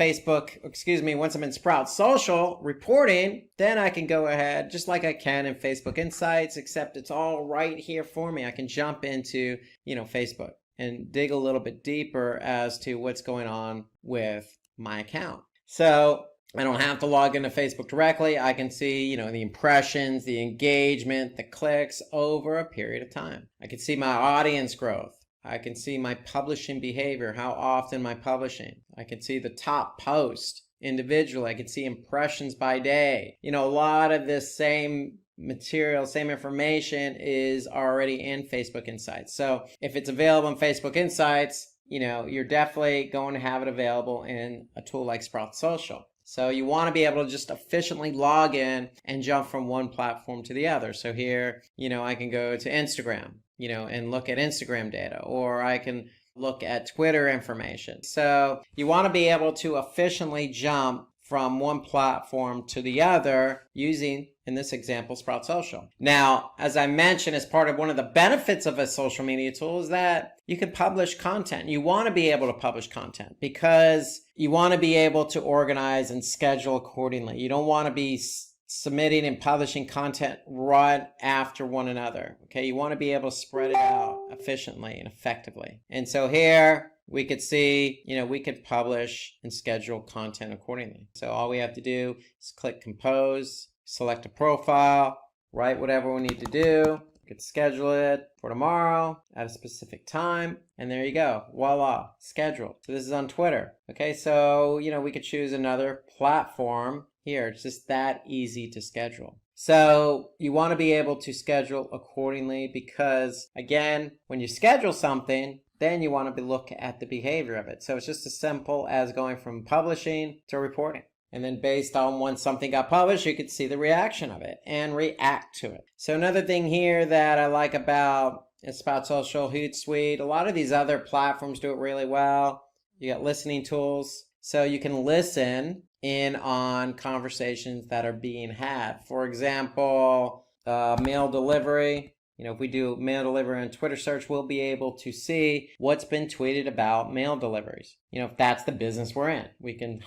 Sprout Social reporting, then I can go ahead, just like I can in Facebook Insights, except it's all right here for me. I can jump into, Facebook and dig a little bit deeper as to what's going on with my account. So I don't have to log into Facebook directly. I can see, the impressions, the engagement, the clicks over a period of time. I can see my audience growth. I can see my publishing behavior, how often am I publishing. I can see the top post individually. I can see impressions by day. A lot of this same material, same information is already in Facebook Insights. So if it's available in Facebook Insights, you're definitely going to have it available in a tool like Sprout Social. So you want to be able to just efficiently log in and jump from one platform to the other. So here, I can go to Instagram, and look at Instagram data, or I can look at Twitter information. So you want to be able to efficiently jump from one platform to the other using, in this example, Sprout Social. Now, as I mentioned, as part of one of the benefits of a social media tool is that you can publish content. You want to be able to publish content because you want to be able to organize and schedule accordingly. You don't want to be submitting and publishing content right after one another. Okay, you want to be able to spread it out efficiently and effectively. And so here we could see, we could publish and schedule content accordingly. So all we have to do is click compose, select a profile, write whatever we need to do. We could schedule it for tomorrow at a specific time. And there you go. Voila, scheduled. So this is on Twitter. Okay, so, we could choose another platform here. It's just that easy to schedule. So you want to be able to schedule accordingly because, again, when you schedule something, then you want to look at the behavior of it. So it's just as simple as going from publishing to reporting. And then based on when something got published, you could see the reaction of it and react to it. So another thing here that I like about Sprout Social, Hootsuite, a lot of these other platforms do it really well. You got listening tools. So you can listen in on conversations that are being had. For example, mail delivery. If we do mail delivery on Twitter search, we'll be able to see what's been tweeted about mail deliveries. If that's the business we're in, we can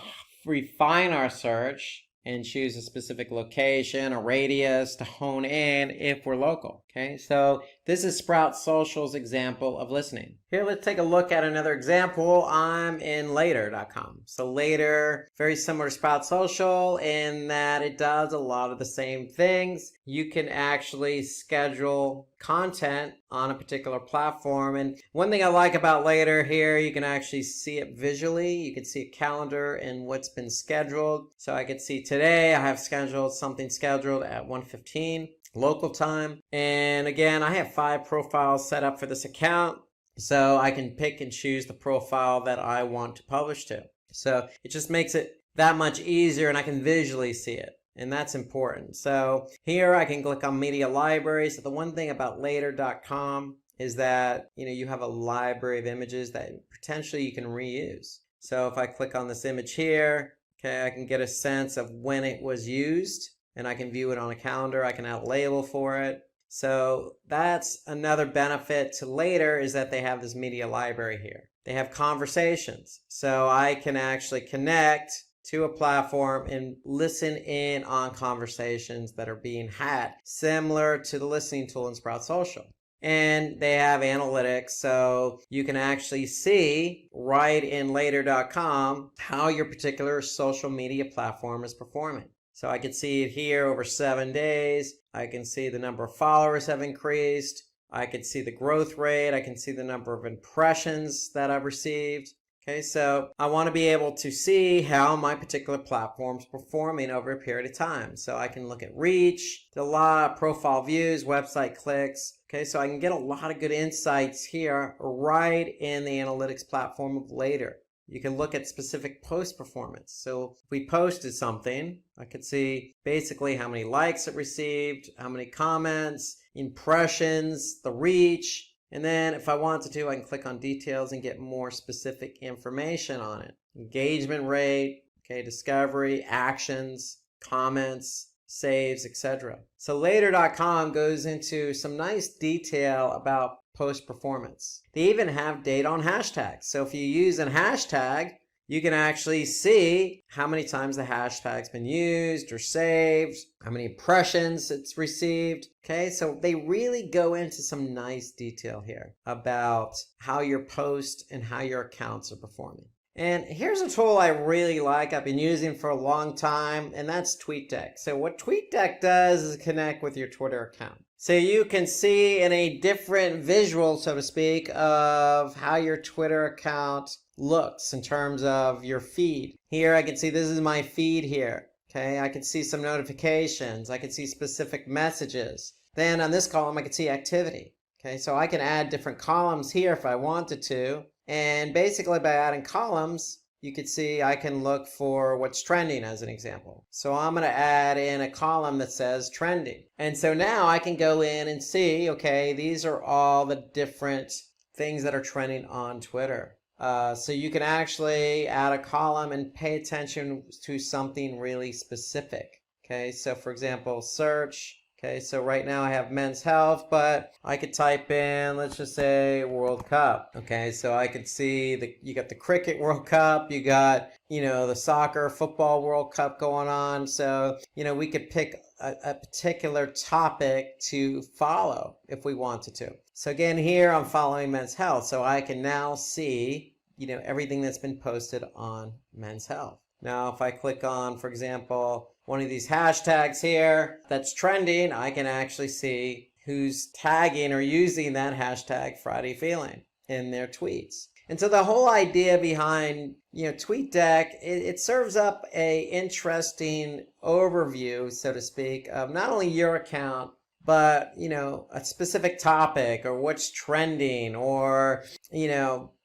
refine our search and choose a specific location, a radius to hone in if we're local. Okay, so this is Sprout Social's example of listening. Here, let's take a look at another example. I'm in Later.com. So Later, very similar to Sprout Social in that it does a lot of the same things. You can actually schedule content on a particular platform. And one thing I like about Later here, you can actually see it visually. You can see a calendar and what's been scheduled. So I could see today I have something scheduled at 1:15 local time. And again, I have 5 profiles set up for this account. So I can pick and choose the profile that I want to publish to. So it just makes it that much easier and I can visually see it. And that's important. So here I can click on media library. So the one thing about Later.com is that, you have a library of images that potentially you can reuse. So if I click on this image here, okay, I can get a sense of when it was used and I can view it on a calendar. I can add a label for it. So that's another benefit to Later is that they have this media library here. They have conversations. So I can actually connect to a platform and listen in on conversations that are being had, similar to the listening tool in Sprout Social. And they have analytics, so you can actually see right in Later.com how your particular social media platform is performing. So I can see it here over 7 days. I can see the number of followers have increased. I can see the growth rate. I can see the number of impressions that I've received. Okay, so I want to be able to see how my particular platform is performing over a period of time. So I can look at reach, a lot of profile views, website clicks. Okay, so I can get a lot of good insights here right in the analytics platform of Later. You can look at specific post performance. So if we posted something, I could see basically how many likes it received, how many comments, impressions, the reach, And then if I wanted to, I can click on details and get more specific information on it. Engagement rate, okay, discovery, actions, comments, saves, etc. So later.com goes into some nice detail about post performance. They even have data on hashtags. So if you use a hashtag, you can actually see how many times the hashtag's been used or saved, how many impressions it's received. Okay, so they really go into some nice detail here about how your post and how your accounts are performing. And here's a tool I really like, I've been using for a long time, and that's TweetDeck. So what TweetDeck does is connect with your Twitter account. So you can see in a different visual, so to speak, of how your Twitter account looks in terms of your feed. Here I can see this is my feed here. Okay, I can see some notifications. I can see specific messages. Then on this column, I can see activity. Okay, so I can add different columns here if I wanted to. And basically by adding columns, you could see I can look for what's trending as an example. So I'm going to add in a column that says trending. And so now I can go in and see, okay, these are all the different things that are trending on Twitter. So you can actually add a column and pay attention to something really specific. Okay, so for example, search. Okay, so right now I have men's health, but I could type in, let's just say World Cup. Okay, so I could see you got the cricket World Cup, you got, the soccer, football World Cup going on. So, we could pick a particular topic to follow if we wanted to. So again, here I'm following men's health. So I can now see, everything that's been posted on men's health. Now, if I click on, for example, one of these hashtags here that's trending, I can actually see who's tagging or using that hashtag Friday Feeling in their tweets. And so the whole idea behind, TweetDeck, it serves up a interesting overview, so to speak, of not only your account, but, a specific topic or what's trending or,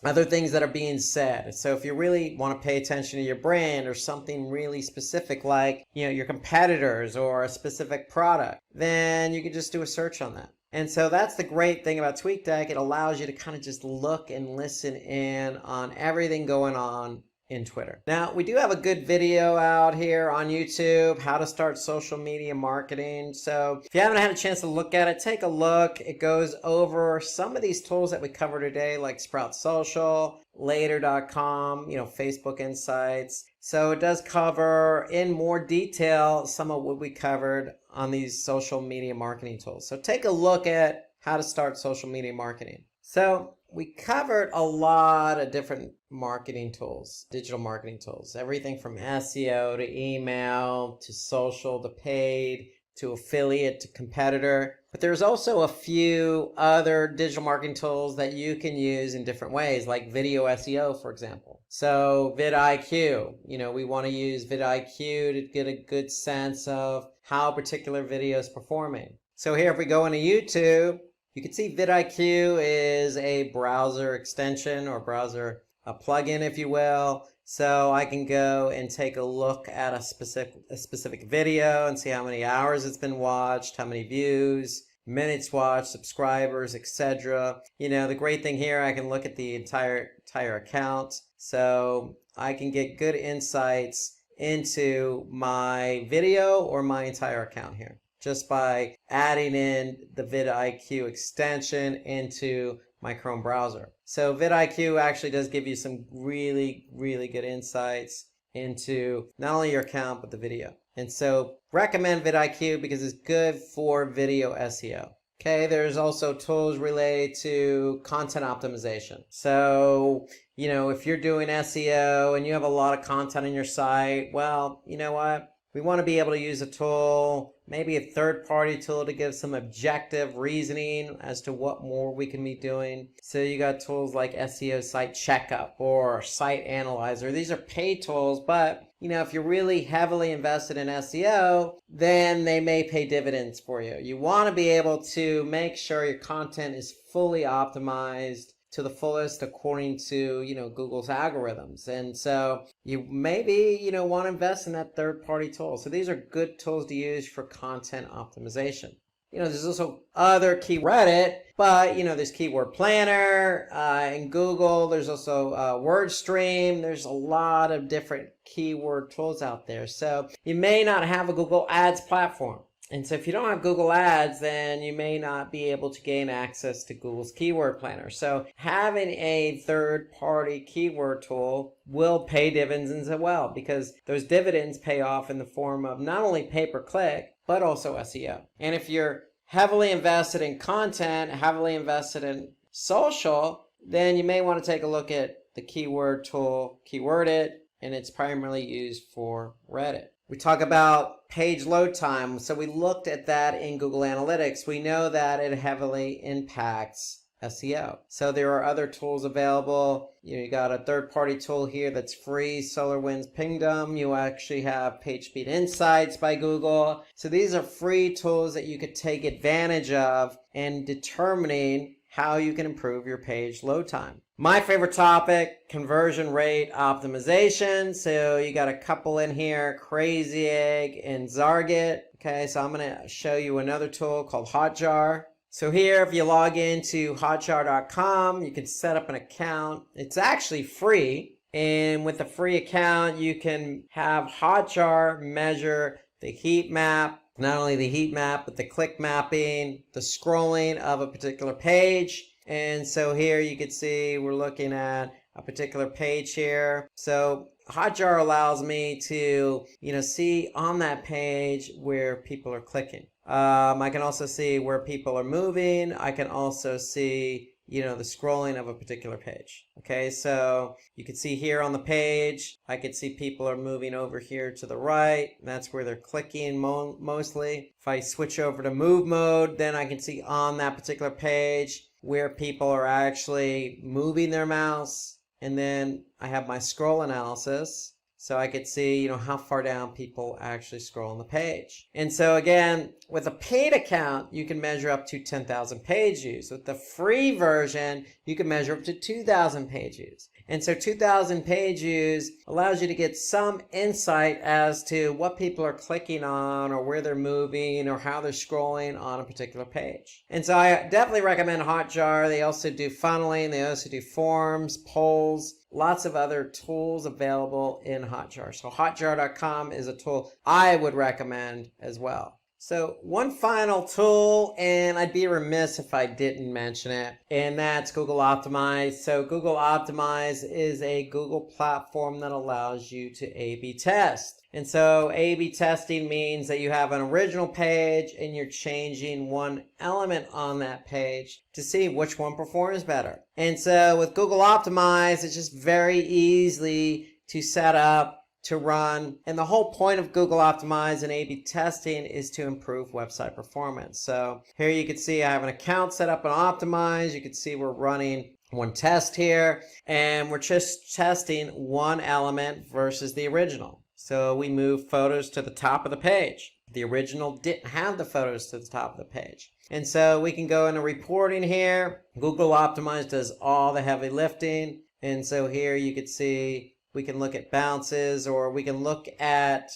other things that are being said. So if you really want to pay attention to your brand or something really specific like, your competitors or a specific product, then you can just do a search on that. And so that's the great thing about TweetDeck. It allows you to kind of just look and listen in on everything going on in Twitter. Now, we do have a good video out here on YouTube, how to start social media marketing. So if you haven't had a chance to look at it, take a look. It goes over some of these tools that we cover today, like Sprout Social, Later.com, Facebook Insights. So it does cover in more detail some of what we covered on these social media marketing tools. So take a look at how to start social media marketing. So we covered a lot of different marketing tools, digital marketing tools, everything from SEO to email to social to paid to affiliate to competitor. But there's also a few other digital marketing tools that you can use in different ways, like video SEO, for example. So vidIQ, we want to use vidIQ to get a good sense of how a particular video is performing. So here, if we go into YouTube, you can see vidIQ is a browser extension or browser plugin, if you will. So I can go and take a look at a specific video and see how many hours it's been watched, how many views, minutes watched, subscribers, etc. The great thing here, I can look at the entire account. So I can get good insights into my video or my entire account here, just by adding in the vidIQ extension into my Chrome browser. So vidIQ actually does give you some really, really good insights into not only your account, but the video. And so recommend vidIQ because it's good for video SEO. Okay, there's also tools related to content optimization. So, if you're doing SEO and you have a lot of content on your site, well, you know what? We want to be able to use a tool, maybe a third-party tool to give some objective reasoning as to what more we can be doing. So you got tools like SEO Site Checkup or Site Analyzer. These are paid tools, but if you're really heavily invested in SEO, then they may pay dividends for you. You want to be able to make sure your content is fully optimized to the fullest according to, Google's algorithms. And so you maybe, want to invest in that third-party tool. So these are good tools to use for content optimization. There's also other Reddit, but there's Keyword Planner in Google. There's also WordStream. There's a lot of different keyword tools out there. So you may not have a Google Ads platform. And so if you don't have Google Ads, then you may not be able to gain access to Google's Keyword Planner. So having a third-party keyword tool will pay dividends as well, because those dividends pay off in the form of not only pay-per-click, but also SEO. And if you're heavily invested in content, heavily invested in social, then you may want to take a look at the keyword tool, Keywordit, and it's primarily used for Reddit. We talk about page load time. So we looked at that in Google Analytics. We know that it heavily impacts SEO. So there are other tools available. You got a third-party tool here that's free, SolarWinds Pingdom. You actually have PageSpeed Insights by Google. So these are free tools that you could take advantage of in determining how you can improve your page load time. My favorite topic, conversion rate optimization. So you got a couple in here, Crazy Egg and Zarget. Okay, so I'm going to show you another tool called Hotjar. So here, if you log into hotjar.com, you can set up an account. It's actually free. And with a free account, you can have Hotjar measure the heat map, not only the heat map, but the click mapping, the scrolling of a particular page. And so here you can see we're looking at a particular page here. So Hotjar allows me to, see on that page where people are clicking. I can also see where people are moving. I can also see, the scrolling of a particular page. Okay, so you can see here on the page, I can see people are moving over here to the right. That's where they're clicking mostly. If I switch over to move mode, then I can see on that particular page where people are actually moving their mouse. And then I have my scroll analysis. So I could see, how far down people actually scroll on the page. And so again, with a paid account, you can measure up to 10,000 page views. With the free version, you can measure up to 2,000 page views. And so 2,000 page views allows you to get some insight as to what people are clicking on or where they're moving or how they're scrolling on a particular page. And so I definitely recommend Hotjar. They also do funneling. They also do forms, polls, lots of other tools available in Hotjar. So hotjar.com is a tool I would recommend as well. So one final tool, and I'd be remiss if I didn't mention it, and that's Google Optimize. So Google Optimize is a Google platform that allows you to A/B test. And so A/B testing means that you have an original page and you're changing one element on that page to see which one performs better. And so with Google Optimize, it's just very easy to set up, to run. And the whole point of Google Optimize and A/B testing is to improve website performance. So here you can see I have an account set up on Optimize. You can see we're running one test here, and we're just testing one element versus the original. So we move photos to the top of the page. The original didn't have the photos to the top of the page. And so we can go into reporting here. Google Optimize does all the heavy lifting. And so here you can see we can look at bounces, or we can look at,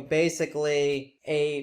basically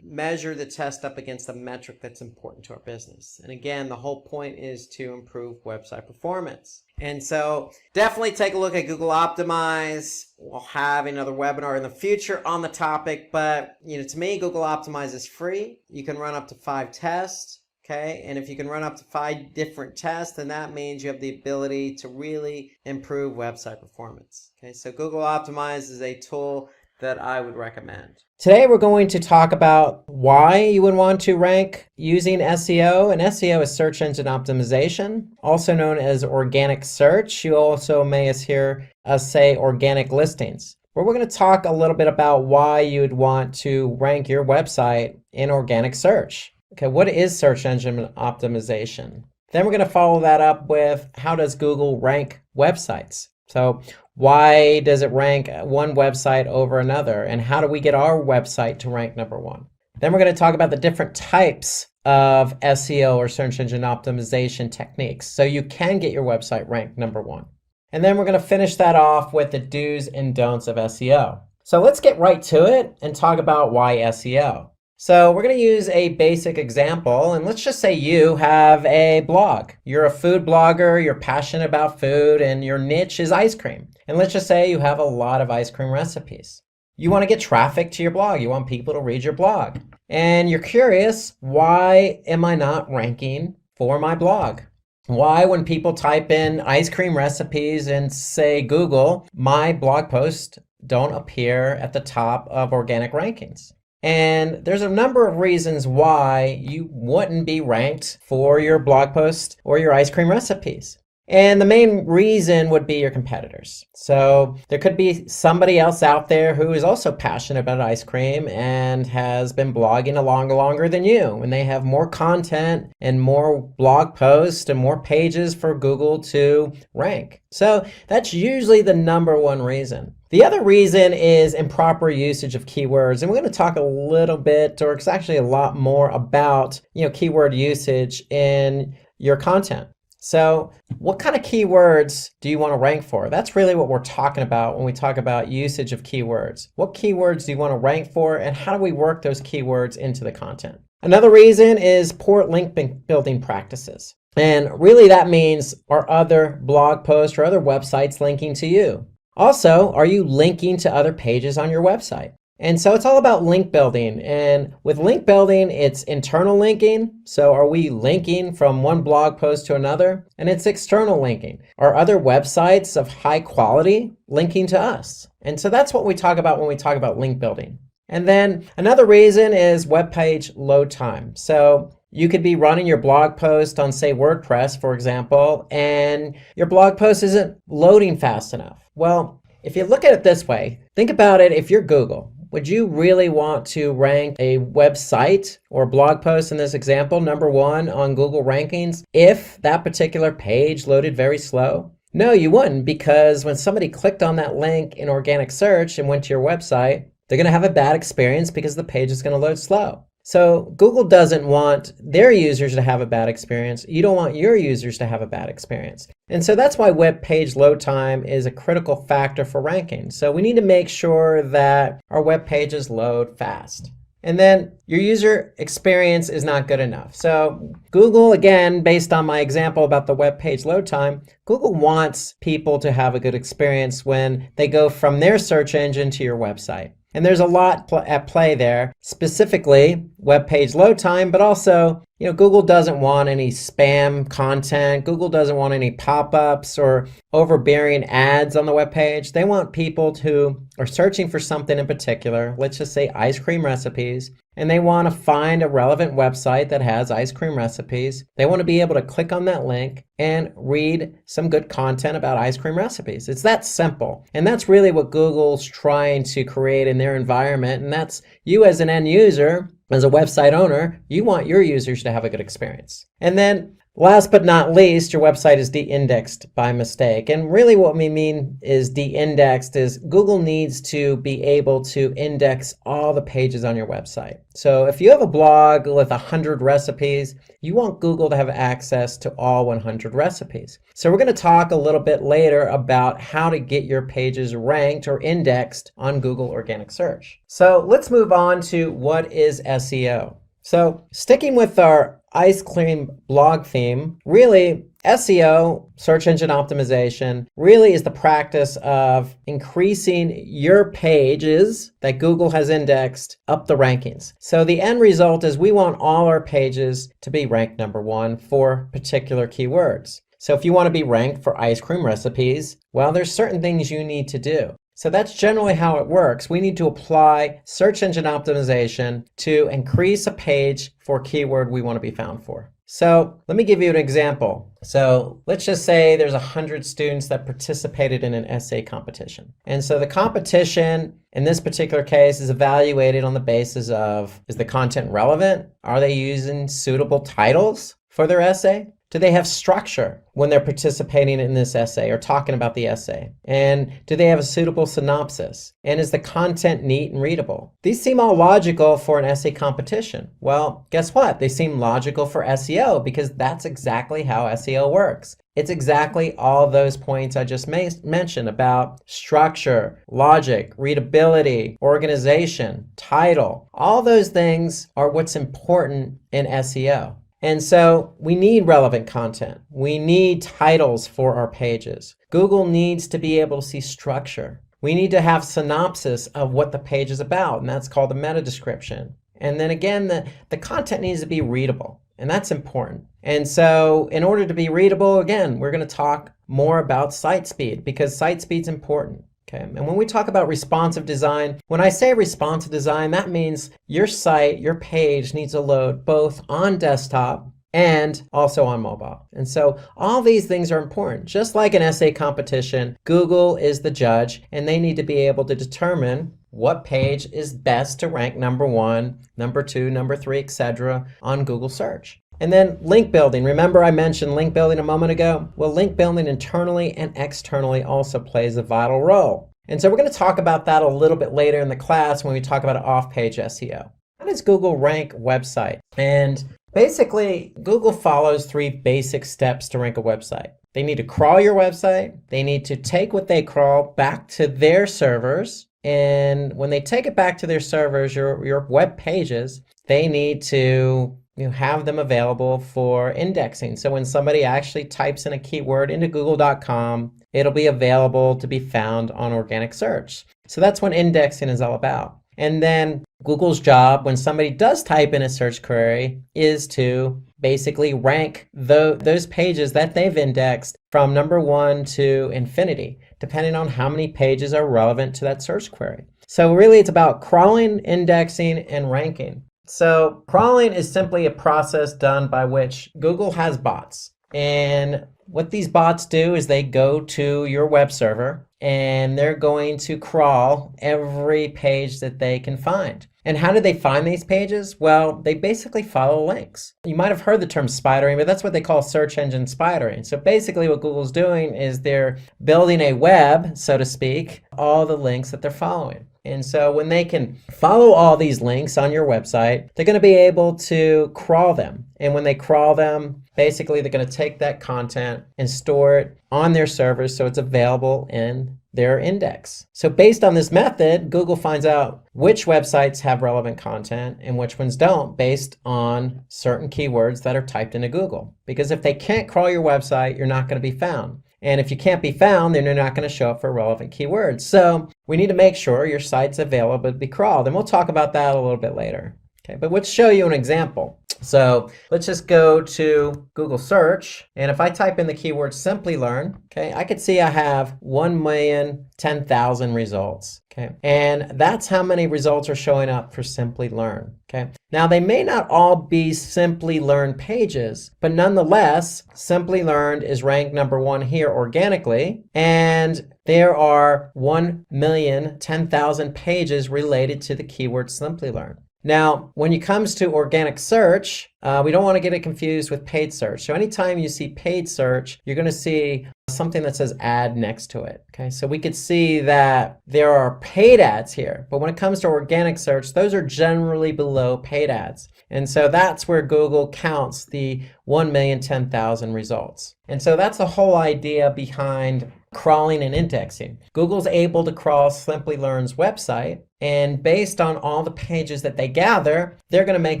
measure the test up against a metric that's important to our business. And again, the whole point is to improve website performance. And so definitely take a look at Google Optimize. We'll have another webinar in the future on the topic, but to me, Google Optimize is free. You can run up to 5 tests. Okay, and if you can run up to 5 different tests, then that means you have the ability to really improve website performance. Okay, so Google Optimize is a tool that I would recommend. Today we're going to talk about why you would want to rank using SEO. And SEO is search engine optimization, also known as organic search. You also may hear us say organic listings. But we're going to talk a little bit about why you'd want to rank your website in organic search. Okay, what is search engine optimization? Then we're going to follow that up with how does Google rank websites? So why does it rank one website over another? And how do we get our website to rank number 1? Then we're going to talk about the different types of SEO or search engine optimization techniques so you can get your website ranked number 1. And then we're going to finish that off with the do's and don'ts of SEO. So let's get right to it and talk about why SEO. So we're going to use a basic example, and let's just say you have a blog. You're a food blogger, you're passionate about food, and your niche is ice cream. And let's just say you have a lot of ice cream recipes. You want to get traffic to your blog. You want people to read your blog. And you're curious, why am I not ranking for my blog? Why, when people type in ice cream recipes and say Google, my blog posts don't appear at the top of organic rankings? And there's a number of reasons why you wouldn't be ranked for your blog post or your ice cream recipes. And the main reason would be your competitors. So there could be somebody else out there who is also passionate about ice cream and has been blogging longer than you. And they have more content and more blog posts and more pages for Google to rank. So that's usually the number one reason. The other reason is improper usage of keywords. And we're going to talk a little bit, or it's actually a lot more about, keyword usage in your content. So what kind of keywords do you want to rank for? That's really what we're talking about when we talk about usage of keywords. What keywords do you want to rank for, and how do we work those keywords into the content? Another reason is poor link building practices. And really that means, are other blog posts or other websites linking to you? Also, are you linking to other pages on your website? And so it's all about link building. And with link building, it's internal linking. So are we linking from one blog post to another? And it's external linking. Are other websites of high quality linking to us? And so that's what we talk about when we talk about link building. And then another reason is web page load time. So you could be running your blog post on, say, WordPress, for example, and your blog post isn't loading fast enough. Well, if you look at it this way, think about it. If you're Google, would you really want to rank a website or blog post in this example, number one on Google rankings, if that particular page loaded very slow? No, you wouldn't, because when somebody clicked on that link in organic search and went to your website, they're going to have a bad experience because the page is going to load slow. So Google doesn't want their users to have a bad experience. You don't want your users to have a bad experience. And so that's why web page load time is a critical factor for ranking. So we need to make sure that our web pages load fast. And then your user experience is not good enough. So Google, again, based on my example about the web page load time, Google wants people to have a good experience when they go from their search engine to your website. And there's a lot at play there, specifically web page load time, but also, Google doesn't want any spam content. Google doesn't want any pop-ups or overbearing ads on the web page. They want people who are searching for something in particular, let's just say ice cream recipes, and they want to find a relevant website that has ice cream recipes. They want to be able to click on that link and read some good content about ice cream recipes. It's that simple. And that's really what Google's trying to create in their environment. And that's you as an end user, as a website owner, you want your users to have a good experience. And then last but not least, your website is de-indexed by mistake. And really what we mean is de-indexed is Google needs to be able to index all the pages on your website. So if you have a blog with 100 recipes, you want Google to have access to all 100 recipes. So we're going to talk a little bit later about how to get your pages ranked or indexed on Google organic search. So let's move on to what is SEO. So sticking with our ice cream blog theme, really SEO, search engine optimization, really is the practice of increasing your pages that Google has indexed up the rankings. So the end result is we want all our pages to be ranked number one for particular keywords. So if you want to be ranked for ice cream recipes, well, there's certain things you need to do. So that's generally how it works. We need to apply search engine optimization to increase a page for a keyword we want to be found for. So let me give you an example. So let's just say there's 100 students that participated in an essay competition. And so the competition in this particular case is evaluated on the basis of, is the content relevant? Are they using suitable titles for their essay? Do they have structure when they're participating in this essay or talking about the essay? And do they have a suitable synopsis? And is the content neat and readable? These seem all logical for an essay competition. Well, guess what? They seem logical for SEO because that's exactly how SEO works. It's exactly all those points I just mentioned about structure, logic, readability, organization, title. All those things are what's important in SEO. And so we need relevant content. We need titles for our pages. Google needs to be able to see structure. We need to have synopsis of what the page is about, and that's called a meta description. And then again, the content needs to be readable, and that's important. And so in order to be readable, again, we're going to talk more about site speed because site speed's important. Okay. And when we talk about responsive design, when I say responsive design, that means your site, your page needs to load both on desktop and also on mobile. And so all these things are important. Just like an essay competition, Google is the judge, and they need to be able to determine what page is best to rank number 1, number 2, number 3, etc. on Google search. And then link building. Remember I mentioned link building a moment ago? Well, link building internally and externally also plays a vital role. And so we're going to talk about that a little bit later in the class when we talk about off-page SEO. How does Google rank website? And basically, Google follows 3 basic steps to rank a website. They need to crawl your website. They need to take what they crawl back to their servers. And when they take it back to their servers, your web pages, they need to have them available for indexing. So when somebody actually types in a keyword into google.com, it'll be available to be found on organic search. So that's what indexing is all about. And then Google's job when somebody does type in a search query is to basically rank those pages that they've indexed from number 1 to infinity, depending on how many pages are relevant to that search query. So really it's about crawling, indexing, and ranking. So crawling is simply a process done by which Google has bots. And what these bots do is they go to your web server and they're going to crawl every page that they can find. And how do they find these pages? Well, they basically follow links. You might have heard the term spidering, but that's what they call search engine spidering. So basically what Google's doing is they're building a web, so to speak, all the links that they're following. And so when they can follow all these links on your website, they're going to be able to crawl them. And when they crawl them, basically they're going to take that content and store it on their servers so it's available in their index. So based on this method, Google finds out which websites have relevant content and which ones don't based on certain keywords that are typed into Google. Because if they can't crawl your website, you're not going to be found. And if you can't be found, then you're not going to show up for relevant keywords. So we need to make sure your site's available to be crawled. And we'll talk about that a little bit later. Okay, but let's show you an example. So let's just go to Google search. And if I type in the keyword Simplilearn, okay, I could see I have 1,010,000 results. Okay, and that's how many results are showing up for Simplilearn. Okay, now they may not all be Simplilearn pages, but nonetheless, Simplilearn is ranked number 1 here organically, and there are 1,010,000 pages related to the keyword Simplilearn. Now, when it comes to organic search, we don't want to get it confused with paid search. So anytime you see paid search, you're going to see something that says ad next to it. Okay, so we could see that there are paid ads here, but when it comes to organic search, those are generally below paid ads. And so that's where Google counts the 1,010,000 results. And so that's the whole idea behind crawling and indexing. Google's able to crawl Simplilearn's website, and based on all the pages that they gather, they're going to make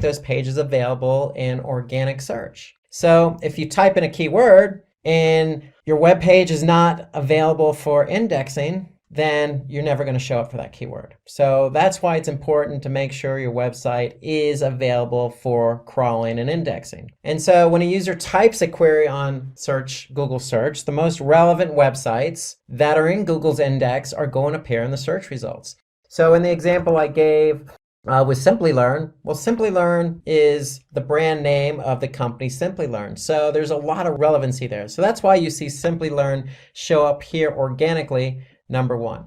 those pages available in organic search. So if you type in a keyword and your web page is not available for indexing, then you're never going to show up for that keyword. So that's why it's important to make sure your website is available for crawling and indexing. And so when a user types a query on Google search, the most relevant websites that are in Google's index are going to appear in the search results. So in the example I gave with Simplilearn, well, Simplilearn is the brand name of the company Simplilearn. So there's a lot of relevancy there. So that's why you see Simplilearn show up here organically, number 1.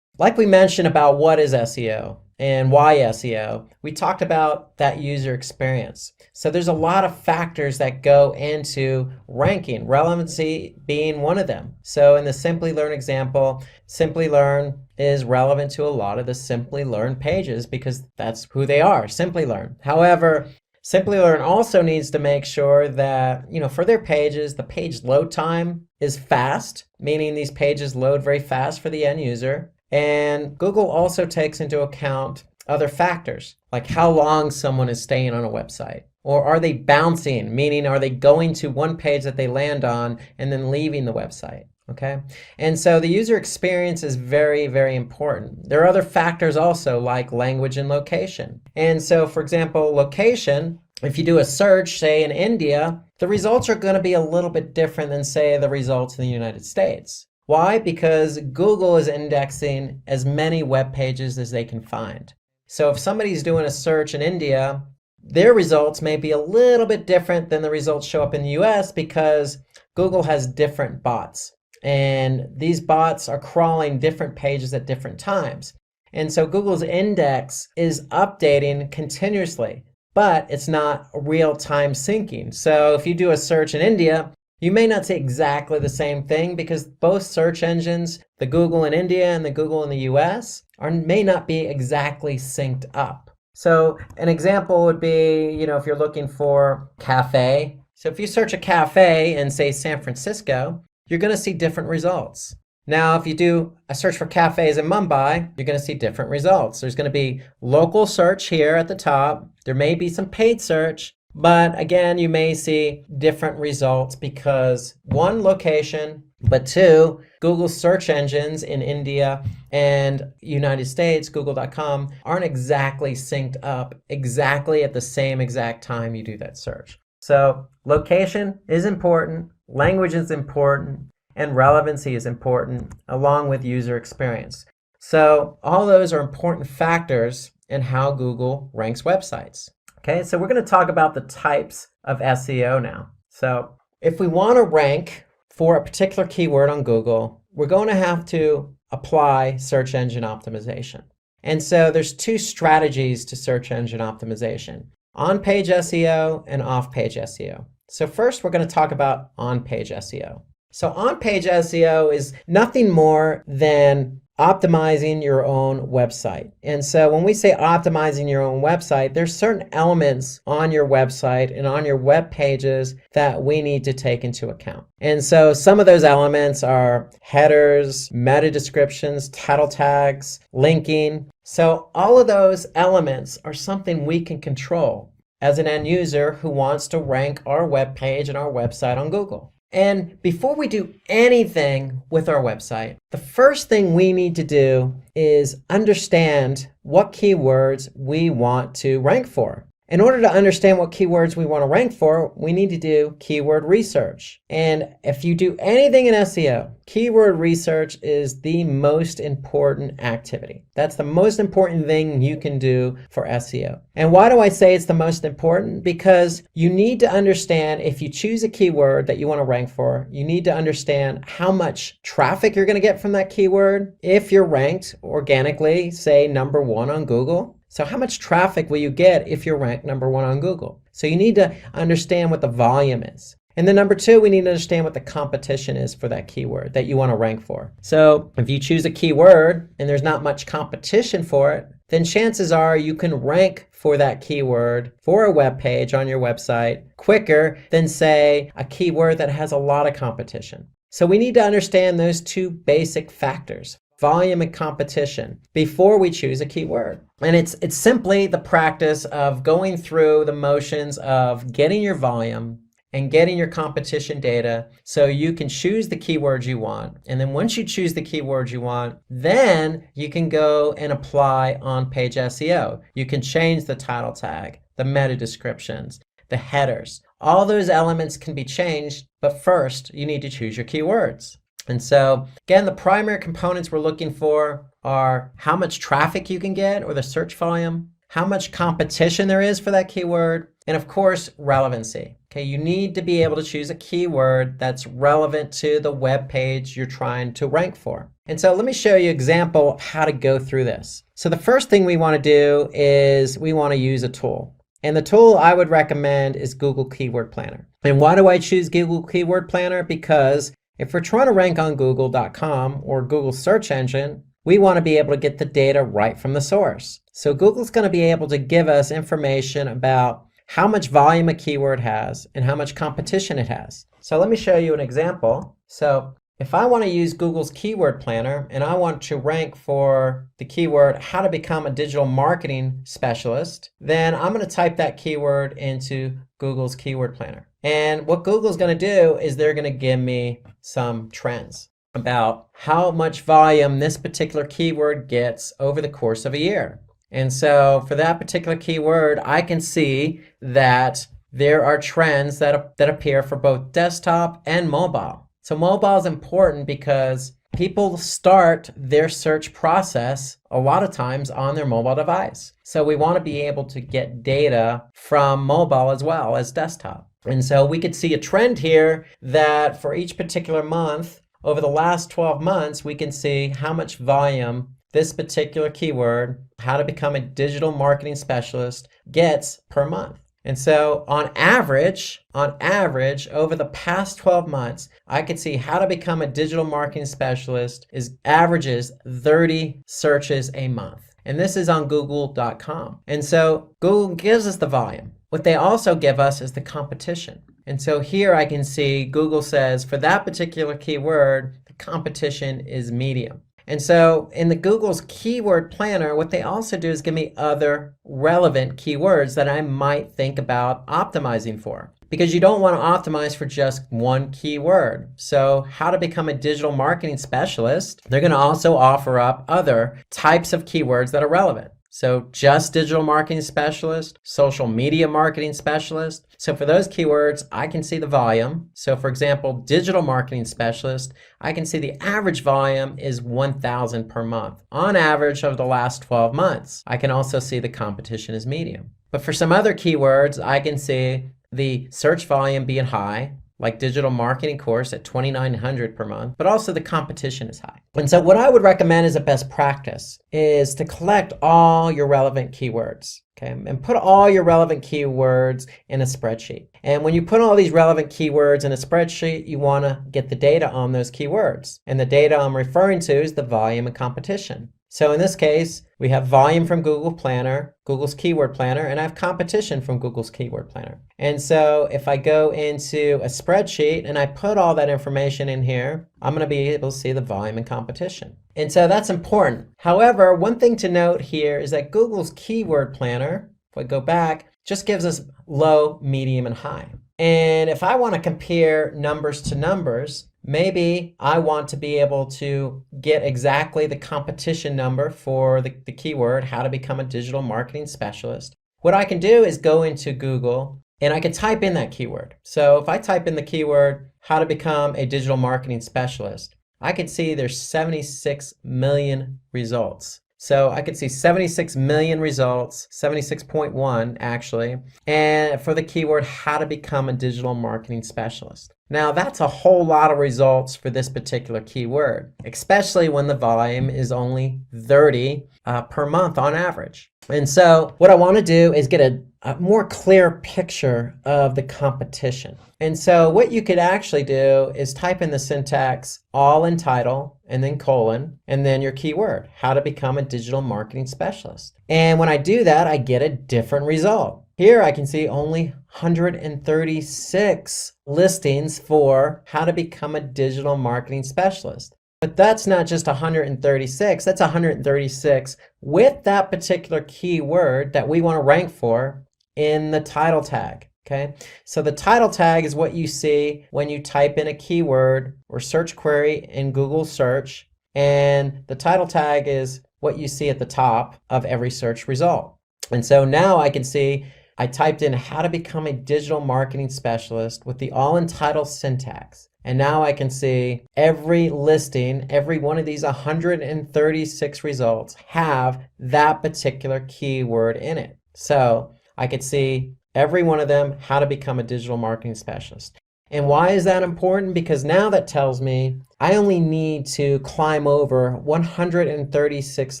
Like we mentioned about what is SEO. and why SEO, we talked about that user experience. So there's a lot of factors that go into ranking, relevancy being one of them. So in the Simplilearn example, Simplilearn is relevant to a lot of the Simplilearn pages because that's who they are, Simplilearn. However, Simplilearn also needs to make sure that, for their pages, the page load time is fast, meaning these pages load very fast for the end user. And Google also takes into account other factors, like how long someone is staying on a website. Or are they bouncing, meaning are they going to one page that they land on and then leaving the website? Okay, and so the user experience is very, very important. There are other factors also like language and location. And so, for example, location, if you do a search, say in India, the results are going to be a little bit different than, say, the results in the United States. Why? Because Google is indexing as many web pages as they can find. So if somebody's doing a search in India, their results may be a little bit different than the results show up in the US because Google has different bots. And these bots are crawling different pages at different times. And so Google's index is updating continuously, but it's not real-time syncing. So if you do a search in India, you may not see exactly the same thing because both search engines, the Google in India and the Google in the US, may not be exactly synced up. So an example would be, if you're looking for cafe. So if you search a cafe in, say, San Francisco, you're going to see different results. Now, if you do a search for cafes in Mumbai, you're going to see different results. There's going to be local search here at the top. There may be some paid search, but again, you may see different results because one, location, but two, Google's search engines in India and United States, google.com, aren't exactly synced up exactly at the same exact time you do that search. So location is important, language is important, and relevancy is important, along with user experience. So all those are important factors in how Google ranks websites. Okay, so we're going to talk about the types of SEO now. So if we want to rank for a particular keyword on Google, we're going to have to apply search engine optimization. And so there's two strategies to search engine optimization: on-page SEO and off-page SEO. So first, we're going to talk about on-page SEO. So on-page SEO is nothing more than optimizing your own website. And so when we say optimizing your own website, there's certain elements on your website and on your web pages that we need to take into account. And so some of those elements are headers, meta descriptions, title tags, linking. So all of those elements are something we can control as an end user who wants to rank our web page and our website on Google. And before we do anything with our website, the first thing we need to do is understand what keywords we want to rank for. In order to understand what keywords we want to rank for, we need to do keyword research. And if you do anything in SEO, keyword research is the most important activity. That's the most important thing you can do for SEO. And why do I say it's the most important? Because you need to understand, if you choose a keyword that you want to rank for, you need to understand how much traffic you're going to get from that keyword. If you're ranked organically, say number 1 on Google, so how much traffic will you get if you're ranked number 1 on Google? So you need to understand what the volume is. And then number 2, we need to understand what the competition is for that keyword that you want to rank for. So if you choose a keyword and there's not much competition for it, then chances are you can rank for that keyword for a web page on your website quicker than, say, a keyword that has a lot of competition. So we need to understand those two basic factors: volume and competition, before we choose a keyword. And it's simply the practice of going through the motions of getting your volume and getting your competition data so you can choose the keywords you want. And then once you choose the keywords you want, then you can go and apply on-page SEO. You can change the title tag, the meta descriptions, the headers. All those elements can be changed, but first you need to choose your keywords. And so, again, the primary components we're looking for are how much traffic you can get, or the search volume, how much competition there is for that keyword, and of course, relevancy. Okay, you need to be able to choose a keyword that's relevant to the web page you're trying to rank for. And so let me show you an example of how to go through this. So the first thing we want to do is we want to use a tool. And the tool I would recommend is Google Keyword Planner. And why do I choose Google Keyword Planner? Because if we're trying to rank on Google.com or Google search engine, we want to be able to get the data right from the source. So Google's going to be able to give us information about how much volume a keyword has and how much competition it has. So let me show you an example. So if I want to use Google's Keyword Planner and I want to rank for the keyword how to become a digital marketing specialist, then I'm going to type that keyword into Google's Keyword Planner. And what Google's going to do is they're going to give me some trends about how much volume this particular keyword gets over the course of a year. And so for that particular keyword, I can see that there are trends that appear for both desktop and mobile. So mobile is important because people start their search process a lot of times on their mobile device. So we want to be able to get data from mobile as well as desktop. And so we could see a trend here that for each particular month, over the last 12 months, we can see how much volume this particular keyword, how to become a digital marketing specialist, gets per month. And so on average, over the past 12 months, I could see how to become a digital marketing specialist averages 30 searches a month. And this is on Google.com. And so Google gives us the volume. What they also give us is the competition. And so here I can see Google says for that particular keyword, the competition is medium. And so in the Google's Keyword Planner, what they also do is give me other relevant keywords that I might think about optimizing for. Because you don't want to optimize for just one keyword. So how to become a digital marketing specialist, they're going to also offer up other types of keywords that are relevant. So just digital marketing specialist, social media marketing specialist. So for those keywords, I can see the volume. So for example, digital marketing specialist, I can see the average volume is 1,000 per month on average over the last 12 months. I can also see the competition is medium. But for some other keywords, I can see the search volume being high, like digital marketing course at 2,900 per month, but also the competition is high. And so what I would recommend as a best practice is to collect all your relevant keywords, okay? And put all your relevant keywords in a spreadsheet. And when you put all these relevant keywords in a spreadsheet, you want to get the data on those keywords. And the data I'm referring to is the volume and competition. So in this case, we have volume from Google Planner, Google's Keyword Planner, and I have competition from Google's Keyword Planner. And so if I go into a spreadsheet and I put all that information in here, I'm going to be able to see the volume and competition. And so that's important. However, one thing to note here is that Google's Keyword Planner, if I go back, just gives us low, medium, and high. And if I want to compare numbers to numbers, maybe I want to be able to get exactly the competition number for the keyword, how to become a digital marketing specialist. What I can do is go into Google and I can type in that keyword. So if I type in the keyword, how to become a digital marketing specialist, I can see there's 76 million results. So I could see 76 million results, 76.1 actually, and for the keyword, how to become a digital marketing specialist. Now that's a whole lot of results for this particular keyword, especially when the volume is only 30 per month on average. And so what I want to do is get a more clear picture of the competition. And so what you could actually do is type in the syntax all in title and then colon and then your keyword, how to become a digital marketing specialist. And when I do that, I get a different result. Here I can see only 136 listings for how to become a digital marketing specialist. But that's not just 136, that's 136 with that particular keyword that we want to rank for in the title tag. Okay, so the title tag is what you see when you type in a keyword or search query in Google search, and the title tag is what you see at the top of every search result. And so now I can see I typed in how to become a digital marketing specialist with the all in title syntax. And now I can see every listing, every one of these 136 results have that particular keyword in it. So I could see every one of them, how to become a digital marketing specialist. And why is that important? Because now that tells me I only need to climb over 136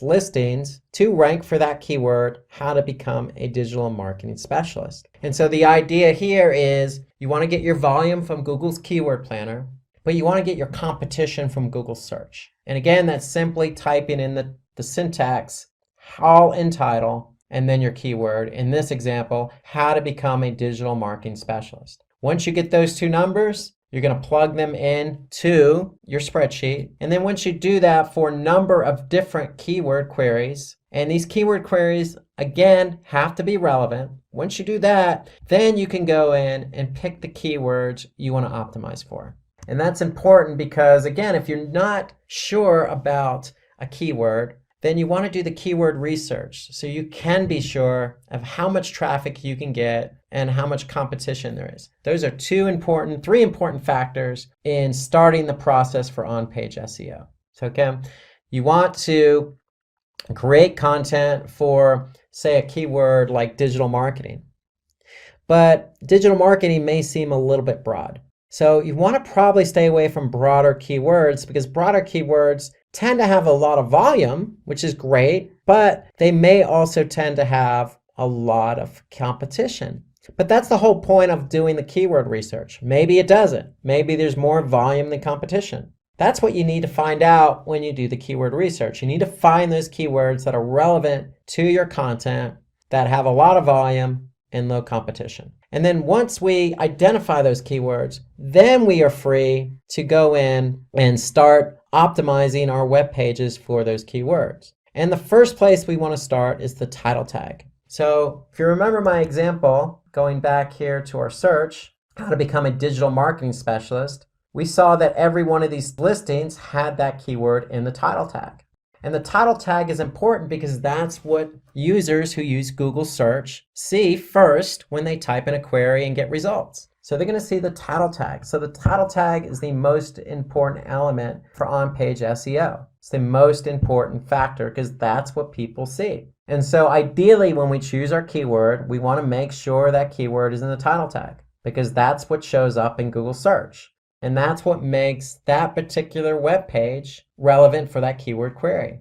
listings to rank for that keyword, how to become a digital marketing specialist. And so the idea here is you want to get your volume from Google's keyword planner, but you want to get your competition from Google search. And again, that's simply typing in the syntax, all in title, and then your keyword. In this example, how to become a digital marketing specialist. Once you get those two numbers, you're going to plug them in to your spreadsheet. And then once you do that for a number of different keyword queries, and these keyword queries, again, have to be relevant. Once you do that, then you can go in and pick the keywords you want to optimize for. And that's important because, again, if you're not sure about a keyword, then you want to do the keyword research so you can be sure of how much traffic you can get and how much competition there is. Those are three important factors in starting the process for on-page SEO. So again, you want to create content for, say, a keyword like digital marketing. But digital marketing may seem a little bit broad. So you want to probably stay away from broader keywords because broader keywords tend to have a lot of volume, which is great, but they may also tend to have a lot of competition. But that's the whole point of doing the keyword research. Maybe it doesn't. Maybe there's more volume than competition. That's what you need to find out when you do the keyword research. You need to find those keywords that are relevant to your content, that have a lot of volume and low competition. And then once we identify those keywords, then we are free to go in and start optimizing our web pages for those keywords. And the first place we want to start is the title tag. So if you remember my example, going back here to our search, how to become a digital marketing specialist, we saw that every one of these listings had that keyword in the title tag. And the title tag is important because that's what users who use Google search see first when they type in a query and get results. So they're going to see the title tag. So the title tag is the most important element for on-page SEO. It's the most important factor because that's what people see. And so ideally when we choose our keyword, we want to make sure that keyword is in the title tag because that's what shows up in Google search. And that's what makes that particular web page relevant for that keyword query.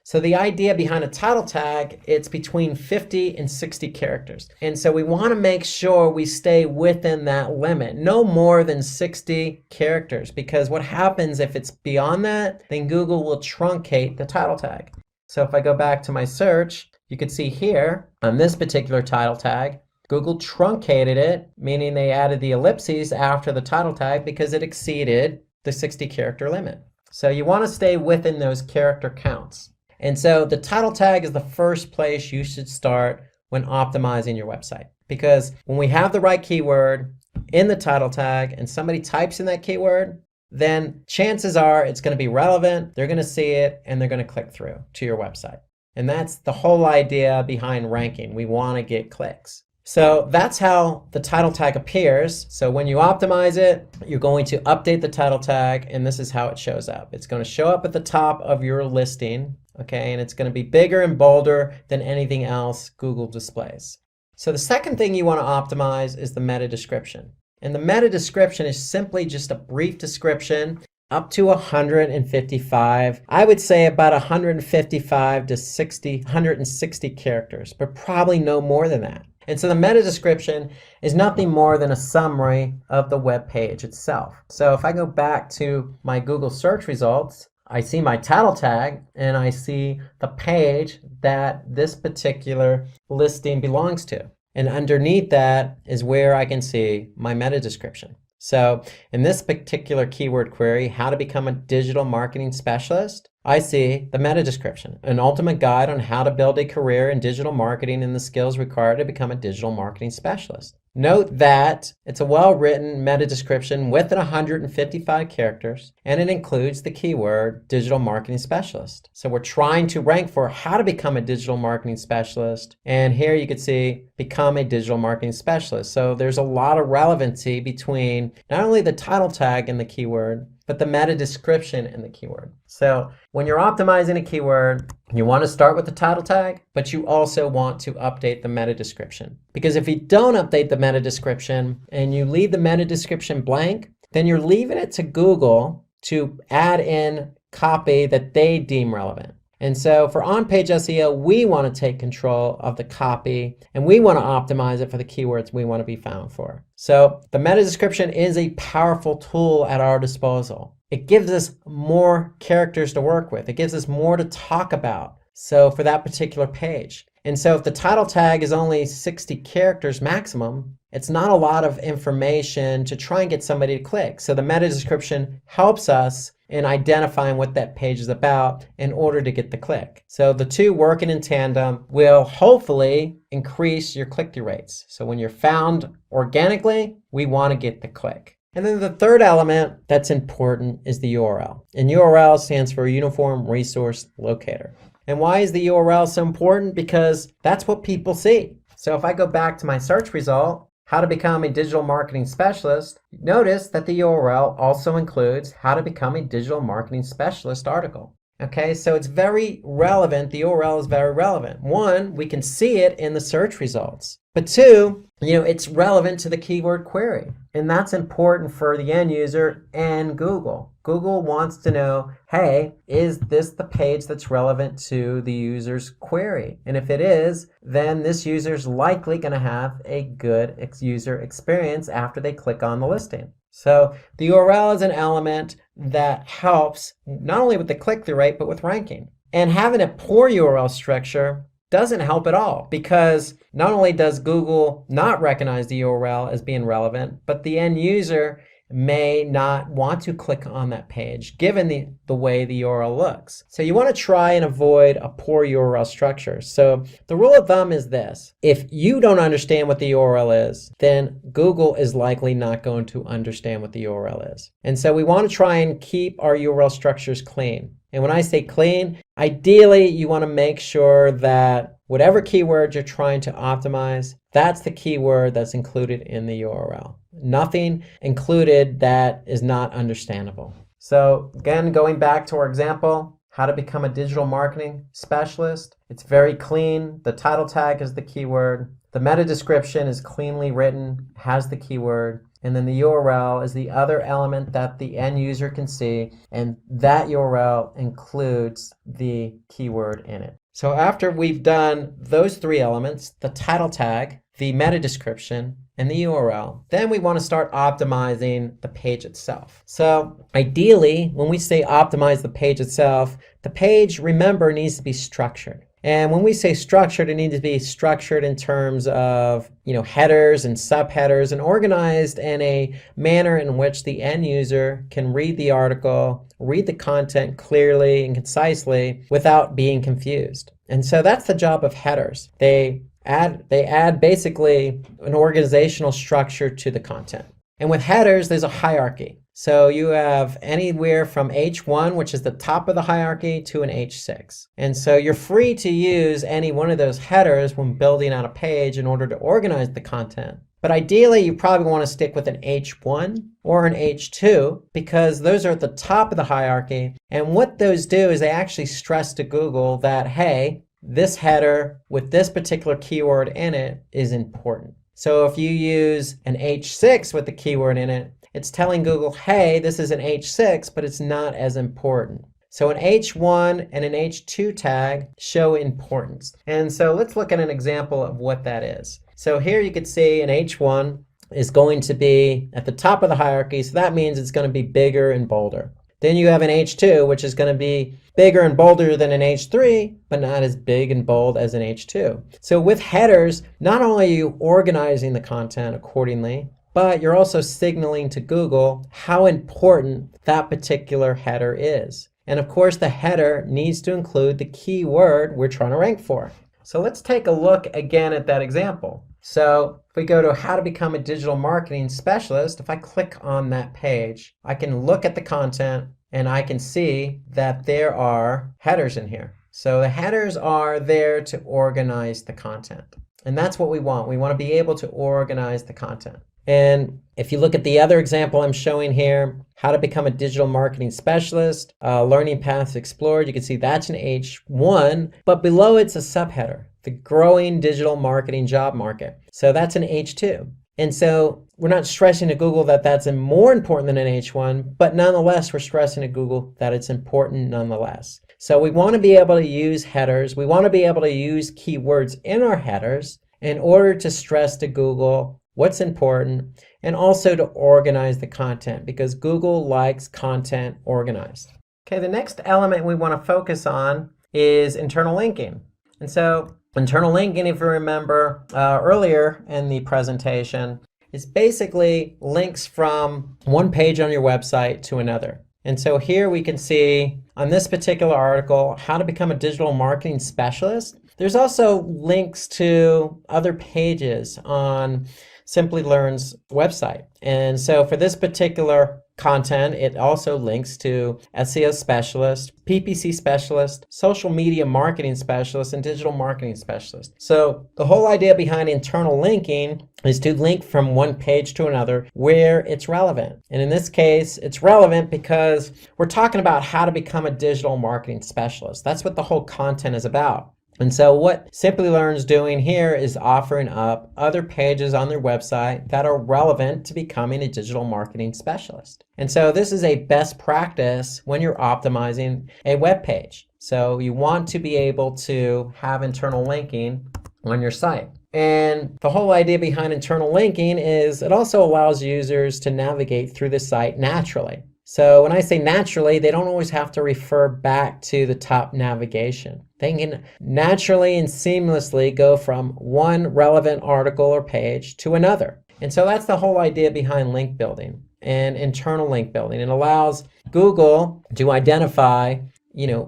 So the idea behind a title tag, it's between 50 and 60 characters. And so we want to make sure we stay within that limit, no more than 60 characters, because what happens if it's beyond that, then Google will truncate the title tag. So if I go back to my search, you can see here on this particular title tag, Google truncated it, meaning they added the ellipses after the title tag because it exceeded the 60 character limit. So you want to stay within those character counts. And so the title tag is the first place you should start when optimizing your website. Because when we have the right keyword in the title tag and somebody types in that keyword, then chances are it's going to be relevant, they're going to see it, and they're going to click through to your website. And that's the whole idea behind ranking. We want to get clicks. So that's how the title tag appears. So when you optimize it, you're going to update the title tag, and this is how it shows up. It's going to show up at the top of your listing, okay, and it's going to be bigger and bolder than anything else Google displays. So the second thing you want to optimize is the meta description. And the meta description is simply just a brief description up to 155. I would say about 155 to 160 characters, but probably no more than that. And so the meta description is nothing more than a summary of the web page itself. So if I go back to my Google search results, I see my title tag and I see the page that this particular listing belongs to. And underneath that is where I can see my meta description. So in this particular keyword query, how to become a digital marketing specialist, I see the meta description, an ultimate guide on how to build a career in digital marketing and the skills required to become a digital marketing specialist. Note that it's a well-written meta description with 155 characters, and it includes the keyword digital marketing specialist. So we're trying to rank for how to become a digital marketing specialist, and here you can see become a digital marketing specialist. So there's a lot of relevancy between not only the title tag and the keyword, but the meta description in the keyword. So when you're optimizing a keyword, you want to start with the title tag, but you also want to update the meta description. Because if you don't update the meta description and you leave the meta description blank, then you're leaving it to Google to add in copy that they deem relevant. And so for on-page SEO, we want to take control of the copy and we want to optimize it for the keywords we want to be found for. So the meta description is a powerful tool at our disposal. It gives us more characters to work with. It gives us more to talk about. So for that particular page. And so if the title tag is only 60 characters maximum, it's not a lot of information to try and get somebody to click. So the meta description helps us in identifying what that page is about in order to get the click. So the two working in tandem will hopefully increase your click-through rates. So when you're found organically, we want to get the click. And then the third element that's important is the URL. And URL stands for Uniform Resource Locator. And why is the URL so important? Because that's what people see. So if I go back to my search result, how to become a digital marketing specialist, notice that the URL also includes how to become a digital marketing specialist article. Okay, so it's very relevant. The URL is very relevant. One, we can see it in the search results. But two, it's relevant to the keyword query. And that's important for the end user and Google. Google wants to know, hey, is this the page that's relevant to the user's query? And if it is, then this user's likely going to have a good user experience after they click on the listing. So the URL is an element that helps not only with the click-through rate, but with ranking. And having a poor URL structure doesn't help at all, because not only does Google not recognize the URL as being relevant, but the end user may not want to click on that page given the way the URL looks. So you want to try and avoid a poor URL structure. So the rule of thumb is this: if you don't understand what the URL is, then Google is likely not going to understand what the URL is. And so we want to try and keep our URL structures clean. And when I say clean, ideally you want to make sure that whatever keyword you're trying to optimize, that's the keyword that's included in the URL. Nothing included that is not understandable. So again, going back to our example, how to become a digital marketing specialist. It's very clean. The title tag is the keyword. The meta description is cleanly written, has the keyword. And then the URL is the other element that the end user can see, and that URL includes the keyword in it. So after we've done those three elements, the title tag, the meta description, and the URL, then we want to start optimizing the page itself. So ideally, when we say optimize the page itself, the page, remember, needs to be structured. And when we say structured, it needs to be structured in terms of, headers and subheaders, and organized in a manner in which the end user can read the article, read the content clearly and concisely without being confused. And so that's the job of headers. They add basically an organizational structure to the content. And with headers, there's a hierarchy. So you have anywhere from H1, which is the top of the hierarchy, to an H6. And so you're free to use any one of those headers when building out a page in order to organize the content. But ideally, you probably want to stick with an H1 or an H2, because those are at the top of the hierarchy. And what those do is they actually stress to Google that, hey, this header with this particular keyword in it is important. So if you use an H6 with the keyword in it, it's telling Google, hey, this is an H6, but it's not as important. So an H1 and an H2 tag show importance. And so let's look at an example of what that is. So here you can see an H1 is going to be at the top of the hierarchy, so that means it's going to be bigger and bolder. Then you have an H2, which is going to be bigger and bolder than an H3, but not as big and bold as an H2. So with headers, not only are you organizing the content accordingly, but you're also signaling to Google how important that particular header is. And of course, the header needs to include the keyword we're trying to rank for. So let's take a look again at that example. So if we go to how to become a digital marketing specialist, if I click on that page, I can look at the content and I can see that there are headers in here. So the headers are there to organize the content. And that's what we want. We want to be able to organize the content. And if you look at the other example I'm showing here, how to become a digital marketing specialist, learning paths explored, you can see that's an H1, but below it's a subheader, the growing digital marketing job market. So that's an H2. And so we're not stressing to Google that that's more important than an H1, but nonetheless, we're stressing to Google that it's important nonetheless. So we want to be able to use headers. We want to be able to use keywords in our headers in order to stress to Google what's important and also to organize the content because Google likes content organized. Okay, the next element we want to focus on is internal linking. And so internal linking, if you remember earlier in the presentation, is basically links from one page on your website to another. And so here we can see on this particular article, how to become a digital marketing specialist. There's also links to other pages on Simplilearn's website. And so for this particular content, it also links to SEO specialist, PPC specialist, social media marketing specialist, and digital marketing specialist. So the whole idea behind internal linking is to link from one page to another where it's relevant. And in this case, it's relevant because we're talking about how to become a digital marketing specialist. That's what the whole content is about. And so what Simplilearn's doing here is offering up other pages on their website that are relevant to becoming a digital marketing specialist. And so this is a best practice when you're optimizing a web page. So you want to be able to have internal linking on your site. And the whole idea behind internal linking is it also allows users to navigate through the site naturally. So when I say naturally, they don't always have to refer back to the top navigation. They can naturally and seamlessly go from one relevant article or page to another. And so that's the whole idea behind link building and internal link building. It allows Google to identify,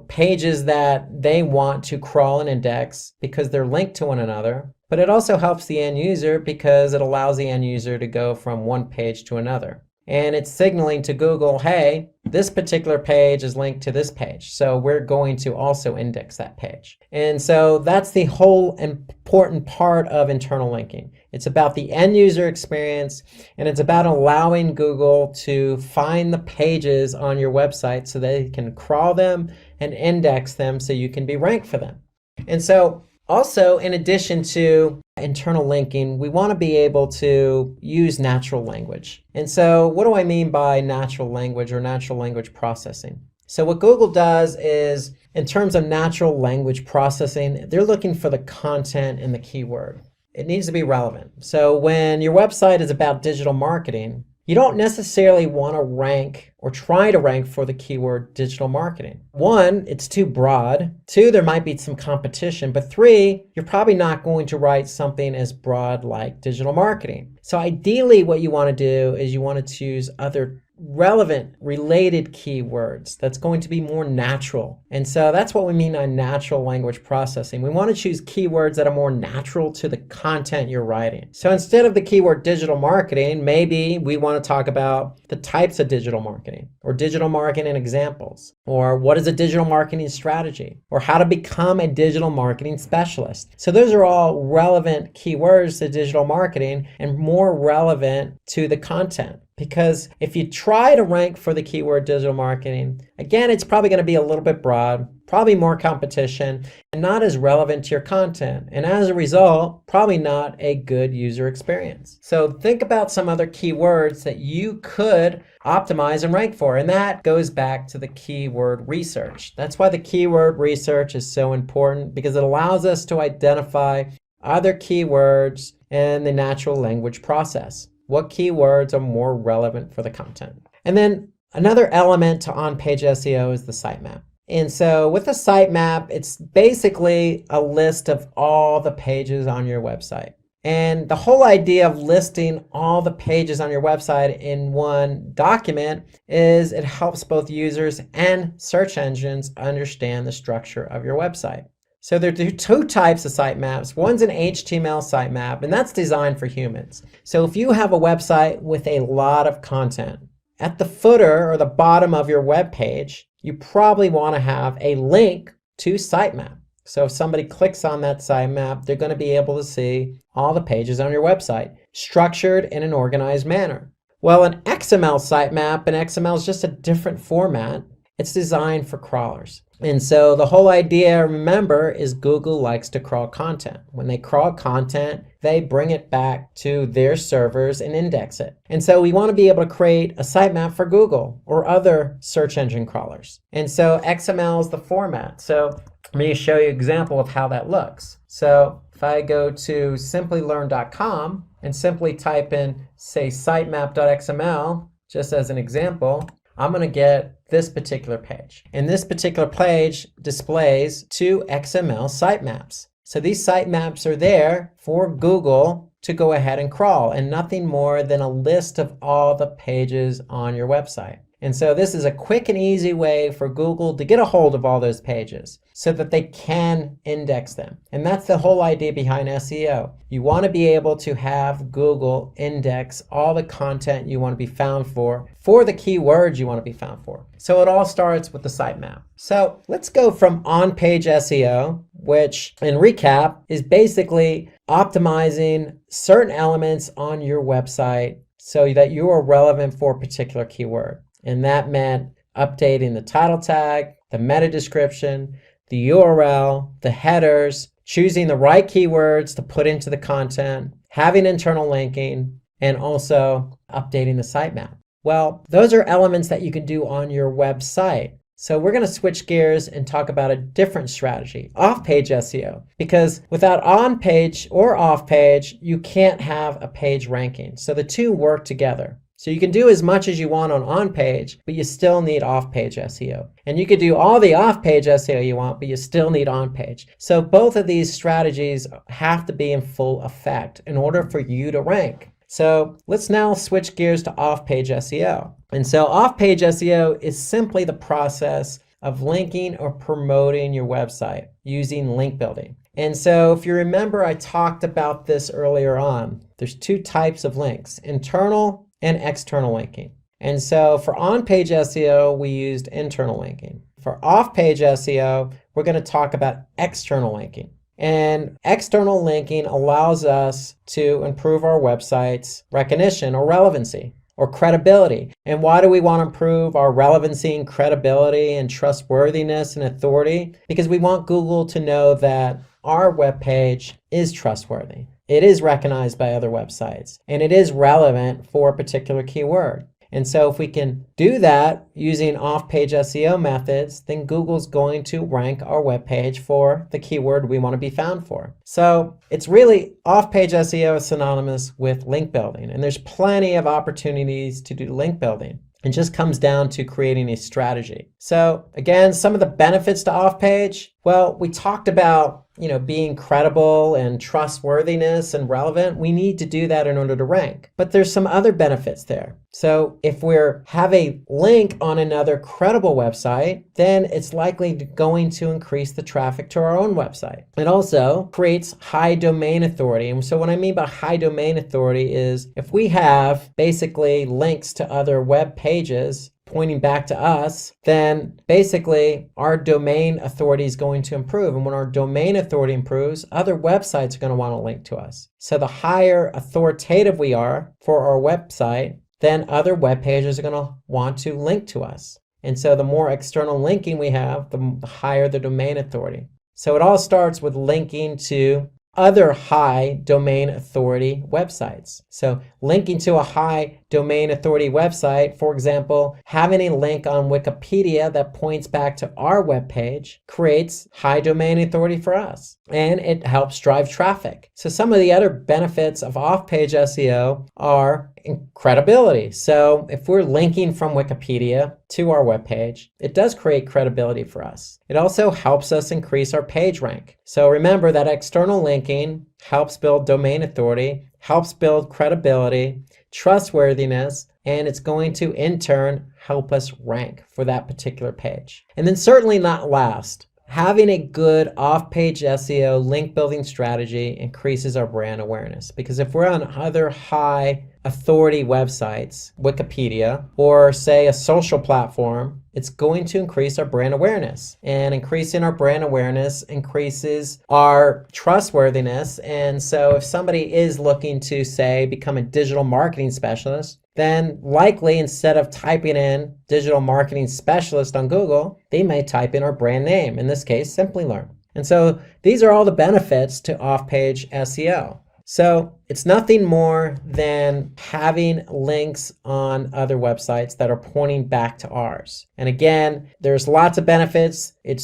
pages that they want to crawl and index because they're linked to one another. But it also helps the end user because it allows the end user to go from one page to another. And it's signaling to Google, hey, this particular page is linked to this page. So we're going to also index that page. And so that's the whole important part of internal linking. It's about the end user experience, and it's about allowing Google to find the pages on your website so they can crawl them and index them so you can be ranked for them. And so also, in addition to internal linking, we want to be able to use natural language. And so what do I mean by natural language or natural language processing? So what Google does is, in terms of natural language processing, they're looking for the content and the keyword. It needs to be relevant. So when your website is about digital marketing, you don't necessarily want to rank or try to rank for the keyword digital marketing. One, it's too broad. Two, there might be some competition. But three, you're probably not going to write something as broad like digital marketing. So ideally, what you want to do is you want to choose other relevant, related keywords that's going to be more natural. And so that's what we mean by natural language processing. We want to choose keywords that are more natural to the content you're writing. So instead of the keyword digital marketing, maybe we want to talk about the types of digital marketing, or digital marketing examples, or what is a digital marketing strategy, or how to become a digital marketing specialist. So those are all relevant keywords to digital marketing and more relevant to the content. Because if you try to rank for the keyword digital marketing, again, it's probably going to be a little bit broad, probably more competition, and not as relevant to your content. And as a result, probably not a good user experience. So think about some other keywords that you could optimize and rank for. And that goes back to the keyword research. That's why the keyword research is so important, because it allows us to identify other keywords in the natural language process. What keywords are more relevant for the content? And then another element to on-page SEO is the sitemap. And so with the sitemap, it's basically a list of all the pages on your website. And the whole idea of listing all the pages on your website in one document is it helps both users and search engines understand the structure of your website. So there are two types of sitemaps. One's an HTML sitemap, and that's designed for humans. So if you have a website with a lot of content, at the footer or the bottom of your web page, you probably want to have a link to sitemap. So if somebody clicks on that sitemap, they're going to be able to see all the pages on your website, structured in an organized manner. Well, an XML sitemap, and XML is just a different format. It's designed for crawlers. And so the whole idea, remember, is Google likes to crawl content. When they crawl content, they bring it back to their servers and index it. And so we want to be able to create a sitemap for Google or other search engine crawlers. And so XML is the format. So let me show you an example of how that looks. So if I go to Simplilearn.com and simply type in, say, sitemap.xml, just as an example, I'm going to get this particular page. And this particular page displays 2 XML sitemaps. So these sitemaps are there for Google to go ahead and crawl, and nothing more than a list of all the pages on your website. And so this is a quick and easy way for Google to get a hold of all those pages so that they can index them. And that's the whole idea behind SEO. You want to be able to have Google index all the content you want to be found for the keywords you want to be found for. So it all starts with the sitemap. So let's go from on-page SEO, which in recap is basically optimizing certain elements on your website so that you are relevant for a particular keyword. And that meant updating the title tag, the meta description, the URL, the headers, choosing the right keywords to put into the content, having internal linking, and also updating the sitemap. Well, those are elements that you can do on your website. So we're going to switch gears and talk about a different strategy, off-page SEO, because without on-page or off-page, you can't have a page ranking. So the two work together. So you can do as much as you want on page, but you still need off-page SEO. And you could do all the off-page SEO you want, but you still need on-page. So both of these strategies have to be in full effect in order for you to rank. So let's now switch gears to off-page SEO. And so off-page SEO is simply the process of linking or promoting your website using link building. And so if you remember, I talked about this earlier on. There's 2 types of links, internal and external linking. And so for on-page SEO, we used internal linking. For off-page SEO, we're going to talk about external linking. And external linking allows us to improve our website's recognition or relevancy or credibility. And why do we want to improve our relevancy and credibility and trustworthiness and authority? Because we want Google to know that our web page is trustworthy. It is recognized by other websites, and it is relevant for a particular keyword. And so if we can do that using off-page SEO methods, then Google's going to rank our web page for the keyword we want to be found for. So it's really off-page SEO is synonymous with link building, and there's plenty of opportunities to do link building. It just comes down to creating a strategy. So again, some of the benefits to off-page, well, we talked about being credible and trustworthiness and relevant. We need to do that in order to rank. But there's some other benefits there. So if we have a link on another credible website, then it's likely going to increase the traffic to our own website. It also creates high domain authority. And so what I mean by high domain authority is if we have basically links to other web pages pointing back to us, then basically our domain authority is going to improve. And when our domain authority improves, other websites are going to want to link to us. So the higher authoritative we are for our website, then other web pages are going to want to link to us. And so the more external linking we have, the higher the domain authority. So it all starts with linking to other high domain authority websites. So linking to a high domain authority website, for example, having a link on Wikipedia that points back to our webpage creates high domain authority for us, and it helps drive traffic. So some of the other benefits of off-page SEO are credibility. So if we're linking from Wikipedia to our webpage, it does create credibility for us. It also helps us increase our page rank. So remember that external linking helps build domain authority, helps build credibility, trustworthiness, and it's going to in turn help us rank for that particular page. And then certainly not last, having a good off-page SEO link building strategy increases our brand awareness, because if we're on other high authority websites, Wikipedia, or say a social platform, it's going to increase our brand awareness. And increasing our brand awareness increases our trustworthiness. And so if somebody is looking to, say, become a digital marketing specialist, then likely instead of typing in digital marketing specialist on Google, they may type in our brand name, in this case, Simplilearn. And so these are all the benefits to off-page SEO. So it's nothing more than having links on other websites that are pointing back to ours. And again, there's lots of benefits. It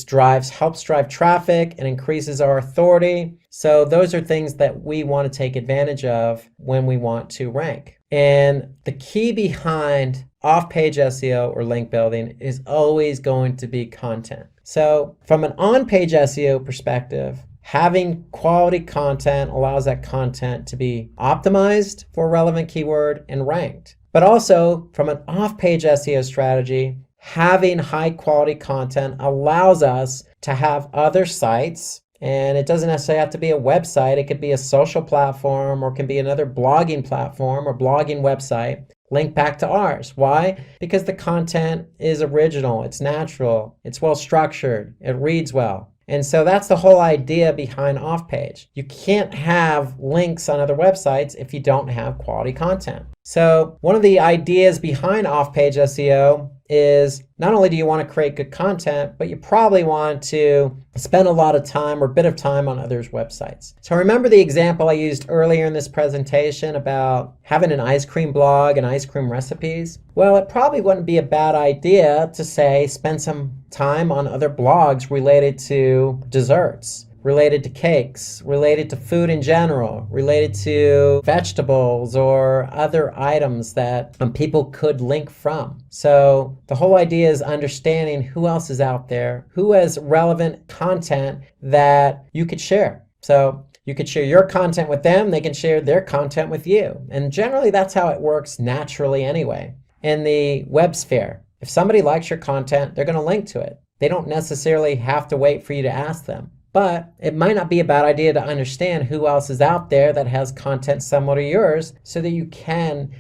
helps drive traffic and increases our authority. So those are things that we want to take advantage of when we want to rank. And the key behind off-page SEO or link building is always going to be content. So from an on-page SEO perspective, having quality content allows that content to be optimized for a relevant keyword and ranked. But also from an off-page SEO strategy, having high quality content allows us to have other sites, and it doesn't necessarily have to be a website. It could be a social platform, or it can be another blogging platform or blogging website, link back to ours. Why? Because the content is original, it's natural, it's well structured, it reads well. And so that's the whole idea behind off-page. You can't have links on other websites if you don't have quality content. So one of the ideas behind off-page SEO is not only do you want to create good content, but you probably want to spend a lot of time or a bit of time on others' websites. So remember the example I used earlier in this presentation about having an ice cream blog and ice cream recipes? Well, it probably wouldn't be a bad idea to say spend some time on other blogs related to desserts, related to cakes, related to food in general, related to vegetables or other items that people could link from. So the whole idea is understanding who else is out there, who has relevant content that you could share. So you could share your content with them, they can share their content with you. And generally that's how it works naturally anyway. In the web sphere, if somebody likes your content, they're going to link to it. They don't necessarily have to wait for you to ask them. But it might not be a bad idea to understand who else is out there that has content similar to yours so that you can,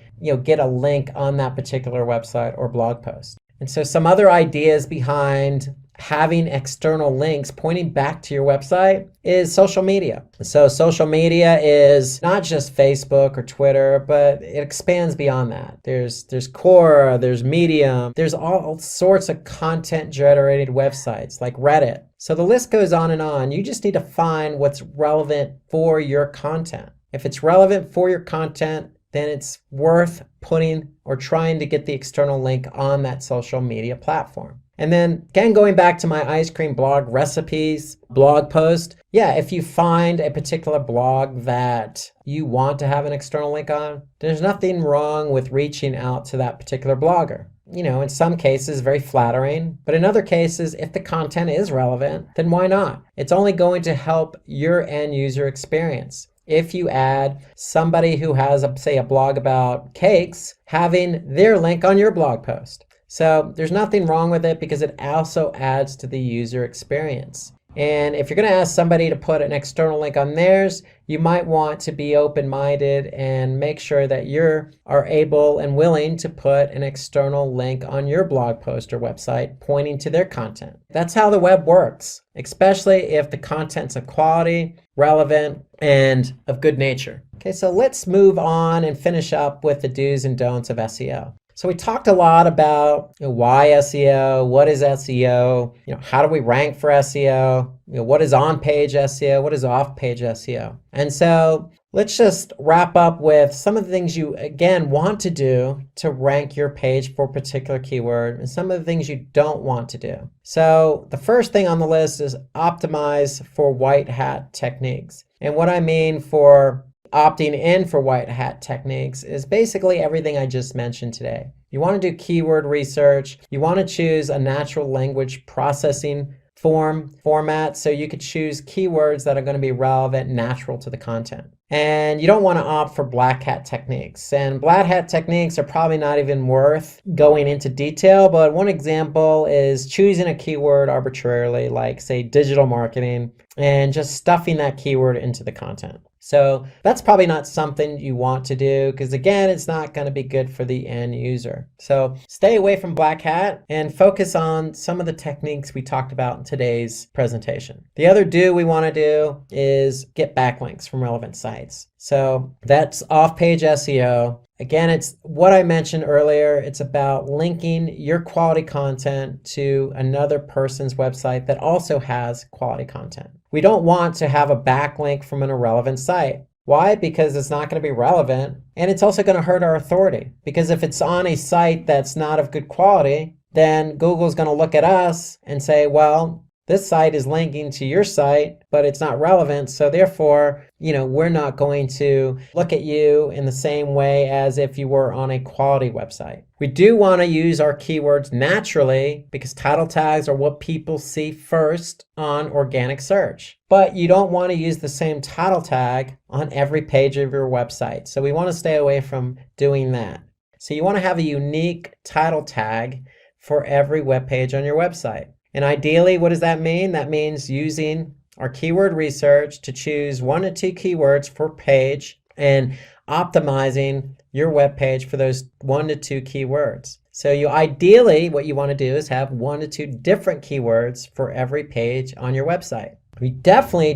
get a link on that particular website or blog post. And so some other ideas behind having external links pointing back to your website is social media. So social media is not just Facebook or Twitter, but it expands beyond that. There's Quora, there's Medium, there's all sorts of content generated websites like Reddit. So the list goes on and on. You just need to find what's relevant for your content. If it's relevant for your content, then it's worth putting or trying to get the external link on that social media platform. And then again, going back to my ice cream blog recipes blog post, if you find a particular blog that you want to have an external link on, there's nothing wrong with reaching out to that particular blogger. In some cases, very flattering, but in other cases, if the content is relevant, then why not? It's only going to help your end user experience. If you add somebody who has, say, a blog about cakes, having their link on your blog post. So there's nothing wrong with it because it also adds to the user experience. And if you're going to ask somebody to put an external link on theirs, you might want to be open-minded and make sure that you are able and willing to put an external link on your blog post or website pointing to their content. That's how the web works, especially if the content's of quality, relevant, and of good nature. Okay, so let's move on and finish up with the do's and don'ts of SEO. So we talked a lot about why SEO, what is SEO, how do we rank for SEO, what is on-page SEO, what is off-page SEO. And so let's just wrap up with some of the things you, again, want to do to rank your page for a particular keyword and some of the things you don't want to do. So the first thing on the list is optimize for white hat techniques. And what I mean for opting in for white hat techniques is basically everything I just mentioned today. You want to do keyword research. You want to choose a natural language processing format, so you could choose keywords that are going to be relevant, natural to the content. And you don't want to opt for black hat techniques. And black hat techniques are probably not even worth going into detail, but one example is choosing a keyword arbitrarily, like say digital marketing, and just stuffing that keyword into the content. So that's probably not something you want to do because, again, it's not going to be good for the end user. So stay away from black hat and focus on some of the techniques we talked about in today's presentation. The other do we want to do is get backlinks from relevant sites. So that's off-page SEO. Again, it's what I mentioned earlier. It's about linking your quality content to another person's website that also has quality content. We don't want to have a backlink from an irrelevant site. Why? Because it's not going to be relevant, and it's also going to hurt our authority. Because if it's on a site that's not of good quality, then Google's going to look at us and say, well, this site is linking to your site, but it's not relevant. So therefore, we're not going to look at you in the same way as if you were on a quality website. We do want to use our keywords naturally because title tags are what people see first on organic search. But you don't want to use the same title tag on every page of your website. So we want to stay away from doing that. So you want to have a unique title tag for every web page on your website. And ideally, what does that mean? That means using our keyword research to choose 1 to 2 keywords per page and optimizing your web page for those 1 to 2 keywords. So ideally, what you want to do is have 1 to 2 different keywords for every page on your website. We definitely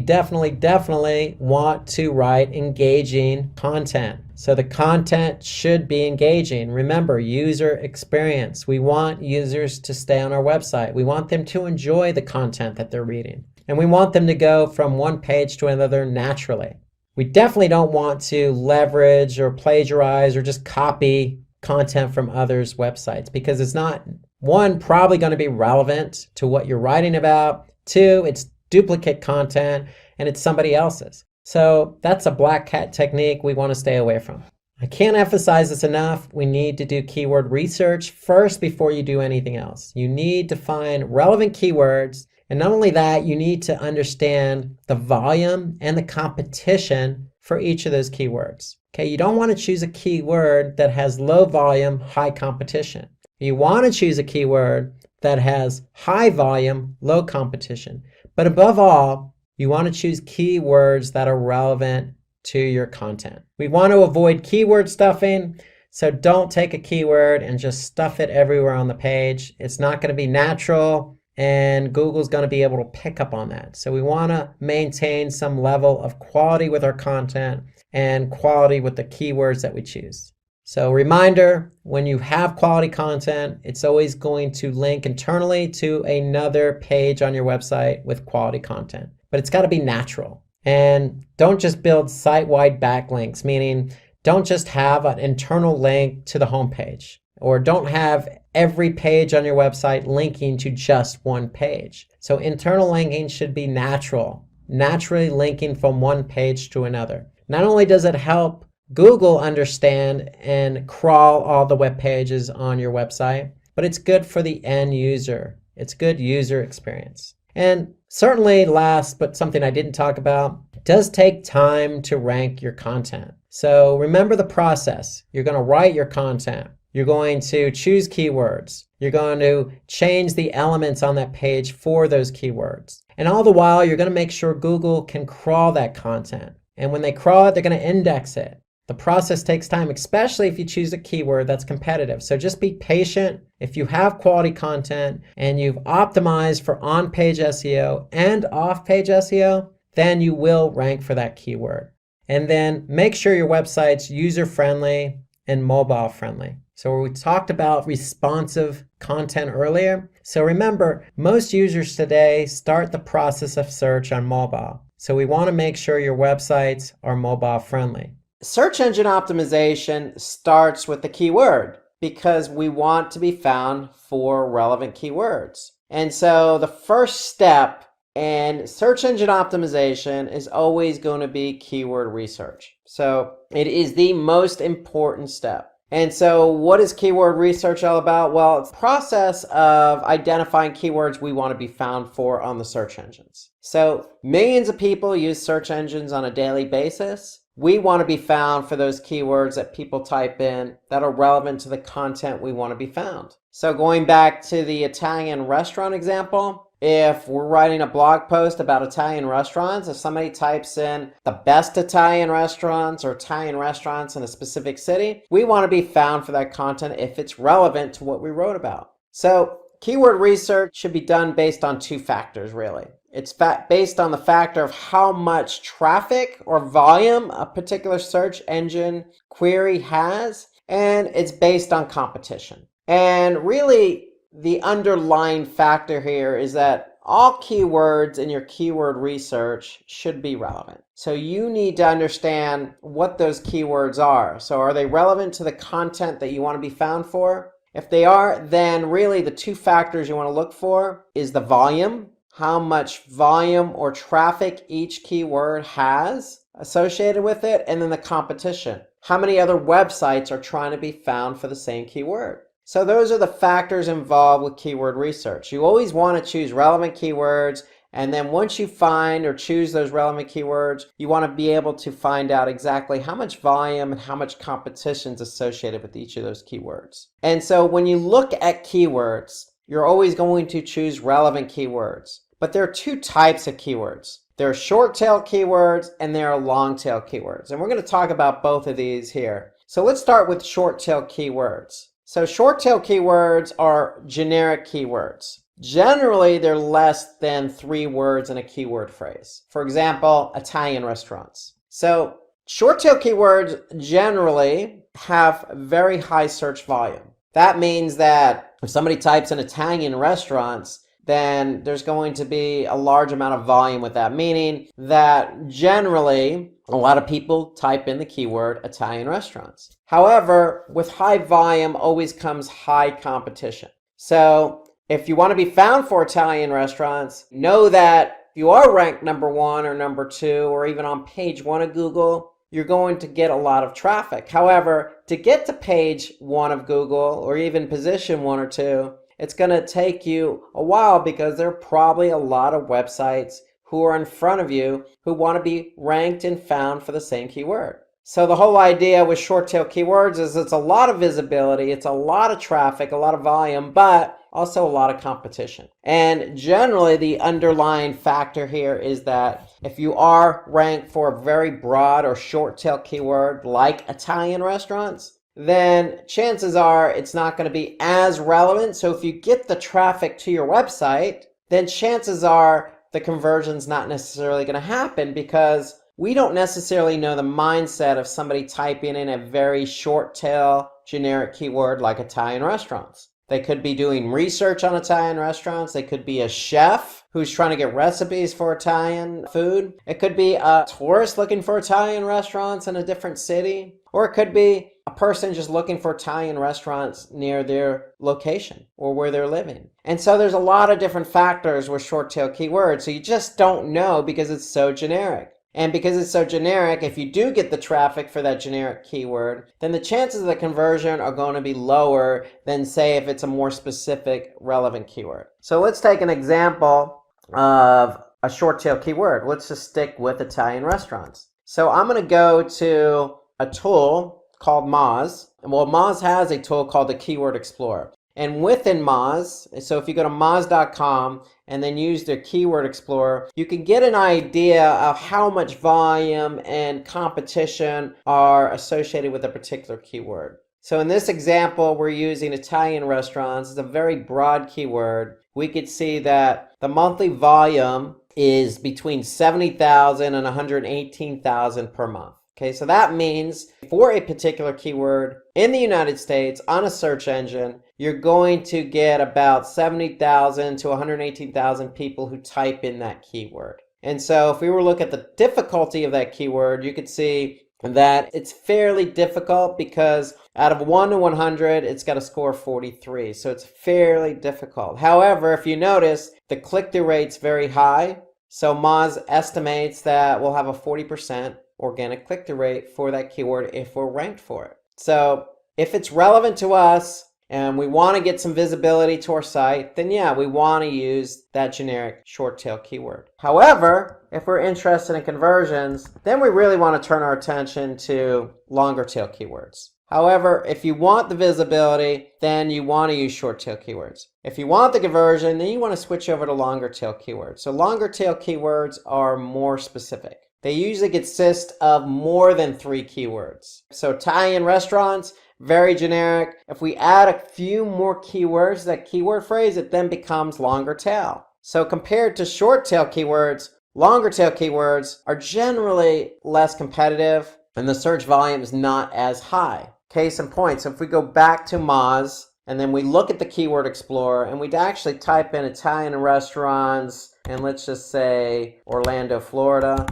want to write engaging content. So the content should be engaging. Remember, user experience. We want users to stay on our website. We want them to enjoy the content that they're reading. And we want them to go from one page to another naturally. We definitely don't want to leverage or plagiarize or just copy content from others' websites because it's not, one, probably going to be relevant to what you're writing about. 2, it's duplicate content and it's somebody else's. So that's a black hat technique we want to stay away from. I can't emphasize this enough. We need to do keyword research first before you do anything else. You need to find relevant keywords. And not only that, you need to understand the volume and the competition for each of those keywords. Okay, you don't want to choose a keyword that has low volume, high competition. You want to choose a keyword that has high volume, low competition. But above all, you want to choose keywords that are relevant to your content. We want to avoid keyword stuffing, so don't take a keyword and just stuff it everywhere on the page. It's not going to be natural, and Google's going to be able to pick up on that. So we want to maintain some level of quality with our content and quality with the keywords that we choose. So reminder, when you have quality content, it's always going to link internally to another page on your website with quality content. But it's got to be natural. And don't just build site-wide backlinks, meaning don't just have an internal link to the homepage, or don't have every page on your website linking to just one page. So internal linking should be natural, naturally linking from one page to another. Not only does it help Google understand and crawl all the web pages on your website, but it's good for the end user. It's good user experience. And certainly last, but something I didn't talk about, it does take time to rank your content. So remember the process. You're going to write your content. You're going to choose keywords. You're going to change the elements on that page for those keywords. And all the while, you're going to make sure Google can crawl that content. And when they crawl it, they're going to index it. The process takes time, especially if you choose a keyword that's competitive. So just be patient. If you have quality content and you've optimized for on-page SEO and off-page SEO, then you will rank for that keyword. And then make sure your website's user-friendly and mobile-friendly. So we talked about responsive content earlier. So remember, most users today start the process of search on mobile. So we want to make sure your websites are mobile friendly. Search engine optimization starts with the keyword because we want to be found for relevant keywords. And so the first step in search engine optimization is always going to be keyword research. So it is the most important step. And so what is keyword research all about? Well, it's the process of identifying keywords we want to be found for on the search engines. So millions of people use search engines on a daily basis. We want to be found for those keywords that people type in that are relevant to the content we want to be found. So going back to the Italian restaurant example, if we're writing a blog post about Italian restaurants, if somebody types in the best Italian restaurants or Italian restaurants in a specific city, we want to be found for that content if it's relevant to what we wrote about. So keyword research should be done based on two factors, really. It's based on the factor of how much traffic or volume a particular search engine query has, and it's based on competition. And really, the underlying factor here is that all keywords in your keyword research should be relevant. So you need to understand what those keywords are. So are they relevant to the content that you want to be found for? If they are, then really the two factors you want to look for is the volume, how much volume or traffic each keyword has associated with it, and then the competition. How many other websites are trying to be found for the same keyword? So those are the factors involved with keyword research. You always want to choose relevant keywords, and then once you find or choose those relevant keywords, you want to be able to find out exactly how much volume and how much competition is associated with each of those keywords. And so when you look at keywords, you're always going to choose relevant keywords. But there are two types of keywords. There are short-tail keywords and there are long-tail keywords. And we're going to talk about both of these here. So let's start with short-tail keywords. So short-tail keywords are generic keywords. Generally, they're less than 3 words in a keyword phrase. For example, Italian restaurants. So short-tail keywords generally have very high search volume. That means that if somebody types in Italian restaurants, then there's going to be a large amount of volume with that, meaning that generally a lot of people type in the keyword Italian restaurants. However, with high volume always comes high competition. So if you want to be found for Italian restaurants, know that if you are ranked number 1 or number 2 or even on page 1 of Google, you're going to get a lot of traffic. However, to get to page 1 of Google or even position 1 or 2, it's going to take you a while because there are probably a lot of websites who are in front of you who want to be ranked and found for the same keyword. So the whole idea with short-tail keywords is it's a lot of visibility, it's a lot of traffic, a lot of volume, but also a lot of competition. And generally the underlying factor here is that if you are ranked for a very broad or short-tail keyword like Italian restaurants, then chances are it's not going to be as relevant. So if you get the traffic to your website, then chances are the conversion's not necessarily going to happen because we don't necessarily know the mindset of somebody typing in a very short tail generic keyword like Italian restaurants. They could be doing research on Italian restaurants. They could be a chef who's trying to get recipes for Italian food. It could be a tourist looking for Italian restaurants in a different city. Or it could be a person just looking for Italian restaurants near their location or where they're living. And so there's a lot of different factors with short tail keywords. So you just don't know because it's so generic. And because it's so generic, if you do get the traffic for that generic keyword, then the chances of the conversion are going to be lower than, say, if it's a more specific relevant keyword. So let's take an example of a short tail keyword. Let's just stick with Italian restaurants. So I'm going to go to a tool called Moz. Well, Moz has a tool called the Keyword Explorer. And within Moz, so if you go to moz.com and then use the Keyword Explorer, you can get an idea of how much volume and competition are associated with a particular keyword. So in this example, we're using Italian restaurants. It's a very broad keyword. We could see that the monthly volume is between 70,000 and 118,000 per month. Okay, so that means for a particular keyword in the United States on a search engine, you're going to get about 70,000 to 118,000 people who type in that keyword. And so if we were to look at the difficulty of that keyword, you could see that it's fairly difficult because out of 1 to 100, it's got a score of 43. So it's fairly difficult. However, if you notice, the click-through rate's very high. So Moz estimates that we'll have a 40% organic click-through rate for that keyword if we're ranked for it. So if it's relevant to us and we want to get some visibility to our site, then yeah, we want to use that generic short tail keyword. However, if we're interested in conversions, then we really want to turn our attention to longer tail keywords. However, if you want the visibility, then you want to use short tail keywords. If you want the conversion, then you want to switch over to longer tail keywords. So longer tail keywords are more specific. They usually consist of more than 3 keywords. So Italian restaurants, very generic. If we add a few more keywords, that keyword phrase, it then becomes longer tail. So compared to short tail keywords, longer tail keywords are generally less competitive and the search volume is not as high. Case in point, so if we go back to Moz and then we look at the Keyword Explorer and we'd actually type in Italian restaurants and let's just say Orlando, Florida,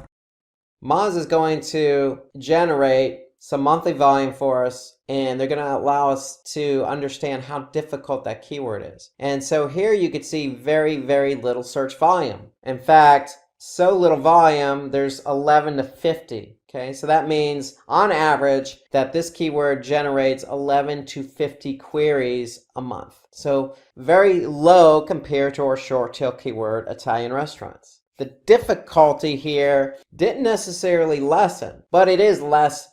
Moz is going to generate some monthly volume for us, and they're going to allow us to understand how difficult that keyword is. And so here you could see very, very little search volume. In fact, so little volume, there's 11 to 50. Okay, so that means on average that this keyword generates 11 to 50 queries a month. So very low compared to our short tail keyword, Italian restaurants. The difficulty here didn't necessarily lessen, but it is less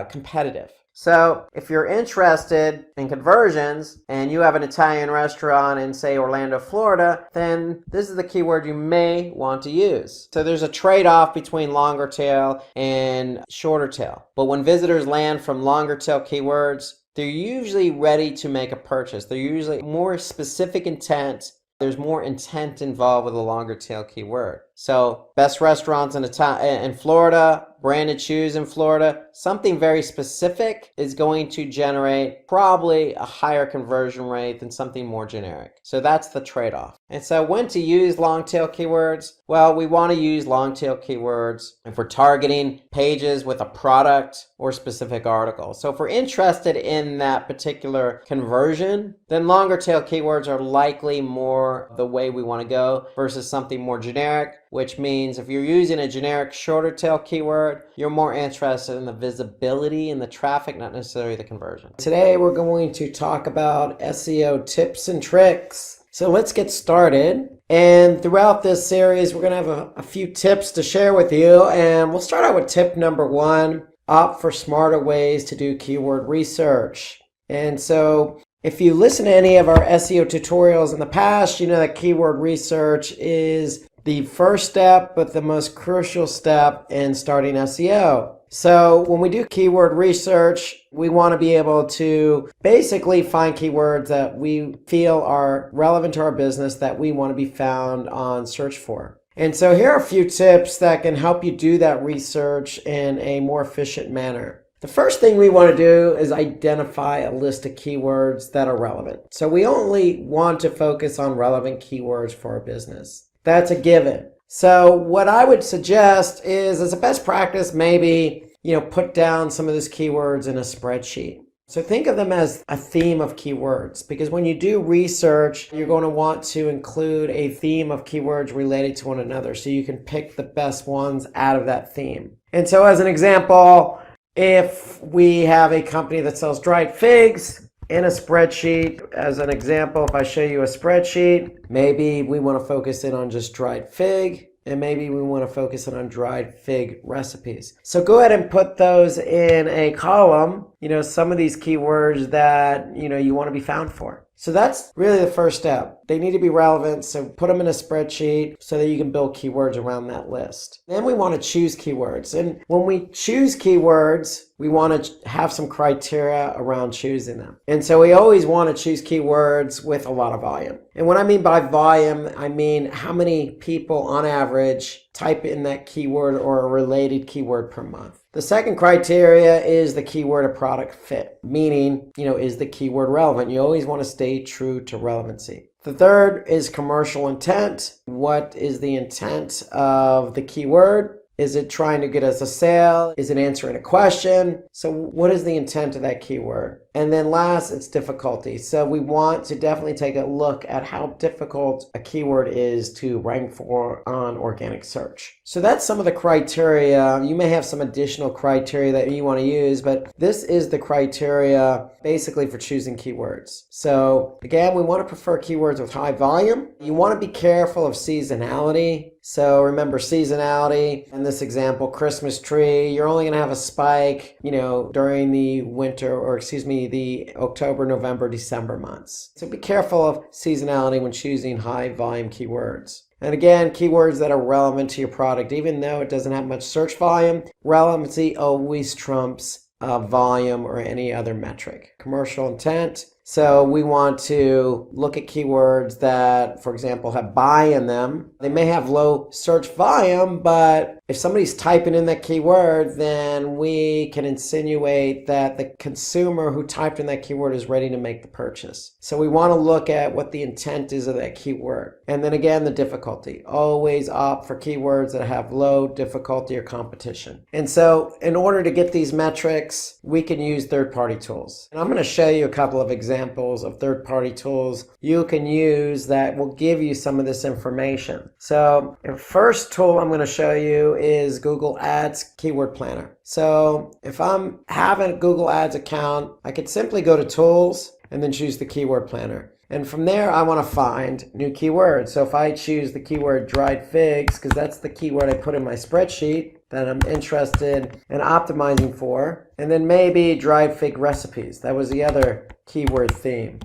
competitive. So if you're interested in conversions and you have an Italian restaurant in, say, Orlando, Florida, then this is the keyword you may want to use. So there's a trade-off between longer tail and shorter tail. But when visitors land from longer tail keywords, they're usually ready to make a purchase. They're usually more specific intent. There's more intent involved with a longer tail keyword. So best restaurants in Florida, branded shoes in Florida, something very specific is going to generate probably a higher conversion rate than something more generic. So that's the trade-off. And so when to use long tail keywords? Well, we want to use long tail keywords if we're targeting pages with a product or specific article. So if we're interested in that particular conversion, then longer tail keywords are likely more the way we want to go versus something more generic, which means if you're using a generic shorter tail keyword, you're more interested in the visibility and the traffic, not necessarily the conversion. Today we're going to talk about SEO tips and tricks. So let's get started. And throughout this series, we're going to have a few tips to share with you. And we'll start out with tip number 1, opt for smarter ways to do keyword research. And so if you listen to any of our SEO tutorials in the past, you know that keyword research is the first step, but the most crucial step in starting SEO. So when we do keyword research, we want to be able to basically find keywords that we feel are relevant to our business that we want to be found on search for. And so here are a few tips that can help you do that research in a more efficient manner. The first thing we want to do is identify a list of keywords that are relevant. So we only want to focus on relevant keywords for our business. That's a given. So what I would suggest is, as a best practice, maybe, put down some of those keywords in a spreadsheet. So think of them as a theme of keywords, because when you do research, you're going to want to include a theme of keywords related to one another so you can pick the best ones out of that theme. And so as an example, if we have a company that sells dried figs, in a spreadsheet, as an example, if I show you a spreadsheet, maybe we want to focus in on just dried fig, and maybe we want to focus in on dried fig recipes. So go ahead and put those in a column, some of these keywords that, you want to be found for. So that's really the first step. They need to be relevant, so put them in a spreadsheet so that you can build keywords around that list. Then we want to choose keywords. And when we choose keywords, we want to have some criteria around choosing them. And so we always want to choose keywords with a lot of volume. And what I mean by volume, I mean how many people on average type in that keyword or a related keyword per month. The second criteria is the keyword or product fit, meaning, is the keyword relevant? You always want to stay true to relevancy. The third is commercial intent. What is the intent of the keyword? Is it trying to get us a sale? Is it answering a question? So what is the intent of that keyword? And then last, it's difficulty. So we want to definitely take a look at how difficult a keyword is to rank for on organic search. So that's some of the criteria. You may have some additional criteria that you want to use, but this is the criteria basically for choosing keywords. So again, we want to prefer keywords with high volume. You want to be careful of seasonality. So remember seasonality. In this example, Christmas tree, you're only going to have a spike, during the winter, or the October, November, December months. So be careful of seasonality when choosing high volume keywords. And again, keywords that are relevant to your product, even though it doesn't have much search volume, relevancy always trumps volume or any other metric. Commercial intent. So we want to look at keywords that, for example, have buy in them. They may have low search volume, but if somebody's typing in that keyword, then we can insinuate that the consumer who typed in that keyword is ready to make the purchase. So we want to look at what the intent is of that keyword. And then again, the difficulty. Always opt for keywords that have low difficulty or competition. And so in order to get these metrics, we can use third-party tools. And I'm going to show you a couple of examples of third-party tools you can use that will give you some of this information. So the first tool I'm going to show you is Google Ads Keyword Planner. So if I'm having a Google Ads account, I could simply go to Tools and then choose the Keyword Planner. And from there, I want to find new keywords. So if I choose the keyword dried figs, because that's the keyword I put in my spreadsheet that I'm interested in optimizing for, and then maybe dried fig recipes. That was the other keyword theme.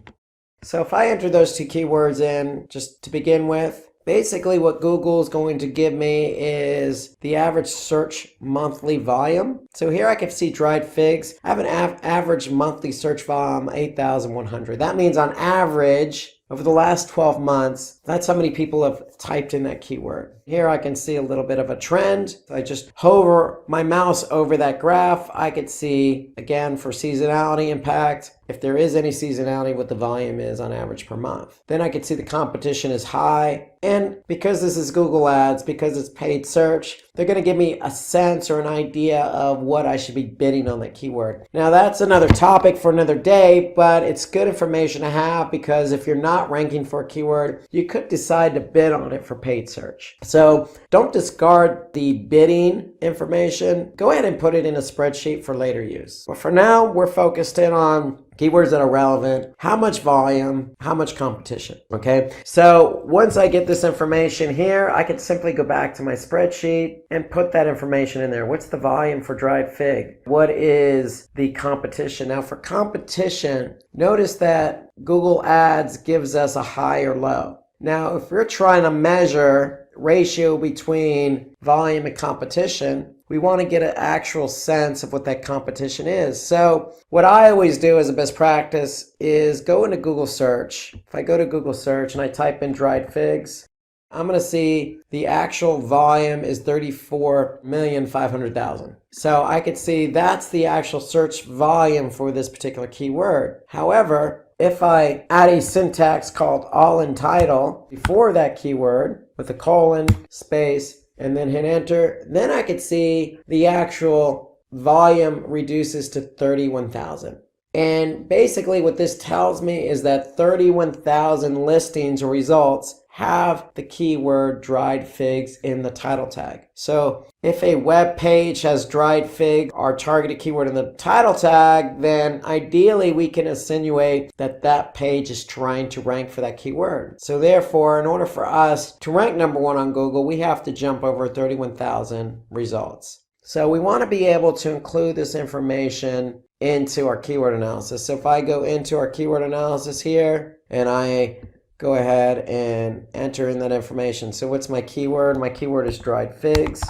So if I enter those two keywords in, just to begin with, basically what Google is going to give me is the average search monthly volume. So here I can see dried figs. I have an average monthly search volume, 8,100. That means on average, over the last 12 months, that's how many people have typed in that keyword. Here I can see a little bit of a trend. I just hover my mouse over that graph. I could see, again, for seasonality impact, if there is any seasonality, what the volume is on average per month. Then I could see the competition is high. And because this is Google Ads, because it's paid search, they're going to give me a sense or an idea of what I should be bidding on that keyword. Now that's another topic for another day, but it's good information to have because if you're not ranking for a keyword, you could decide to bid on it for paid search. So don't discard the bidding information. Go ahead and put it in a spreadsheet for later use. But for now, we're focused in on keywords that are relevant, how much volume, how much competition, okay? So once I get this information here, I can simply go back to my spreadsheet and put that information in there. What's the volume for dried fig? What is the competition? Now for competition, notice that Google Ads gives us a high or low. Now if we're trying to measure ratio between volume and competition, we want to get an actual sense of what that competition is. So what I always do as a best practice is go into Google search. If I go to Google search and I type in dried figs, I'm going to see the actual volume is 34,500,000. So I could see that's the actual search volume for this particular keyword. However, if I add a syntax called all in title before that keyword with a colon, space, and then hit enter, then I could see the actual volume reduces to 31,000. And basically what this tells me is that 31,000 listings or results have the keyword dried figs in the title tag. So if a web page has dried fig, our targeted keyword in the title tag, then ideally we can insinuate that that page is trying to rank for that keyword. So therefore, in order for us to rank number one on Google, we have to jump over 31,000 results. So we want to be able to include this information into our keyword analysis. So if I go into our keyword analysis here and I go ahead and enter in that information. So what's my keyword? My keyword is dried figs.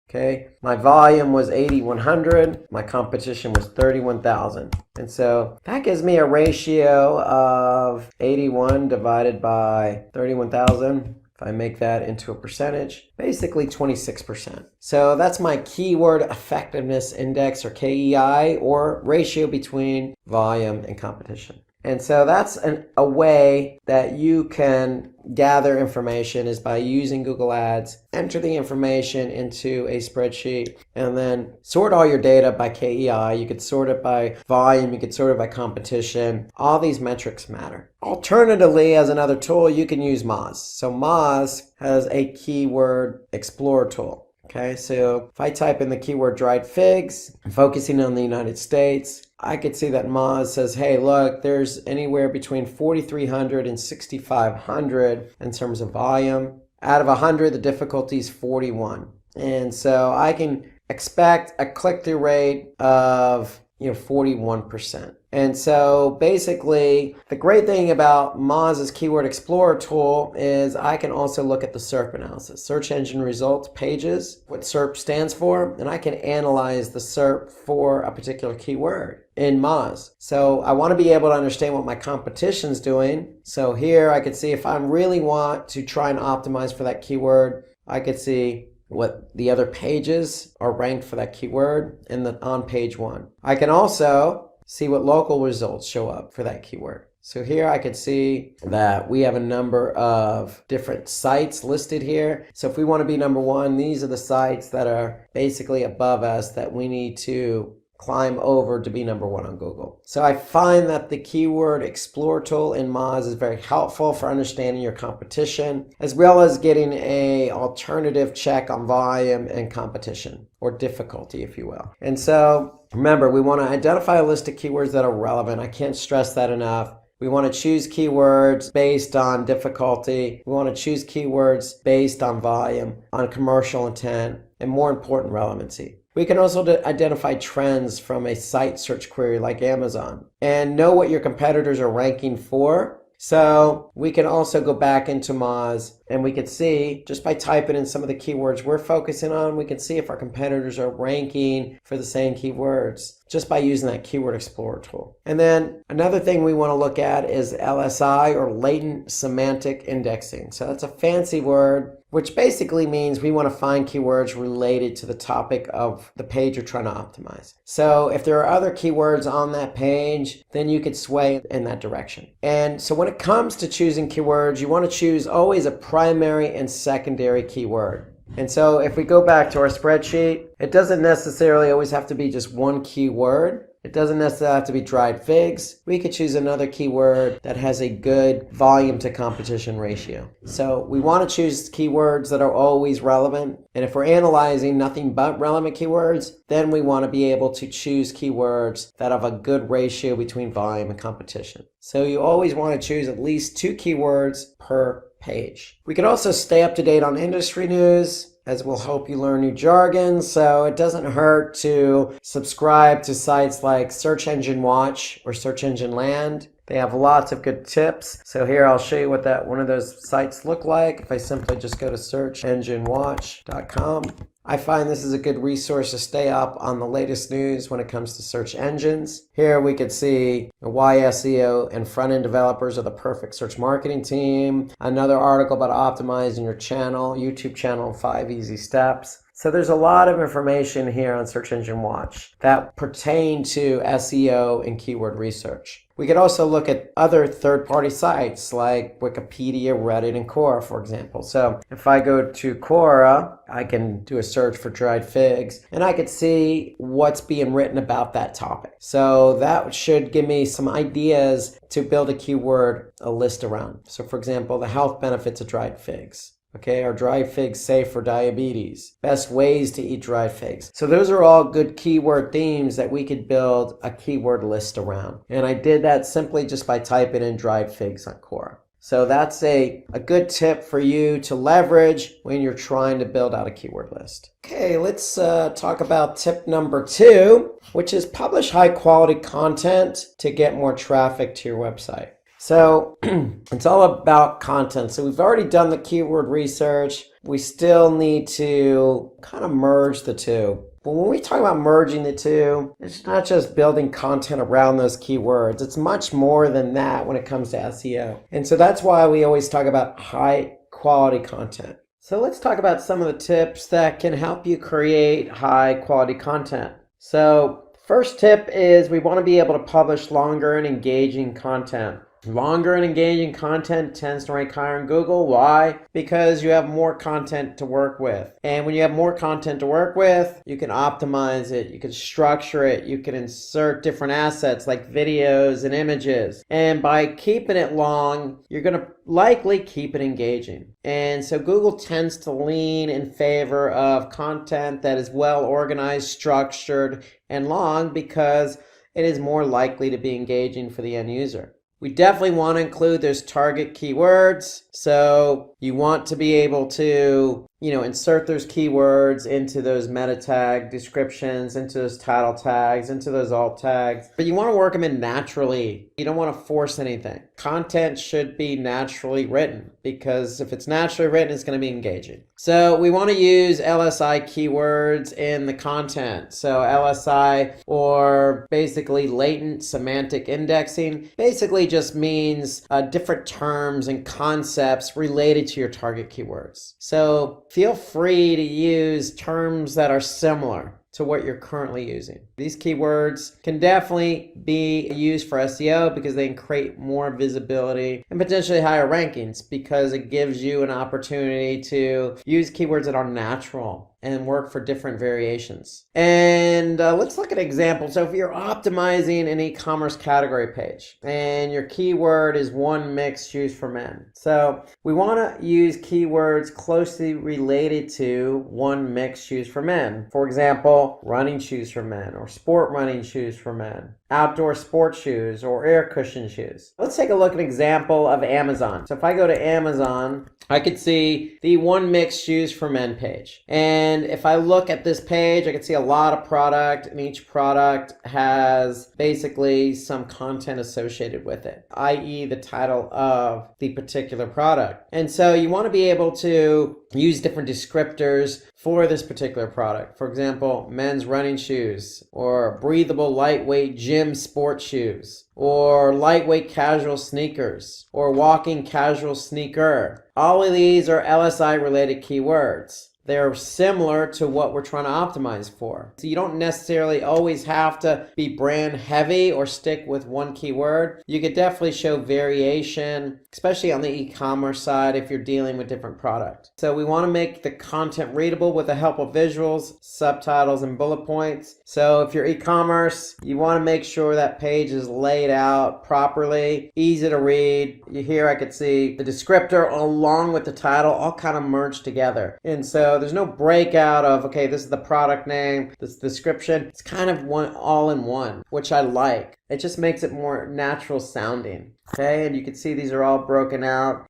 Okay. My volume was 8,100. My competition was 31,000. And so that gives me a ratio of 81 divided by 31,000. If I make that into a percentage, basically 26%. So that's my keyword effectiveness index or KEI or ratio between volume and competition. And so that's a way that you can gather information is by using Google Ads, enter the information into a spreadsheet, and then sort all your data by KEI. You could sort it by volume, you could sort it by competition. All these metrics matter. Alternatively, as another tool, you can use Moz. So Moz has a keyword explorer tool. Okay, so if I type in the keyword dried figs, focusing on the United States, I could see that Moz says, hey, look, there's anywhere between 4,300 and 6,500 in terms of volume. Out of 100, the difficulty is 41. And so I can expect a click-through rate of 41%. And so basically, the great thing about Moz's Keyword Explorer tool is I can also look at the SERP analysis, search engine results pages, what SERP stands for, and I can analyze the SERP for a particular keyword in Moz. So I want to be able to understand what my competition's doing. So here I could see if I really want to try and optimize for that keyword, I could see what the other pages are ranked for that keyword on page 1. I can also see what local results show up for that keyword. So here I can see that we have a number of different sites listed here. So if we want to be number 1, these are the sites that are basically above us that we need to climb over to be number 1 on Google. So I find that the Keyword Explorer tool in Moz is very helpful for understanding your competition, as well as getting an alternative check on volume and competition, or difficulty, if you will. And so remember, we want to identify a list of keywords that are relevant. I can't stress that enough. We want to choose keywords based on difficulty. We want to choose keywords based on volume, on commercial intent, and more important, relevancy. We can also identify trends from a site search query like Amazon and know what your competitors are ranking for. So we can also go back into Moz and we can see, just by typing in some of the keywords we're focusing on, we can see if our competitors are ranking for the same keywords just by using that Keyword Explorer tool. And then another thing we want to look at is LSI, or latent semantic indexing. So that's a fancy word, which basically means we want to find keywords related to the topic of the page you're trying to optimize. So if there are other keywords on that page, then you could sway in that direction. And so when it comes to choosing keywords, you want to choose always a primary and secondary keyword. And so if we go back to our spreadsheet, it doesn't necessarily always have to be just one keyword. It doesn't necessarily have to be dried figs. We could choose another keyword that has a good volume to competition ratio. So we want to choose keywords that are always relevant. And if we're analyzing nothing but relevant keywords, then we want to be able to choose keywords that have a good ratio between volume and competition. So you always want to choose at least 2 keywords per page. We can also stay up to date on industry news, as will help you learn new jargon. So it doesn't hurt to subscribe to sites like Search Engine Watch or ExtensionsLanguage. They have lots of good tips. So here I'll show you what one of those sites look like. If I simply just go to searchenginewatch.com, I find this is a good resource to stay up on the latest news when it comes to search engines. Here we could see why SEO and front-end developers are the perfect search marketing team. Another article about optimizing your channel, YouTube channel in 5 easy steps. So there's a lot of information here on Search Engine Watch that pertain to SEO and keyword research. We could also look at other third-party sites like Wikipedia, Reddit, and Quora, for example. So if I go to Quora, I can do a search for dried figs, and I could see what's being written about that topic. So that should give me some ideas to build a keyword, a list around. So for example, the health benefits of dried figs. Okay, are dried figs safe for diabetes? Best ways to eat dried figs. So those are all good keyword themes that we could build a keyword list around. And I did that simply just by typing in dried figs on Quora. So that's a good tip for you to leverage when you're trying to build out a keyword list. Okay, let's talk about tip number 2, which is publish high quality content to get more traffic to your website. So it's all about content. So we've already done the keyword research. We still need to kind of merge the two. But when we talk about merging the two, it's not just building content around those keywords. It's much more than that when it comes to SEO. And so that's why we always talk about high quality content. So let's talk about some of the tips that can help you create high quality content. So First tip is we want to be able to publish longer and engaging content. Longer and engaging content tends to rank higher in Google. Why? Because you have more content to work with. And when you have more content to work with, you can optimize it, you can structure it, you can insert different assets like videos and images. And by keeping it long, you're going to likely keep it engaging. And so Google tends to lean in favor of content that is well organized, structured, and long because it is more likely to be engaging for the end user. We definitely want to include those target keywords. So you want to be able to, insert those keywords into those meta tag descriptions, into those title tags, into those alt tags. But you want to work them in naturally. You don't want to force anything. Content should be naturally written because if it's naturally written, it's going to be engaging. So we want to use LSI keywords in the content. So LSI, or basically latent semantic indexing, basically just means different terms and concepts related to your target keywords. So feel free to use terms that are similar to what you're currently using. These keywords can definitely be used for SEO because they can create more visibility and potentially higher rankings because it gives you an opportunity to use keywords that are natural and work for different variations. And let's look at examples. So if you're optimizing an e-commerce category page and your keyword is one mixed shoes for men. So we want to use keywords closely related to one mixed shoes for men. For example, running shoes for men or sport running shoes for men, outdoor sports shoes or air cushion shoes. Let's take a look at an example of Amazon. So if I go to Amazon, I could see the one mixed shoes for men page. And if I look at this page, I can see a lot of product, and each product has basically some content associated with it, i.e. the title of the particular product. And so you want to be able to use different descriptors for this particular product. For example, men's running shoes, or breathable lightweight gym sports shoes, or lightweight casual sneakers, or walking casual sneaker. All of these are LSI related keywords. They're similar to what we're trying to optimize for. So you don't necessarily always have to be brand heavy or stick with one keyword. You could definitely show variation, especially on the e-commerce side if you're dealing with different product. So we want to make the content readable with the help of visuals, subtitles, and bullet points. So if you're e-commerce, you want to make sure that page is laid out properly, easy to read. Here I could see the descriptor along with the title all kind of merged together. And so there's no breakout of, okay, this is the product name, this description. It's kind of one all in one, which I like. It just makes it more natural sounding. Okay, and you can see these are all broken out.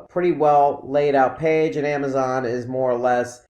Pretty well laid out page, and Amazon is more or less,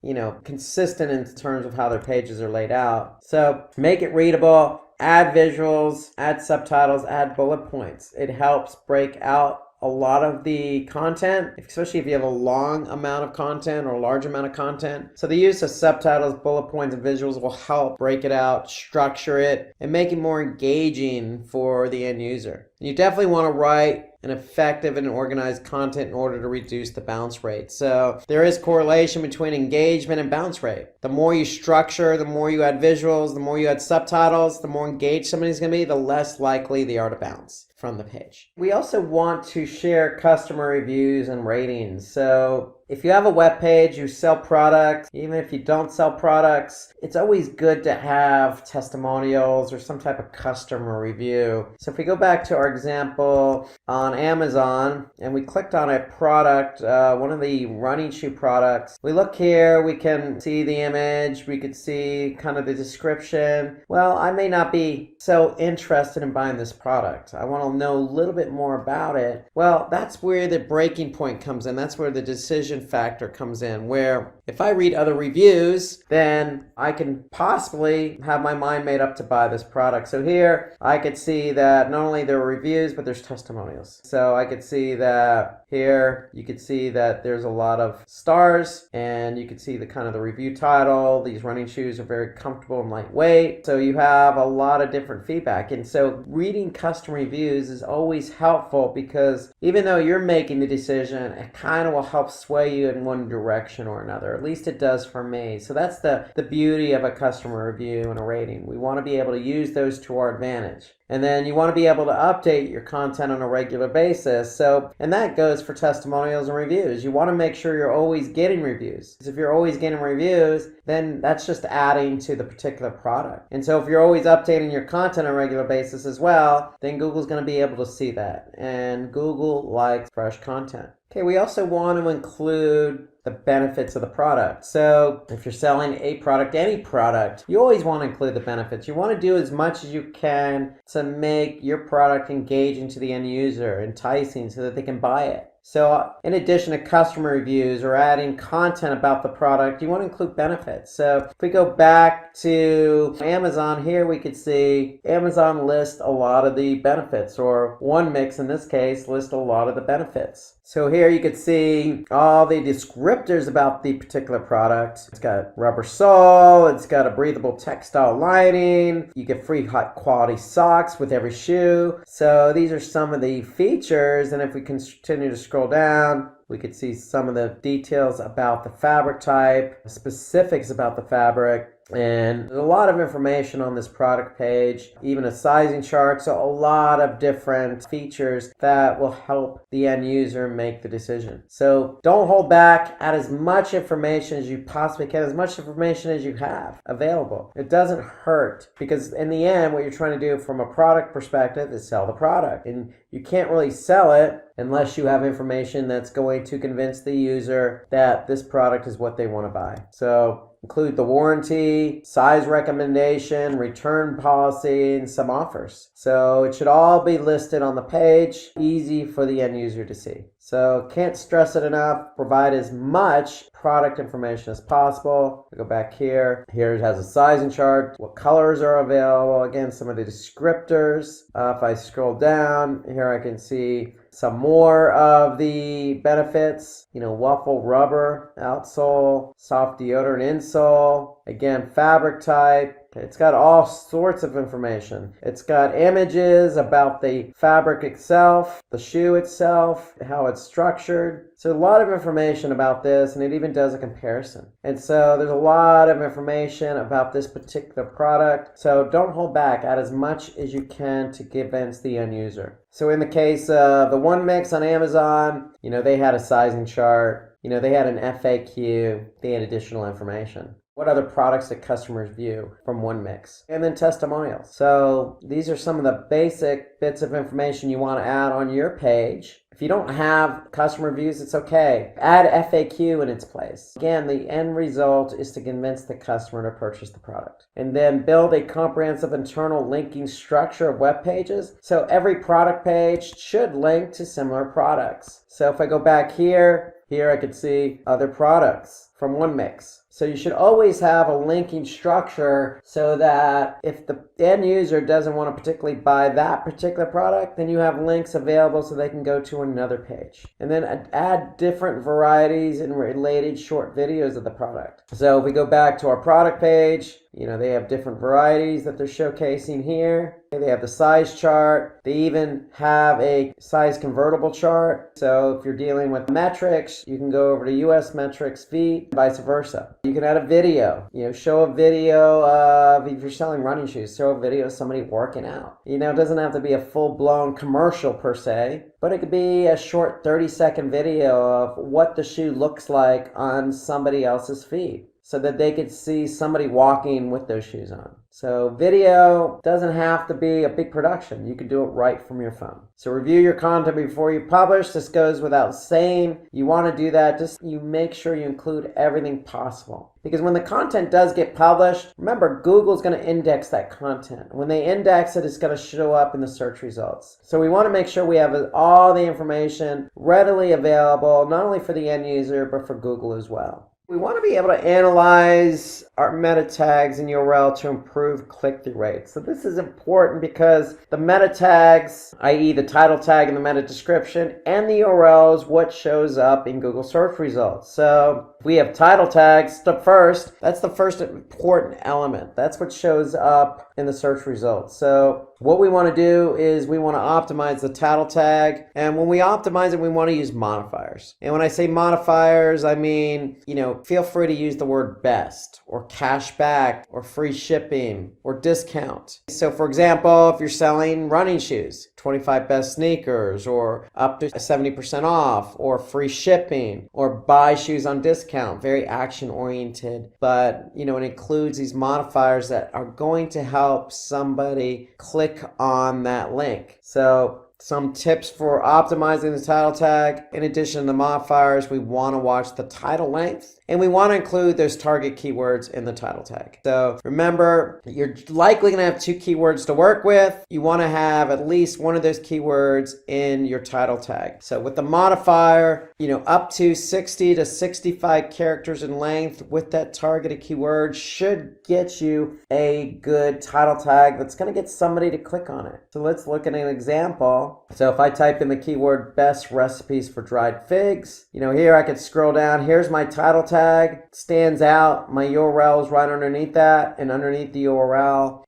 consistent in terms of how their pages are laid out. So make it readable, add visuals, add subtitles, add bullet points. It helps break out a lot of the content, especially if you have a long amount of content or a large amount of content. So the use of subtitles, bullet points, and visuals will help break it out, structure it, and make it more engaging for the end user. And you definitely want to write an effective and organized content in order to reduce the bounce rate. So there is correlation between engagement and bounce rate. The more you structure, the more you add visuals, the more you add subtitles, the more engaged somebody's going to be, the less likely they are to bounce from the page. We also want to share customer reviews and ratings. So if you have a web page, you sell products, even if you don't sell products, it's always good to have testimonials or some type of customer review. So if we go back to our example on Amazon and we clicked on a product, one of the running shoe products, we look here, we can see the image, we could see kind of the description. Well, I may not be so interested in buying this product. I want to know a little bit more about it. Well, that's where the breaking point comes in. That's where the decision factor comes in, where if I read other reviews, then I can possibly have my mind made up to buy this product. So here I could see that not only there are reviews, but there's testimonials. So I could see that here, you could see that there's a lot of stars, and you could see the kind of the review title. These running shoes are very comfortable and lightweight. So you have a lot of different feedback. And so reading customer reviews is always helpful because even though you're making the decision, it kind of will help sway you in one direction or another. at least it does for me. So that's the beauty of a customer review and a rating. We want to be able to use those to our advantage. And then you want to be able to update your content on a regular basis. And that goes for testimonials and reviews. You want to make sure you're always getting reviews. Because if you're always getting reviews, then that's just adding to the particular product. And so if you're always updating your content on a regular basis as well, then Google's going to be able to see that. And Google likes fresh content. Okay, we also want to include the benefits of the product. So if you're selling a product, any product, you always want to include the benefits. You want to do as much as you can to make your product engaging to the end user, enticing so that they can buy it. So in addition to customer reviews or adding content about the product, you want to include benefits. So if we go back to Amazon here, we could see Amazon lists a lot of the benefits, or OneMix in this case lists a lot of the benefits. So here you could see all the descriptors about the particular product. It's got rubber sole, it's got a breathable textile lining, you get free high quality socks with every shoe. So these are some of the features, and if we continue to scroll down, we could see some of the details about the fabric type, specifics about the fabric, and there's a lot of information on this product page, even a sizing chart, so a lot of different features that will help the end user make the decision. So don't hold back, add as much information as you possibly can, as much information as you have available. It doesn't hurt, because in the end, what you're trying to do from a product perspective is sell the product, and you can't really sell it unless you have information that's going to convince the user that this product is what they want to buy. So include the warranty, size recommendation, return policy, and some offers. So it should all be listed on the page, easy for the end user to see. So can't stress it enough, provide as much product information as possible. We go back here. Here it has a sizing chart, what colors are available, again, some of the descriptors. If I scroll down, here I can see some more of the benefits, waffle rubber outsole, soft deodorant insole, again, fabric type. It's got all sorts of information. It's got images about the fabric itself, the shoe itself, how it's structured. So a lot of information about this, and it even does a comparison. And so there's a lot of information about this particular product. So don't hold back. Add as much as you can to convince the end user. So in the case of the OneMix on Amazon, they had a sizing chart. They had an FAQ. They had additional information. What other products that customers view from OneMix? And then testimonials. So these are some of the basic bits of information you want to add on your page. If you don't have customer reviews, it's okay. Add FAQ in its place. Again, the end result is to convince the customer to purchase the product. And then build a comprehensive internal linking structure of web pages. So every product page should link to similar products. So if I go back here I could see other products from OneMix. So you should always have a linking structure so that if the end user doesn't want to particularly buy that particular product, then you have links available so they can go to another page. And then add different varieties and related short videos of the product. So if we go back to our product page, they have different varieties that they're showcasing here. They have the size chart. They even have a size convertible chart. So if you're dealing with metrics, you can go over to US metrics, feet, vice versa. You can add a video. Show a video of, if you're selling running shoes, show a video of somebody working out. It doesn't have to be a full-blown commercial per se, but it could be a short 30-second video of what the shoe looks like on somebody else's feet, so that they could see somebody walking with those shoes on. So video doesn't have to be a big production. You can do it right from your phone. So review your content before you publish. This goes without saying. You want to do that. Just you make sure you include everything possible. Because when the content does get published, remember, Google's going to index that content. When they index it, it's going to show up in the search results. So we want to make sure we have all the information readily available, not only for the end user, but for Google as well. We want to be able to analyze our meta tags and URL to improve click-through rates. So this is important because the meta tags, i.e. the title tag and the meta description, and the URL is what shows up in Google search results. So we have title tags first. That's the first important element. That's what shows up in the search results. So what we want to do is we want to optimize the title tag. And when we optimize it, we want to use modifiers. And when I say modifiers, I mean, feel free to use the word best or cash back or free shipping or discount. So for example, if you're selling running shoes, 25 best sneakers, or up to 70% off, or free shipping, or buy shoes on discount, very action oriented, but it includes these modifiers that are going to help somebody click on that link. So some tips for optimizing the title tag. In addition to the modifiers, we want to watch the title length, and we want to include those target keywords in the title tag. So remember, you're likely going to have 2 keywords to work with. You want to have at least one of those keywords in your title tag. So with the modifier, up to 60 to 65 characters in length with that targeted keyword should get you a good title tag that's going to get somebody to click on it. So let's look at an example. So if I type in the keyword best recipes for dried figs, here I could scroll down. Here's my title tag, stands out. My URL is right underneath that, and underneath the URL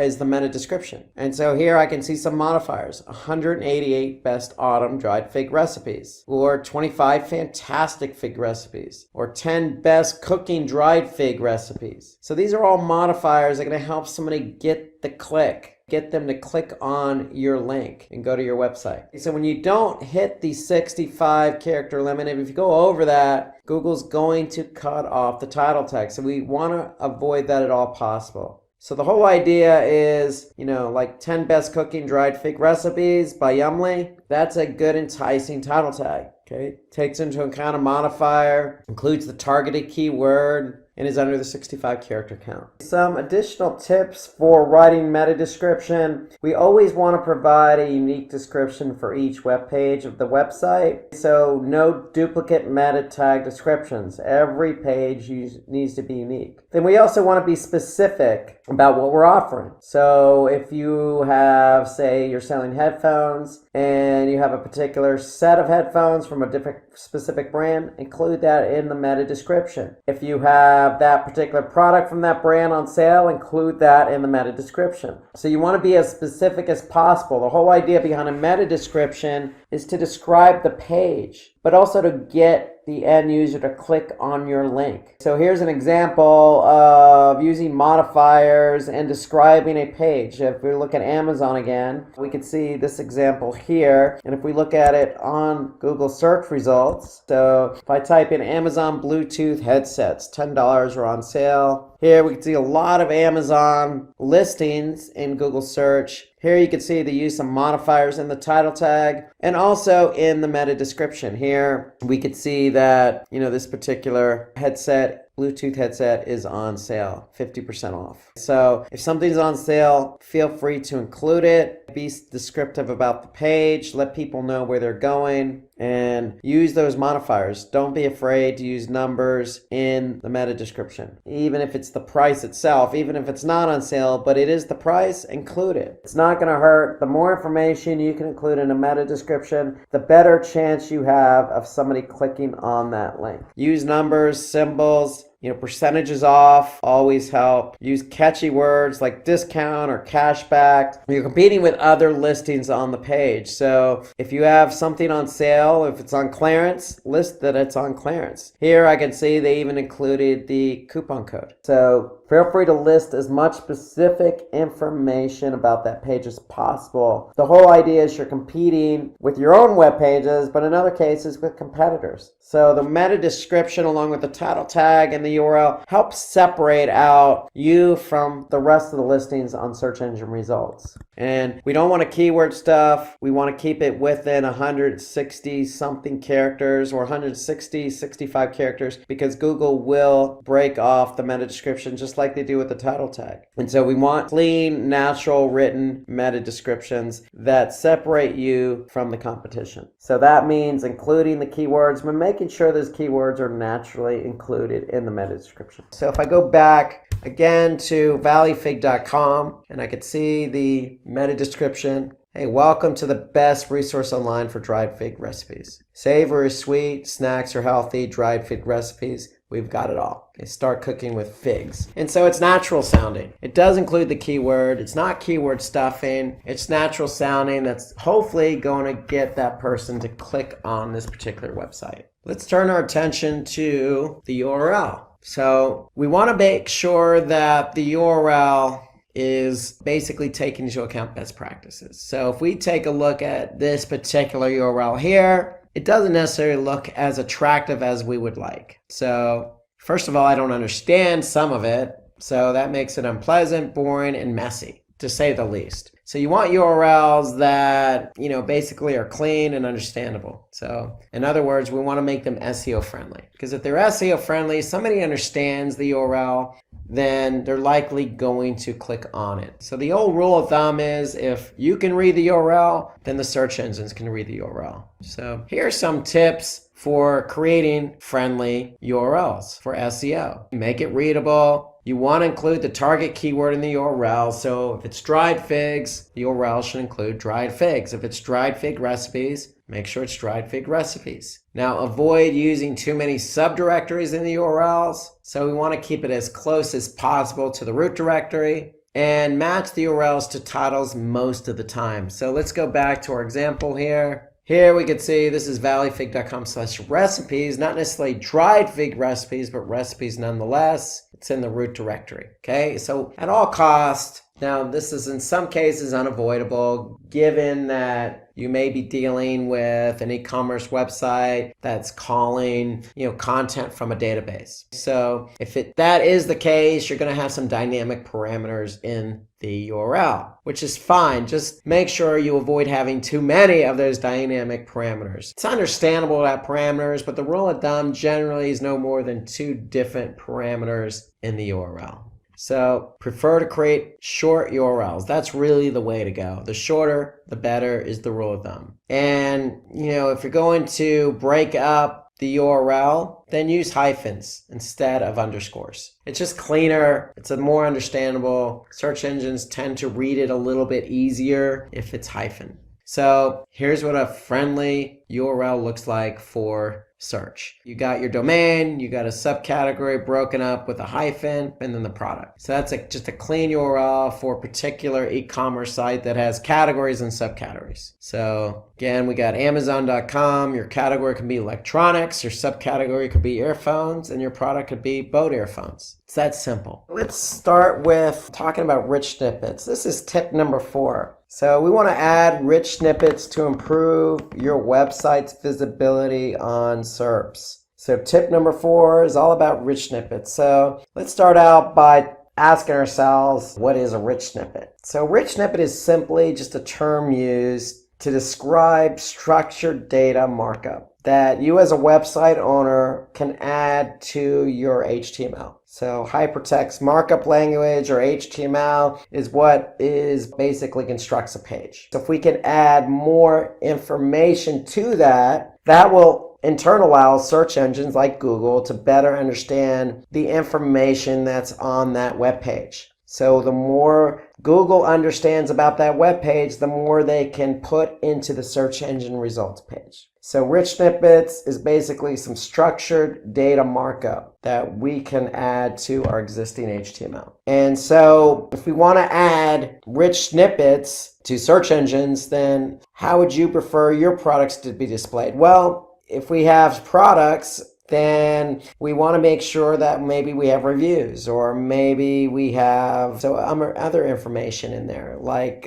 is the meta description. And so here I can see some modifiers: 188 best autumn dried fig recipes, or 25 fantastic fig recipes, or 10 best cooking dried fig recipes. So these are all modifiers that are going to help somebody get the click. Get them to click on your link and go to your website. So when you don't hit the 65 character limit, if you go over that, Google's going to cut off the title tag. So we want to avoid that at all possible. So the whole idea is, like 10 best cooking dried fig recipes by Yumly. That's a good enticing title tag. Okay, takes into account a modifier, includes the targeted keyword, and is under the 65 character count. Some additional tips for writing meta description. We always want to provide a unique description for each web page of the website. So no duplicate meta tag descriptions. Every page needs to be unique. Then we also want to be specific about what we're offering. So if you have, say, you're selling headphones and you have a particular set of headphones from a different specific brand, include that in the meta description. If you have that particular product from that brand on sale, include that in the meta description. So you want to be as specific as possible. The whole idea behind a meta description is to describe the page, but also to get the end user to click on your link. So here's an example of using modifiers and describing a page. If we look at Amazon again, we can see this example here. And if we look at it on Google search results, so if I type in Amazon Bluetooth headsets, $10 are on sale. Here we can see a lot of Amazon listings in Google search. Here you can see the use of modifiers in the title tag and also in the meta description. Here we could see that, this particular headset, Bluetooth headset, is on sale, 50% off. So if something's on sale, feel free to include it. Be descriptive about the page, let people know where they're going, and use those modifiers. Don't be afraid to use numbers in the meta description. Even if it's the price itself, even if it's not on sale, but it is the price, include it. It's not going to hurt. The more information you can include in a meta description, the better chance you have of somebody clicking on that link. Use numbers, symbols. Percentages off always help. Use catchy words like discount or cashback. You're competing with other listings on the page. So if you have something on sale, if it's on clearance, list that it's on clearance. Here I can see they even included the coupon code. So feel free to list as much specific information about that page as possible. The whole idea is you're competing with your own web pages, but in other cases with competitors. So the meta description along with the title tag and the URL helps separate out you from the rest of the listings on search engine results. And we don't want to keyword stuff. We want to keep it within 160 something characters or 65 characters, because Google will break off the meta description just like they do with the title tag. And so we want clean, natural written meta descriptions that separate you from the competition. So that means including the keywords, but making sure those keywords are naturally included in the meta description. So if I go back again to valleyfig.com and I could see the meta description, Hey, welcome to the best resource online for dried fig recipes. Savory, sweet, snacks are healthy, dried fig recipes. We've got it all. Okay, start cooking with figs. And so it's natural sounding. It does include the keyword. It's not keyword stuffing. It's natural sounding. That's hopefully going to get that person to click on this particular website. Let's turn our attention to the URL. So we want to make sure that the URL is basically taking into account best practices. So if we take a look at this particular URL here, it doesn't necessarily look as attractive as we would like. So first of all, I don't understand some of it. So that makes it unpleasant, boring, and messy, to say the least. So you want URLs that, basically are clean and understandable. So in other words, we want to make them SEO friendly. Because if they're SEO friendly, somebody understands the URL, then they're likely going to click on it. So the old rule of thumb is if you can read the URL, then the search engines can read the URL. So here are some tips for creating friendly URLs for SEO. Make it readable. You want to include the target keyword in the URL. So if it's dried figs, the URL should include dried figs. If it's dried fig recipes, make sure it's dried fig recipes. Now avoid using too many subdirectories in the URLs. So we want to keep it as close as possible to the root directory and match the URLs to titles most of the time. So let's go back to our example here. Here we can see this is valleyfig.com/recipes, not necessarily dried fig recipes, but recipes nonetheless. It's in the root directory. Okay, so at all costs, now this is in some cases unavoidable given that you may be dealing with an e-commerce website that's calling, content from a database. So if that is the case, you're going to have some dynamic parameters in the URL, which is fine. Just make sure you avoid having too many of those dynamic parameters. It's understandable to have parameters, but the rule of thumb generally is no more than 2 different parameters in the URL. So prefer to create short URLs. That's really the way to go. The shorter, the better is the rule of thumb. And, if you're going to break up the URL, then use hyphens instead of underscores. It's just cleaner. It's a more understandable. Search engines tend to read it a little bit easier if it's hyphen. So here's what a friendly URL looks like for search. You got your domain, you got a subcategory broken up with a hyphen, and then the product. So that's just a clean URL for a particular e-commerce site that has categories and subcategories. So again, we got Amazon.com. Your category can be electronics, your subcategory could be earphones, and your product could be Bode earphones. It's that simple. Let's start with talking about rich snippets. This is tip number 4. So we want to add rich snippets to improve your website's visibility on SERPs. So tip number 4 is all about rich snippets. So let's start out by asking ourselves, what is a rich snippet? So rich snippet is simply just a term used to describe structured data markup that you as a website owner can add to your HTML. So hypertext markup language or HTML is what is basically constructs a page. So if we can add more information to that, that will in turn allow search engines like Google to better understand the information that's on that web page. So the more Google understands about that web page, the more they can put into the search engine results page. So rich snippets is basically some structured data markup that we can add to our existing HTML. And so if we want to add rich snippets to search engines, then how would you prefer your products to be displayed? Well, if we have products, then we want to make sure that maybe we have reviews or maybe we have other information in there like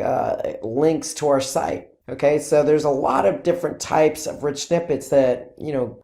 links to our site. Okay, so there's a lot of different types of rich snippets that,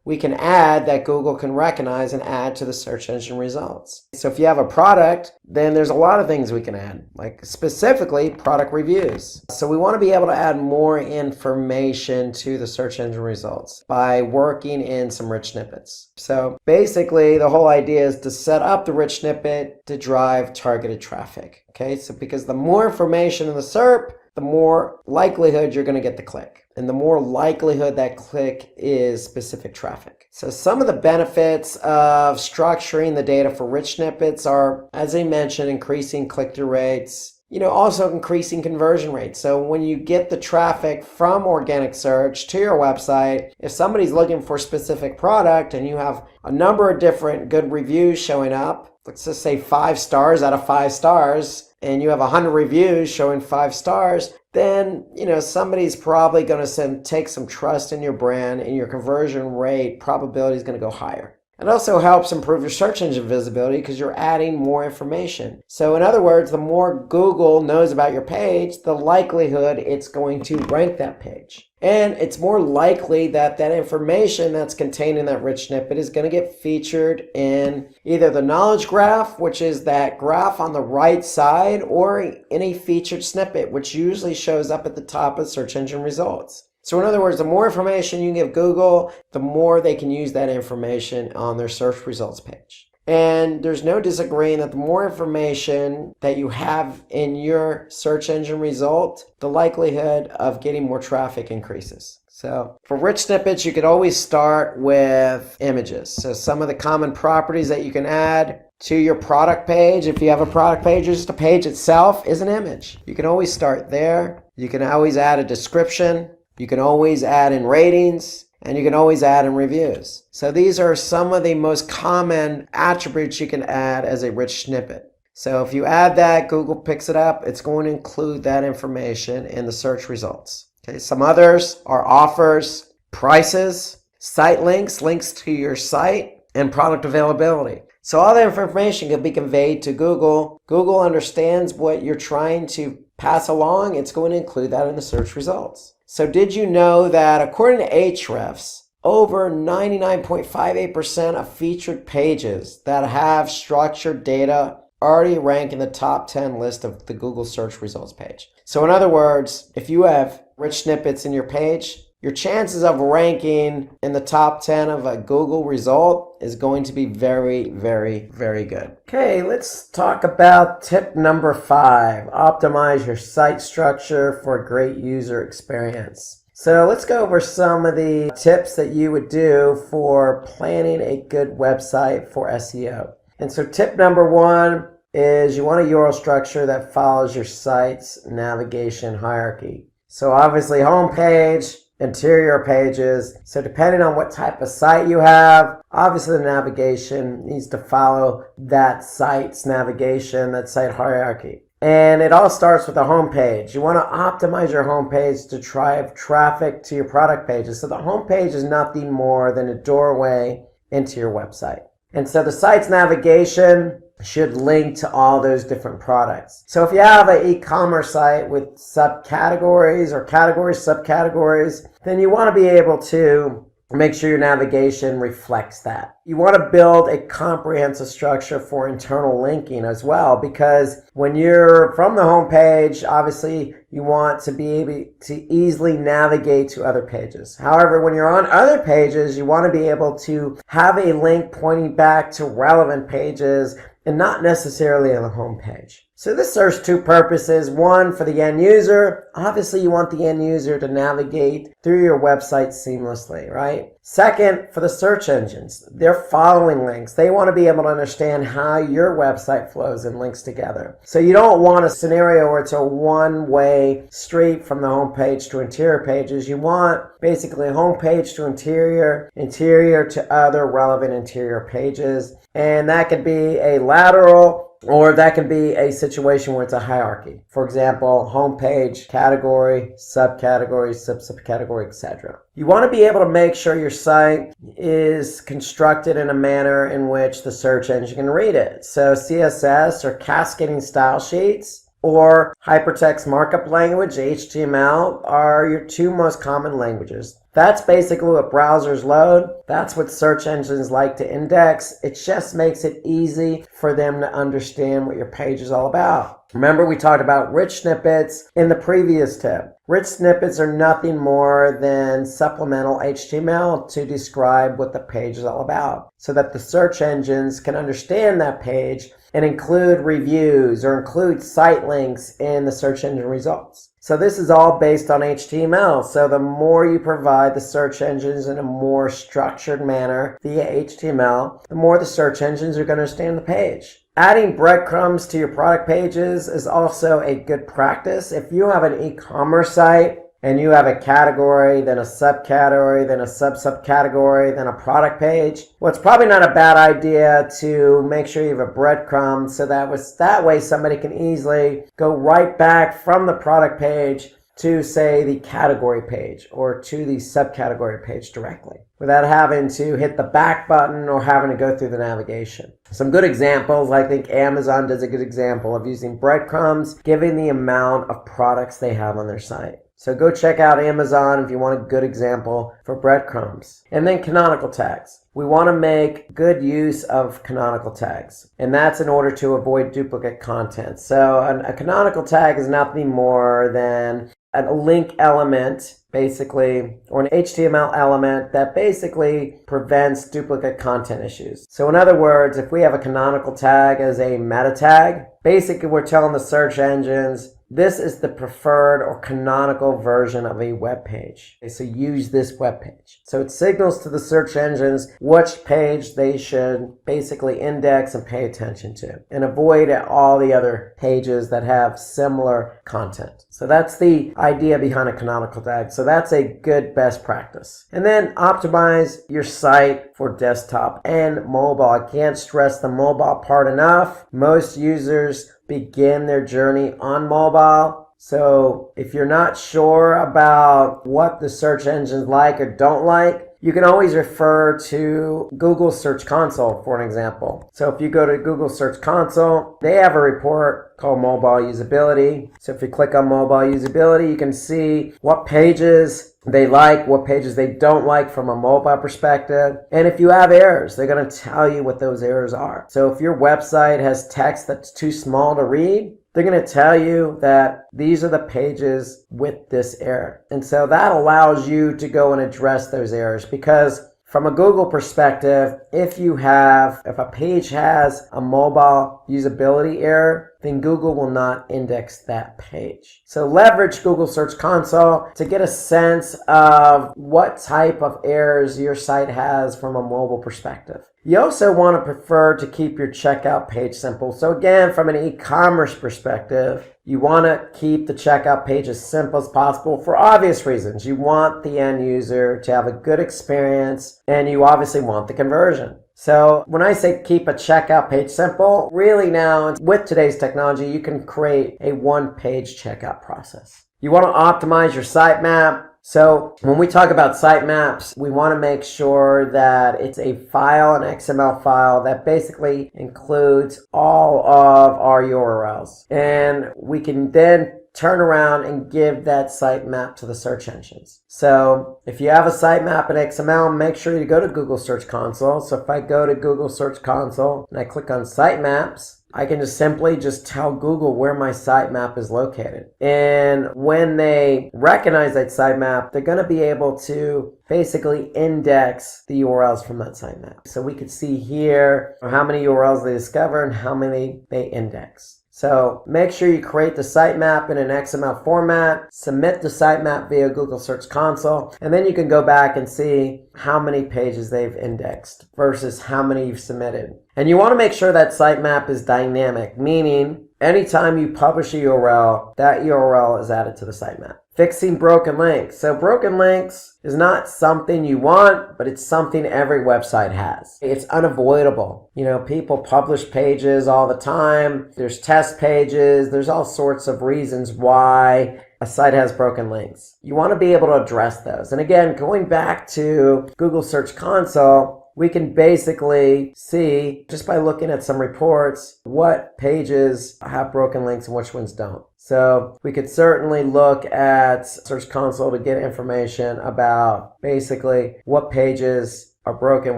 we can add that Google can recognize and add to the search engine results. So if you have a product, then there's a lot of things we can add, like specifically product reviews. So we want to be able to add more information to the search engine results by working in some rich snippets. So basically the whole idea is to set up the rich snippet to drive targeted traffic. Okay, so because the more information in the SERP, the more likelihood you're going to get the click. And the more likelihood that click is specific traffic. So some of the benefits of structuring the data for rich snippets are, as I mentioned, increasing click-through rates, also increasing conversion rates. So when you get the traffic from organic search to your website, if somebody's looking for a specific product and you have a number of different good reviews showing up, let's just say 5 stars out of 5 stars, and you have 100 reviews showing 5 stars, then, somebody's probably going to take some trust in your brand, and your conversion rate probability is going to go higher. It also helps improve your search engine visibility because you're adding more information. So in other words, the more Google knows about your page, the likelihood it's going to rank that page. And it's more likely that that information that's contained in that rich snippet is going to get featured in either the knowledge graph, which is that graph on the right side, or in a featured snippet, which usually shows up at the top of search engine results. So in other words, the more information you give Google, the more they can use that information on their search results page. And there's no disagreeing that the more information that you have in your search engine result, the likelihood of getting more traffic increases. So for rich snippets, you could always start with images. So some of the common properties that you can add to your product page, if you have a product page, or just the page itself, is an image. You can always start there. You can always add a description. You can always add in ratings, and you can always add in reviews. So these are some of the most common attributes you can add as a rich snippet. So if you add that, Google picks it up. It's going to include that information in the search results. Okay, some others are offers, prices, site links, links to your site, and product availability. So all that information can be conveyed to Google. Google understands what you're trying to pass along. It's going to include that in the search results. So did you know that according to Ahrefs, over 99.58% of featured pages that have structured data already rank in the top 10 list of the Google search results page? So in other words, if you have rich snippets in your page, your chances of ranking in the top 10 of a Google result is going to be very, very, very good. Okay, let's talk about tip number 5. Optimize your site structure for a great user experience. So let's go over some of the tips that you would do for planning a good website for SEO. And so tip number 1 is you want a URL structure that follows your site's navigation hierarchy. So obviously homepage, interior pages. So depending on what type of site you have, obviously the navigation needs to follow that site's navigation, that site hierarchy. And it all starts with the homepage. You want to optimize your homepage to drive traffic to your product pages. So the homepage is nothing more than a doorway into your website. And so the site's navigation should link to all those different products. So if you have an e-commerce site with subcategories or categories, subcategories, then you want to be able to make sure your navigation reflects that. You want to build a comprehensive structure for internal linking as well, because when you're from the home page, obviously you want to be able to easily navigate to other pages. However, when you're on other pages, you want to be able to have a link pointing back to relevant pages and not necessarily on the home page. So this serves 2 purposes. One, for the end user. Obviously, you want the end user to navigate through your website seamlessly, right? Second, for the search engines. They're following links. They want to be able to understand how your website flows and links together. So you don't want a scenario where it's a one-way street from the home page to interior pages. You want basically home page to interior, interior to other relevant interior pages. And that could be a lateral, or that can be a situation where it's a hierarchy. For example, homepage, category, subcategory, subcategory, etc. You want to be able to make sure your site is constructed in a manner in which the search engine can read it. So CSS or cascading style sheets or hypertext markup language, HTML, are your 2 most common languages. That's basically what browsers load. That's what search engines like to index. It just makes it easy for them to understand what your page is all about. Remember, we talked about rich snippets in the previous tip. Rich snippets are nothing more than supplemental HTML to describe what the page is all about, so that the search engines can understand that page and include reviews or include site links in the search engine results. So this is all based on HTML. So the more you provide the search engines in a more structured manner via HTML, the more the search engines are going to understand the page. Adding breadcrumbs to your product pages is also a good practice. If you have an e-commerce site and you have a category, then a subcategory, then a sub-subcategory, then a product page, well, it's probably not a bad idea to make sure you have a breadcrumb so that way somebody can easily go right back from the product page to, say, the category page or to the subcategory page directly without having to hit the back button or having to go through the navigation. Some good examples, I think Amazon does a good example of using breadcrumbs, given the amount of products they have on their site. So go check out Amazon if you want a good example for breadcrumbs. And then canonical tags. We want to make good use of canonical tags, and that's in order to avoid duplicate content. So a canonical tag is nothing more than a link element, basically, or an HTML element that basically prevents duplicate content issues. So in other words, if we have a canonical tag as a meta tag, basically we're telling the search engines, this is the preferred or canonical version of a web page. Okay, so use this web page. So it signals to the search engines which page they should basically index and pay attention to, and avoid all the other pages that have similar content. So that's the idea behind a canonical tag. So that's a good best practice. And then optimize your site for desktop and mobile. I can't stress the mobile part enough. Most users begin their journey on mobile. So if you're not sure about what the search engines like or don't like, you can always refer to Google Search Console for an example. So if you go to Google Search Console, they have a report called Mobile Usability. So if you click on Mobile Usability, you can see what pages they like, what pages they don't like from a mobile perspective. And if you have errors, they're going to tell you what those errors are. So if your website has text that's too small to read, they're going to tell you that these are the pages with this error. And so that allows you to go and address those errors, because from a Google perspective, if a page has a mobile usability error, then Google will not index that page. So leverage Google Search Console to get a sense of what type of errors your site has from a mobile perspective. You also want to prefer to keep your checkout page simple. So again, from an e-commerce perspective, you want to keep the checkout page as simple as possible for obvious reasons. You want the end user to have a good experience, and you obviously want the conversion. So when I say keep a checkout page simple, really now with today's technology, you can create a one-page checkout process. You want to optimize your sitemap. So when we talk about sitemaps, we want to make sure that it's a file, an XML file that basically includes all of our URLs. And we can then turn around and give that sitemap to the search engines. So if you have a sitemap in XML, make sure you go to Google Search Console. So if I go to Google Search Console and I click on sitemaps, I can just simply tell Google where my sitemap is located. And when they recognize that sitemap, they're going to be able to basically index the URLs from that sitemap. So we could see here how many URLs they discover and how many they index. So make sure you create the sitemap in an XML format, submit the sitemap via Google Search Console, and then you can go back and see how many pages they've indexed versus how many you've submitted. And you want to make sure that sitemap is dynamic, meaning anytime you publish a URL, that URL is added to the sitemap. Fixing broken links. So broken links is not something you want, but it's something every website has. It's unavoidable. People publish pages all the time. There's test pages. There's all sorts of reasons why a site has broken links. You want to be able to address those. And again, going back to Google Search Console, we can basically see, just by looking at some reports, what pages have broken links and which ones don't. So we could certainly look at Search Console to get information about basically what pages are broken,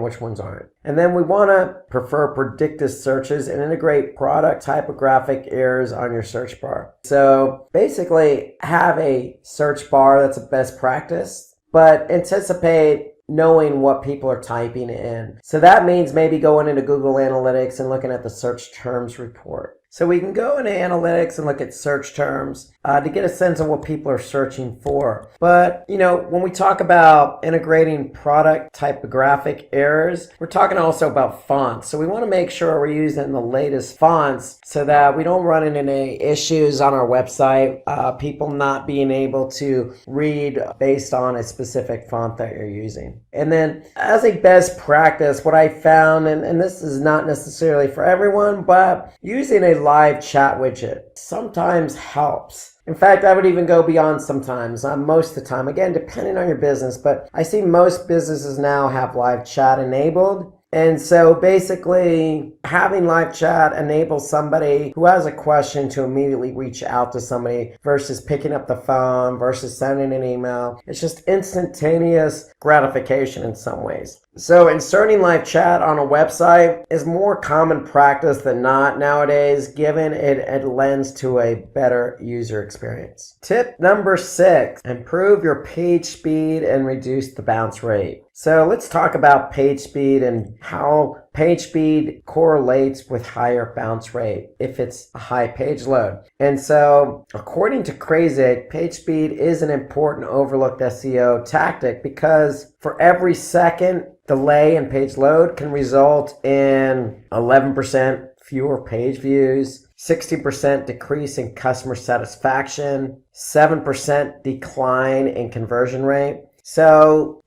which ones aren't. And then we want to prefer predictive searches and integrate product typographic errors on your search bar. So basically have a search bar that's a best practice, but anticipate knowing what people are typing in. So that means maybe going into Google Analytics and looking at the search terms report. So we can go into analytics and look at search terms to get a sense of what people are searching for. But, when we talk about integrating product typographic errors, we're talking also about fonts. So we want to make sure we're using the latest fonts so that we don't run into any issues on our website, people not being able to read based on a specific font that you're using. And then as a best practice, what I found, and this is not necessarily for everyone, but using a live chat widget sometimes helps. In fact, I would even go beyond sometimes, most of the time, again, depending on your business, but I see most businesses now have live chat enabled. And so basically having live chat enables somebody who has a question to immediately reach out to somebody versus picking up the phone versus sending an email. It's just instantaneous gratification in some ways. So inserting live chat on a website is more common practice than not nowadays, given it lends to a better user experience. Tip number 6, improve your page speed and reduce the bounce rate. So let's talk about page speed and how page speed correlates with higher bounce rate if it's a high page load. And so according to Crazy, page speed is an important overlooked SEO tactic because for every second delay in page load can result in 11% fewer page views, 60% decrease in customer satisfaction, 7% decline in conversion rate. So,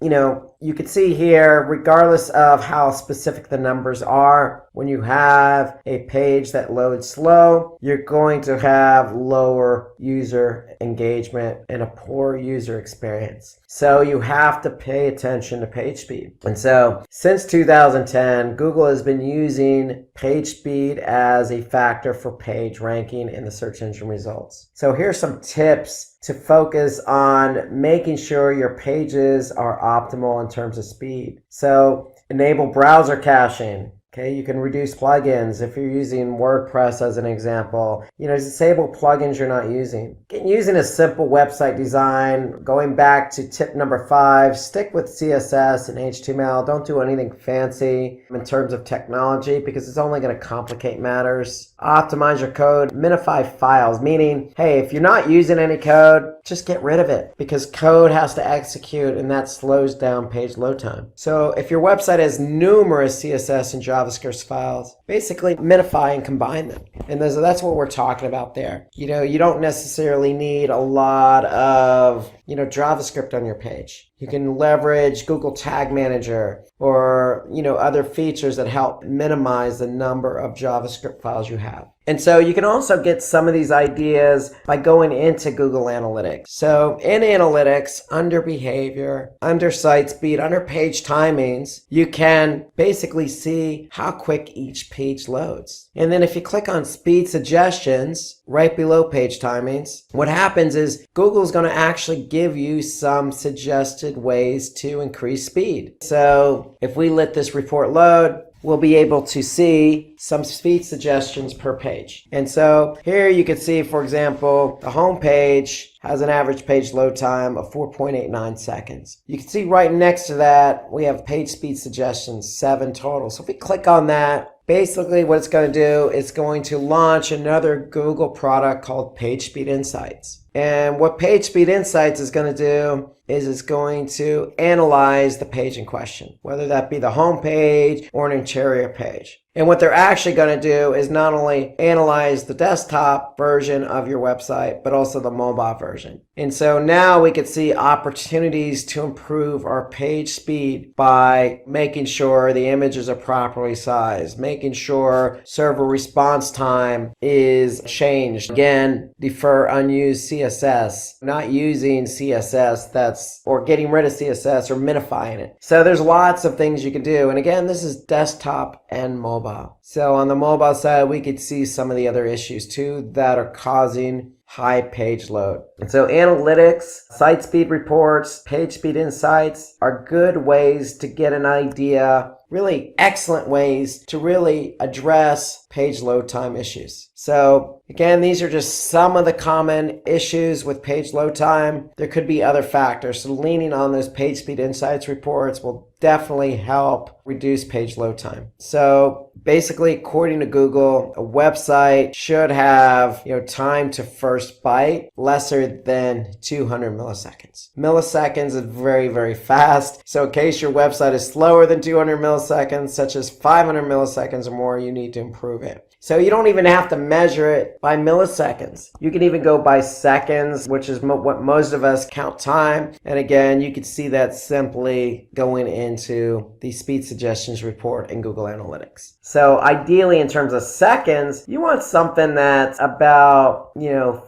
you can see here, regardless of how specific the numbers are, when you have a page that loads slow, you're going to have lower user engagement and a poor user experience. So you have to pay attention to page speed. And so since 2010, Google has been using page speed as a factor for page ranking in the search engine results. So here's some tips to focus on making sure your pages are optimal in terms of speed. So enable browser caching. Okay, you can reduce plugins if you're using WordPress as an example. Disable plugins you're not using. Using a simple website design, going back to tip number 5, stick with CSS and HTML. Don't do anything fancy in terms of technology because it's only going to complicate matters. Optimize your code, minify files, meaning, hey, if you're not using any code, just get rid of it because code has to execute and that slows down page load time. So if your website has numerous CSS and JavaScript files, basically minify and combine them. And that's what we're talking about there. You don't necessarily need a lot of, JavaScript on your page. You can leverage Google Tag Manager or, other features that help minimize the number of JavaScript files you have. And so you can also get some of these ideas by going into Google Analytics. So in Analytics, under behavior, under site speed, under page timings, you can basically see how quick each page loads. And then if you click on speed suggestions right below page timings, what happens is Google's going to actually give you some suggested ways to increase speed. So if we let this report load, we'll be able to see some speed suggestions per page. And so here you can see, for example, the home page has an average page load time of 4.89 seconds. You can see right next to that, we have page speed suggestions, 7 total. So if we click on that, basically what it's going to do, it's going to launch another Google product called Page Speed Insights. And what Page Speed Insights is going to do is it's going to analyze the page in question, whether that be the home page or an interior page. And what they're actually going to do is not only analyze the desktop version of your website, but also the mobile version. And so now we can see opportunities to improve our page speed by making sure the images are properly sized, making sure server response time is changed. Again, defer unused CSS, not using CSS or getting rid of CSS or minifying it. So there's lots of things you can do. And again, this is desktop and mobile. So on the mobile side, we could see some of the other issues too that are causing high page load. And so analytics, site speed reports, page speed insights are good ways to get an idea, really excellent ways to really address page load time issues. So again, these are just some of the common issues with page load time. There could be other factors. So leaning on those page speed insights reports will definitely help reduce page load time. So basically, according to Google, a website should have, time to first byte lesser than 200 milliseconds. Milliseconds is very, very fast. So in case your website is slower than 200 milliseconds, such as 500 milliseconds or more, you need to improve it. So you don't even have to measure it by milliseconds. You can even go by seconds, which is what most of us count time. And again, you can see that simply going into the speed suggestions report in Google Analytics. So ideally, in terms of seconds, you want something that's about,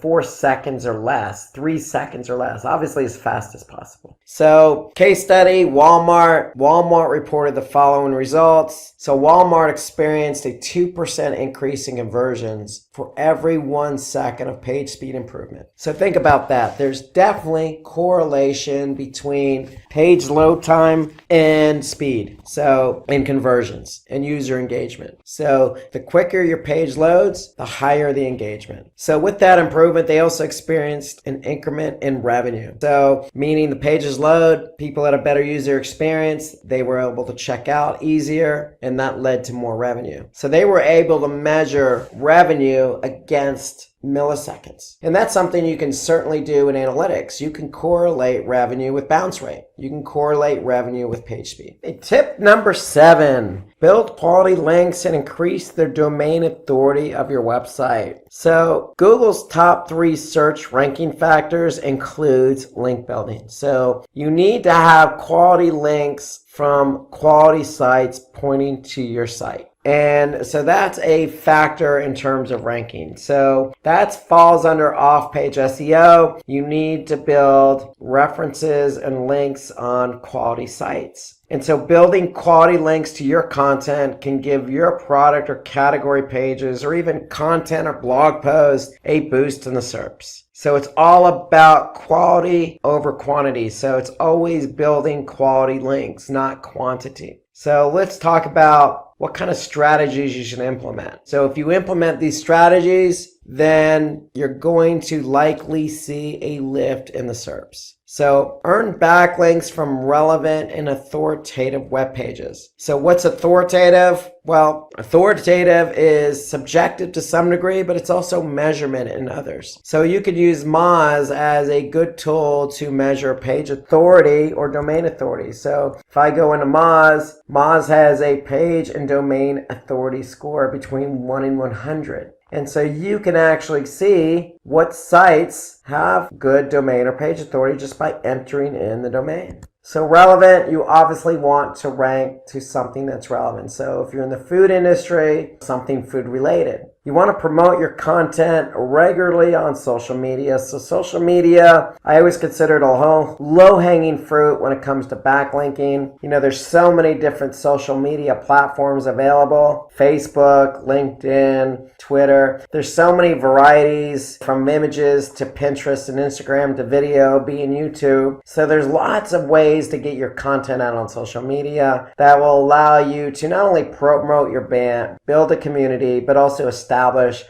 4 seconds or less, 3 seconds or less, obviously as fast as possible. So case study, Walmart. Walmart reported the following results. So Walmart experienced a 2% increase in conversions for every 1 second of page speed improvement. So think about that. There's definitely correlation between page load time and speed. So in conversions and user engagement. So the quicker your page loads, the higher the engagement. So with that improvement, they also experienced an increment in revenue. So meaning the pages load, people had a better user experience, they were able to check out easier, and that led to more revenue. So they were able to measure revenue against milliseconds. And that's something you can certainly do in analytics. You can correlate revenue with bounce rate. You can correlate revenue with page speed. Tip number 7, build quality links and increase the domain authority of your website. So Google's top 3 search ranking factors includes link building. So you need to have quality links from quality sites pointing to your site. And so that's a factor in terms of ranking. So that falls under off-page SEO. You need to build references and links on quality sites. And so building quality links to your content can give your product or category pages or even content or blog posts a boost in the SERPs. So it's all about quality over quantity. So it's always building quality links, not quantity. So let's talk about what kind of strategies you should implement. So if you implement these strategies, then you're going to likely see a lift in the SERPs. So earn backlinks from relevant and authoritative web pages. So what's authoritative? Well, authoritative is subjective to some degree, but it's also measurement in others. So you could use Moz as a good tool to measure page authority or domain authority. So if I go into Moz, Moz has a page and domain authority score between 1 and 100. And so you can actually see what sites have good domain or page authority just by entering in the domain. So relevant, you obviously want to rank to something that's relevant. So if you're in the food industry, something food related. You want to promote your content regularly on social media. So social media, I always consider it a low-hanging fruit when it comes to backlinking. There's so many different social media platforms available. Facebook, LinkedIn, Twitter. There's so many varieties from images to Pinterest and Instagram to video, being YouTube. So there's lots of ways to get your content out on social media that will allow you to not only promote your brand, build a community, but also establish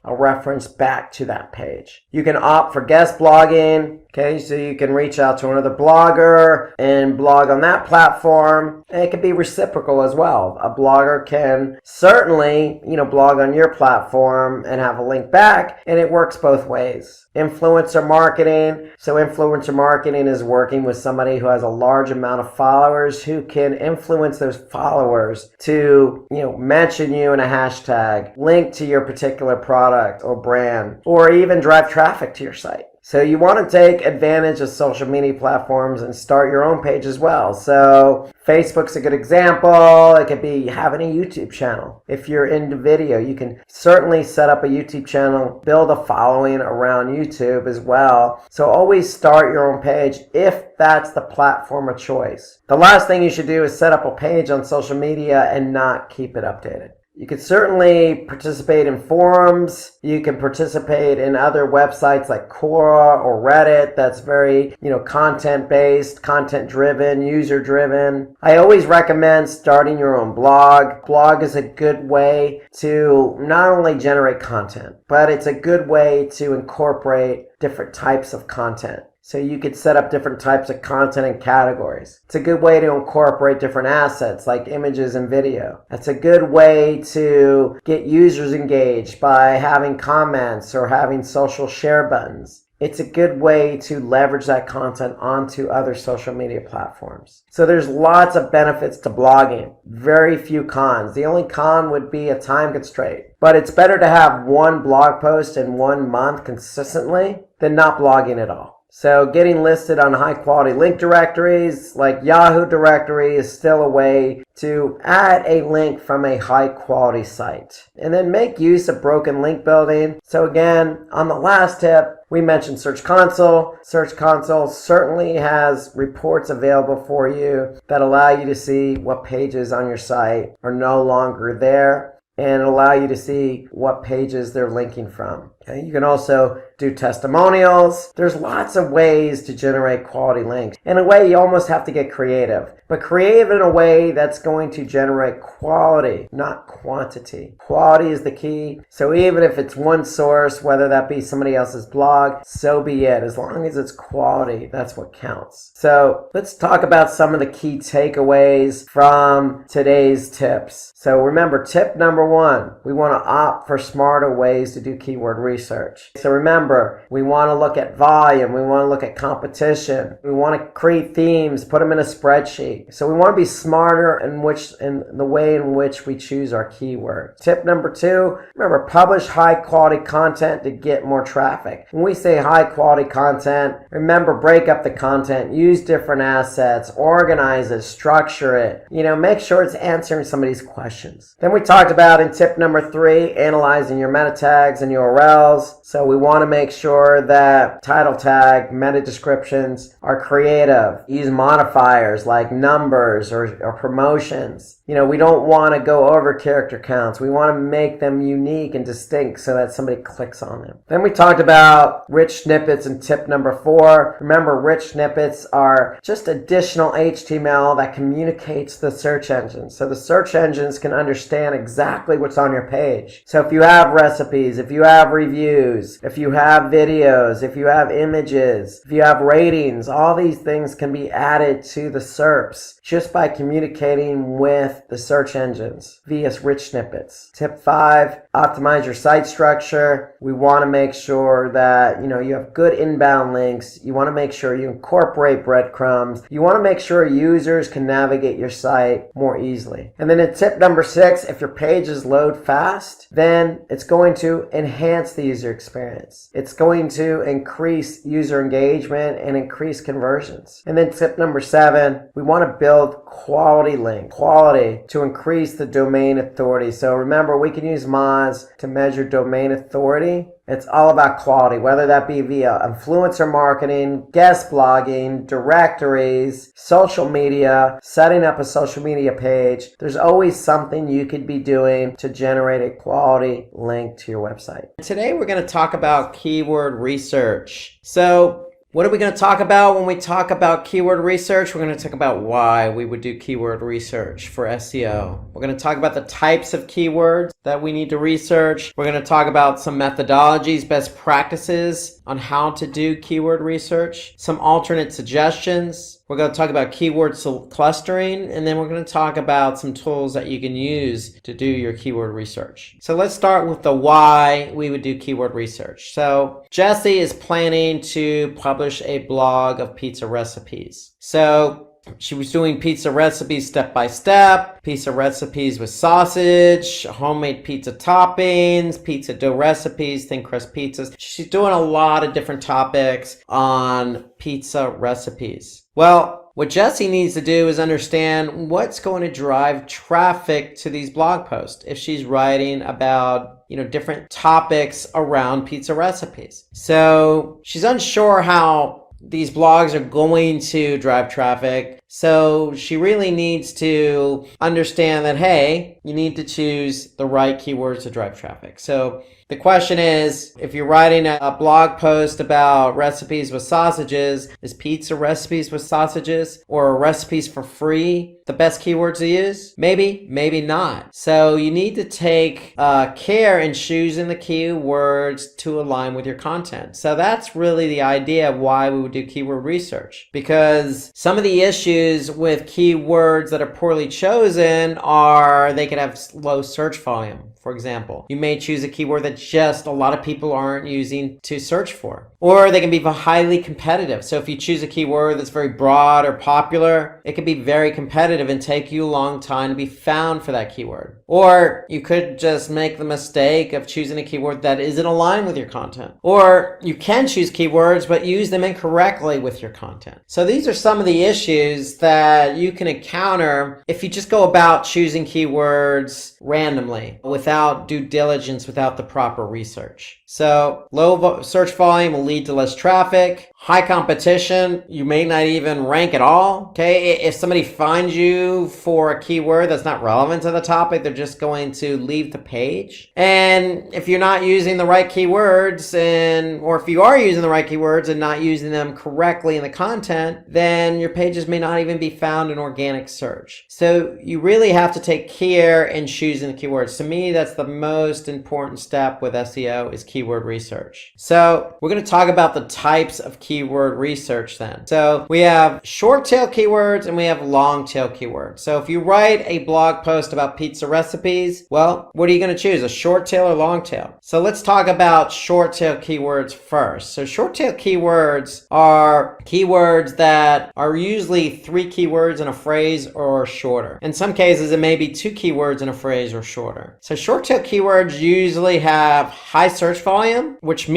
a reference back to that page. You can opt for guest blogging. Okay, so you can reach out to another blogger and blog on that platform. And it can be reciprocal as well. A blogger can certainly, blog on your platform and have a link back, and it works both ways. Influencer marketing. So influencer marketing is working with somebody who has a large amount of followers who can influence those followers to, mention you in a hashtag, link to your particular product or brand, or even drive traffic to your site. So you want to take advantage of social media platforms and start your own page as well. So Facebook's a good example. It could be having a YouTube channel. If you're into video, you can certainly set up a YouTube channel, build a following around YouTube as well. So always start your own page if that's the platform of choice. The last thing you should do is set up a page on social media and not keep it updated. You could certainly participate in forums. You can participate in other websites like Quora or Reddit that's very, content-based, content-driven, user-driven. I always recommend starting your own blog. Blog is a good way to not only generate content, but it's a good way to incorporate different types of content. So you could set up different types of content and categories. It's a good way to incorporate different assets like images and video. It's a good way to get users engaged by having comments or having social share buttons. It's a good way to leverage that content onto other social media platforms. So there's lots of benefits to blogging, very few cons. The only con would be a time constraint. But it's better to have one blog post in 1 month consistently than not blogging at all. So getting listed on high quality link directories like Yahoo directory is still a way to add a link from a high quality site. And then make use of broken link building. So again, on the last tip, we mentioned Search Console. Search Console certainly has reports available for you that allow you to see what pages on your site are no longer there and allow you to see what pages they're linking from. Okay? You can also do testimonials. There's lots of ways to generate quality links. In a way, you almost have to get creative, but creative in a way that's going to generate quality, not quantity. Quality is the key. So even if it's one source, whether that be somebody else's blog, so be it. As long as it's quality, that's what counts. So let's talk about some of the key takeaways from today's tips. So remember, tip number 1, we want to opt for smarter ways to do keyword research. So remember, we want to look at volume. We want to look at competition. We want to create themes, put them in a spreadsheet. So we want to be smarter in the way in which we choose our keyword. Tip number 2, remember, publish high quality content to get more traffic. When we say high quality content, remember, break up the content, use different assets, organize it, structure it. Make sure it's answering somebody's questions. Then we talked about in tip number 3, analyzing your meta tags and URLs. So we want to make sure that title tag, meta descriptions are creative. Use modifiers like numbers or promotions. We don't want to go over character counts. We want to make them unique and distinct so that somebody clicks on them. Then we talked about rich snippets in tip number 4. Remember, rich snippets are just additional HTML that communicates to the search engine. So the search engines can understand exactly what's on your page. So if you have recipes, if you have reviews, if you have videos, if you have images, if you have ratings, all these things can be added to the SERPs just by communicating with the search engines via rich snippets. Tip 5, optimize your site structure. We want to make sure that you have good inbound links. You want to make sure you incorporate breadcrumbs. You want to make sure users can navigate your site more easily. And then in tip number 6, if your pages load fast, then it's going to enhance the user experience. It's going to increase user engagement and increase conversions. And then tip number 7, we want to build quality links. Quality to increase the domain authority. So remember, we can use mods to measure domain authority. It's all about quality, whether that be via influencer marketing, guest blogging, directories, social media, setting up a social media page. There's always something you could be doing to generate a quality link to your website. Today we're going to talk about keyword research. So what are we going to talk about when we talk about keyword research? We're going to talk about why we would do keyword research for SEO. We're going to talk about the types of keywords that we need to research. We're going to talk about some methodologies, best practices on how to do keyword research, some alternate suggestions. We're going to talk about keyword clustering, and then we're going to talk about some tools that you can use to do your keyword research. So let's start with the why we would do keyword research. So Jessie is planning to publish a blog of pizza recipes. So she was doing pizza recipes step by step, pizza recipes with sausage, homemade pizza toppings, pizza dough recipes, thin crust pizzas. She's doing a lot of different topics on pizza recipes. Well, what Jessie needs to do is understand what's going to drive traffic to these blog posts if she's writing about different topics around pizza recipes. So she's unsure how these blogs are going to drive traffic. So she really needs to understand that, hey, you need to choose the right keywords to drive traffic. So the question is, if you're writing a blog post about recipes with sausages, is pizza recipes with sausages or recipes for free the best keywords to use? Maybe, maybe not. So you need to take care in choosing the keywords to align with your content. So that's really the idea of why we would do keyword research, because some of the issues with keywords that are poorly chosen are they could have low search volume. For example, you may choose a keyword that just a lot of people aren't using to search for. Or they can be highly competitive. So if you choose a keyword that's very broad or popular, it can be very competitive and take you a long time to be found for that keyword. Or you could just make the mistake of choosing a keyword that isn't aligned with your content. Or you can choose keywords but use them incorrectly with your content. So these are some of the issues that you can encounter if you just go about choosing keywords randomly without due diligence, without the proper research. So low search volume will lead to less traffic. High competition, you may not even rank at all. Okay, if somebody finds you for a keyword that's not relevant to the topic, they're just going to leave the page. And if you're not using the right keywords, or if you are using the right keywords and not using them correctly in the content, then your pages may not even be found in organic search. So you really have to take care in choosing the keywords. To me, that's the most important step with SEO, is keyword research. So we're going to talk about the types of keyword research then. So we have short tail keywords and we have long tail keywords. So if you write a blog post about pizza recipes, well, what are you going to choose, a short tail or long tail? So let's talk about short tail keywords first. So short tail keywords are keywords that are usually 3 keywords in a phrase or shorter. In some cases, it may be 2 keywords in a phrase or shorter. So short tail keywords usually have high search volume, which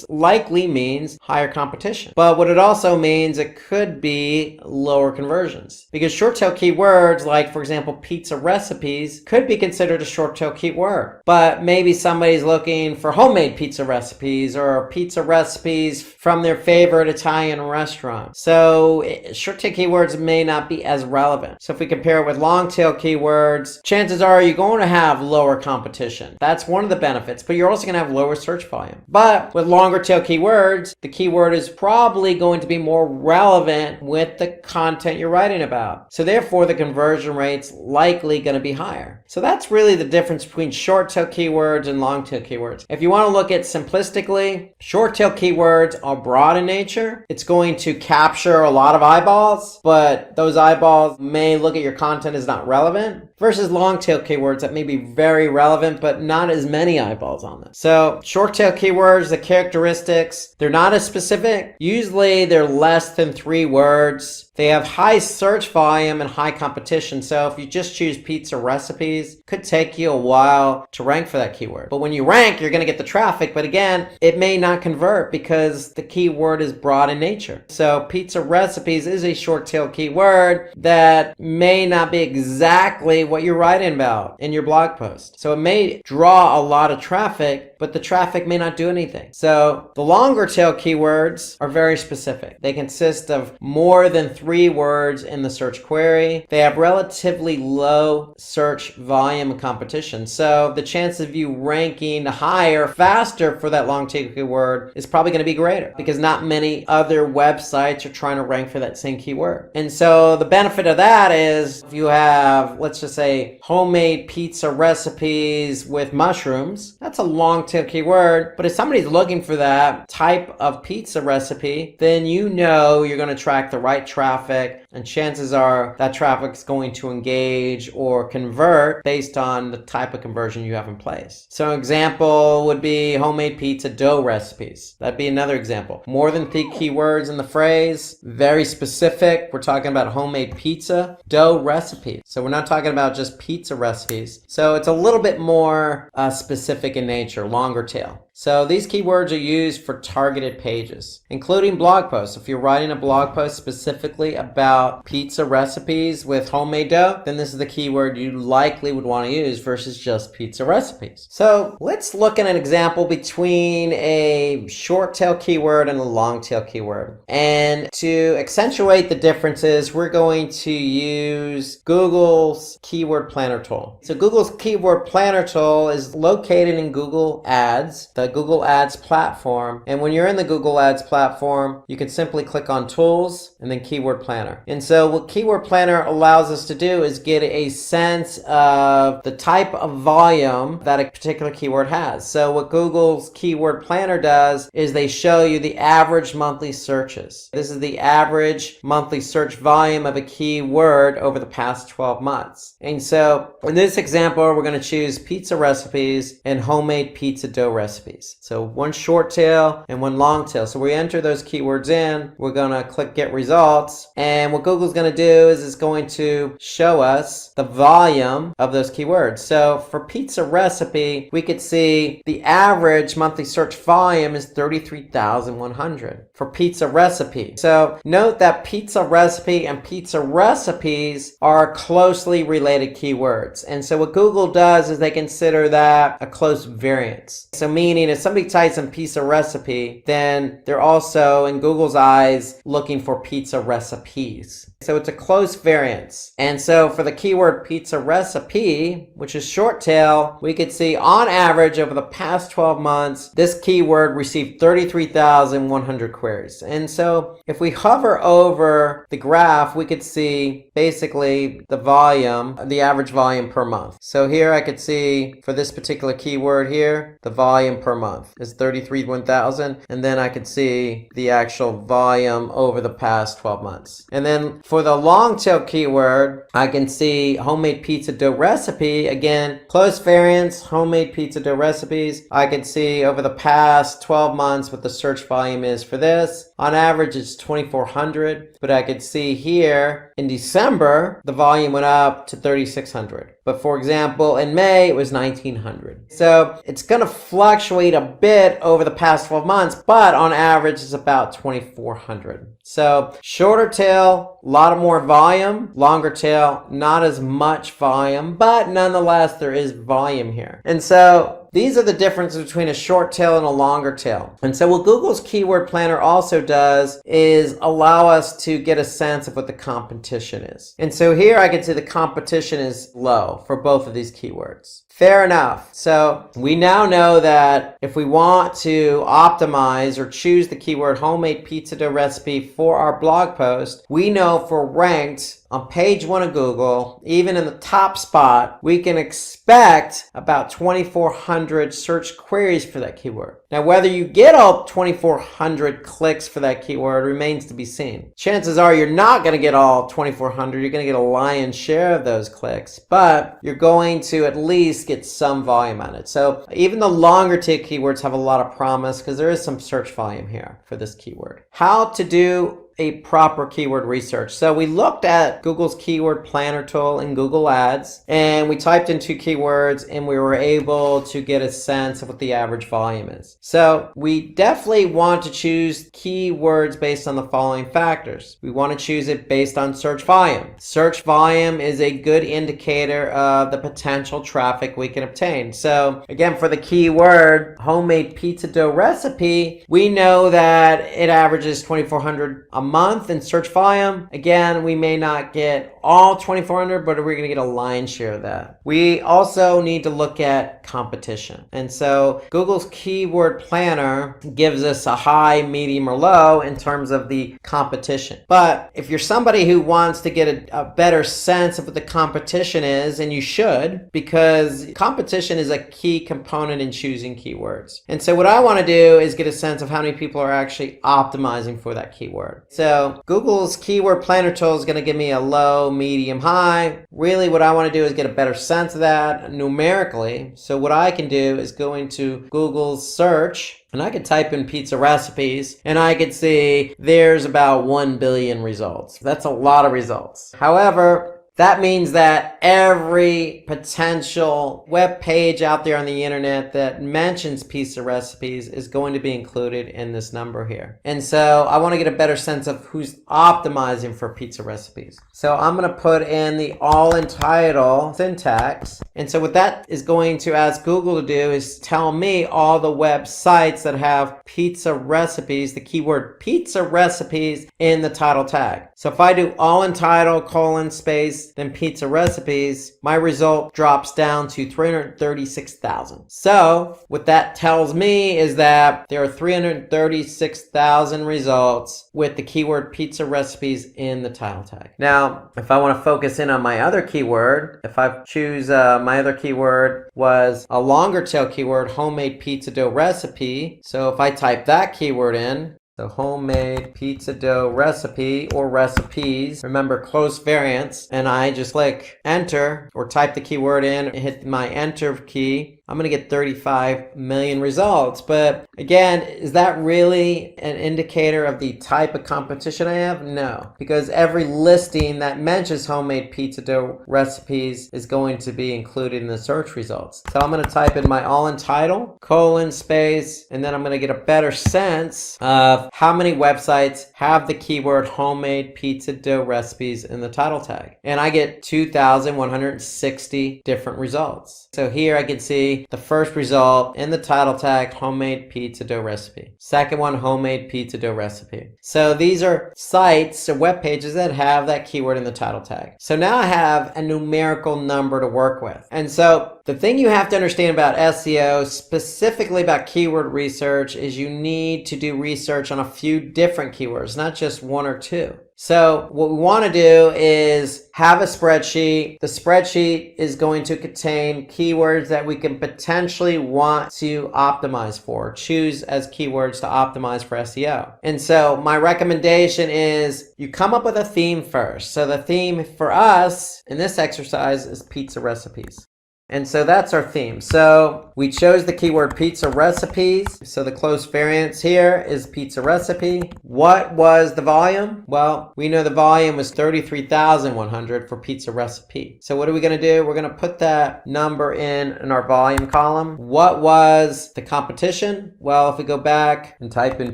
likely means higher competition. But what it also means, it could be lower conversions, because short tail keywords, like for example pizza recipes, could be considered a short tail keyword, but maybe somebody's looking for homemade pizza recipes or pizza recipes from their favorite Italian restaurant. So short tail keywords may not be as relevant. So if we compare it with long tail keywords, chances are you're going to have lower competition. That's one of the benefits, but you're also going to have lower search volume. But with longer tail keywords, the keyword is probably going to be more relevant with the content you're writing about. So therefore, the conversion rate's likely going to be higher. So that's really the difference between short tail keywords and long tail keywords. If you want to look at simplistically, short tail keywords are broad in nature. It's going to capture a lot of eyeballs, but those eyeballs may look at your content as not relevant, versus long tail keywords that may be very relevant, but not as many eyeballs on them. So short tail keywords, the characteristics, they're not as specific. Usually they're less than 3 words. They have high search volume and high competition. So if you just choose pizza recipes, it could take you a while to rank for that keyword. But when you rank, you're going to get the traffic. But again, it may not convert because the keyword is broad in nature. So pizza recipes is a short tail keyword that may not be exactly what you're writing about in your blog post. So it may draw a lot of traffic, but the traffic may not do anything. So the longer tail keywords are very specific. They consist of more than 3 words in the search query. They have relatively low search volume and competition. So the chance of you ranking higher, faster for that long tail keyword is probably going to be greater, because not many other websites are trying to rank for that same keyword. And so the benefit of that is if you have, let's just say, homemade pizza recipes with mushrooms, that's a long tail keyword. But if somebody's looking for that type of pizza recipe, then you know you're going to track the right traffic, and chances are that traffic is going to engage or convert based on the type of conversion you have in place. So an example would be homemade pizza dough recipes. That'd be another example. More than 3 keywords in the phrase, very specific. We're talking about homemade pizza dough recipes. So we're not talking about just pizza recipes. So it's a little bit more specific in nature, longer tail. So these keywords are used for targeted pages, including blog posts. If you're writing a blog post specifically about pizza recipes with homemade dough, then this is the keyword you likely would want to use versus just pizza recipes. So let's look at an example between a short tail keyword and a long tail keyword. And to accentuate the differences, we're going to use Google's Keyword Planner tool. So Google's Keyword Planner tool is located in Google Ads, the Google Ads platform. And when you're in the Google Ads platform, you can simply click on Tools and then Keyword Planner. And so what Keyword Planner allows us to do is get a sense of the type of volume that a particular keyword has. So what Google's Keyword Planner does is they show you the average monthly searches. This is the average monthly search volume of a keyword over the past 12 months. And so in this example, we're going to choose pizza recipes and homemade pizza dough recipes. So one short tail and one long tail. So we enter those keywords in, we're going to click get results. And what Google's going to do is it's going to show us the volume of those keywords. So for pizza recipe, we could see the average monthly search volume is 33,100 for pizza recipe. So note that pizza recipe and pizza recipes are closely related keywords. And so what Google does is they consider that a close variance. So meaning if somebody types in pizza recipe, then they're also in Google's eyes looking for pizza recipes. So it's a close variance. And so for the keyword pizza recipe, which is short tail, we could see on average over the past 12 months, this keyword received 33,100 queries. And so if we hover over the graph, we could see basically the volume, the average volume per month. So here I could see for this particular keyword here, the volume per month is 33,100. And then I could see the actual volume over the past 12 months. And then for the long tail keyword, I can see homemade pizza dough recipe. Again, close variance, homemade pizza dough recipes. I can see over the past 12 months what the search volume is for this. On average, it's 2,400, but I could see here in December, the volume went up to 3,600. But for example, in May, it was 1,900. So it's going to fluctuate a bit over the past 12 months, but on average, it's about 2,400. So shorter tail, a lot of more volume. Longer tail, not as much volume, but nonetheless, there is volume here. And so these are the differences between a short tail and a longer tail. And so what Google's Keyword Planner also does is allow us to get a sense of what the competition is. And so here I can see the competition is low for both of these keywords. Fair enough. So we now know that if we want to optimize or choose the keyword homemade pizza dough recipe for our blog post, we know for ranked on page 1 of Google, even in the top spot, we can expect about 2,400 search queries for that keyword. Now, whether you get all 2,400 clicks for that keyword remains to be seen. Chances are you're not going to get all 2,400. You're going to get a lion's share of those clicks, but you're going to at least get some volume on it. So even the longer tail keywords have a lot of promise because there is some search volume here for this keyword. How to do a proper keyword research. So we looked at Google's Keyword Planner tool in Google Ads, and we typed in 2 keywords, and we were able to get a sense of what the average volume is. So we definitely want to choose keywords based on the following factors. We want to choose it based on search volume. Search volume is a good indicator of the potential traffic we can obtain. So again, for the keyword homemade pizza dough recipe, we know that it averages 2,400 a month in search volume. Again, we may not get all 2,400, but we're going to get a lion's share of that. We also need to look at competition. And so Google's Keyword Planner gives us a high, medium, or low in terms of the competition. But if you're somebody who wants to get a better sense of what the competition is, and you should, because competition is a key component in choosing keywords. And so what I want to do is get a sense of how many people are actually optimizing for that keyword. So Google's Keyword Planner tool is going to give me a low, medium, high. Really what I want to do is get a better sense of that numerically. So what I can do is go into Google's search, and I could type in pizza recipes, and I could see there's about 1 billion results. That's a lot of results. However, that means that every potential web page out there on the internet that mentions pizza recipes is going to be included in this number here. And so I want to get a better sense of who's optimizing for pizza recipes. So I'm going to put in the all in title syntax. And so what that is going to ask Google to do is tell me all the websites that have pizza recipes, the keyword pizza recipes in the title tag. So if I do all in title, colon, space, then pizza recipes, my result drops down to 336,000. So what that tells me is that there are 336,000 results with the keyword pizza recipes in the title tag. Now, if I want to focus in on my other keyword, if I choose my other keyword was a longer tail keyword, homemade pizza dough recipe. So if I type that keyword in, so homemade pizza dough recipe or recipes, remember close variants, and I just click enter or type the keyword in and hit my enter key, I'm going to get 35 million results. But again, is that really an indicator of the type of competition I have? No, because every listing that mentions homemade pizza dough recipes is going to be included in the search results. So I'm going to type in my all in title, colon, space, and then I'm going to get a better sense of how many websites have the keyword homemade pizza dough recipes in the title tag. And I get 2,160 different results. So here I can see the first result in the title tag, homemade pizza dough recipe. Second one, homemade pizza dough recipe. So these are sites or web pages that have that keyword in the title tag. So now I have a numerical number to work with. And so the thing you have to understand about SEO, specifically about keyword research, is you need to do research on a few different keywords, not just one or two. So what we want to do is have a spreadsheet. The spreadsheet is going to contain keywords that we can potentially want to optimize for, choose as keywords to optimize for SEO. And so my recommendation is you come up with a theme first. So the theme for us in this exercise is pizza recipes. And so that's our theme. So we chose the keyword pizza recipes. So the close variance here is pizza recipe. What was the volume? Well, we know the volume was 33,100 for pizza recipe. So what are we going to do? We're going to put that number in our volume column. What was the competition? Well, if we go back and type in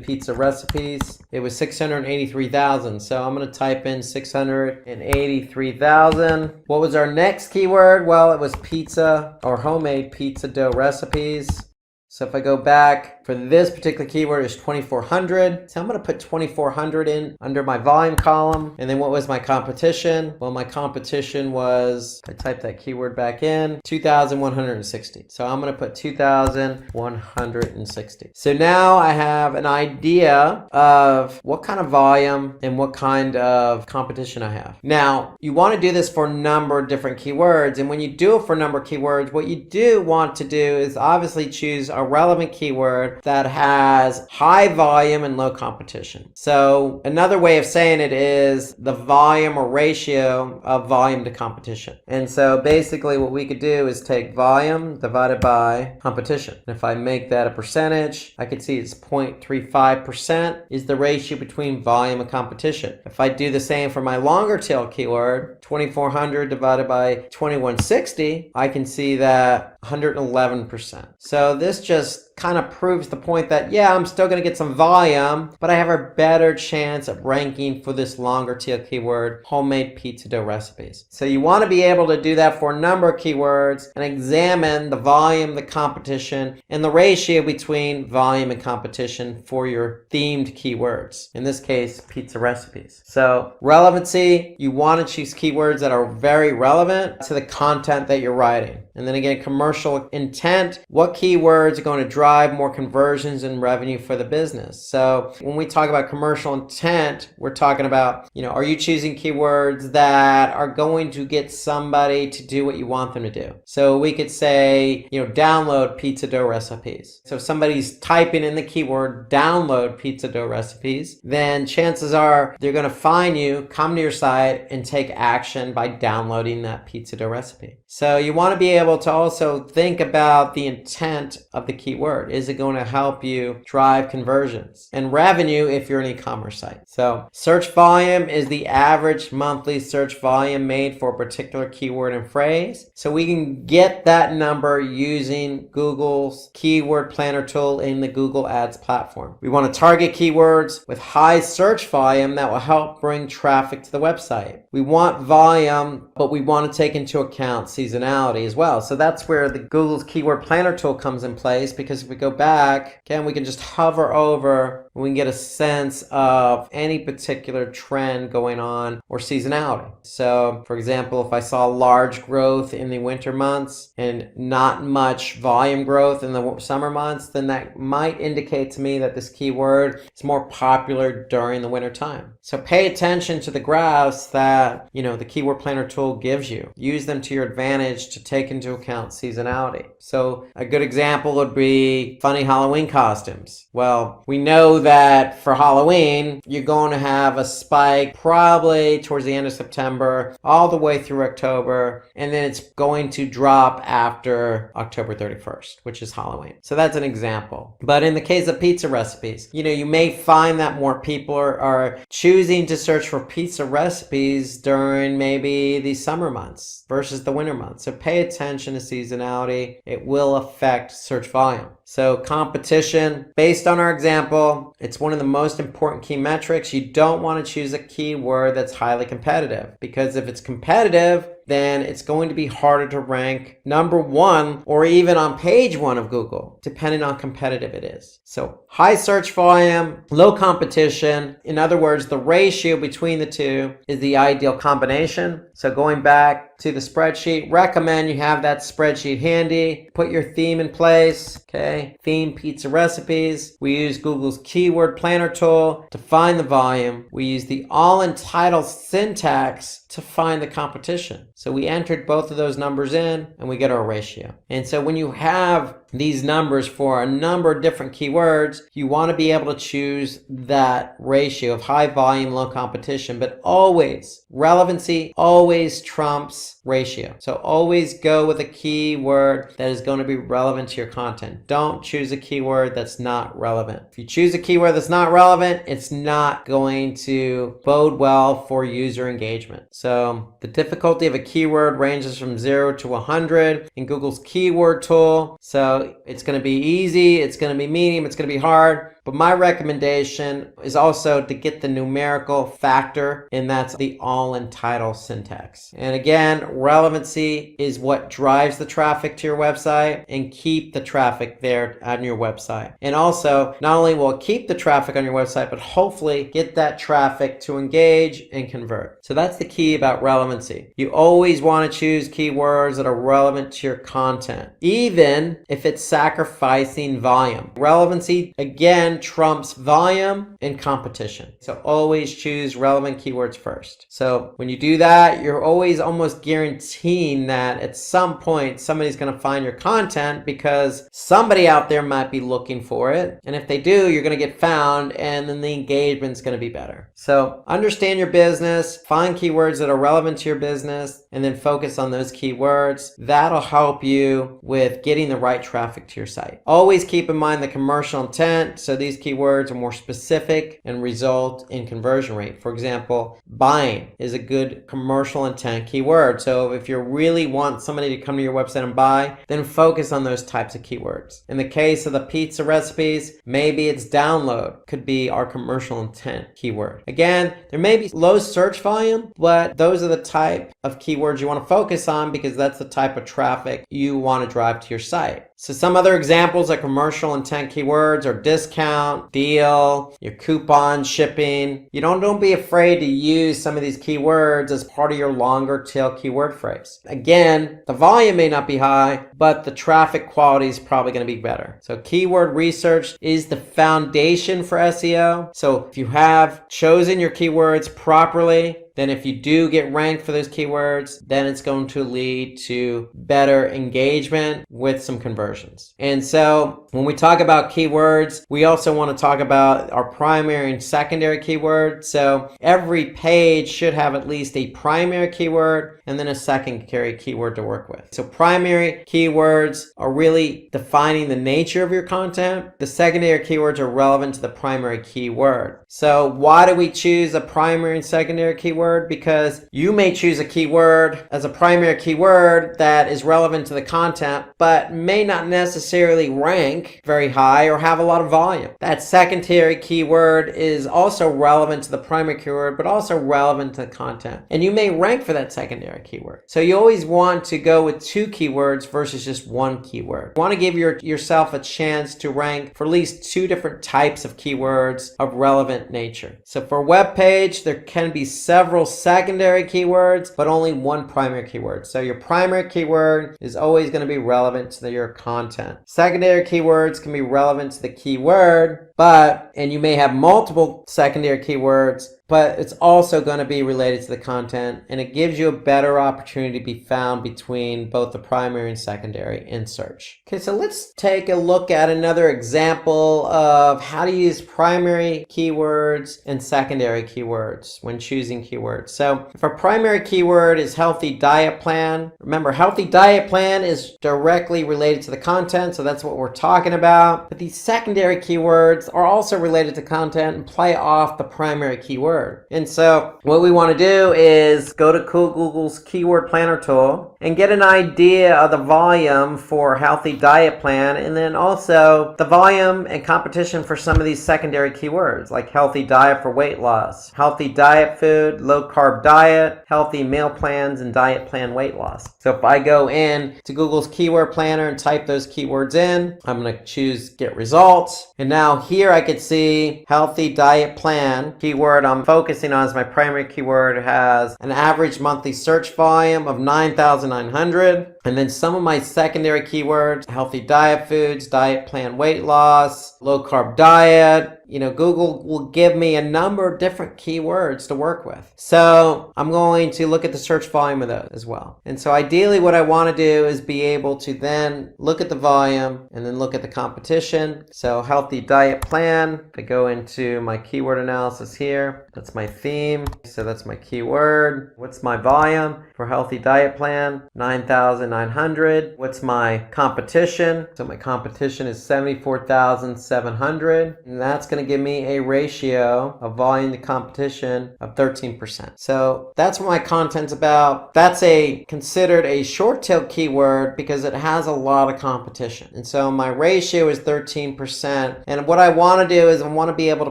pizza recipes, it was 683,000. So I'm going to type in 683,000. What was our next keyword? Well, it was pizza or homemade pizza dough recipes. So if I go back, for this particular keyword is 2,400. So I'm going to put 2,400 in under my volume column. And then what was my competition? Well, my competition was, I typed that keyword back in, 2,160. So I'm going to put 2,160. So now I have an idea of what kind of volume and what kind of competition I have. Now, you want to do this for a number of different keywords. And when you do it for a number of keywords, what you do want to do is obviously choose a relevant keyword that has high volume and low competition. So another way of saying it is the volume or ratio of volume to competition. And so basically what we could do is take volume divided by competition. And if I make that a percentage, I could see it's 0.35% is the ratio between volume and competition. If I do the same for my longer tail keyword, 2,400 divided by 2,160, I can see that 111%. So this just kind of proves the point that, yeah, I'm still going to get some volume, but I have a better chance of ranking for this longer tail keyword, homemade pizza dough recipes. So you want to be able to do that for a number of keywords and examine the volume, the competition, and the ratio between volume and competition for your themed keywords. In this case, pizza recipes. So relevancy, you want to choose keywords that are very relevant to the content that you're writing. And then again, commercial intent, what keywords are going to drive more conversions and revenue for the business? So when we talk about commercial intent, we're talking about, are you choosing keywords that are going to get somebody to do what you want them to do? So we could say, download pizza dough recipes. So if somebody's typing in the keyword download pizza dough recipes, then chances are they're going to find you, come to your site, and take action by downloading that pizza dough recipe. So you want to be able able to also think about the intent of the keyword. Is it going to help you drive conversions and revenue if you're an e-commerce site? So search volume is the average monthly search volume made for a particular keyword and phrase. So we can get that number using Google's keyword planner tool in the Google Ads platform. We want to target keywords with high search volume that will help bring traffic to the website. We want volume, but we want to take into account seasonality as well. So that's where the Google's keyword planner tool comes in place, because if we go back, again, we can just hover over and we can get a sense of any particular trend going on or seasonality. So for example, if I saw large growth in the winter months and not much volume growth in the summer months, then that might indicate to me that this keyword is more popular during the winter time. So pay attention to the graphs that, the keyword planner tool gives you. Use them to your advantage to take into account seasonality. So a good example would be funny Halloween costumes. Well, we know that for Halloween, you're going to have a spike probably towards the end of September, all the way through October, and then it's going to drop after October 31st, which is Halloween. So that's an example. But in the case of pizza recipes, you may find that more people are choosing to search for pizza recipes during maybe the summer months versus the winter months. So pay attention to seasonality. It will affect search volume. So competition, based on our example, it's one of the most important key metrics. You don't want to choose a keyword that's highly competitive, because if it's competitive, then it's going to be harder to rank number one or even on page one of Google, depending on how competitive it is. So high search volume, low competition. In other words, the ratio between the two is the ideal combination. So going back to the spreadsheet, recommend you have that spreadsheet handy. Put your theme in place. Okay, theme pizza recipes. We use Google's keyword planner tool to find the volume. We use the all entitled syntax to find the competition. So we entered both of those numbers in and we get our ratio. And so when you have these numbers for a number of different keywords, you want to be able to choose that ratio of high volume, low competition, but always relevancy always trumps ratio. So always go with a keyword that is going to be relevant to your content. Don't choose a keyword that's not relevant. If you choose a keyword that's not relevant, it's not going to bode well for user engagement. So the difficulty of a keyword ranges from 0 to 100 in Google's keyword tool. So it's going to be easy, it's going to be medium, it's going to be hard. But my recommendation is also to get the numerical factor, and that's the all entitled syntax. And again, relevancy is what drives the traffic to your website, and keep the traffic there on your website. And also, not only will it keep the traffic on your website, but hopefully get that traffic to engage and convert. So that's the key about relevancy. You always want to choose keywords that are relevant to your content, even if it's sacrificing volume. Relevancy, again, trumps volume and competition. So always choose relevant keywords first. So when you do that, you're always almost guaranteeing that at some point somebody's going to find your content, because somebody out there might be looking for it. And if they do, you're going to get found, and then the engagement's going to be better. So understand your business, find keywords that are relevant to your business, and then focus on those keywords. That'll help you with getting the right traffic to your site. Always keep in mind the commercial intent. So these keywords are more specific and result in conversion rate. For example, buying is a good commercial intent keyword. So if you really want somebody to come to your website and buy, then focus on those types of keywords. In the case of the pizza recipes, maybe it's download could be our commercial intent keyword. Again, there may be low search volume, but those are the type of keywords you want to focus on, because that's the type of traffic you want to drive to your site. So some other examples of commercial intent keywords are discount, deal, your coupon, shipping. Don't be afraid to use some of these keywords as part of your longer tail keyword phrase. Again, the volume may not be high, but the traffic quality is probably going to be better. So keyword research is the foundation for SEO. So if you have chosen your keywords properly, then if you do get ranked for those keywords, then it's going to lead to better engagement with some conversions. And so when we talk about keywords, we also want to talk about our primary and secondary keywords. So every page should have at least a primary keyword and then a secondary keyword to work with. So primary keywords are really defining the nature of your content. The secondary keywords are relevant to the primary keyword. So why do we choose a primary and secondary keyword? Because you may choose a keyword as a primary keyword that is relevant to the content, but may not necessarily rank very high or have a lot of volume. That secondary keyword is also relevant to the primary keyword, but also relevant to the content. And you may rank for that secondary keyword. So you always want to go with 2 keywords versus just 1 keyword. You want to give yourself a chance to rank for at least 2 different types of keywords of relevant nature. So for a web page, there can be several secondary keywords, but only 1 primary keyword. So your primary keyword is always going to be relevant to your content. Secondary keywords can be relevant to the keyword, and you may have multiple secondary keywords, but it's also going to be related to the content, and it gives you a better opportunity to be found between both the primary and secondary in search. Okay, so let's take a look at another example of how to use primary keywords and secondary keywords when choosing keywords. So if our primary keyword is healthy diet plan, remember healthy diet plan is directly related to the content, so that's what we're talking about. But these secondary keywords are also related to content and play off the primary keyword. And so what we want to do is go to Google's keyword planner tool and get an idea of the volume for healthy diet plan, and then also the volume and competition for some of these secondary keywords like healthy diet for weight loss, healthy diet food, low carb diet, healthy meal plans, and diet plan weight loss. So if I go in to Google's keyword planner and type those keywords in, I'm going to choose get results. And now here I can see healthy diet plan keyword I'm focusing on as my primary keyword has an average monthly search volume of 9,900. And then some of my secondary keywords, healthy diet foods, diet plan weight loss, low carb diet. Google will give me a number of different keywords to work with. So I'm going to look at the search volume of those as well. And so ideally what I want to do is be able to then look at the volume and then look at the competition. So healthy diet plan, I go into my keyword analysis here. That's my theme. So that's my keyword. What's my volume for healthy diet plan? 9,900. What's my competition? So my competition is 74,700. And that's going to give me a ratio of volume to competition of 13%. So that's what my content's about. That's considered a short tail keyword because it has a lot of competition. And so my ratio is 13%. And what I want to do is I want to be able to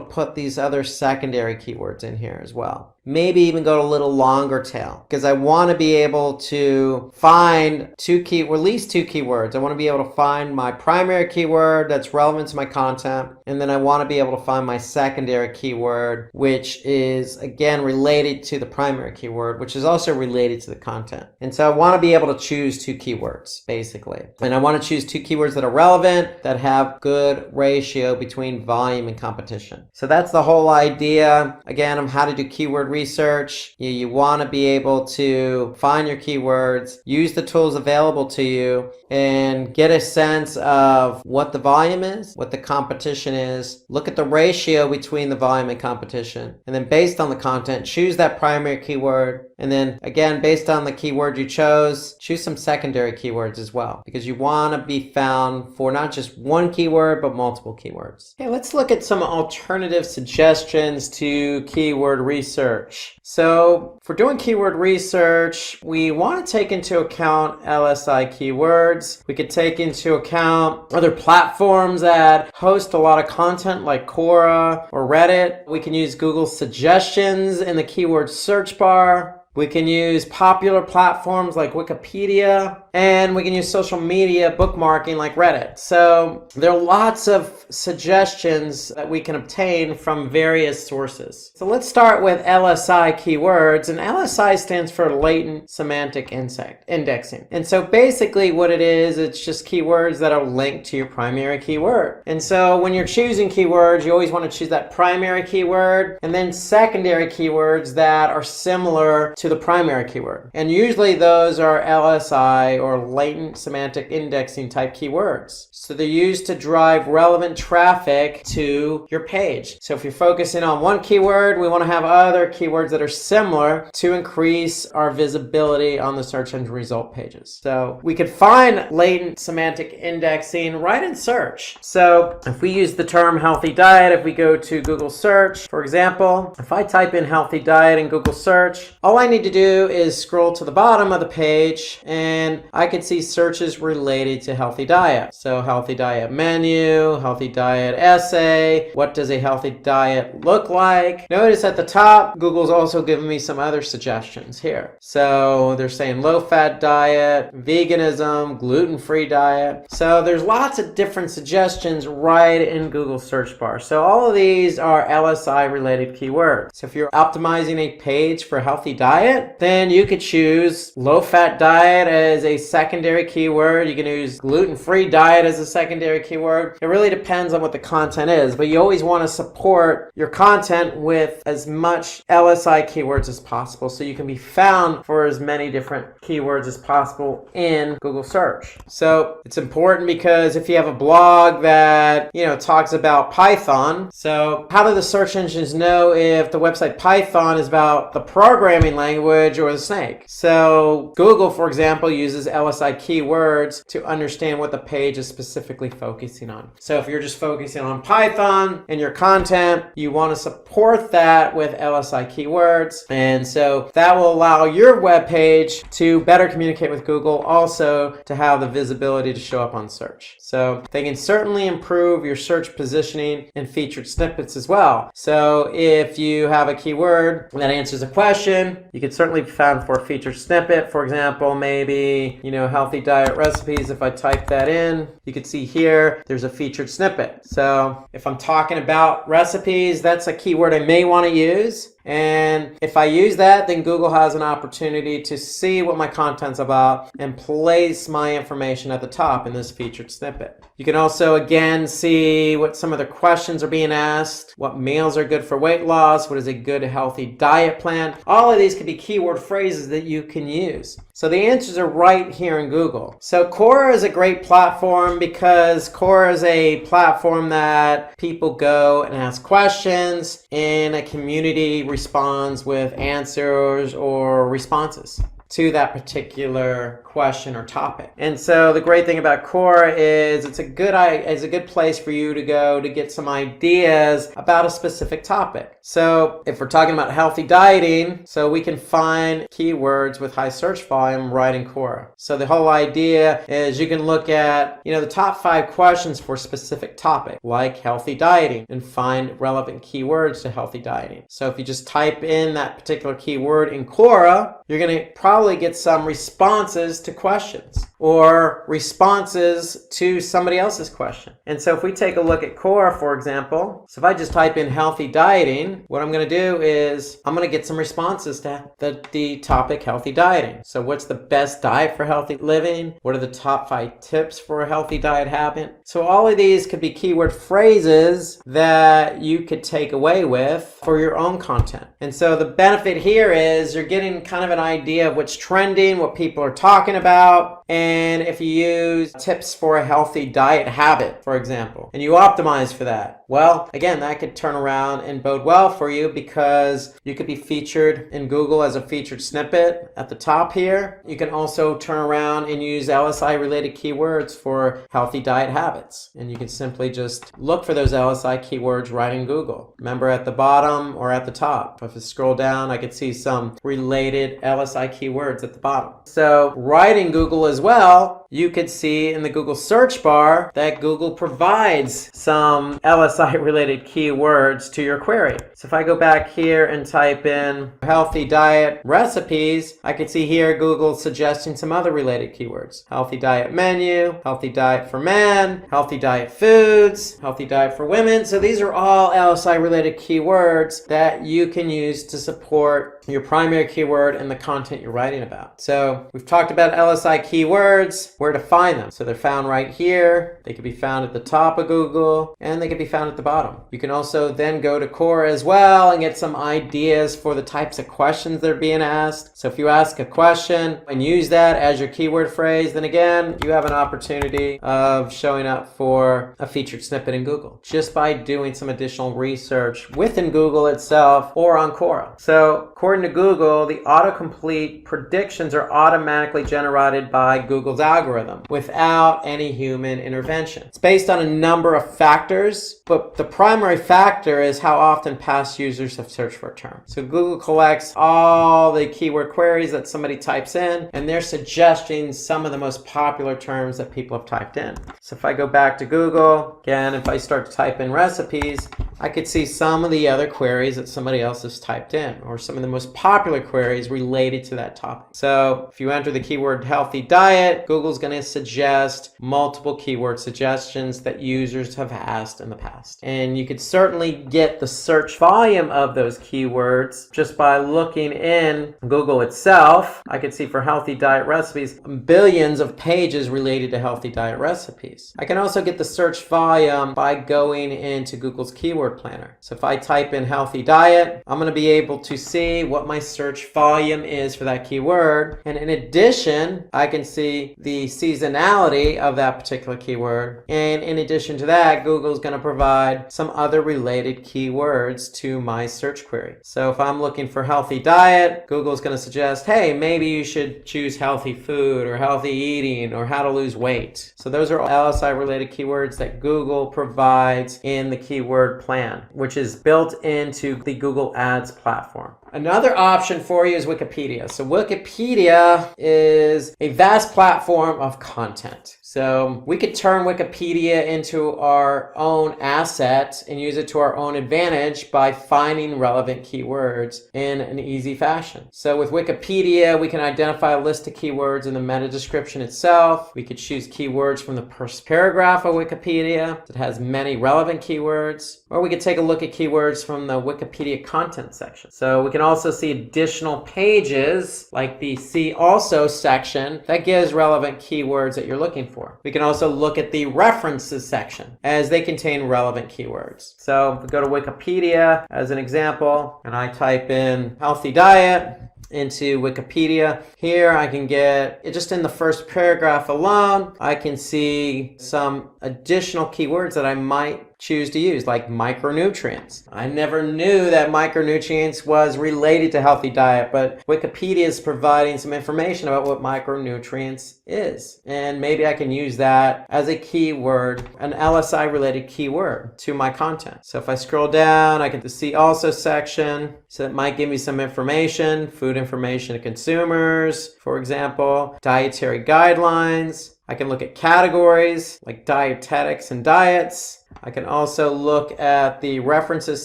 put these other secondary keywords in here as well. Maybe even go to a little longer tail because I want to be able to find at least 2 keywords. I want to be able to find my primary keyword that's relevant to my content, and then I want to be able to find my secondary keyword, which is again related to the primary keyword, which is also related to the content. And so I want to be able to choose 2 keywords basically. And I want to choose 2 keywords that are relevant, that have good ratio between volume and competition. So that's the whole idea again of how to do keyword research. You want to be able to find your keywords, use the tools available to you, and get a sense of what the volume is, what the competition is, look at the ratio between the volume and competition, and then based on the content, choose that primary keyword, and then again, based on the keyword you chose, choose some secondary keywords as well, because you want to be found for not just 1 keyword, but multiple keywords. Okay, let's look at some alternative suggestions to keyword research. So for doing keyword research, we want to take into account LSI keywords. We could take into account other platforms that host a lot of content like Quora or Reddit. We can use Google suggestions in the keyword search bar. We can use popular platforms like Wikipedia, and we can use social media bookmarking like Reddit. So there are lots of suggestions that we can obtain from various sources. So let's start with LSI keywords, and LSI stands for latent semantic indexing. And so basically what it is, it's just keywords that are linked to your primary keyword. And so when you're choosing keywords, you always want to choose that primary keyword and then secondary keywords that are similar to the primary keyword. And usually those are LSI or or latent semantic indexing type keywords. So they're used to drive relevant traffic to your page. So if you're focusing on one keyword, we want to have other keywords that are similar to increase our visibility on the search engine result pages. So we could find latent semantic indexing right in search. So if we use the term healthy diet, if we go to Google search, for example, if I type in healthy diet in Google search, all I need to do is scroll to the bottom of the page and I can see searches related to healthy diet. So healthy diet menu, healthy diet essay, what does a healthy diet look like? Notice at the top, Google's also given me some other suggestions here. So they're saying low-fat diet, veganism, gluten-free diet. So there's lots of different suggestions right in Google search bar. So all of these are LSI related keywords. So if you're optimizing a page for healthy diet, then you could choose low-fat diet as a secondary keyword. You can use gluten-free diet as a secondary keyword. It really depends on what the content is, but you always want to support your content with as much LSI keywords as possible so you can be found for as many different keywords as possible in Google search. So it's important because if you have a blog that, talks about Python, so how do the search engines know if the website Python is about the programming language or the snake? So Google, for example, uses LSI keywords to understand what the page is specifically focusing on. So if you're just focusing on Python in your content, you want to support that with LSI keywords. And so that will allow your web page to better communicate with Google, also to have the visibility to show up on search. So they can certainly improve your search positioning and featured snippets as well. So if you have a keyword that answers a question, you could certainly be found for a featured snippet. For example, maybe, healthy diet recipes. If I type that in, you can see here, there's a featured snippet. So if I'm talking about recipes, that's a keyword I may want to use. And if I use that, then Google has an opportunity to see what my content's about and place my information at the top in this featured snippet. You can also, again, see what some of the questions are being asked, what meals are good for weight loss, what is a good healthy diet plan. All of these could be keyword phrases that you can use. So the answers are right here in Google. So Quora is a great platform because Quora is a platform that people go and ask questions and a community responds with answers or responses to that particular question or topic. And so the great thing about Quora is it's a good place for you to go to get some ideas about a specific topic. So if we're talking about healthy dieting, so we can find keywords with high search volume right in Quora. So the whole idea is you can look at, the top 5 questions for a specific topic, like healthy dieting, and find relevant keywords to healthy dieting. So if you just type in that particular keyword in Quora, you're going to probably get some responses to questions or responses to somebody else's question. And so if we take a look at Quora, for example, so if I just type in healthy dieting, what I'm going to do is I'm going to get some responses to the topic healthy dieting. So what's the best diet for healthy living? What are the top 5 tips for a healthy diet habit? So all of these could be keyword phrases that you could take away with for your own content. And so the benefit here is you're getting kind of an idea of what's trending, what people are talking about. And if you use tips for a healthy diet habit, for example, and you optimize for that, well, again, that could turn around and bode well for you because you could be featured in Google as a featured snippet at the top here. You can also turn around and use LSI related keywords for healthy diet habits. And you can simply just look for those LSI keywords right in Google. Remember, at the bottom or at the top. If I scroll down, I could see some related LSI keywords at the bottom. So right in Google as well, you could see in the Google search bar that Google provides some LSI related keywords to your query. So if I go back here and type in healthy diet recipes, I can see here Google suggesting some other related keywords. Healthy diet menu, healthy diet for men, healthy diet foods, healthy diet for women. So these are all LSI related keywords that you can use to support your primary keyword and the content you're writing about. So we've talked about LSI keywords. where to find them. So they're found right here. They can be found at the top of Google, and they can be found at the bottom. You can also then go to Quora as well and get some ideas for the types of questions that are being asked. So if you ask a question and use that as your keyword phrase, then again, you have an opportunity of showing up for a featured snippet in Google just by doing some additional research within Google itself or on Quora. So according to Google, the autocomplete predictions are automatically generated by Google's algorithm without any human intervention. It's based on a number of factors, but the primary factor is how often past users have searched for a term. So Google collects all the keyword queries that somebody types in, and they're suggesting some of the most popular terms that people have typed in. So if I go back to Google, again, if I start to type in recipes, I could see some of the other queries that somebody else has typed in, or some of the most popular queries related to that topic. So if you enter the keyword healthy diet, Google's going to suggest multiple keyword suggestions that users have asked in the past. And you could certainly get the search volume of those keywords just by looking in Google itself. I could see for healthy diet recipes, billions of pages related to healthy diet recipes. I can also get the search volume by going into Google's keyword planner. So if I type in healthy diet, I'm going to be able to see what my search volume is for that keyword. And in addition, I can see the seasonality of that particular keyword. And in addition to that, Google is going to provide some other related keywords to my search query. So if I'm looking for healthy diet, Google is going to suggest, hey, maybe you should choose healthy food or healthy eating or how to lose weight. So those are all LSI related keywords that Google provides in the keyword plan, which is built into the Google Ads platform. Another option for you is Wikipedia. So Wikipedia is a vast platform of content. So we could turn Wikipedia into our own asset and use it to our own advantage by finding relevant keywords in an easy fashion. So with Wikipedia, we can identify a list of keywords in the meta description itself. We could choose keywords from the first paragraph of Wikipedia that has many relevant keywords, or we could take a look at keywords from the Wikipedia content section. So we can also see additional pages like the See Also section that gives relevant keywords that you're looking for. We can also look at the references section as they contain relevant keywords. So if we go to Wikipedia as an example, and I type in healthy diet into Wikipedia, here I can get, just in the first paragraph alone, I can see some additional keywords that I might choose to use, like micronutrients. I never knew that micronutrients was related to healthy diet, but Wikipedia is providing some information about what micronutrients is. And maybe I can use that as a keyword, an LSI related keyword to my content. So if I scroll down, I get the See Also section. So it might give me some information, food information to consumers, for example, dietary guidelines. I can look at categories like dietetics and diets. I can also look at the references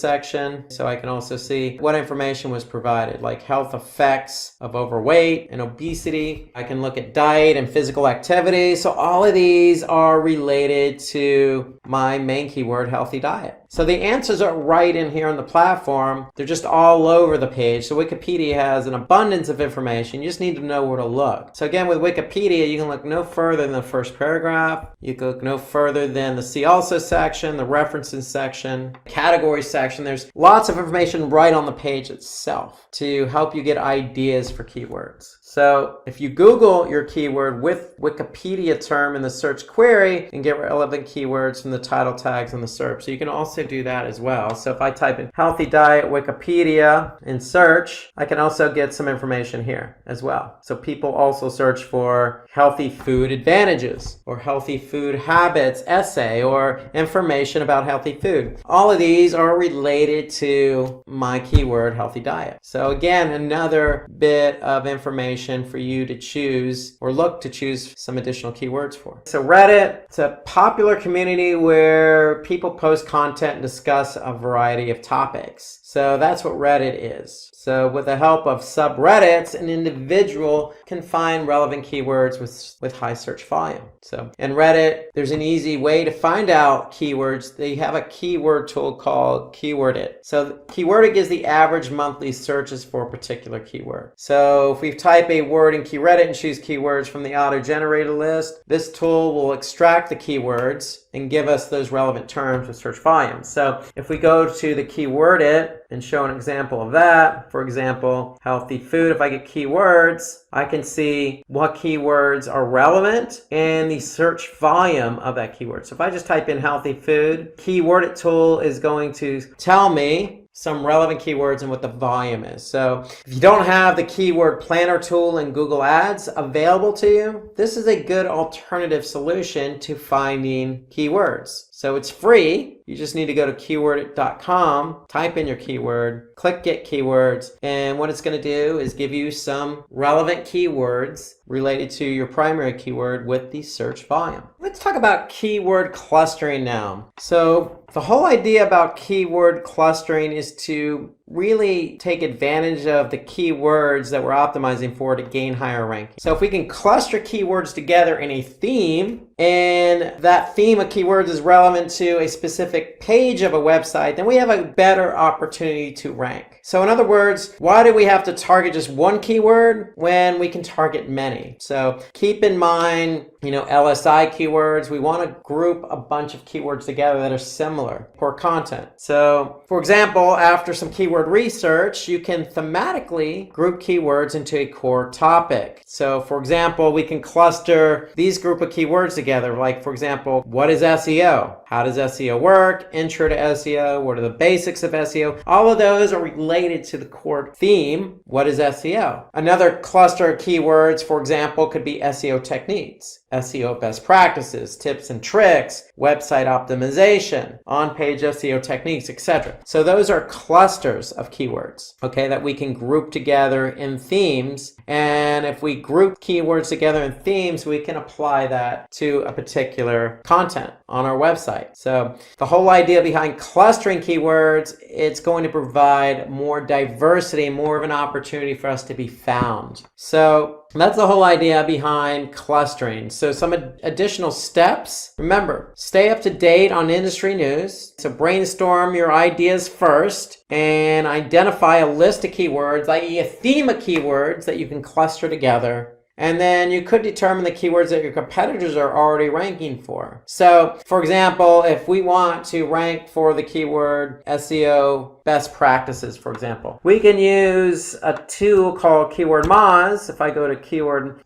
section, so I can also see what information was provided, like health effects of overweight and obesity. I can look at diet and physical activity. So all of these are related to my main keyword, healthy diet. So the answers are right in here on the platform. They're just all over the page. So Wikipedia has an abundance of information. You just need to know where to look. So again, with Wikipedia, you can look no further than the first paragraph. You can look no further than the See Also section, the references section, category section. There's lots of information right on the page itself to help you get ideas for keywords. So if you Google your keyword with Wikipedia term in the search query and get relevant keywords from the title tags in the SERP. So you can also do that as well. So if I type in healthy diet Wikipedia in search, I can also get some information here as well. So people also search for healthy food advantages or healthy food habits essay or information about healthy food. All of these are related to my keyword healthy diet. So again, another bit of information for you to choose or look to choose some additional keywords for. So Reddit, it's a popular community where people post content and discuss a variety of topics. So that's what Reddit is. So with the help of subreddits, an individual can find relevant keywords with high search volume. So in Reddit, there's an easy way to find out keywords. They have a keyword tool called Keywordit. So Keywordit gives the average monthly searches for a particular keyword. So if we've typed type a word in KeyRedit and choose keywords from the auto-generated list, this tool will extract the keywords and give us those relevant terms with search volumes. So if we go to the KeyWordIt and show an example of that, for example, healthy food, if I get keywords, I can see what keywords are relevant and the search volume of that keyword. So if I just type in healthy food, KeyWordIt tool is going to tell me some relevant keywords and what the volume is. So if you don't have the keyword planner tool in Google Ads available to you, this is a good alternative solution to finding keywords. So it's free. You just need to go to keywordit.com, type in your keyword, click Get Keywords, and what it's going to do is give you some relevant keywords related to your primary keyword with the search volume. Let's talk about keyword clustering now. So the whole idea about keyword clustering is to really take advantage of the keywords that we're optimizing for to gain higher ranking. So if we can cluster keywords together in a theme, and that theme of keywords is relevant to a specific page of a website, then we have a better opportunity to rank. So in other words, why do we have to target just one keyword when we can target many? So keep in mind, LSI keywords, we want to group a bunch of keywords together that are similar for content. So for example, after some keyword research, you can thematically group keywords into a core topic. So for example, we can cluster these group of keywords together. Like for example, what is SEO? How does SEO work? Intro to SEO. What are the basics of SEO? All of those are related to the core theme. What is SEO? Another cluster of keywords, for example, could be SEO techniques, SEO best practices, tips and tricks, website optimization, on-page SEO techniques, etc. So those are clusters of keywords, okay, that we can group together in themes. And if we group keywords together in themes, we can apply that to a particular content on our website. So the whole idea behind clustering keywords, it's going to provide more diversity, more of an opportunity for us to be found. So that's the whole idea behind clustering. So some additional steps. Remember, stay up to date on industry news. So brainstorm your ideas first and identify a list of keywords, i.e. a theme of keywords that you can cluster together. And then you could determine the keywords that your competitors are already ranking for. So, for example, if we want to rank for the keyword SEO best practices, for example, we can use a tool called Keyword Moz. If I go to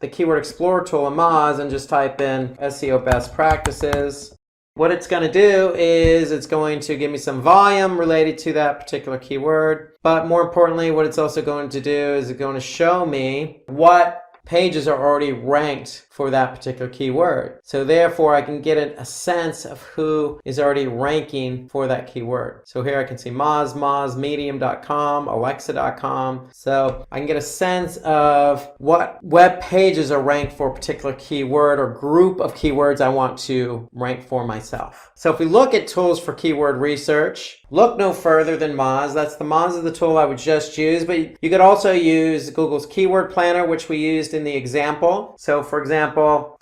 the Keyword Explorer tool in Moz and just type in SEO best practices, what it's going to do is it's going to give me some volume related to that particular keyword. But more importantly, what it's also going to do is it's going to show me what pages are already ranked for that particular keyword. So therefore, I can get a sense of who is already ranking for that keyword. So here I can see Moz, Medium.com, Alexa.com. So I can get a sense of what web pages are ranked for a particular keyword or group of keywords I want to rank for myself. So if we look at tools for keyword research, look no further than Moz. That's the Moz is the tool I would just use, but you could also use Google's Keyword Planner, which we used in the example. So for example,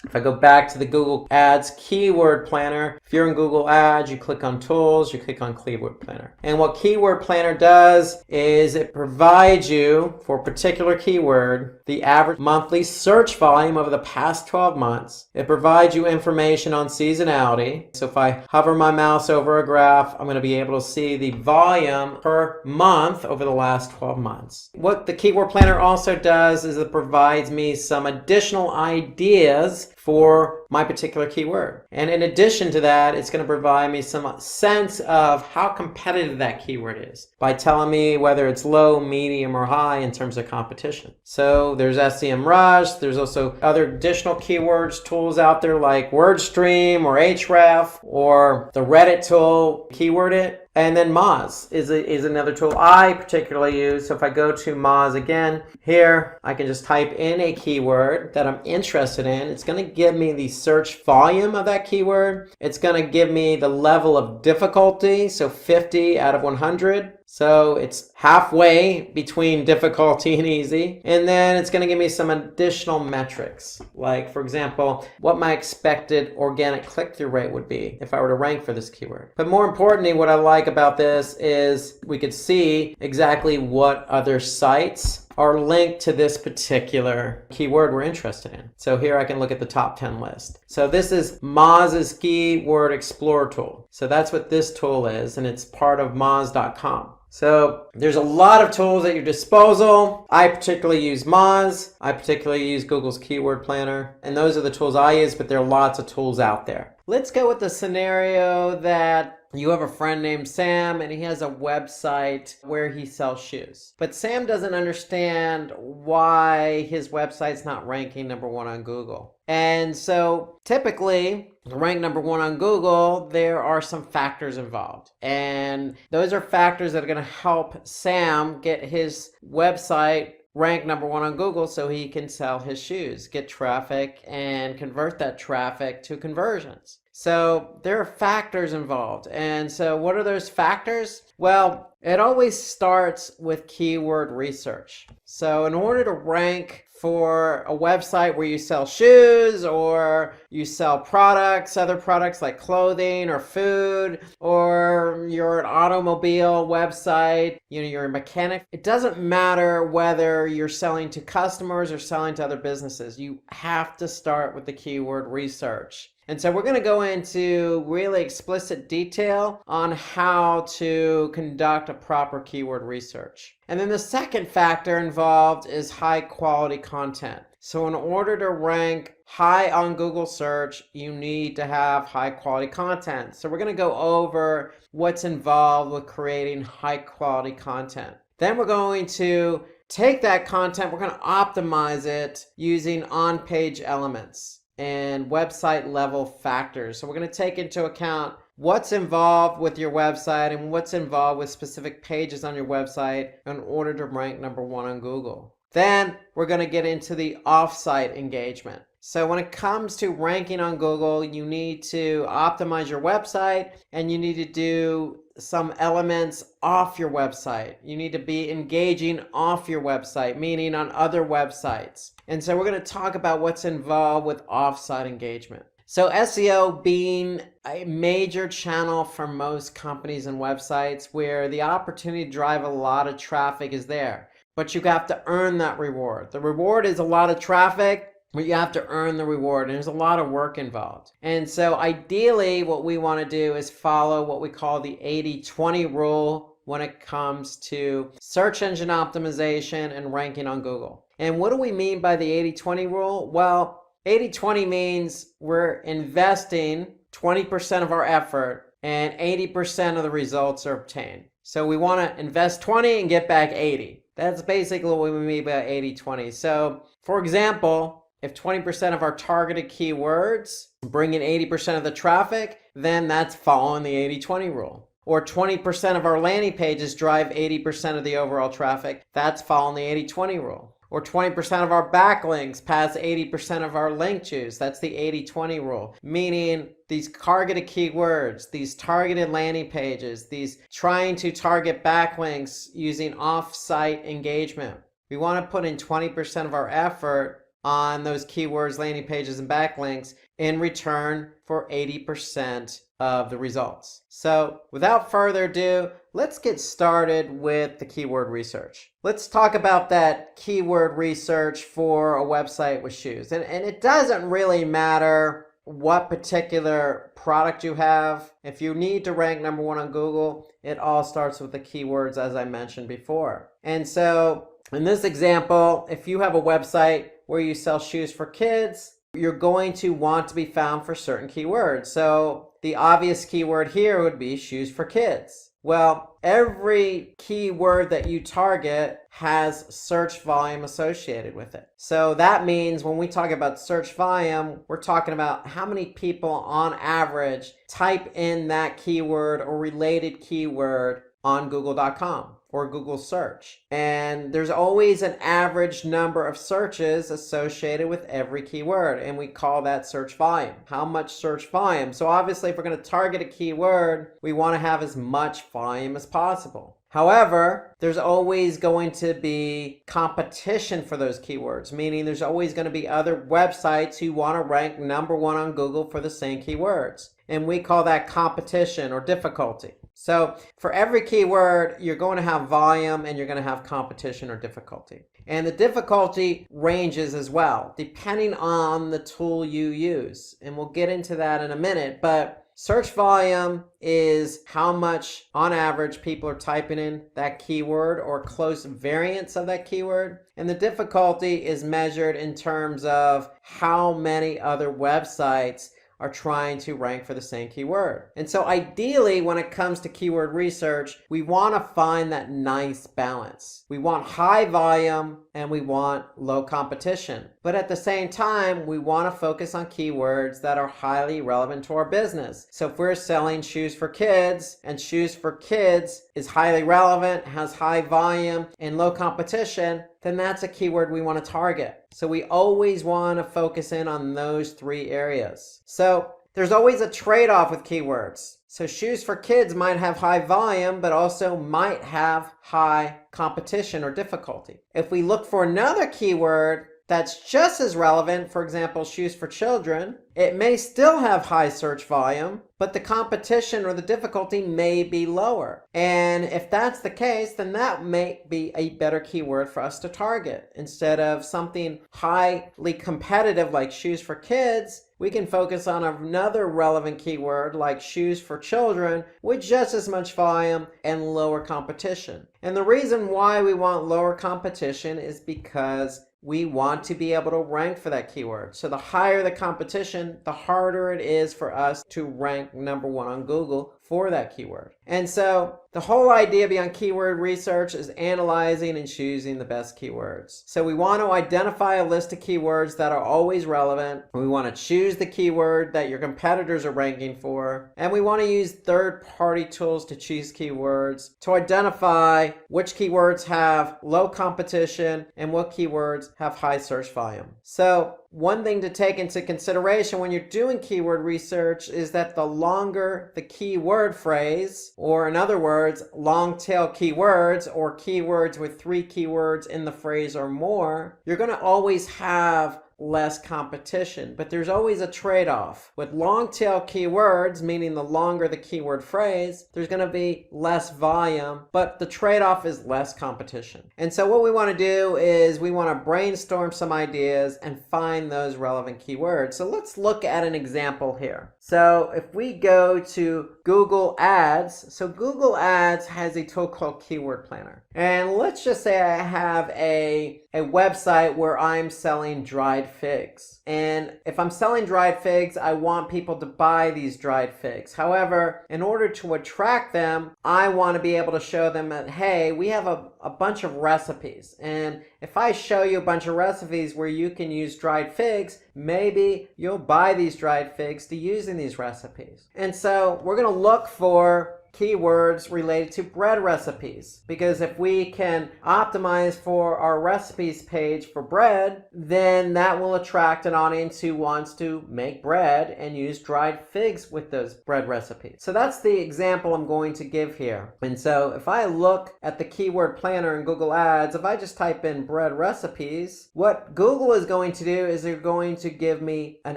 if I go back to the Google Ads Keyword Planner, if you're in Google Ads, you click on Tools, you click on Keyword Planner. And what Keyword Planner does is it provides you, for a particular keyword, the average monthly search volume over the past 12 months. It provides you information on seasonality. So if I hover my mouse over a graph, I'm going to be able to see the volume per month over the last 12 months. What the Keyword Planner also does is it provides me some additional ideas for my particular keyword. And in addition to that, it's going to provide me some sense of how competitive that keyword is by telling me whether it's low, medium, or high in terms of competition. So there's SEMrush. There's also other additional keywords tools out there like WordStream or Ahrefs or the Reddit tool, KeywordIt. And then Moz is another tool I particularly use. So if I go to Moz again, here I can just type in a keyword that I'm interested in. It's going to give me the search volume of that keyword. It's going to give me the level of difficulty, so 50 out of 100. So it's halfway between difficulty and easy. And then it's going to give me some additional metrics. Like, for example, what my expected organic click-through rate would be if I were to rank for this keyword. But more importantly, what I like about this is we could see exactly what other sites are linked to this particular keyword we're interested in. So here I can look at the top 10 list. So this is Moz's Keyword Explorer tool. So that's what this tool is, and it's part of Moz.com. So there's a lot of tools at your disposal. I particularly use Moz. I particularly use Google's Keyword Planner. And those are the tools I use, but there are lots of tools out there. Let's go with the scenario that you have a friend named Sam and he has a website where he sells shoes. But Sam doesn't understand why his website's not ranking #1 on Google. And so typically, to rank #1 on Google, there are some factors involved. And those are factors that are going to help Sam get his website ranked #1 on Google so he can sell his shoes, get traffic, and convert that traffic to conversions. So there are factors involved. And so what are those factors? Well, it always starts with keyword research. So in order to rank for a website where you sell shoes or you sell products, other products like clothing or food, or you're an automobile website, you're a mechanic, it doesn't matter whether you're selling to customers or selling to other businesses. You have to start with the keyword research. And so we're going to go into really explicit detail on how to conduct a proper keyword research. And then the second factor involved is high quality content. So in order to rank high on Google search, you need to have high quality content. So we're going to go over what's involved with creating high quality content. Then we're going to take that content, we're going to optimize it using on-page elements and website level factors. So we're going to take into account what's involved with your website and what's involved with specific pages on your website in order to rank #1 on Google. Then we're going to get into the off-site engagement. So when it comes to ranking on Google, you need to optimize your website and you need to do some elements off your website. You need to be engaging off your website, meaning on other websites. And so we're going to talk about what's involved with off-site engagement. So SEO being a major channel for most companies and websites where the opportunity to drive a lot of traffic is there, but you have to earn that reward. The reward is a lot of traffic, but you have to earn the reward, and there's a lot of work involved. And so ideally what we want to do is follow what we call the 80-20 rule when it comes to search engine optimization and ranking on Google. And what do we mean by the 80-20 rule? Well, 80-20 means we're investing 20% of our effort and 80% of the results are obtained. So we want to invest 20 and get back 80. That's basically what we mean by 80-20. So for example, if 20% of our targeted keywords bring in 80% of the traffic, then that's following the 80-20 rule. Or 20% of our landing pages drive 80% of the overall traffic, that's following the 80-20 rule. Or 20% of our backlinks pass 80% of our link juice. That's the 80-20 rule. Meaning these targeted keywords, these targeted landing pages, these trying to target backlinks using off-site engagement. We want to put in 20% of our effort on those keywords, landing pages, and backlinks in return for 80% of the results. So without further ado, let's get started with the keyword research. Let's talk about that keyword research for a website with shoes. And it doesn't really matter what particular product you have. If you need to rank #1 on Google, it all starts with the keywords as I mentioned before. And so in this example, if you have a website where you sell shoes for kids, you're going to want to be found for certain keywords. So the obvious keyword here would be shoes for kids. Well, every keyword that you target has search volume associated with it. So that means when we talk about search volume, we're talking about how many people on average type in that keyword or related keyword on Google.com or Google search. And there's always an average number of searches associated with every keyword, and we call that search volume. How much search volume? So obviously if we're going to target a keyword, we want to have as much volume as possible. However, there's always going to be competition for those keywords, meaning there's always going to be other websites who want to rank #1 on Google for the same keywords. And we call that competition or difficulty. So for every keyword, you're going to have volume and you're going to have competition or difficulty. And the difficulty ranges as well, depending on the tool you use. And we'll get into that in a minute, but search volume is how much, on average, people are typing in that keyword or close variants of that keyword. And the difficulty is measured in terms of how many other websites are trying to rank for the same keyword. And so ideally, when it comes to keyword research, we want to find that nice balance. We want high volume and we want low competition. But at the same time, we want to focus on keywords that are highly relevant to our business. So if we're selling shoes for kids, and shoes for kids is highly relevant, has high volume and low competition, then that's a keyword we want to target. So we always want to focus in on those three areas. So there's always a trade-off with keywords. So shoes for kids might have high volume, but also might have high competition or difficulty. If we look for another keyword that's just as relevant, for example, shoes for children, it may still have high search volume, but the competition or the difficulty may be lower. And if that's the case, then that may be a better keyword for us to target. Instead of something highly competitive like shoes for kids, we can focus on another relevant keyword like shoes for children with just as much volume and lower competition. And the reason why we want lower competition is because we want to be able to rank for that keyword. So the higher the competition, the harder it is for us to rank number one on Google for that keyword. And so the whole idea behind keyword research is analyzing and choosing the best keywords. So we want to identify a list of keywords that are always relevant. We want to choose the keyword that your competitors are ranking for. And we want to use third-party tools to choose keywords to identify which keywords have low competition and what keywords have high search volume. So one thing to take into consideration when you're doing keyword research is that the longer the keyword phrase, or in other words, long tail keywords or keywords with 3 keywords in the phrase or more, you're going to always have less competition. But there's always a trade-off. With long tail keywords, meaning the longer the keyword phrase, there's going to be less volume, but the trade-off is less competition. And so what we want to do is we want to brainstorm some ideas and find those relevant keywords. So let's look at an example here. So if we go to Google Ads, so Google Ads has a tool called Keyword Planner. And let's just say I have a website where I'm selling dried figs. And if I'm selling dried figs, I want people to buy these dried figs. However, in order to attract them, I want to be able to show them that, hey, we have a bunch of recipes. And if I show you a bunch of recipes where you can use dried figs, maybe you'll buy these dried figs to use in these recipes. And so we're going to look for keywords related to bread recipes, because if we can optimize for our recipes page for bread, then that will attract an audience who wants to make bread and use dried figs with those bread recipes. So that's the example I'm going to give here. And so if I look at the keyword planner in Google Ads, if I just type in bread recipes, what Google is going to do is they're going to give me an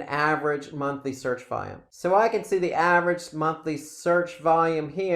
average monthly search volume. So I can see the average monthly search volume here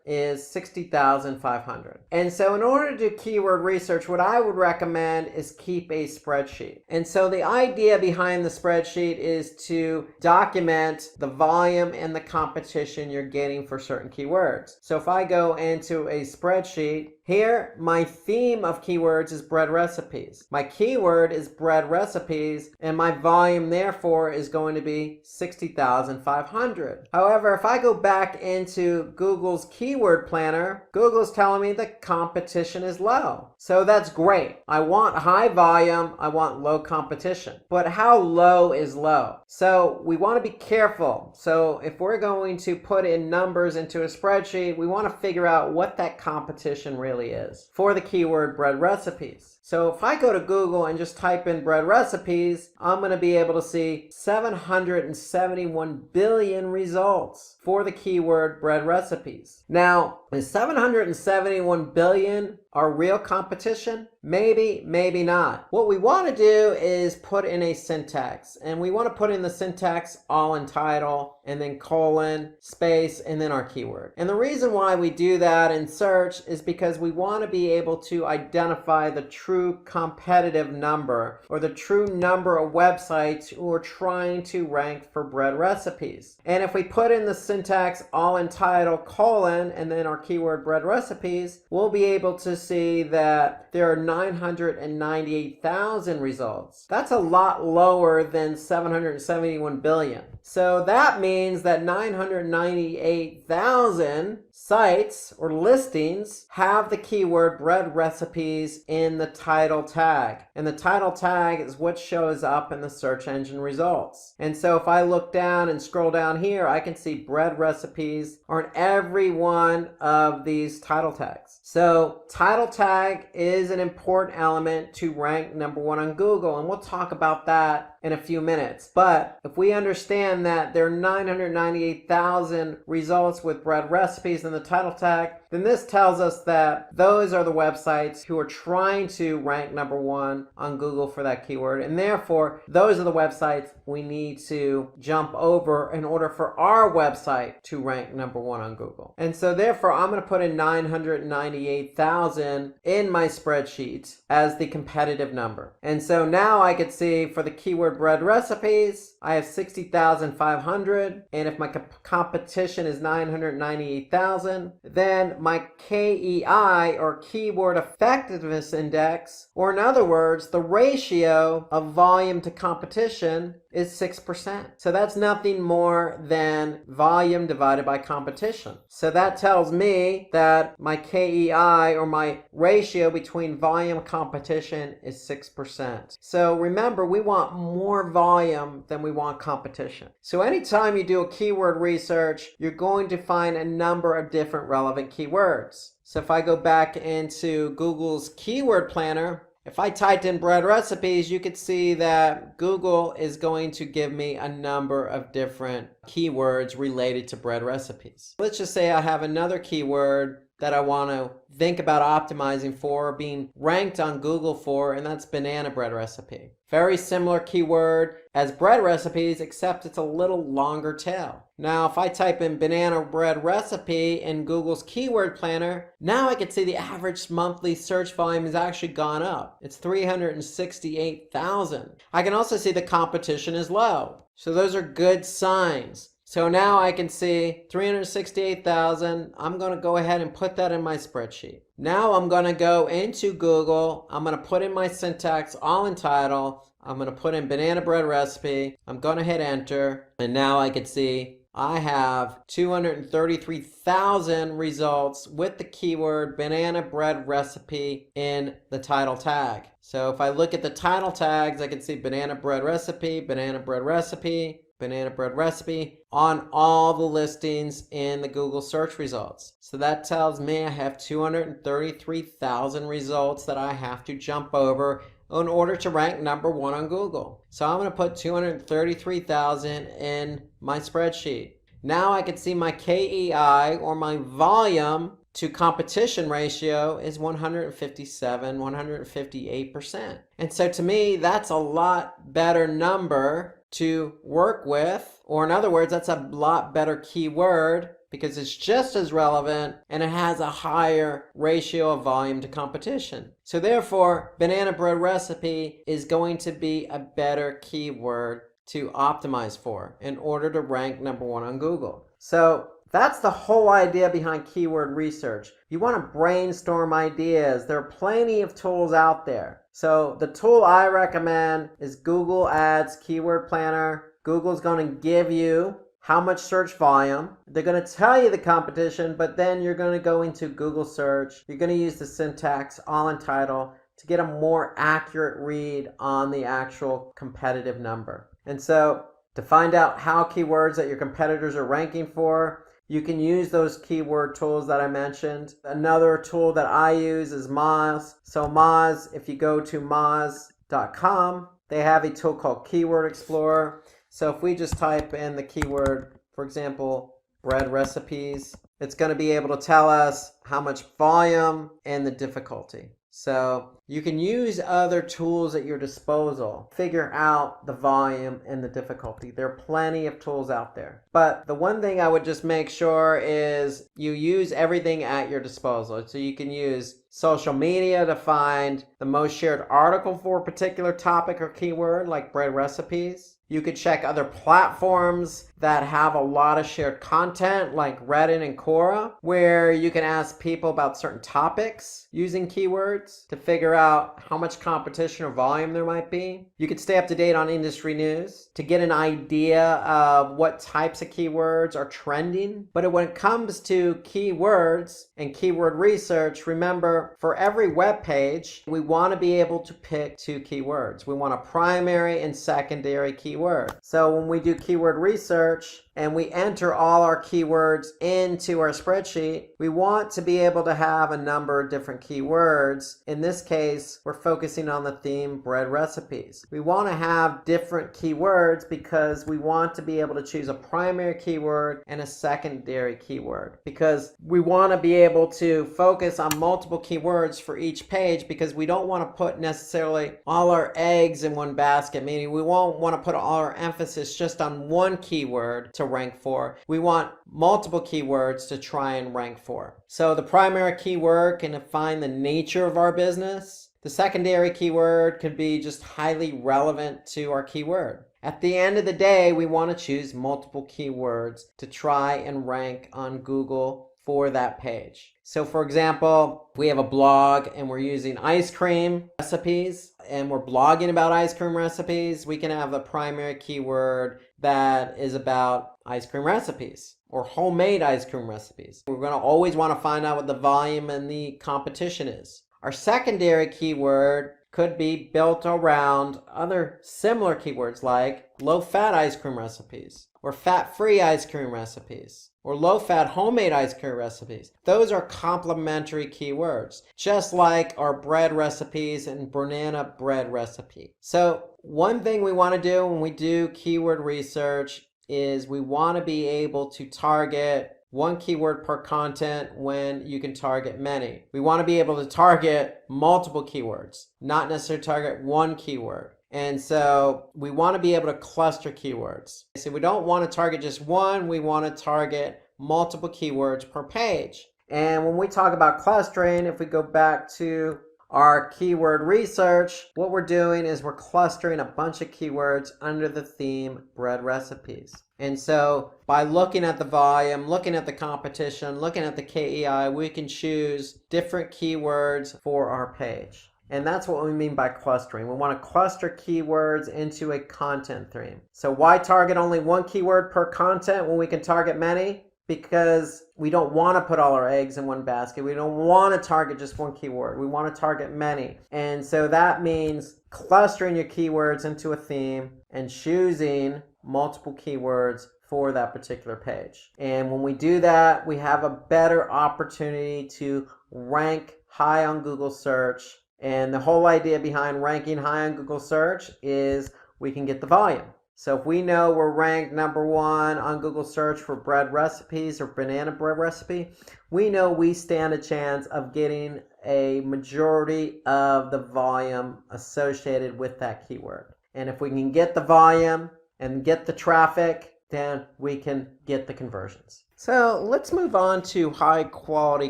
is 60,500. And so in order to do keyword research, what I would recommend is keep a spreadsheet. And so the idea behind the spreadsheet is to document the volume and the competition you're getting for certain keywords. So if I go into a spreadsheet, here, my theme of keywords is bread recipes. My keyword is bread recipes, and my volume, therefore, is going to be 60,500. However, if I go back into Google's keyword planner, Google's telling me the competition is low. So that's great. I want high volume, I want low competition. But how low is low? So we want to be careful. So if we're going to put in numbers into a spreadsheet, we want to figure out what that competition really is for the keyword bread recipes. So if I go to Google and just type in bread recipes, I'm going to be able to see 771 billion results for the keyword bread recipes. Now, Is 771 billion our real competition? Maybe, maybe not. What we want to do is put in a syntax, and we want to put in the syntax all in title and then colon, space, and then our keyword. And the reason why we do that in search is because we want to be able to identify the true competitive number, or the true number of websites who are trying to rank for bread recipes. And if we put in the syntax all in title, colon, and then our keyword bread recipes, we'll be able to see that there are 998,000 results. That's a lot lower than 771 billion. So that means that 998,000 sites or listings have the keyword bread recipes in the title tag. And the title tag is what shows up in the search engine results. And so if I look down and scroll down here, I can see bread recipes are in every one of these title tags. So title tag is an important element to rank #1 on Google, and we'll talk about that in a few minutes. But if we understand that there are 998,000 results with bread recipes in the title tag, then this tells us that those are the websites who are trying to rank #1 on Google for that keyword, and therefore those are the websites we need to jump over in order for our website to rank #1 on Google. And so therefore I'm going to put in 998,000 in my spreadsheet as the competitive number. And so now I could see for the keyword bread recipes, I have 60,500, and if my competition is 998,000, then my KEI, or keyword effectiveness index, or in other words, the ratio of volume to competition, is 6%. So that's nothing more than volume divided by competition. So that tells me that my KEI, or my ratio between volume and competition, is 6%. So remember, we want more volume than we want competition. So anytime you do a keyword research, you're going to find a number of different relevant keywords. So if I go back into Google's keyword planner, if I typed in bread recipes, you could see that Google is going to give me a number of different keywords related to bread recipes. Let's just say I have another keyword that I want to think about optimizing for, being ranked on Google for, and that's banana bread recipe. Very similar keyword as bread recipes, except it's a little longer tail. Now, if I type in banana bread recipe in Google's keyword planner, now I can see the average monthly search volume has actually gone up. It's 368,000. I can also see the competition is low. So those are good signs. So now I can see 368,000. I'm going to go ahead and put that in my spreadsheet. Now I'm going to go into Google. I'm going to put in my syntax all in title. I'm going to put in banana bread recipe. I'm going to hit enter. And now I can see I have 233,000 results with the keyword banana bread recipe in the title tag. So if I look at the title tags, I can see banana bread recipe, banana bread recipe, banana bread recipe on all the listings in the Google search results. So that tells me I have 233,000 results that I have to jump over in order to rank #1 on Google. So I'm going to put 233,000 in my spreadsheet. Now I can see my KEI, or my volume to competition ratio, is 158%. And so to me, that's a lot better number to work with, or in other words, that's a lot better keyword because it's just as relevant and it has a higher ratio of volume to competition. So therefore, banana bread recipe is going to be a better keyword to optimize for in order to rank #1 on Google. So that's the whole idea behind keyword research. You want to brainstorm ideas. There are plenty of tools out there. So the tool I recommend is Google Ads Keyword Planner. Google's going to give you how much search volume. They're going to tell you the competition, but then you're going to go into Google search. You're going to use the syntax all in title to get a more accurate read on the actual competitive number. And so to find out how keywords that your competitors are ranking for, you can use those keyword tools that I mentioned. Another tool that I use is Moz. So Moz, if you go to moz.com, they have a tool called Keyword Explorer. So if we just type in the keyword, for example, bread recipes, It's going to be able to tell us how much volume and the difficulty. So you can use other tools at your disposal. Figure out the volume and the difficulty. There are plenty of tools out there. But the one thing I would just make sure is you use everything at your disposal. So you can use social media to find the most shared article for a particular topic or keyword, like bread recipes. You could check other platforms that have a lot of shared content like Reddit and Quora, where you can ask people about certain topics using keywords to figure out how much competition or volume there might be. You could stay up to date on industry news to get an idea of what types of keywords are trending. But when it comes to keywords and keyword research, remember, for every web page, we want to be able to pick 2 keywords. We want a primary and secondary keyword. So when we do keyword research and we enter all our keywords into our spreadsheet, we want to be able to have a number of different keywords. In this case, we're focusing on the theme bread recipes. We want to have different keywords because we want to be able to choose a primary keyword and a secondary keyword, because we want to be able to focus on multiple keywords for each page, because we don't want to put necessarily all our eggs in one basket, meaning we won't want to put all our emphasis just on one keyword to rank for. We want multiple keywords to try and rank for. So the primary keyword can define the nature of our business. The secondary keyword could be just highly relevant to our keyword. At the end of the day, we want to choose multiple keywords to try and rank on Google for that page. So for example, we have a blog and we're using ice cream recipes and we're blogging about ice cream recipes, we can have a primary keyword that is about ice cream recipes or homemade ice cream recipes. We're going to always want to find out what the volume and the competition is. Our secondary keyword could be built around other similar keywords like low-fat ice cream recipes or fat-free ice cream recipes or low-fat homemade ice cream recipes. Those are complementary keywords, just like our bread recipes and banana bread recipe. So one thing we want to do when we do keyword research is we want to be able to target one keyword per content when you can target many. We want to be able to target multiple keywords, not necessarily target one keyword. And so we want to be able to cluster keywords. So we don't want to target just one, we want to target multiple keywords per page. And when we talk about clustering, if we go back to our keyword research, what we're doing is we're clustering a bunch of keywords under the theme bread recipes. And so by looking at the volume, looking at the competition, looking at the KEI, we can choose different keywords for our page. And that's what we mean by clustering. We want to cluster keywords into a content theme. So why target only one keyword per content when we can target many? Because we don't want to put all our eggs in one basket. We don't want to target just one keyword. We want to target many. And so that means clustering your keywords into a theme and choosing multiple keywords for that particular page. And when we do that, we have a better opportunity to rank high on Google search. And the whole idea behind ranking high on Google search is we can get the volume. So if we know we're ranked number 1 on Google search for bread recipes or banana bread recipe, we know we stand a chance of getting a majority of the volume associated with that keyword. And if we can get the volume and get the traffic, then we can get the conversions. So let's move on to high quality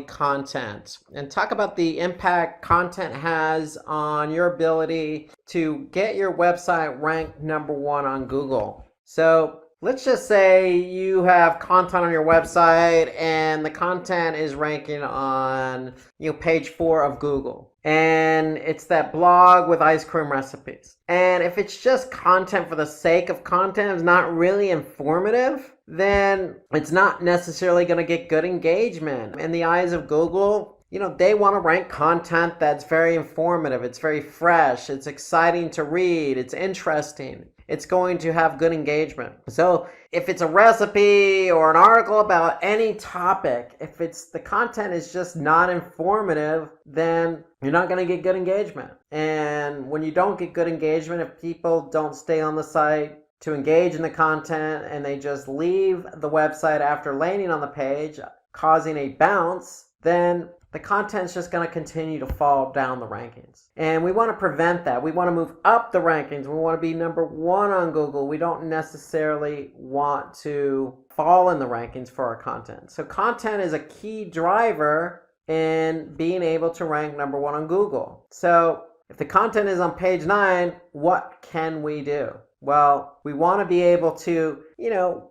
content and talk about the impact content has on your ability to get your website ranked number 1 on Google. So let's just say you have content on your website and the content is ranking on page 4 of Google. And it's that blog with ice cream recipes. And if it's just content for the sake of content, it's not really informative, then it's not necessarily going to get good engagement. In the eyes of Google, they want to rank content that's very informative, it's very fresh, it's exciting to read, it's interesting. It's going to have good engagement. So if it's a recipe or an article about any topic, if the content is just not informative, then you're not going to get good engagement. And when you don't get good engagement, if people don't stay on the site to engage in the content and they just leave the website after landing on the page, causing a bounce, then the content's just going to continue to fall down the rankings. And we want to prevent that. We want to move up the rankings. We want to be number 1 on Google. We don't necessarily want to fall in the rankings for our content. So content is a key driver in being able to rank number 1 on Google. So if the content is on page 9, what can we do? Well, we want to be able to,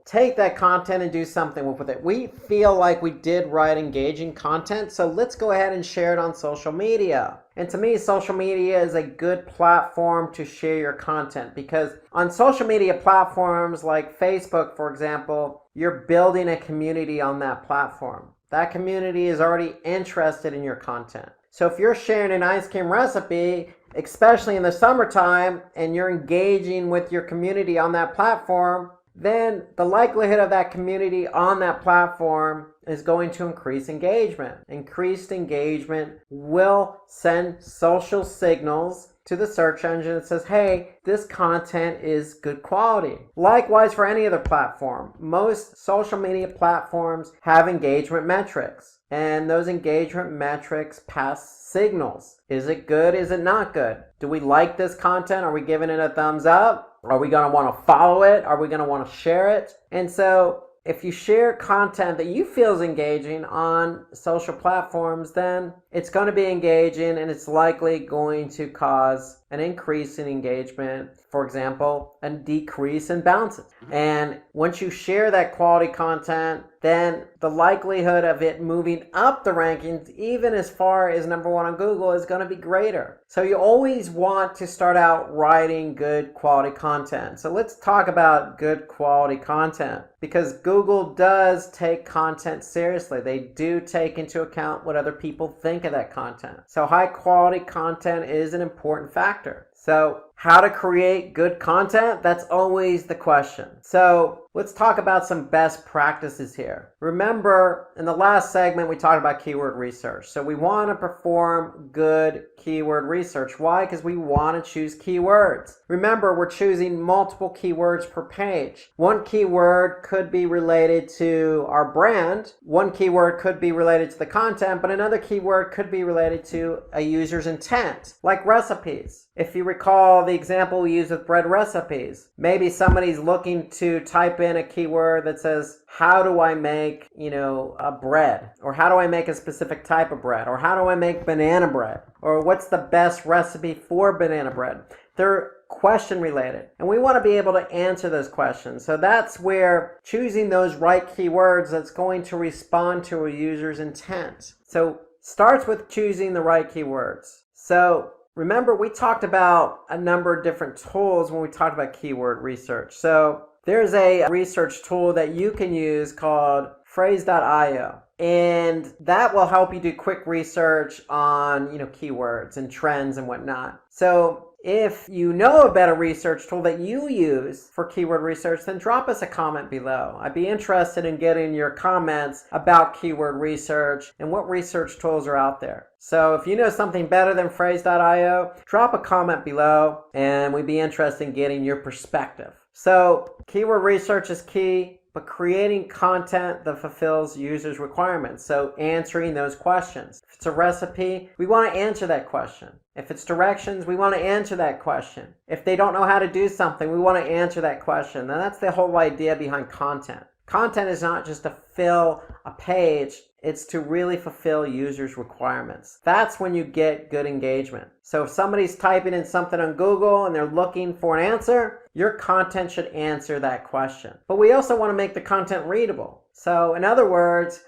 take that content and do something with it. We feel like we did write engaging content, so let's go ahead and share it on social media. And to me, social media is a good platform to share your content, because on social media platforms like Facebook, for example, you're building a community on that platform. That community is already interested in your content. So if you're sharing an ice cream recipe, especially in the summertime, and you're engaging with your community on that platform, then the likelihood of that community on that platform is going to increase engagement. Increased engagement will send social signals to the search engine that says, hey, this content is good quality. Likewise for any other platform. Most social media platforms have engagement metrics, and those engagement metrics pass signals. Is it good? Is it not good? Do we like this content? Are we giving it a thumbs up? Are we going to want to follow it? Are we going to want to share it? And so if you share content that you feel is engaging on social platforms, then it's going to be engaging, and it's likely going to cause an increase in engagement, for example, a decrease in bounces. And once you share that quality content, then the likelihood of it moving up the rankings, even as far as number 1 on Google, is going to be greater. So you always want to start out writing good quality content. So let's talk about good quality content, because Google does take content seriously. They do take into account what other people think of that content. So high quality content is an important factor. So how to create good content? That's always the question. So let's talk about some best practices here. Remember, in the last segment, we talked about keyword research. So we want to perform good keyword research. Why? Because we want to choose keywords. Remember, we're choosing multiple keywords per page. One keyword could be related to our brand. One keyword could be related to the content, but another keyword could be related to a user's intent, like recipes. If you recall the example we used with bread recipes, maybe somebody's looking to type in a keyword that says, how do I make, a bread? Or how do I make a specific type of bread? Or how do I make banana bread? Or what's the best recipe for banana bread? They're question related, and we want to be able to answer those questions. So that's where choosing those right keywords that's going to respond to a user's intent. So starts with choosing the right keywords. So remember, we talked about a number of different tools when we talked about keyword research. So there's a research tool that you can use called Phrase.io, and that will help you do quick research on, keywords and trends and whatnot. So if you know a better research tool that you use for keyword research, then drop us a comment below. I'd be interested in getting your comments about keyword research and what research tools are out there. So if you know something better than Phrase.io, drop a comment below, and we'd be interested in getting your perspective. So keyword research is key, but creating content that fulfills users' requirements. So answering those questions. If it's a recipe, we want to answer that question. If it's directions, we want to answer that question. If they don't know how to do something, we want to answer that question. And that's the whole idea behind content. Content is not just to fill a page, it's to really fulfill users' requirements. That's when you get good engagement. So if somebody's typing in something on Google and they're looking for an answer, your content should answer that question. But we also want to make the content readable. So in other words,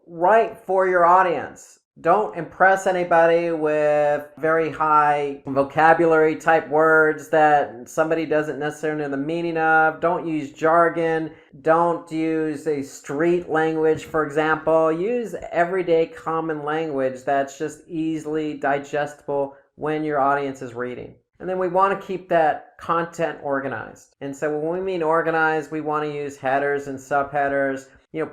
write for your audience. Don't impress anybody with very high vocabulary type words that somebody doesn't necessarily know the meaning of. Don't use jargon. Don't use a street language, for example. Use everyday common language that's just easily digestible when your audience is reading. And then we want to keep that content organized. And so when we mean organized, we want to use headers and subheaders.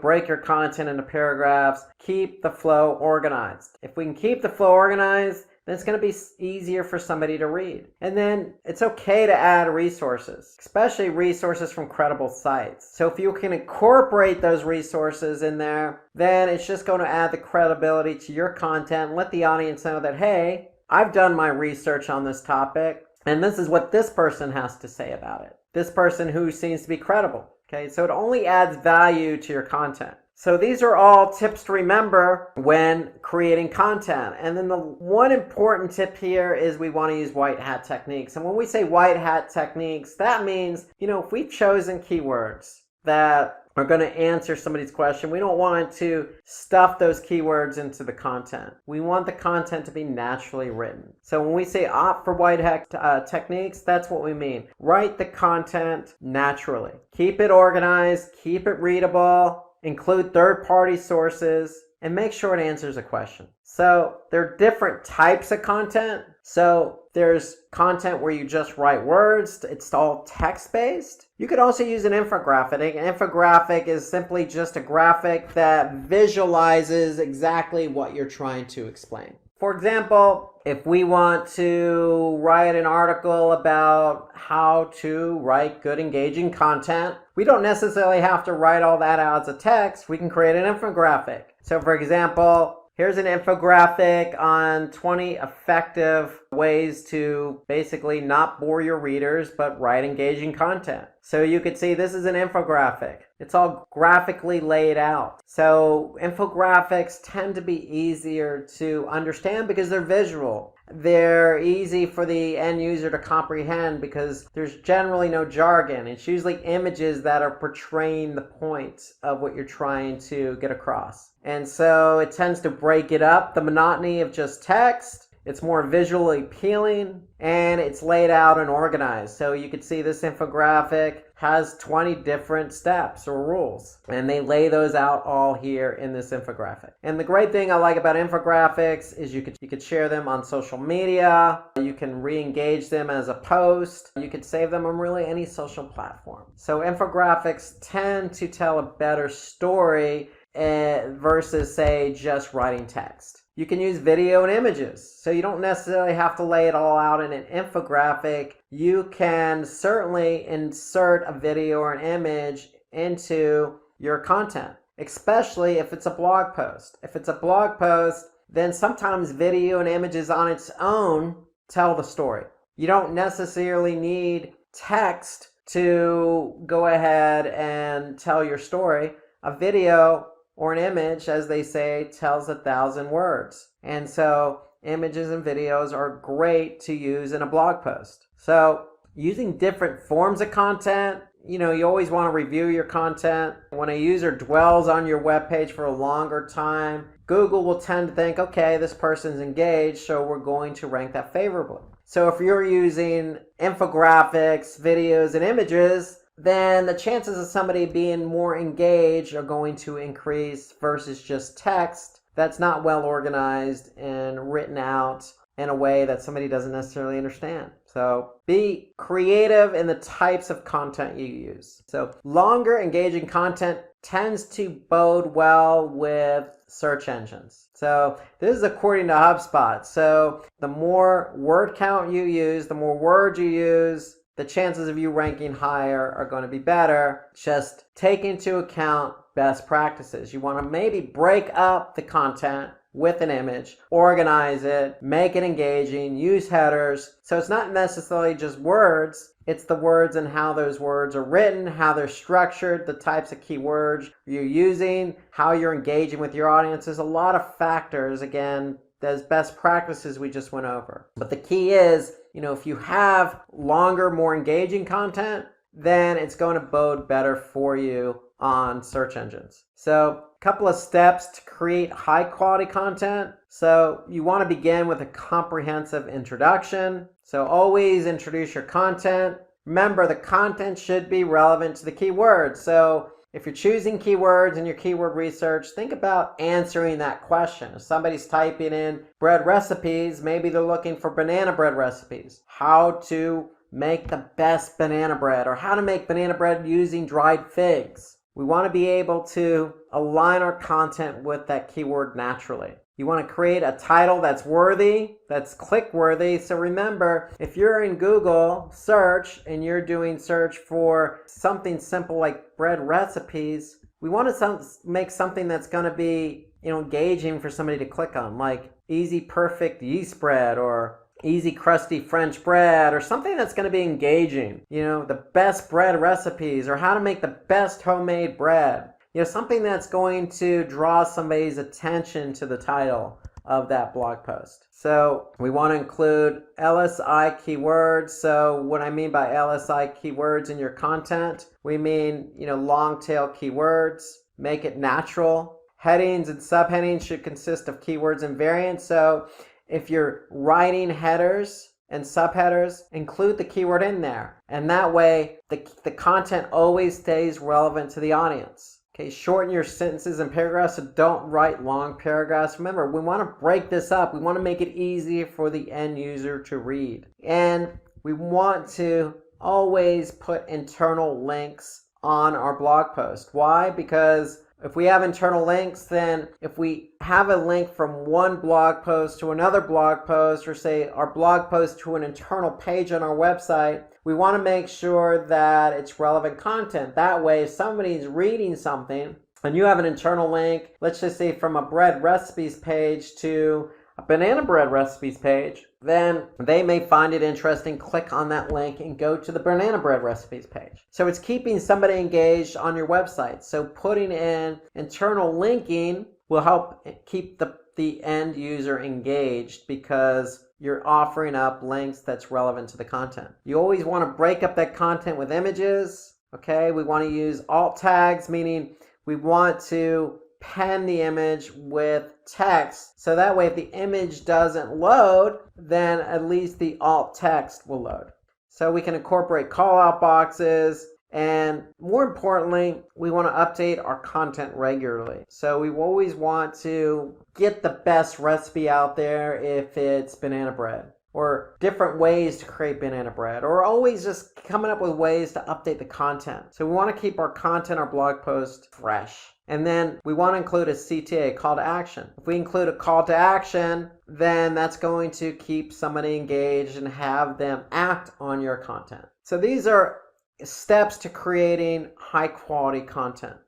Break your content into paragraphs. Keep the flow organized. If we can keep the flow organized, then it's going to be easier for somebody to read. And then it's okay to add resources, especially resources from credible sites. So if you can incorporate those resources in there, then it's just going to add the credibility to your content and let the audience know that, hey, I've done my research on this topic, and this is what this person has to say about it. This person who seems to be credible. Okay, so it only adds value to your content. So these are all tips to remember when creating content. And then the one important tip here is we want to use white hat techniques. And when we say white hat techniques, that means, if we've chosen keywords that are going to answer somebody's question, we don't want to stuff those keywords into the content. We want the content to be naturally written. So when we say opt for white hat techniques, that's what we mean. Write the content naturally. Keep it organized, keep it readable, include third-party sources, and make sure it answers a question. So there are different types of content. So there's content where you just write words. It's all text-based. You could also use an infographic. An infographic is simply just a graphic that visualizes exactly what you're trying to explain. For example, if we want to write an article about how to write good, engaging content, we don't necessarily have to write all that out as a text. We can create an infographic. So for example, here's an infographic on 20 effective ways to basically not bore your readers, but write engaging content. So you could see this is an infographic. It's all graphically laid out. So infographics tend to be easier to understand because they're visual. They're easy for the end user to comprehend because there's generally no jargon. It's usually images that are portraying the point of what you're trying to get across. And so it tends to break it up, the monotony of just text. It's more visually appealing, and it's laid out and organized. So you can see this infographic has 20 different steps or rules, and they lay those out all here in this infographic. And the great thing I like about infographics is you could share them on social media. You can re-engage them as a post. You could save them on really any social platform. So infographics tend to tell a better story versus, say, just writing text. You can use video and images, so you don't necessarily have to lay it all out in an infographic. You can certainly insert a video or an image into your content, especially if it's a blog post. If it's a blog post, then sometimes video and images on its own tell the story. You don't necessarily need text to go ahead and tell your story. A video or an image, as they say, tells 1,000 words. And so images and videos are great to use in a blog post. So using different forms of content, you always want to review your content. When a user dwells on your webpage for a longer time, Google will tend to think, okay, this person's engaged, so we're going to rank that favorably. So if you're using infographics, videos, and images, then the chances of somebody being more engaged are going to increase versus just text that's not well organized and written out in a way that somebody doesn't necessarily understand. So be creative in the types of content you use. So longer engaging content tends to bode well with search engines. So this is according to HubSpot. So the more word count you use, the more words you use, the chances of you ranking higher are going to be better. Just take into account best practices. You want to maybe break up the content with an image, organize it, make it engaging, use headers. So it's not necessarily just words, it's the words and how those words are written, how they're structured, the types of keywords you're using, how you're engaging with your audience. There's a lot of factors, again, those best practices we just went over. But the key is, if you have longer, more engaging content, then it's going to bode better for you on search engines. So a couple of steps to create high quality content. So you want to begin with a comprehensive introduction. So always introduce your content. Remember, the content should be relevant to the keywords. So if you're choosing keywords in your keyword research, think about answering that question. If somebody's typing in bread recipes, maybe they're looking for banana bread recipes. How to make the best banana bread, or how to make banana bread using dried figs. We want to be able to align our content with that keyword naturally. You want to create a title that's worthy, that's click-worthy. So remember, if you're in Google search and you're doing search for something simple like bread recipes, we want to make something that's going to be, engaging for somebody to click on, like easy perfect yeast bread or easy crusty French bread, or something that's going to be engaging. The best bread recipes, or how to make the best homemade bread. Something that's going to draw somebody's attention to the title of that blog post. So we want to include LSI keywords. So what I mean by LSI keywords in your content, we mean, long tail keywords. Make it natural. Headings and subheadings should consist of keywords and variants. So if you're writing headers and subheaders, include the keyword in there. And that way, the content always stays relevant to the audience. Okay, shorten your sentences and paragraphs, so don't write long paragraphs. Remember, we want to break this up. We want to make it easy for the end user to read. And we want to always put internal links on our blog post. Why? Because if we have internal links, then if we have a link from one blog post to another blog post, or say our blog post to an internal page on our website, we want to make sure that it's relevant content. That way, if somebody's reading something and you have an internal link, let's just say from a bread recipes page to a banana bread recipes page, then they may find it interesting, click on that link and go to the banana bread recipes page. So it's keeping somebody engaged on your website. So putting in internal linking will help keep the end user engaged, because you're offering up links that's relevant to the content. You always want to break up that content with images. Okay, we want to use alt tags, meaning we want to pen the image with text, so that way if the image doesn't load, then at least the alt text will load. So we can incorporate call out boxes, and more importantly, we want to update our content regularly. So we always want to get the best recipe out there if it's banana bread, or different ways to create banana bread, or always just coming up with ways to update the content. So we want to keep our content, our blog post fresh. And then we want to include a CTA, call to action. If we include a call to action, then that's going to keep somebody engaged and have them act on your content. So these are steps to creating high quality content.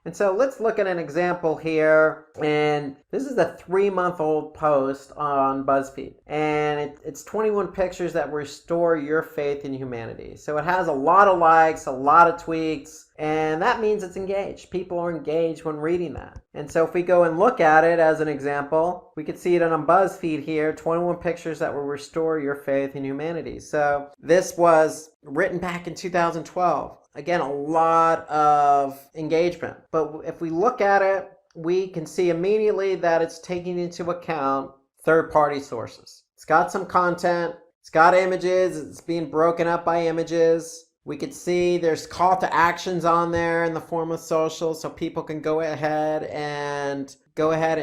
And so let's look at an example here. And this is a 3-month-old post on BuzzFeed. And it's 21 pictures that restore your faith in humanity. So it has a lot of likes, a lot of tweets, and that means it's engaged. People are engaged when reading that. And so if we go and look at it as an example, we could see it on BuzzFeed here, 21 pictures that will restore your faith in humanity. So this was written back in 2012. Again, a lot of engagement. But if we look at it, we can see immediately that it's taking into account third-party sources. It's got some content, it's got images, it's being broken up by images. We could see there's call to actions on there in the form of social, so people can go ahead and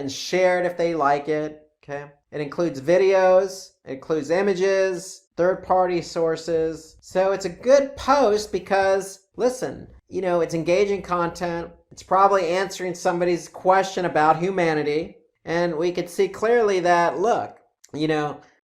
share it if they like it. Okay. It includes videos, it includes images, third-party sources. So it's a good post because, listen, it's engaging content. It's probably answering somebody's question about humanity. And we could see clearly that, look,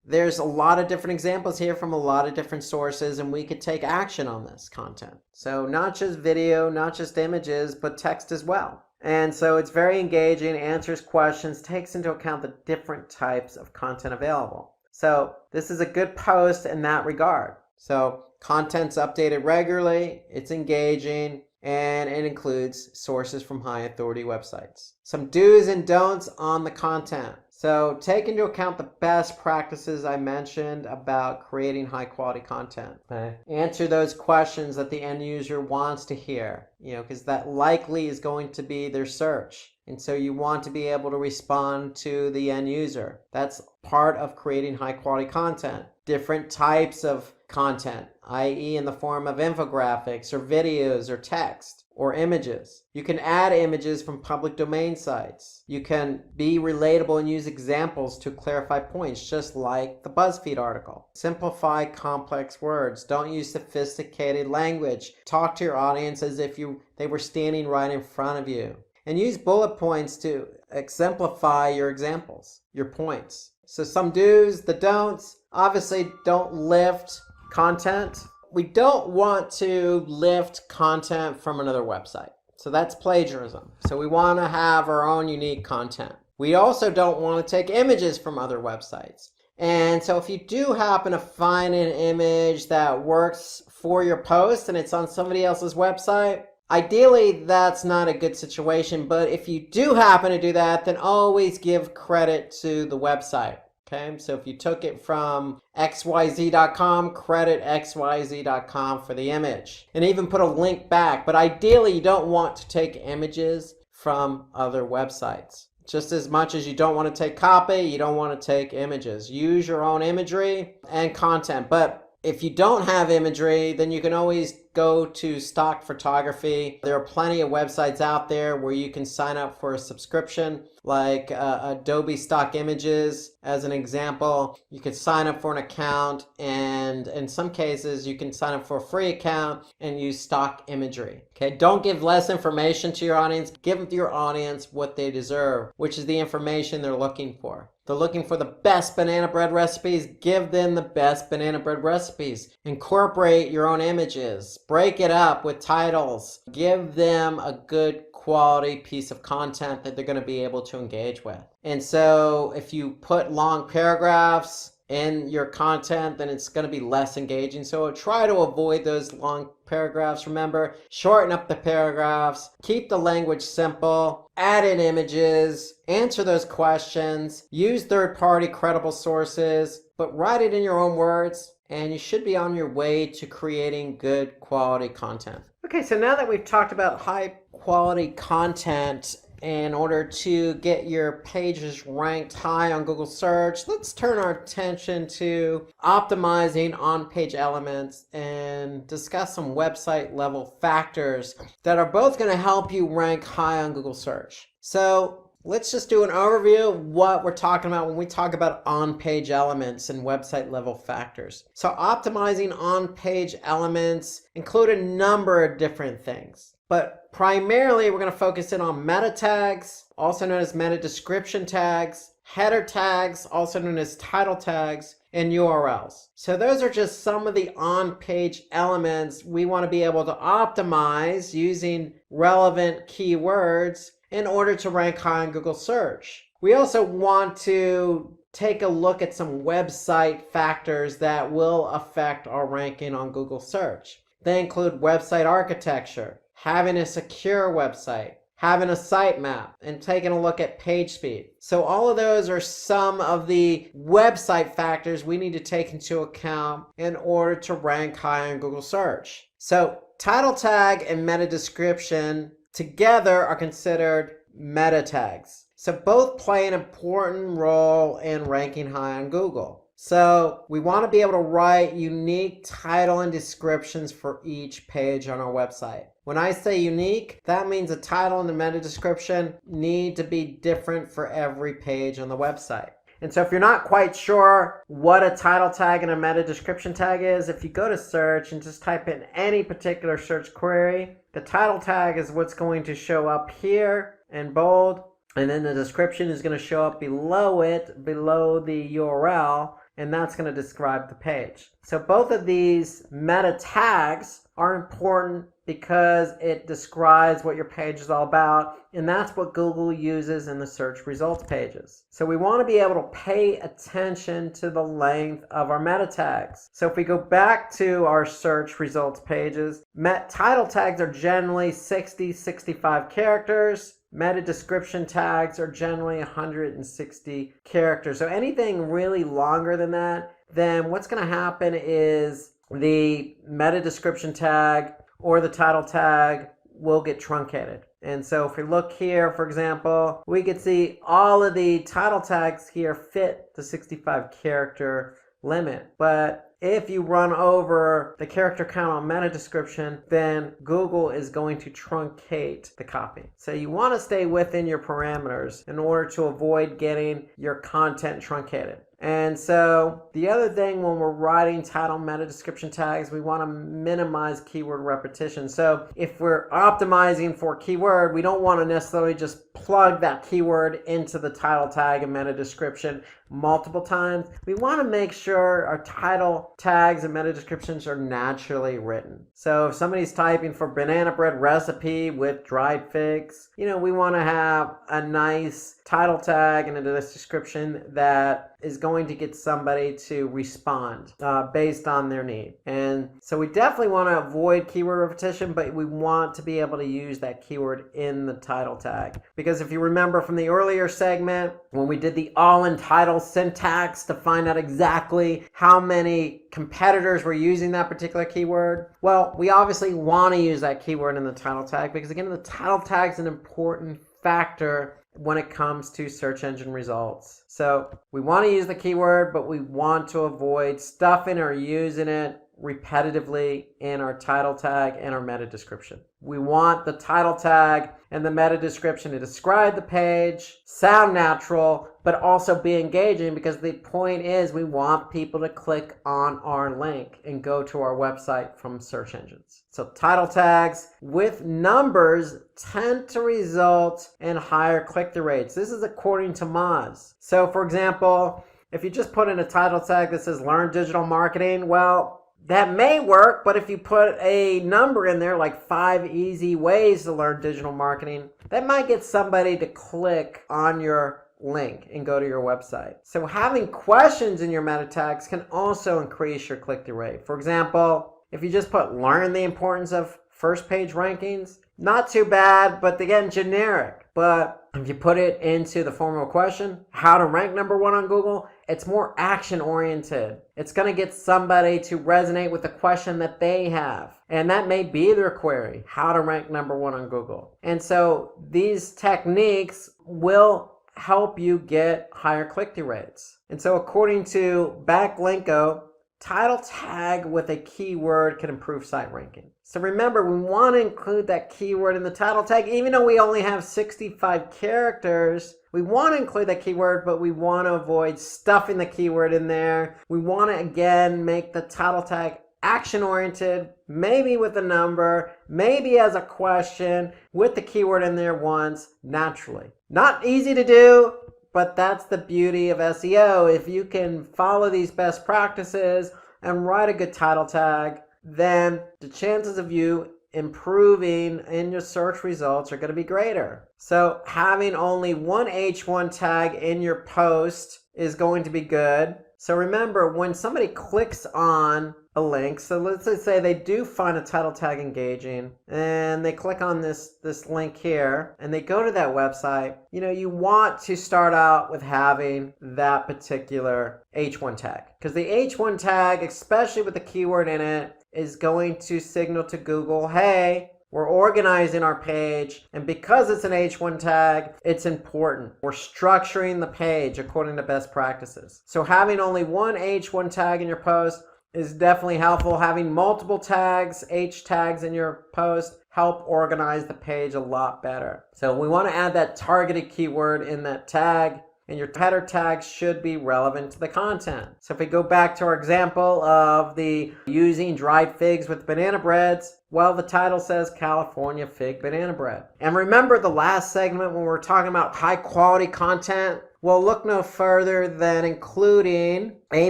there's a lot of different examples here from a lot of different sources, and we could take action on this content. So not just video, not just images, but text as well. And so it's very engaging, answers questions, takes into account the different types of content available. So this is a good post in that regard. So content's updated regularly, it's engaging, and it includes sources from high authority websites. Some do's and don'ts on the content. So take into account the best practices I mentioned about creating high quality content. Okay. Answer those questions that the end user wants to hear, because that likely is going to be their search. And so you want to be able to respond to the end user. That's part of creating high quality content. Different types of content, i.e. in the form of infographics or videos or text or images. You can add images from public domain sites. You can be relatable and use examples to clarify points, just like the BuzzFeed article. Simplify complex words. Don't use sophisticated language. Talk to your audience as if they were standing right in front of you. and use bullet points to exemplify your examples, your points. So some do's, the don'ts, obviously don't lift content. We don't want to lift content from another website. So that's plagiarism. So we want to have our own unique content. We also don't want to take images from other websites. And so if you do happen to find an image that works for your post and it's on somebody else's website, ideally that's not a good situation. But if you do happen to do that, then always give credit to the website. Okay, so if you took it from xyz.com, credit xyz.com for the image. And even put a link back. But ideally you don't want to take images from other websites. Just as much as you don't want to take copy, you don't want to take images. Use your own imagery and content. But if you don't have imagery, then you can always go to stock photography. There are plenty of websites out there where you can sign up for a subscription, like Adobe Stock Images as an example. You could sign up for an account, and in some cases you can sign up for a free account and use stock imagery. Okay, don't give less information to your audience. Give your audience what they deserve, which is the information they're looking for. They're looking for the best banana bread recipes. Give them the best banana bread recipes. Incorporate your own images. Break it up with titles. Give them a good quality piece of content that they're going to be able to engage with. And so if you put long paragraphs in your content, then it's going to be less engaging. So try to avoid those long paragraphs. Remember, shorten up the paragraphs, keep the language simple, add in images, answer those questions, use third-party credible sources, but write it in your own words, and you should be on your way to creating good quality content. Okay, so now that we've talked about high quality content in order to get your pages ranked high on Google search, let's turn our attention to optimizing on-page elements and discuss some website level factors that are both going to help you rank high on Google search. So let's just do an overview of what we're talking about when we talk about on-page elements and website level factors. So optimizing on-page elements include a number of different things. But primarily, we're going to focus in on meta tags, also known as meta description tags, header tags, also known as title tags, and URLs. So those are just some of the on-page elements we want to be able to optimize using relevant keywords in order to rank high on Google search. We also want to take a look at some website factors that will affect our ranking on Google search. They include website architecture, having a secure website, having a sitemap, and taking a look at page speed. So all of those are some of the website factors we need to take into account in order to rank high on Google search. So title tag and meta description together are considered meta tags. So both play an important role in ranking high on Google. So we want to be able to write unique title and descriptions for each page on our website. When I say unique, that means the title and the meta description need to be different for every page on the website. And so if you're not quite sure what a title tag and a meta description tag is, if you go to search and just type in any particular search query, the title tag is what's going to show up here in bold, and then the description is going to show up below it, below the URL, and that's going to describe the page. So both of these meta tags are important because it describes what your page is all about, and that's what Google uses in the search results pages. So we want to be able to pay attention to the length of our meta tags. So if we go back to our search results pages, title tags are generally 60-65 characters. Meta description tags are generally 160 characters. So anything really longer than that, then what's going to happen is the meta description tag or the title tag will get truncated. And so if we look here, for example, we can see all of the title tags here fit the 65 character limit. But if you run over the character count on meta description, then Google is going to truncate the copy. So you want to stay within your parameters in order to avoid getting your content truncated. And so the other thing when we're writing title meta description tags, we want to minimize keyword repetition. So if we're optimizing for keyword, we don't want to necessarily just plug that keyword into the title tag and meta description multiple times. We want to make sure our title tags and meta descriptions are naturally written. So if somebody's typing for banana bread recipe with dried figs, we want to have a nice title tag and a description that is going to get somebody to respond based on their need. And so we definitely want to avoid keyword repetition, but we want to be able to use that keyword in the title tag. Because if you remember from the earlier segment, when we did the all-in title syntax to find out exactly how many competitors were using that particular keyword, well, we obviously want to use that keyword in the title tag because, again, the title tag is an important factor when it comes to search engine results. So we want to use the keyword, but we want to avoid stuffing or using it repetitively in our title tag and our meta description. We want the title tag and the meta description to describe the page, sound natural, but also be engaging, because the point is we want people to click on our link and go to our website from search engines. So title tags with numbers tend to result in higher click-through rates. This is according to Moz. So for example, if you just put in a title tag that says learn digital marketing, well, that may work, but if you put a number in there like 5 easy ways to learn digital marketing, that might get somebody to click on your link and go to your website. So having questions in your meta tags can also increase your click-through rate. For example, if you just put learn the importance of first page rankings, not too bad, but again, generic. But if you put it into the form of a question, how to rank number 1 on Google, it's more action oriented. It's going to get somebody to resonate with the question that they have. And that may be their query, how to rank number 1 on Google. And so these techniques will help you get higher click-through rates. And so according to Backlinko, title tag with a keyword can improve site ranking. So remember, we want to include that keyword in the title tag. Even though we only have 65 characters, we want to include that keyword, but we want to avoid stuffing the keyword in there. We want to, again, make the title tag action-oriented, maybe with a number, maybe as a question, with the keyword in there once, naturally. Not easy to do, but that's the beauty of SEO. If you can follow these best practices and write a good title tag, then the chances of you improving in your search results are going to be greater. So having only one H1 tag in your post is going to be good. So remember, when somebody clicks on a link, so let's just say they do find a title tag engaging and they click on this link here and they go to that website, you want to start out with having that particular H1 tag, because the H1 tag, especially with the keyword in it, is going to signal to Google, hey, we're organizing our page, and because it's an H1 tag, it's important. We're structuring the page according to best practices. So having only one H1 tag in your post is definitely helpful. Having multiple tags, H tags in your post, help organize the page a lot better. So we want to add that targeted keyword in that tag, and your header tags should be relevant to the content. So if we go back to our example of the using dried figs with banana breads, well, the title says California fig banana bread. And remember the last segment when we were talking about high quality content? Well, look no further than including a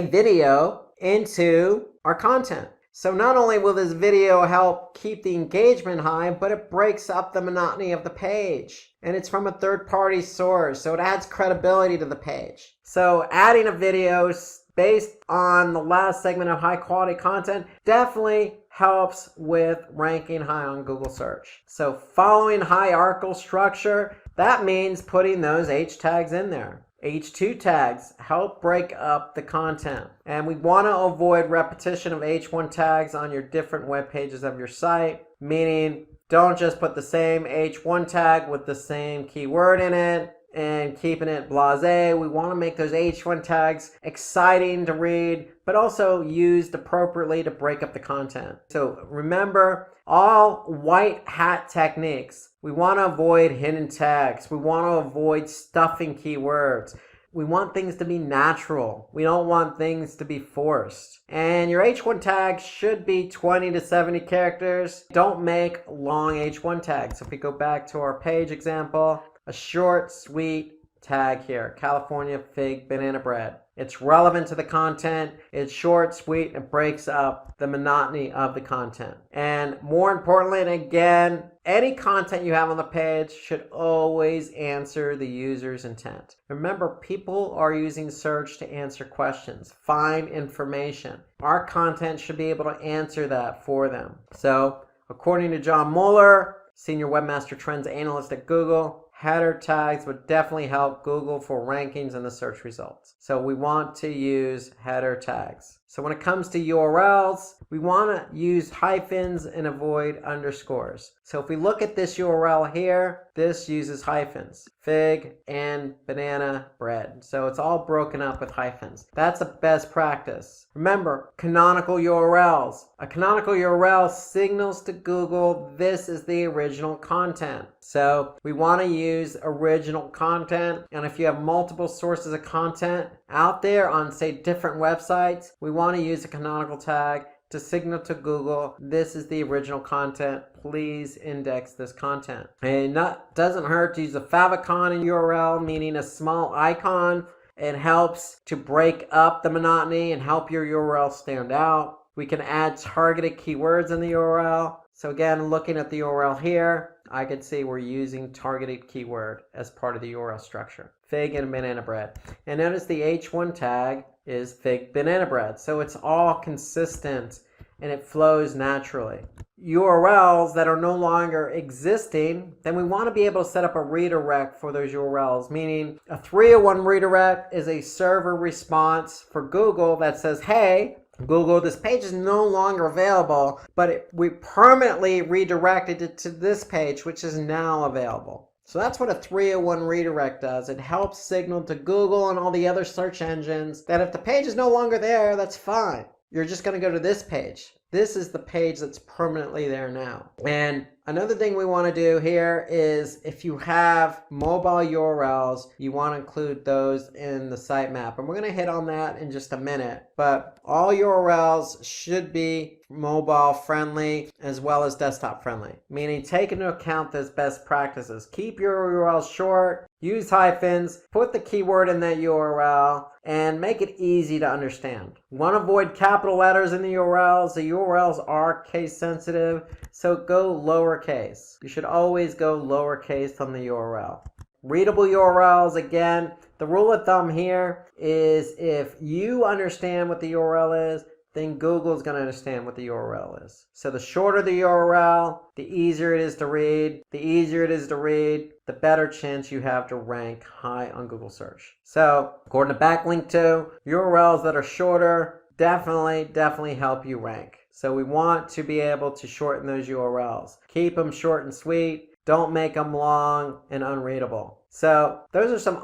video into our content. So not only will this video help keep the engagement high, but it breaks up the monotony of the page. And it's from a third-party source, so it adds credibility to the page. So adding a video based on the last segment of high-quality content definitely helps with ranking high on Google search. So following hierarchical structure, that means putting those H tags in there. H2 tags help break up the content. And we want to avoid repetition of H1 tags on your different web pages of your site, meaning don't just put the same H1 tag with the same keyword in it and keeping it blasé. We want to make those H1 tags exciting to read, but also used appropriately to break up the content. So remember, all white hat techniques. We want to avoid hidden tags. We want to avoid stuffing keywords. We want things to be natural. We don't want things to be forced. And your H1 tag should be 20 to 70 characters. Don't make long H1 tags. So if we go back to our page example, a short, sweet tag here, California fig banana bread. It's relevant to the content. It's short, sweet, and breaks up the monotony of the content. And more importantly, and again, any content you have on the page should always answer the user's intent. Remember, people are using search to answer questions, find information. Our content should be able to answer that for them. So, according to John Mueller, Senior Webmaster Trends Analyst at Google, header tags would definitely help Google for rankings in the search results. So we want to use header tags. So when it comes to URLs, we want to use hyphens and avoid underscores. So if we look at this URL here, this uses hyphens, fig and banana bread. So it's all broken up with hyphens. That's a best practice. Remember, canonical URLs. A canonical URL signals to Google this is the original content. So we want to use original content. And if you have multiple sources of content out there on, say, different websites, we want to use a canonical tag to signal to Google, this is the original content. Please index this content. And that doesn't hurt to use a favicon in URL, meaning a small icon. It helps to break up the monotony and help your URL stand out. We can add targeted keywords in the URL. So again, looking at the URL here, I can see we're using targeted keyword as part of the URL structure. Fig and banana bread. And notice the H1 tag is fig banana bread. So it's all consistent and it flows naturally. URLs that are no longer existing, then we want to be able to set up a redirect for those URLs, meaning a 301 redirect is a server response for Google that says, hey, Google, this page is no longer available, but we permanently redirected it to this page, which is now available. So that's what a 301 redirect does. It helps signal to Google and all the other search engines that if the page is no longer there, that's fine. You're just going to go to this page. This is the page that's permanently there now. And another thing we want to do here is if you have mobile URLs, you want to include those in the sitemap. And we're going to hit on that in just a minute. But all URLs should be mobile friendly as well as desktop friendly, meaning take into account those best practices. Keep your URLs short, use hyphens, put the keyword in that URL, and make it easy to understand. Want to avoid capital letters in the URLs. The URLs are case sensitive, so go lowercase. You should always go lowercase on the URL. Readable URLs, again, the rule of thumb here is if you understand what the URL is, then Google is going to understand what the URL is. So the shorter the URL, the easier it is to read. The easier it is to read, the better chance you have to rank high on Google search. So according to Backlink 2, URLs that are shorter definitely help you rank. So we want to be able to shorten those URLs. Keep them short and sweet. Don't make them long and unreadable. So those are some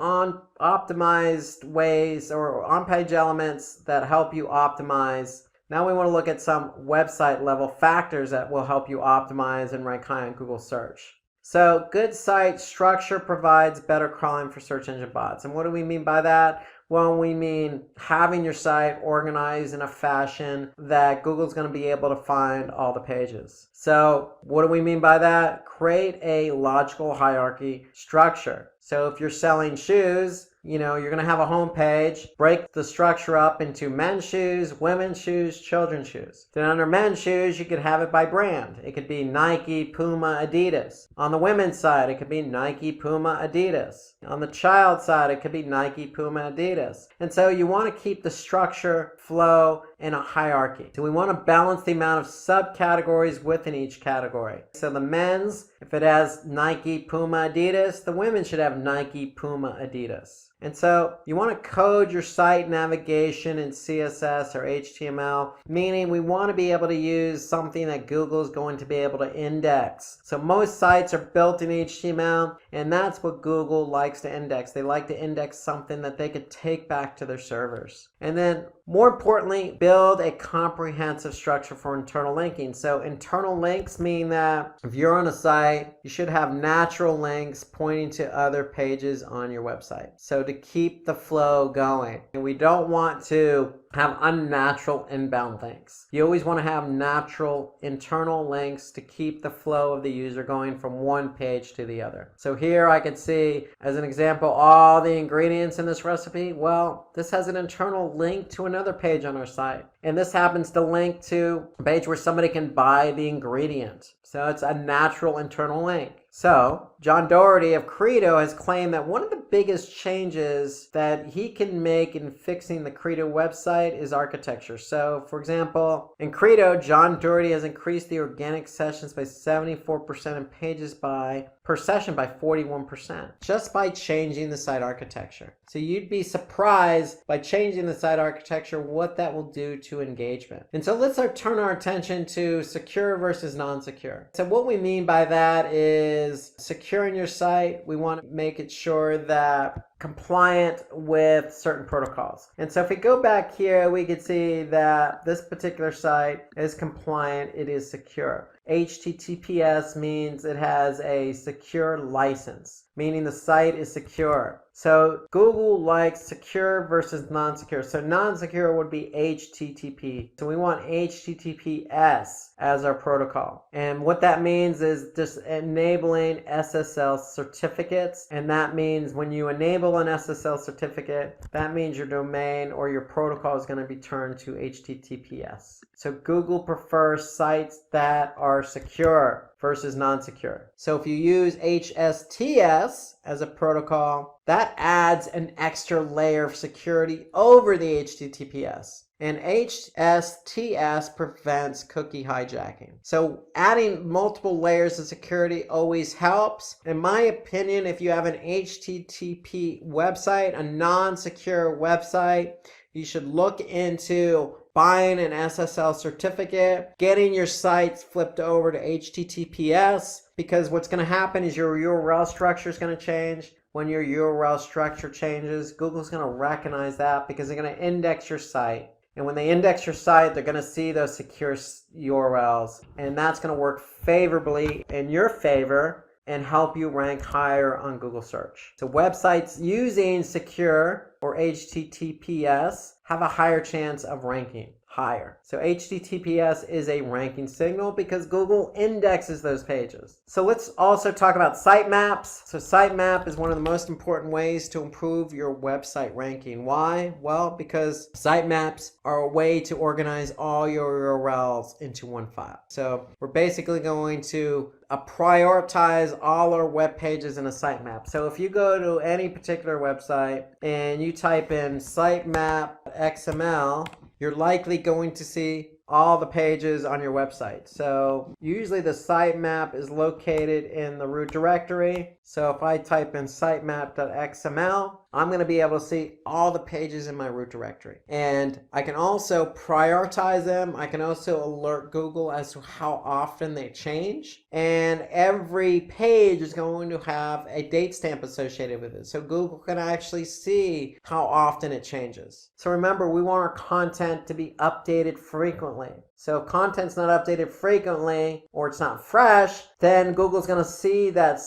optimized ways or on-page elements that help you optimize. Now we want to look at some website level factors that will help you optimize and rank high on Google search. So good site structure provides better crawling for search engine bots. And what do we mean by that? Well, we mean having your site organized in a fashion that Google's going to be able to find all the pages. So what do we mean by that? Create a logical hierarchy structure. So if you're selling shoes, you're going to have a home page, break the structure up into men's shoes, women's shoes, children's shoes. Then under men's shoes, you could have it by brand. It could be Nike, Puma, Adidas. On the women's side, it could be Nike, Puma, Adidas. On the child side, it could be Nike, Puma, Adidas. And so you want to keep the structure, flow, in a hierarchy. So we want to balance the amount of subcategories within each category. So the men's, if it has Nike, Puma, Adidas, the women should have Nike, Puma, Adidas. And so you want to code your site navigation in CSS or HTML, meaning we want to be able to use something that Google is going to be able to index. So most sites are built in HTML, and that's what Google likes to index. They like to index something that they could take back to their servers. And then More importantly, build a comprehensive structure for internal linking. So internal links mean that if you're on a site, you should have natural links pointing to other pages on your website. So to keep the flow going. And we don't want to have unnatural inbound links. You always want to have natural internal links to keep the flow of the user going from one page to the other. So here I could see, as an example, all the ingredients in this recipe. Well, this has an internal link to another page on our site. And this happens to link to a page where somebody can buy the ingredient. So it's a natural internal link. So John Doherty of Credo has claimed that one of the biggest changes that he can make in fixing the Credo website is architecture. So for example, in Credo, John Doherty has increased the organic sessions by 74% and pages per session by 41%, just by changing the site architecture. So you'd be surprised by changing the site architecture what that will do to engagement. And so let's turn our attention to secure versus non-secure. So what we mean by that is securing your site. We want to make it sure that compliant with certain protocols. And so if we go back here, we can see that this particular site is compliant, it is secure. HTTPS means it has a secure license, meaning the site is secure. So Google likes secure versus non-secure. So non-secure would be HTTP. So we want HTTPS as our protocol. And what that means is just enabling SSL certificates. And that means when you enable an SSL certificate, that means your domain or your protocol is going to be turned to HTTPS. So Google prefers sites that are secure versus non-secure. So if you use HSTS as a protocol, that adds an extra layer of security over the HTTPS. And HSTS prevents cookie hijacking. So adding multiple layers of security always helps. In my opinion, if you have an HTTP website, a non-secure website, you should look into buying an SSL certificate, getting your sites flipped over to HTTPS, because what's going to happen is your URL structure is going to change. When your URL structure changes, Google's going to recognize that because they're going to index your site. And when they index your site, they're going to see those secure URLs. And that's going to work favorably in your favor and help you rank higher on Google search. So websites using secure or HTTPS have a higher chance of ranking higher. So HTTPS is a ranking signal because Google indexes those pages. So let's also talk about sitemaps. So sitemap is one of the most important ways to improve your website ranking. Why? Well, because sitemaps are a way to organize all your URLs into one file. So we're basically going to prioritize all our web pages in a sitemap. So if you go to any particular website and you type in sitemap XML, you're likely going to see all the pages on your website. So usually the sitemap is located in the root directory. So if I type in sitemap.xml, I'm going to be able to see all the pages in my root directory. And I can also prioritize them. I can also alert Google as to how often they change. And every page is going to have a date stamp associated with it. So Google can actually see how often it changes. So remember, we want our content to be updated frequently. So if content's not updated frequently or it's not fresh, then Google's going to see that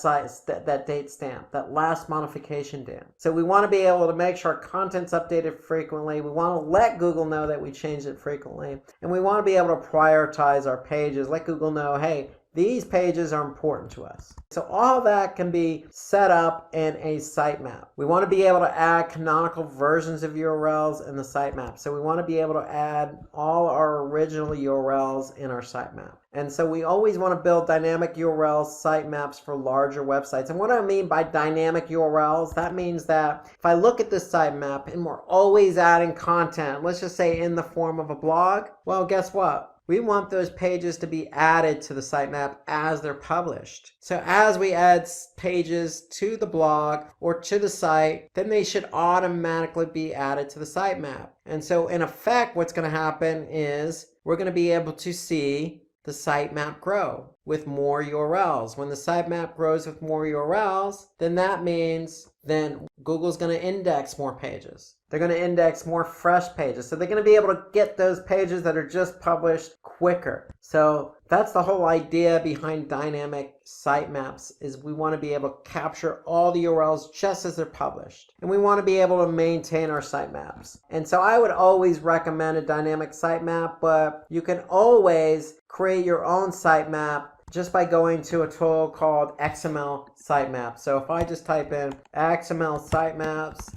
date stamp, that last modification date. So we want to be able to make sure our content's updated frequently. We want to let Google know that we changed it frequently. And we want to be able to prioritize our pages, let Google know, hey, these pages are important to us. So all that can be set up in a sitemap. We want to be able to add canonical versions of URLs in the sitemap. So we want to be able to add all our original URLs in our sitemap. And so we always want to build dynamic URL sitemaps for larger websites. And what I mean by dynamic URLs, that means that if I look at this sitemap and we're always adding content, let's just say in the form of a blog, well, guess what? We want those pages to be added to the sitemap as they're published. So as we add pages to the blog or to the site, then they should automatically be added to the sitemap. And so in effect, what's going to happen is we're going to be able to see the sitemap grow with more URLs. When the sitemap grows with more URLs, then that means then Google's going to index more pages. They're going to index more fresh pages. So they're going to be able to get those pages that are just published quicker. So that's the whole idea behind dynamic sitemaps, is we want to be able to capture all the URLs just as they're published. And we want to be able to maintain our sitemaps. And so I would always recommend a dynamic sitemap, but you can always create your own sitemap just by going to a tool called XML Sitemap. So if I just type in XML Sitemaps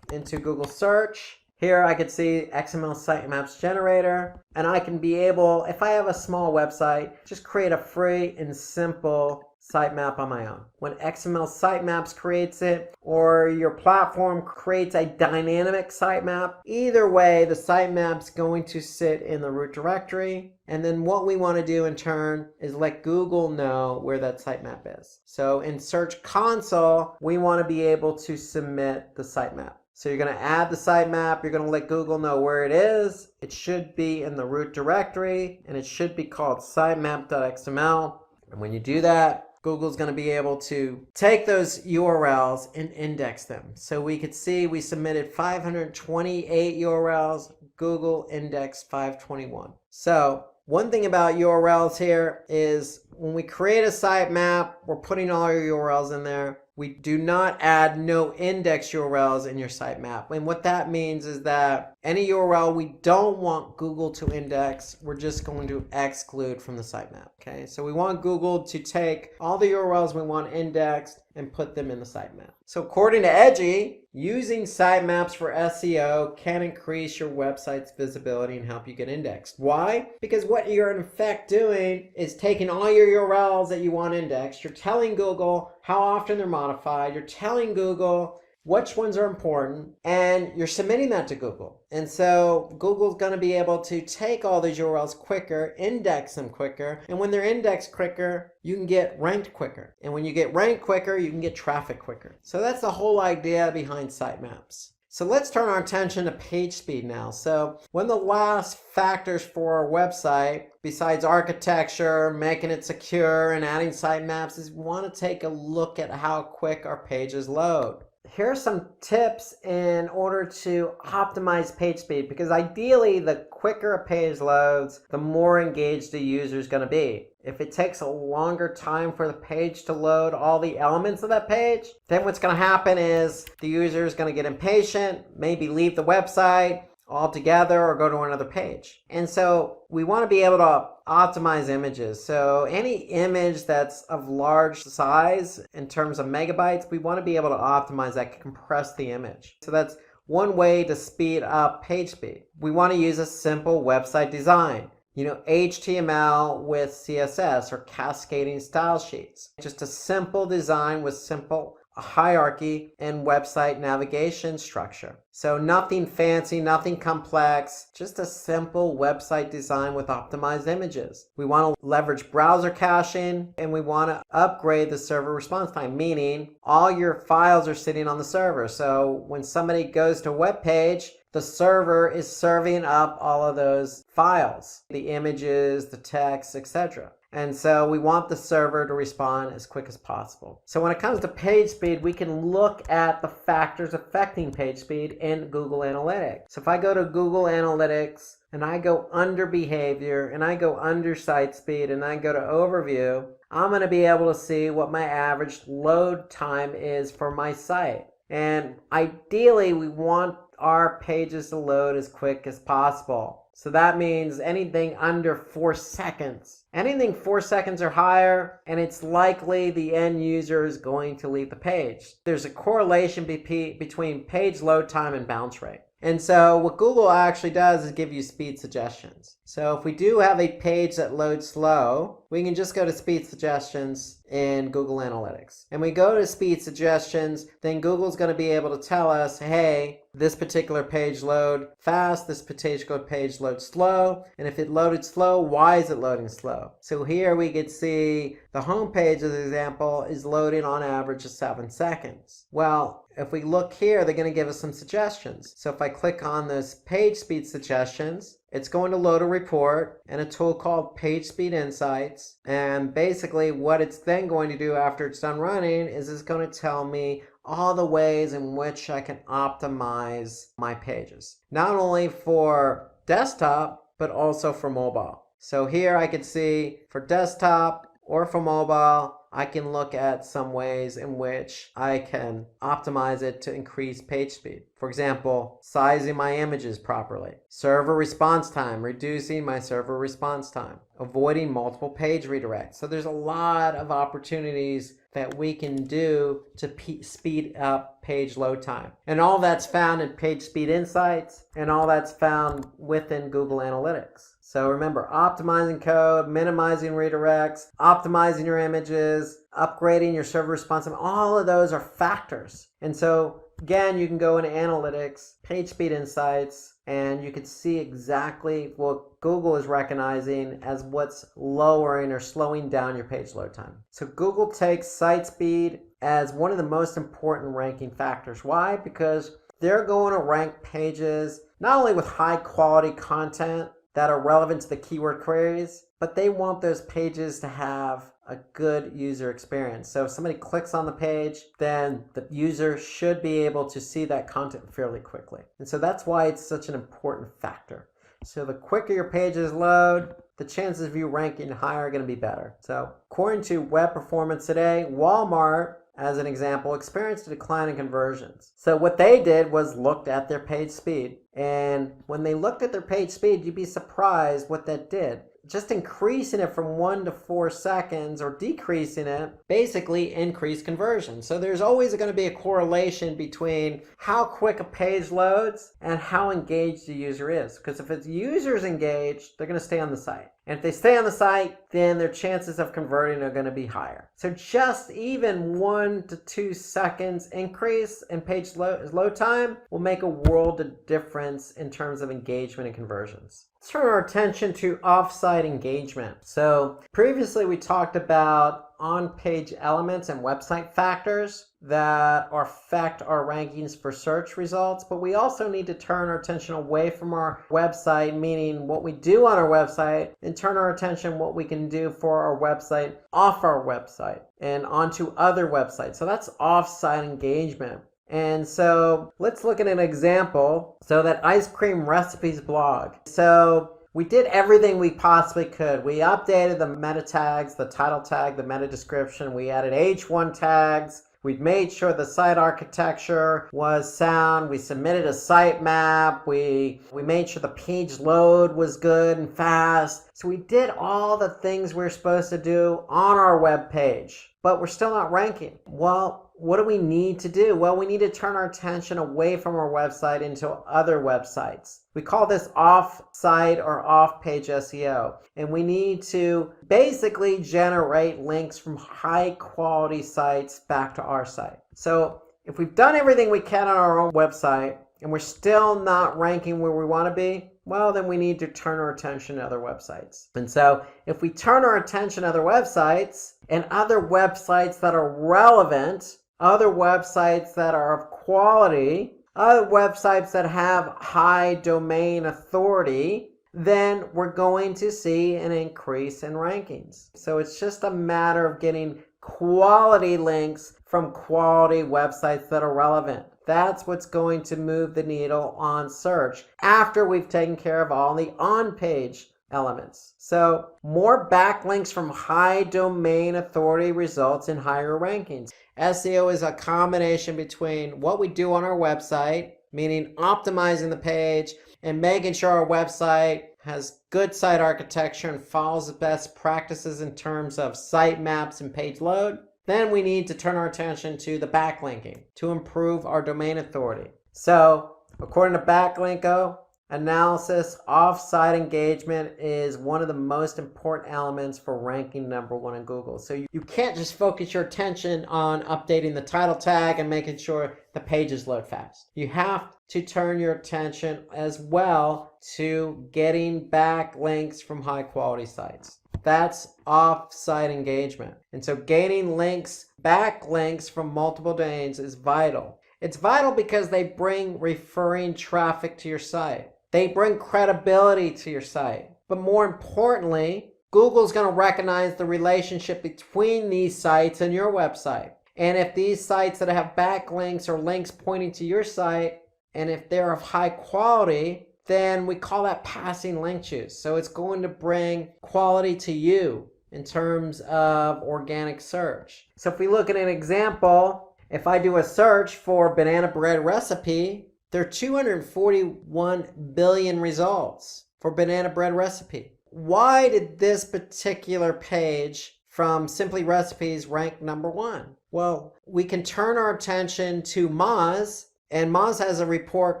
into Google search, here I could see XML Sitemaps Generator, and I can be able, if I have a small website, just create a free and simple sitemap on my own. When XML Sitemaps creates it, or your platform creates a dynamic sitemap, either way, the sitemap's going to sit in the root directory. And then what we want to do in turn is let Google know where that sitemap is. So in Search Console, we want to be able to submit the sitemap. So you're going to add the sitemap, you're going to let Google know where it is. It should be in the root directory, and it should be called sitemap.xml. And when you do that, Google's going to be able to take those URLs and index them. So we could see we submitted 528 URLs, Google indexed 521. So one thing about URLs here is when we create a sitemap, we're putting all our URLs in there. We do not add no index URLs in your sitemap. And what that means is that any URL we don't want Google to index, we're just going to exclude from the sitemap. Okay, so we want Google to take all the URLs we want indexed and put them in the sitemap. So according to Edgy, using sitemaps for SEO can increase your website's visibility and help you get indexed. Why? Because what you're in effect doing is taking all your URLs that you want indexed, you're telling Google how often they're modified, you're telling Google which ones are important, and you're submitting that to Google. And so Google's going to be able to take all these URLs quicker, index them quicker, and when they're indexed quicker, you can get ranked quicker. And when you get ranked quicker, you can get traffic quicker. So that's the whole idea behind sitemaps. So let's turn our attention to page speed now. So one of the last factors for our website, besides architecture, making it secure, and adding sitemaps, is we want to take a look at how quick our pages load. Here are some tips in order to optimize page speed, because ideally the quicker a page loads, the more engaged the user is going to be. If it takes a longer time for the page to load all the elements of that page, then what's going to happen is the user is going to get impatient, maybe leave the website altogether or go to another page. And so we want to be able to optimize images. So any image that's of large size in terms of megabytes, we want to be able to optimize that, compress the image. So that's one way to speed up page speed. We want to use a simple website design. HTML with CSS or cascading style sheets. Just a simple design with simple hierarchy and website navigation structure. So nothing fancy, nothing complex, just a simple website design with optimized images. We want to leverage browser caching, and we want to upgrade the server response time, meaning all your files are sitting on the server. So when somebody goes to a web page, the server is serving up all of those files, the images, the text, etc. And so we want the server to respond as quick as possible. So when it comes to page speed, we can look at the factors affecting page speed in Google Analytics. So if I go to Google Analytics and I go under behavior and I go under site speed and I go to overview, I'm going to be able to see what my average load time is for my site. And ideally, we want our pages to load as quick as possible. So that means anything under 4 seconds. Anything 4 seconds or higher, and it's likely the end user is going to leave the page. There's a correlation between page load time and bounce rate. And so what Google actually does is give you speed suggestions. So if we do have a page that loads slow, we can just go to speed suggestions in Google Analytics. And we go to speed suggestions, then Google's going to be able to tell us, hey, this particular page load fast, this particular page loads slow, and if it loaded slow, why is it loading slow? So here we could see the home page, as an example, is loading on average of 7 seconds. Well, if we look here, they're going to give us some suggestions. So if I click on this page speed suggestions, it's going to load a report and a tool called Page Speed Insights. And basically what it's then going to do after it's done running is it's going to tell me all the ways in which I can optimize my pages, not only for desktop, but also for mobile. So here I can see for desktop or for mobile, I can look at some ways in which I can optimize it to increase page speed. For example, sizing my images properly, server response time, reducing my server response time, avoiding multiple page redirects. So there's a lot of opportunities that we can do to speed up page load time. And all that's found in Page Speed Insights, and all that's found within Google Analytics. So remember, optimizing code, minimizing redirects, optimizing your images, upgrading your server response time, all of those are factors. And so again, you can go into Analytics, Page Speed Insights, and you can see exactly what Google is recognizing as what's lowering or slowing down your page load time. So Google takes site speed as one of the most important ranking factors. Why? Because they're going to rank pages not only with high quality content that are relevant to the keyword queries, but they want those pages to have a good user experience. So if somebody clicks on the page, then the user should be able to see that content fairly quickly. And so that's why it's such an important factor. So the quicker your pages load, the chances of you ranking higher are going to be better. So according to Web Performance Today, Walmart, as an example, experienced a decline in conversions. So what they did was looked at their page speed. And when they looked at their page speed, you'd be surprised what that did. Just increasing it from 1 to 4 seconds or decreasing it basically increased conversion. So there's always going to be a correlation between how quick a page loads and how engaged the user is. Because if the user's engaged, they're going to stay on the site. And if they stay on the site, then their chances of converting are going to be higher. So just even 1 to 2 seconds increase in page load time will make a world of difference in terms of engagement and conversions. Let's turn our attention to off-site engagement. So previously we talked about on-page elements and website factors that affect our rankings for search results, but we also need to turn our attention away from our website, meaning what we do on our website, and turn our attention what we can do for our website off our website and onto other websites. So that's off-site engagement. And so let's look at an example. So that ice cream recipes blog. So we did everything we possibly could. We updated the meta tags, the title tag, the meta description. We added H1 tags. We made sure the site architecture was sound. We submitted a sitemap. We made sure the page load was good and fast. So we did all the things we're supposed to do on our web page, but we're still not ranking. Well, what do we need to do? Well, we need to turn our attention away from our website into other websites. We call this off-site or off-page SEO. And we need to basically generate links from high-quality sites back to our site. So if we've done everything we can on our own website and we're still not ranking where we want to be, well, then we need to turn our attention to other websites. And so if we turn our attention to other websites and other websites that are relevant, other websites that are of quality, other websites that have high domain authority, then we're going to see an increase in rankings. So it's just a matter of getting quality links from quality websites that are relevant. That's what's going to move the needle on search after we've taken care of all the on-page elements. So more backlinks from high domain authority results in higher rankings. SEO is a combination between what we do on our website, meaning optimizing the page and making sure our website has good site architecture and follows the best practices in terms of sitemaps and page load. Then we need to turn our attention to the backlinking to improve our domain authority. So according to Backlinko analysis, off-site engagement is one of the most important elements for ranking #1 in Google. So you can't just focus your attention on updating the title tag and making sure the pages load fast. You have to turn your attention as well to getting backlinks from high-quality sites. That's off-site engagement. And so gaining links, backlinks from multiple domains is vital. It's vital because they bring referring traffic to your site. They bring credibility to your site. But more importantly, Google's going to recognize the relationship between these sites and your website. And if these sites that have backlinks or links pointing to your site, and if they're of high quality, then we call that passing link juice. So it's going to bring quality to you in terms of organic search. So if we look at an example, if I do a search for banana bread recipe, there are 241 billion results for banana bread recipe. Why did this particular page from Simply Recipes rank number 1? Well, we can turn our attention to Moz, and Moz has a report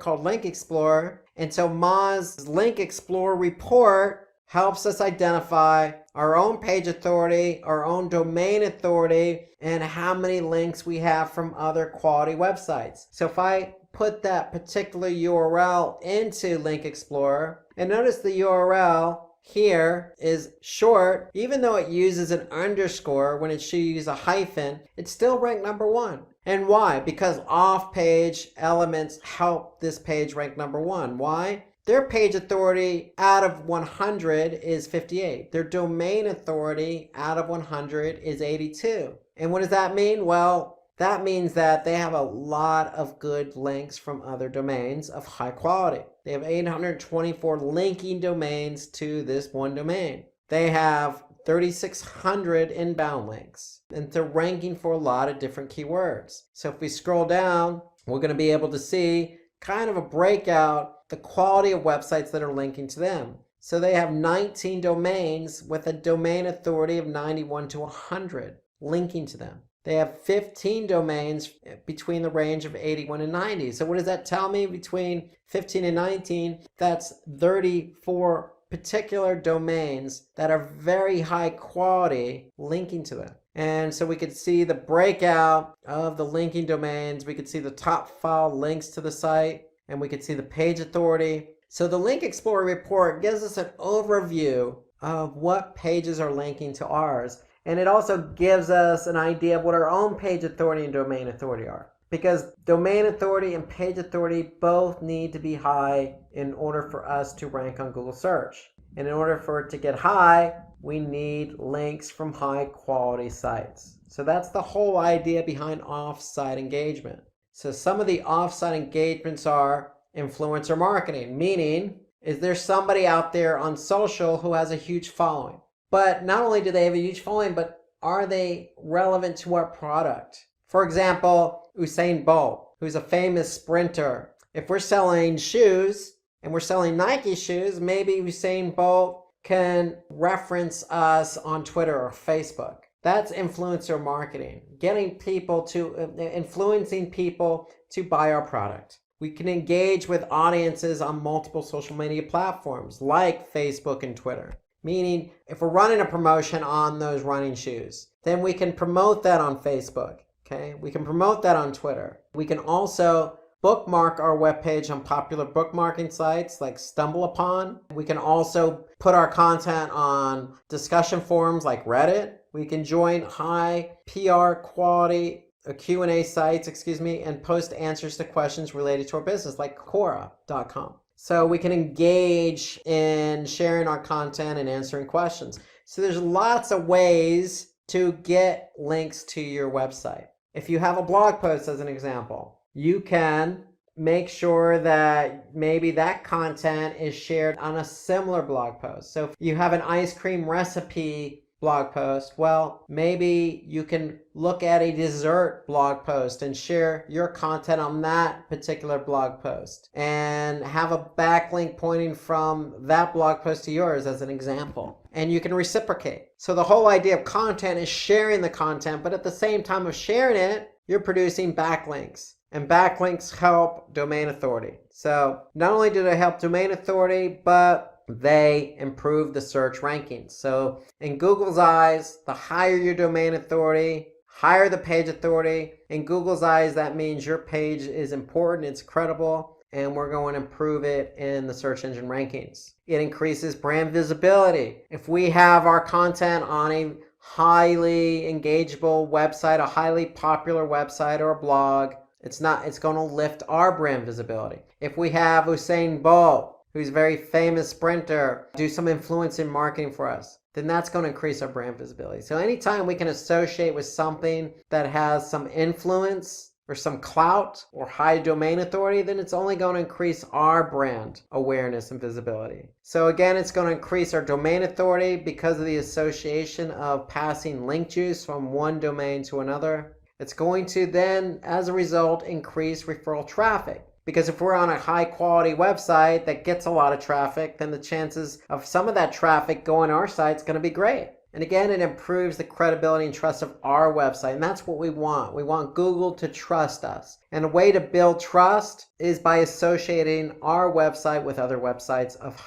called Link Explorer. And so Moz's Link Explorer report helps us identify our own page authority, our own domain authority, and how many links we have from other quality websites. So if I put that particular URL into Link Explorer, and notice the URL here is short, even though it uses an underscore when it should use a hyphen, it's still ranked number 1. And why? Because off-page elements help this page rank number 1. Why? Their page authority out of 100 is 58. Their domain authority out of 100 is 82. And what does that mean? Well, that means that they have a lot of good links from other domains of high quality. They have 824 linking domains to this one domain. They have 3,600 inbound links, and they're ranking for a lot of different keywords. So if we scroll down, we're going to be able to see kind of a breakout, the quality of websites that are linking to them. So they have 19 domains with a domain authority of 91 to 100 linking to them. They have 15 domains between the range of 81 and 90. So what does that tell me? Between 15 and 19, that's 34 particular domains that are very high quality linking to them. And so we could see the breakout of the linking domains. We could see the top file links to the site, and we could see the page authority. So the Link Explorer report gives us an overview of what pages are linking to ours. And it also gives us an idea of what our own page authority and domain authority are. Because domain authority and page authority both need to be high in order for us to rank on Google search. And in order for it to get high, we need links from high quality sites. So that's the whole idea behind off-site engagement. So some of the off-site engagements are influencer marketing, meaning is there somebody out there on social who has a huge following? But not only do they have a huge following, but are they relevant to our product? For example, Usain Bolt, who's a famous sprinter. If we're selling shoes and we're selling Nike shoes, maybe Usain Bolt can reference us on Twitter or Facebook. That's influencer marketing, getting people to, influencing people to buy our product. We can engage with audiences on multiple social media platforms like Facebook and Twitter. Meaning, if we're running a promotion on those running shoes, then we can promote that on Facebook, okay? We can promote that on Twitter. We can also bookmark our webpage on popular bookmarking sites like StumbleUpon. We can also put our content on discussion forums like Reddit. We can join high PR quality Q&A sites, and post answers to questions related to our business like Quora.com. So we can engage in sharing our content and answering questions. So there's lots of ways to get links to your website. If you have a blog post as an example, you can make sure that maybe that content is shared on a similar blog post. So if you have an ice cream recipe blog post, well, maybe you can look at a dessert blog post and share your content on that particular blog post and have a backlink pointing from that blog post to yours as an example. And you can reciprocate. So the whole idea of content is sharing the content, but at the same time of sharing it, you're producing backlinks. And backlinks help domain authority. So not only do they help domain authority, but they improve the search rankings. So in Google's eyes, the higher your domain authority, higher the page authority. In Google's eyes, that means your page is important, it's credible, and we're going to improve it in the search engine rankings. It increases brand visibility. If we have our content on a highly engageable website, a highly popular website or a blog, it's going to lift our brand visibility. If we have Usain Bolt, who's a very famous sprinter, do some influence in marketing for us, then that's going to increase our brand visibility. So anytime we can associate with something that has some influence or some clout or high domain authority, then it's only going to increase our brand awareness and visibility. So again, it's going to increase our domain authority because of the association of passing link juice from one domain to another. It's going to then, as a result, increase referral traffic. Because if we're on a high quality website that gets a lot of traffic, then the chances of some of that traffic going to our site is going to be great. And again, it improves the credibility and trust of our website. And that's what we want. We want Google to trust us. And a way to build trust is by associating our website with other websites of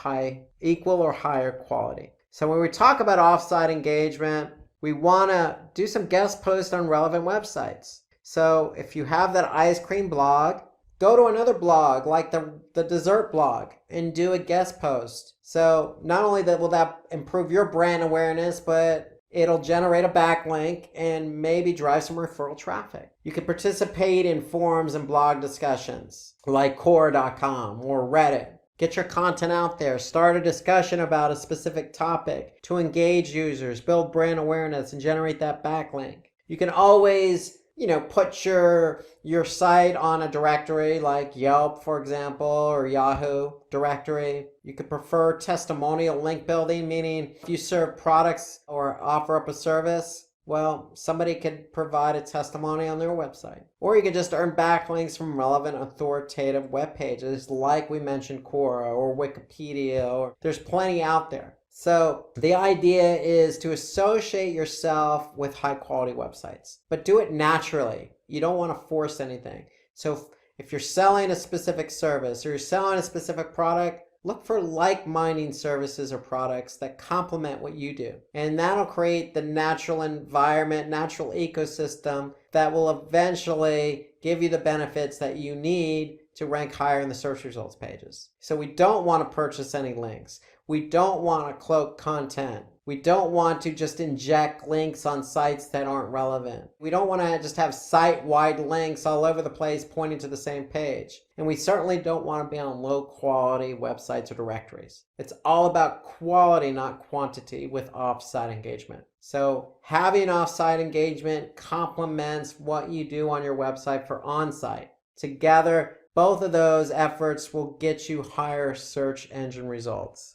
equal or higher quality. So when we talk about offsite engagement, we want to do some guest posts on relevant websites. So if you have that ice cream blog, go to another blog like the dessert blog and do a guest post. So not only will that improve your brand awareness, but it'll generate a backlink and maybe drive some referral traffic. You can participate in forums and blog discussions like Quora.com or Reddit. Get your content out there. Start a discussion about a specific topic to engage users, build brand awareness, and generate that backlink. You can always put your site on a directory like Yelp, for example, or Yahoo directory. You could prefer testimonial link building, meaning if you serve products or offer up a service, well, somebody could provide a testimony on their website. Or you could just earn backlinks from relevant authoritative web pages like we mentioned Quora or Wikipedia, or there's plenty out there. So the idea is to associate yourself with high quality websites, but do it naturally. You don't want to force anything. So if you're selling a specific service or you're selling a specific product, look for like-minded services or products that complement what you do. And that'll create the natural environment, natural ecosystem that will eventually give you the benefits that you need to rank higher in the search results pages. So we don't want to purchase any links. We don't want to cloak content. We don't want to just inject links on sites that aren't relevant. We don't want to just have site-wide links all over the place pointing to the same page. And we certainly don't want to be on low-quality websites or directories. It's all about quality, not quantity, with off-site engagement. So having off-site engagement complements what you do on your website for on-site. Together, both of those efforts will get you higher search engine results.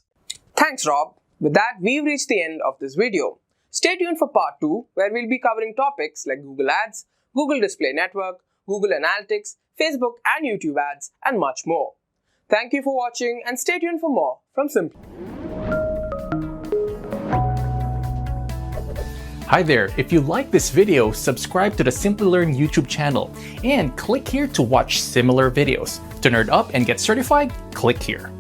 Thanks, Rob. With that, we've reached the end of this video. Stay tuned for part 2, where we'll be covering topics like Google Ads, Google Display Network, Google Analytics, Facebook and YouTube ads, and much more. Thank you for watching and stay tuned for more from Simpli. Hi there, if you like this video, subscribe to the Simplilearn YouTube channel and click here to watch similar videos. To nerd up and get certified, click here.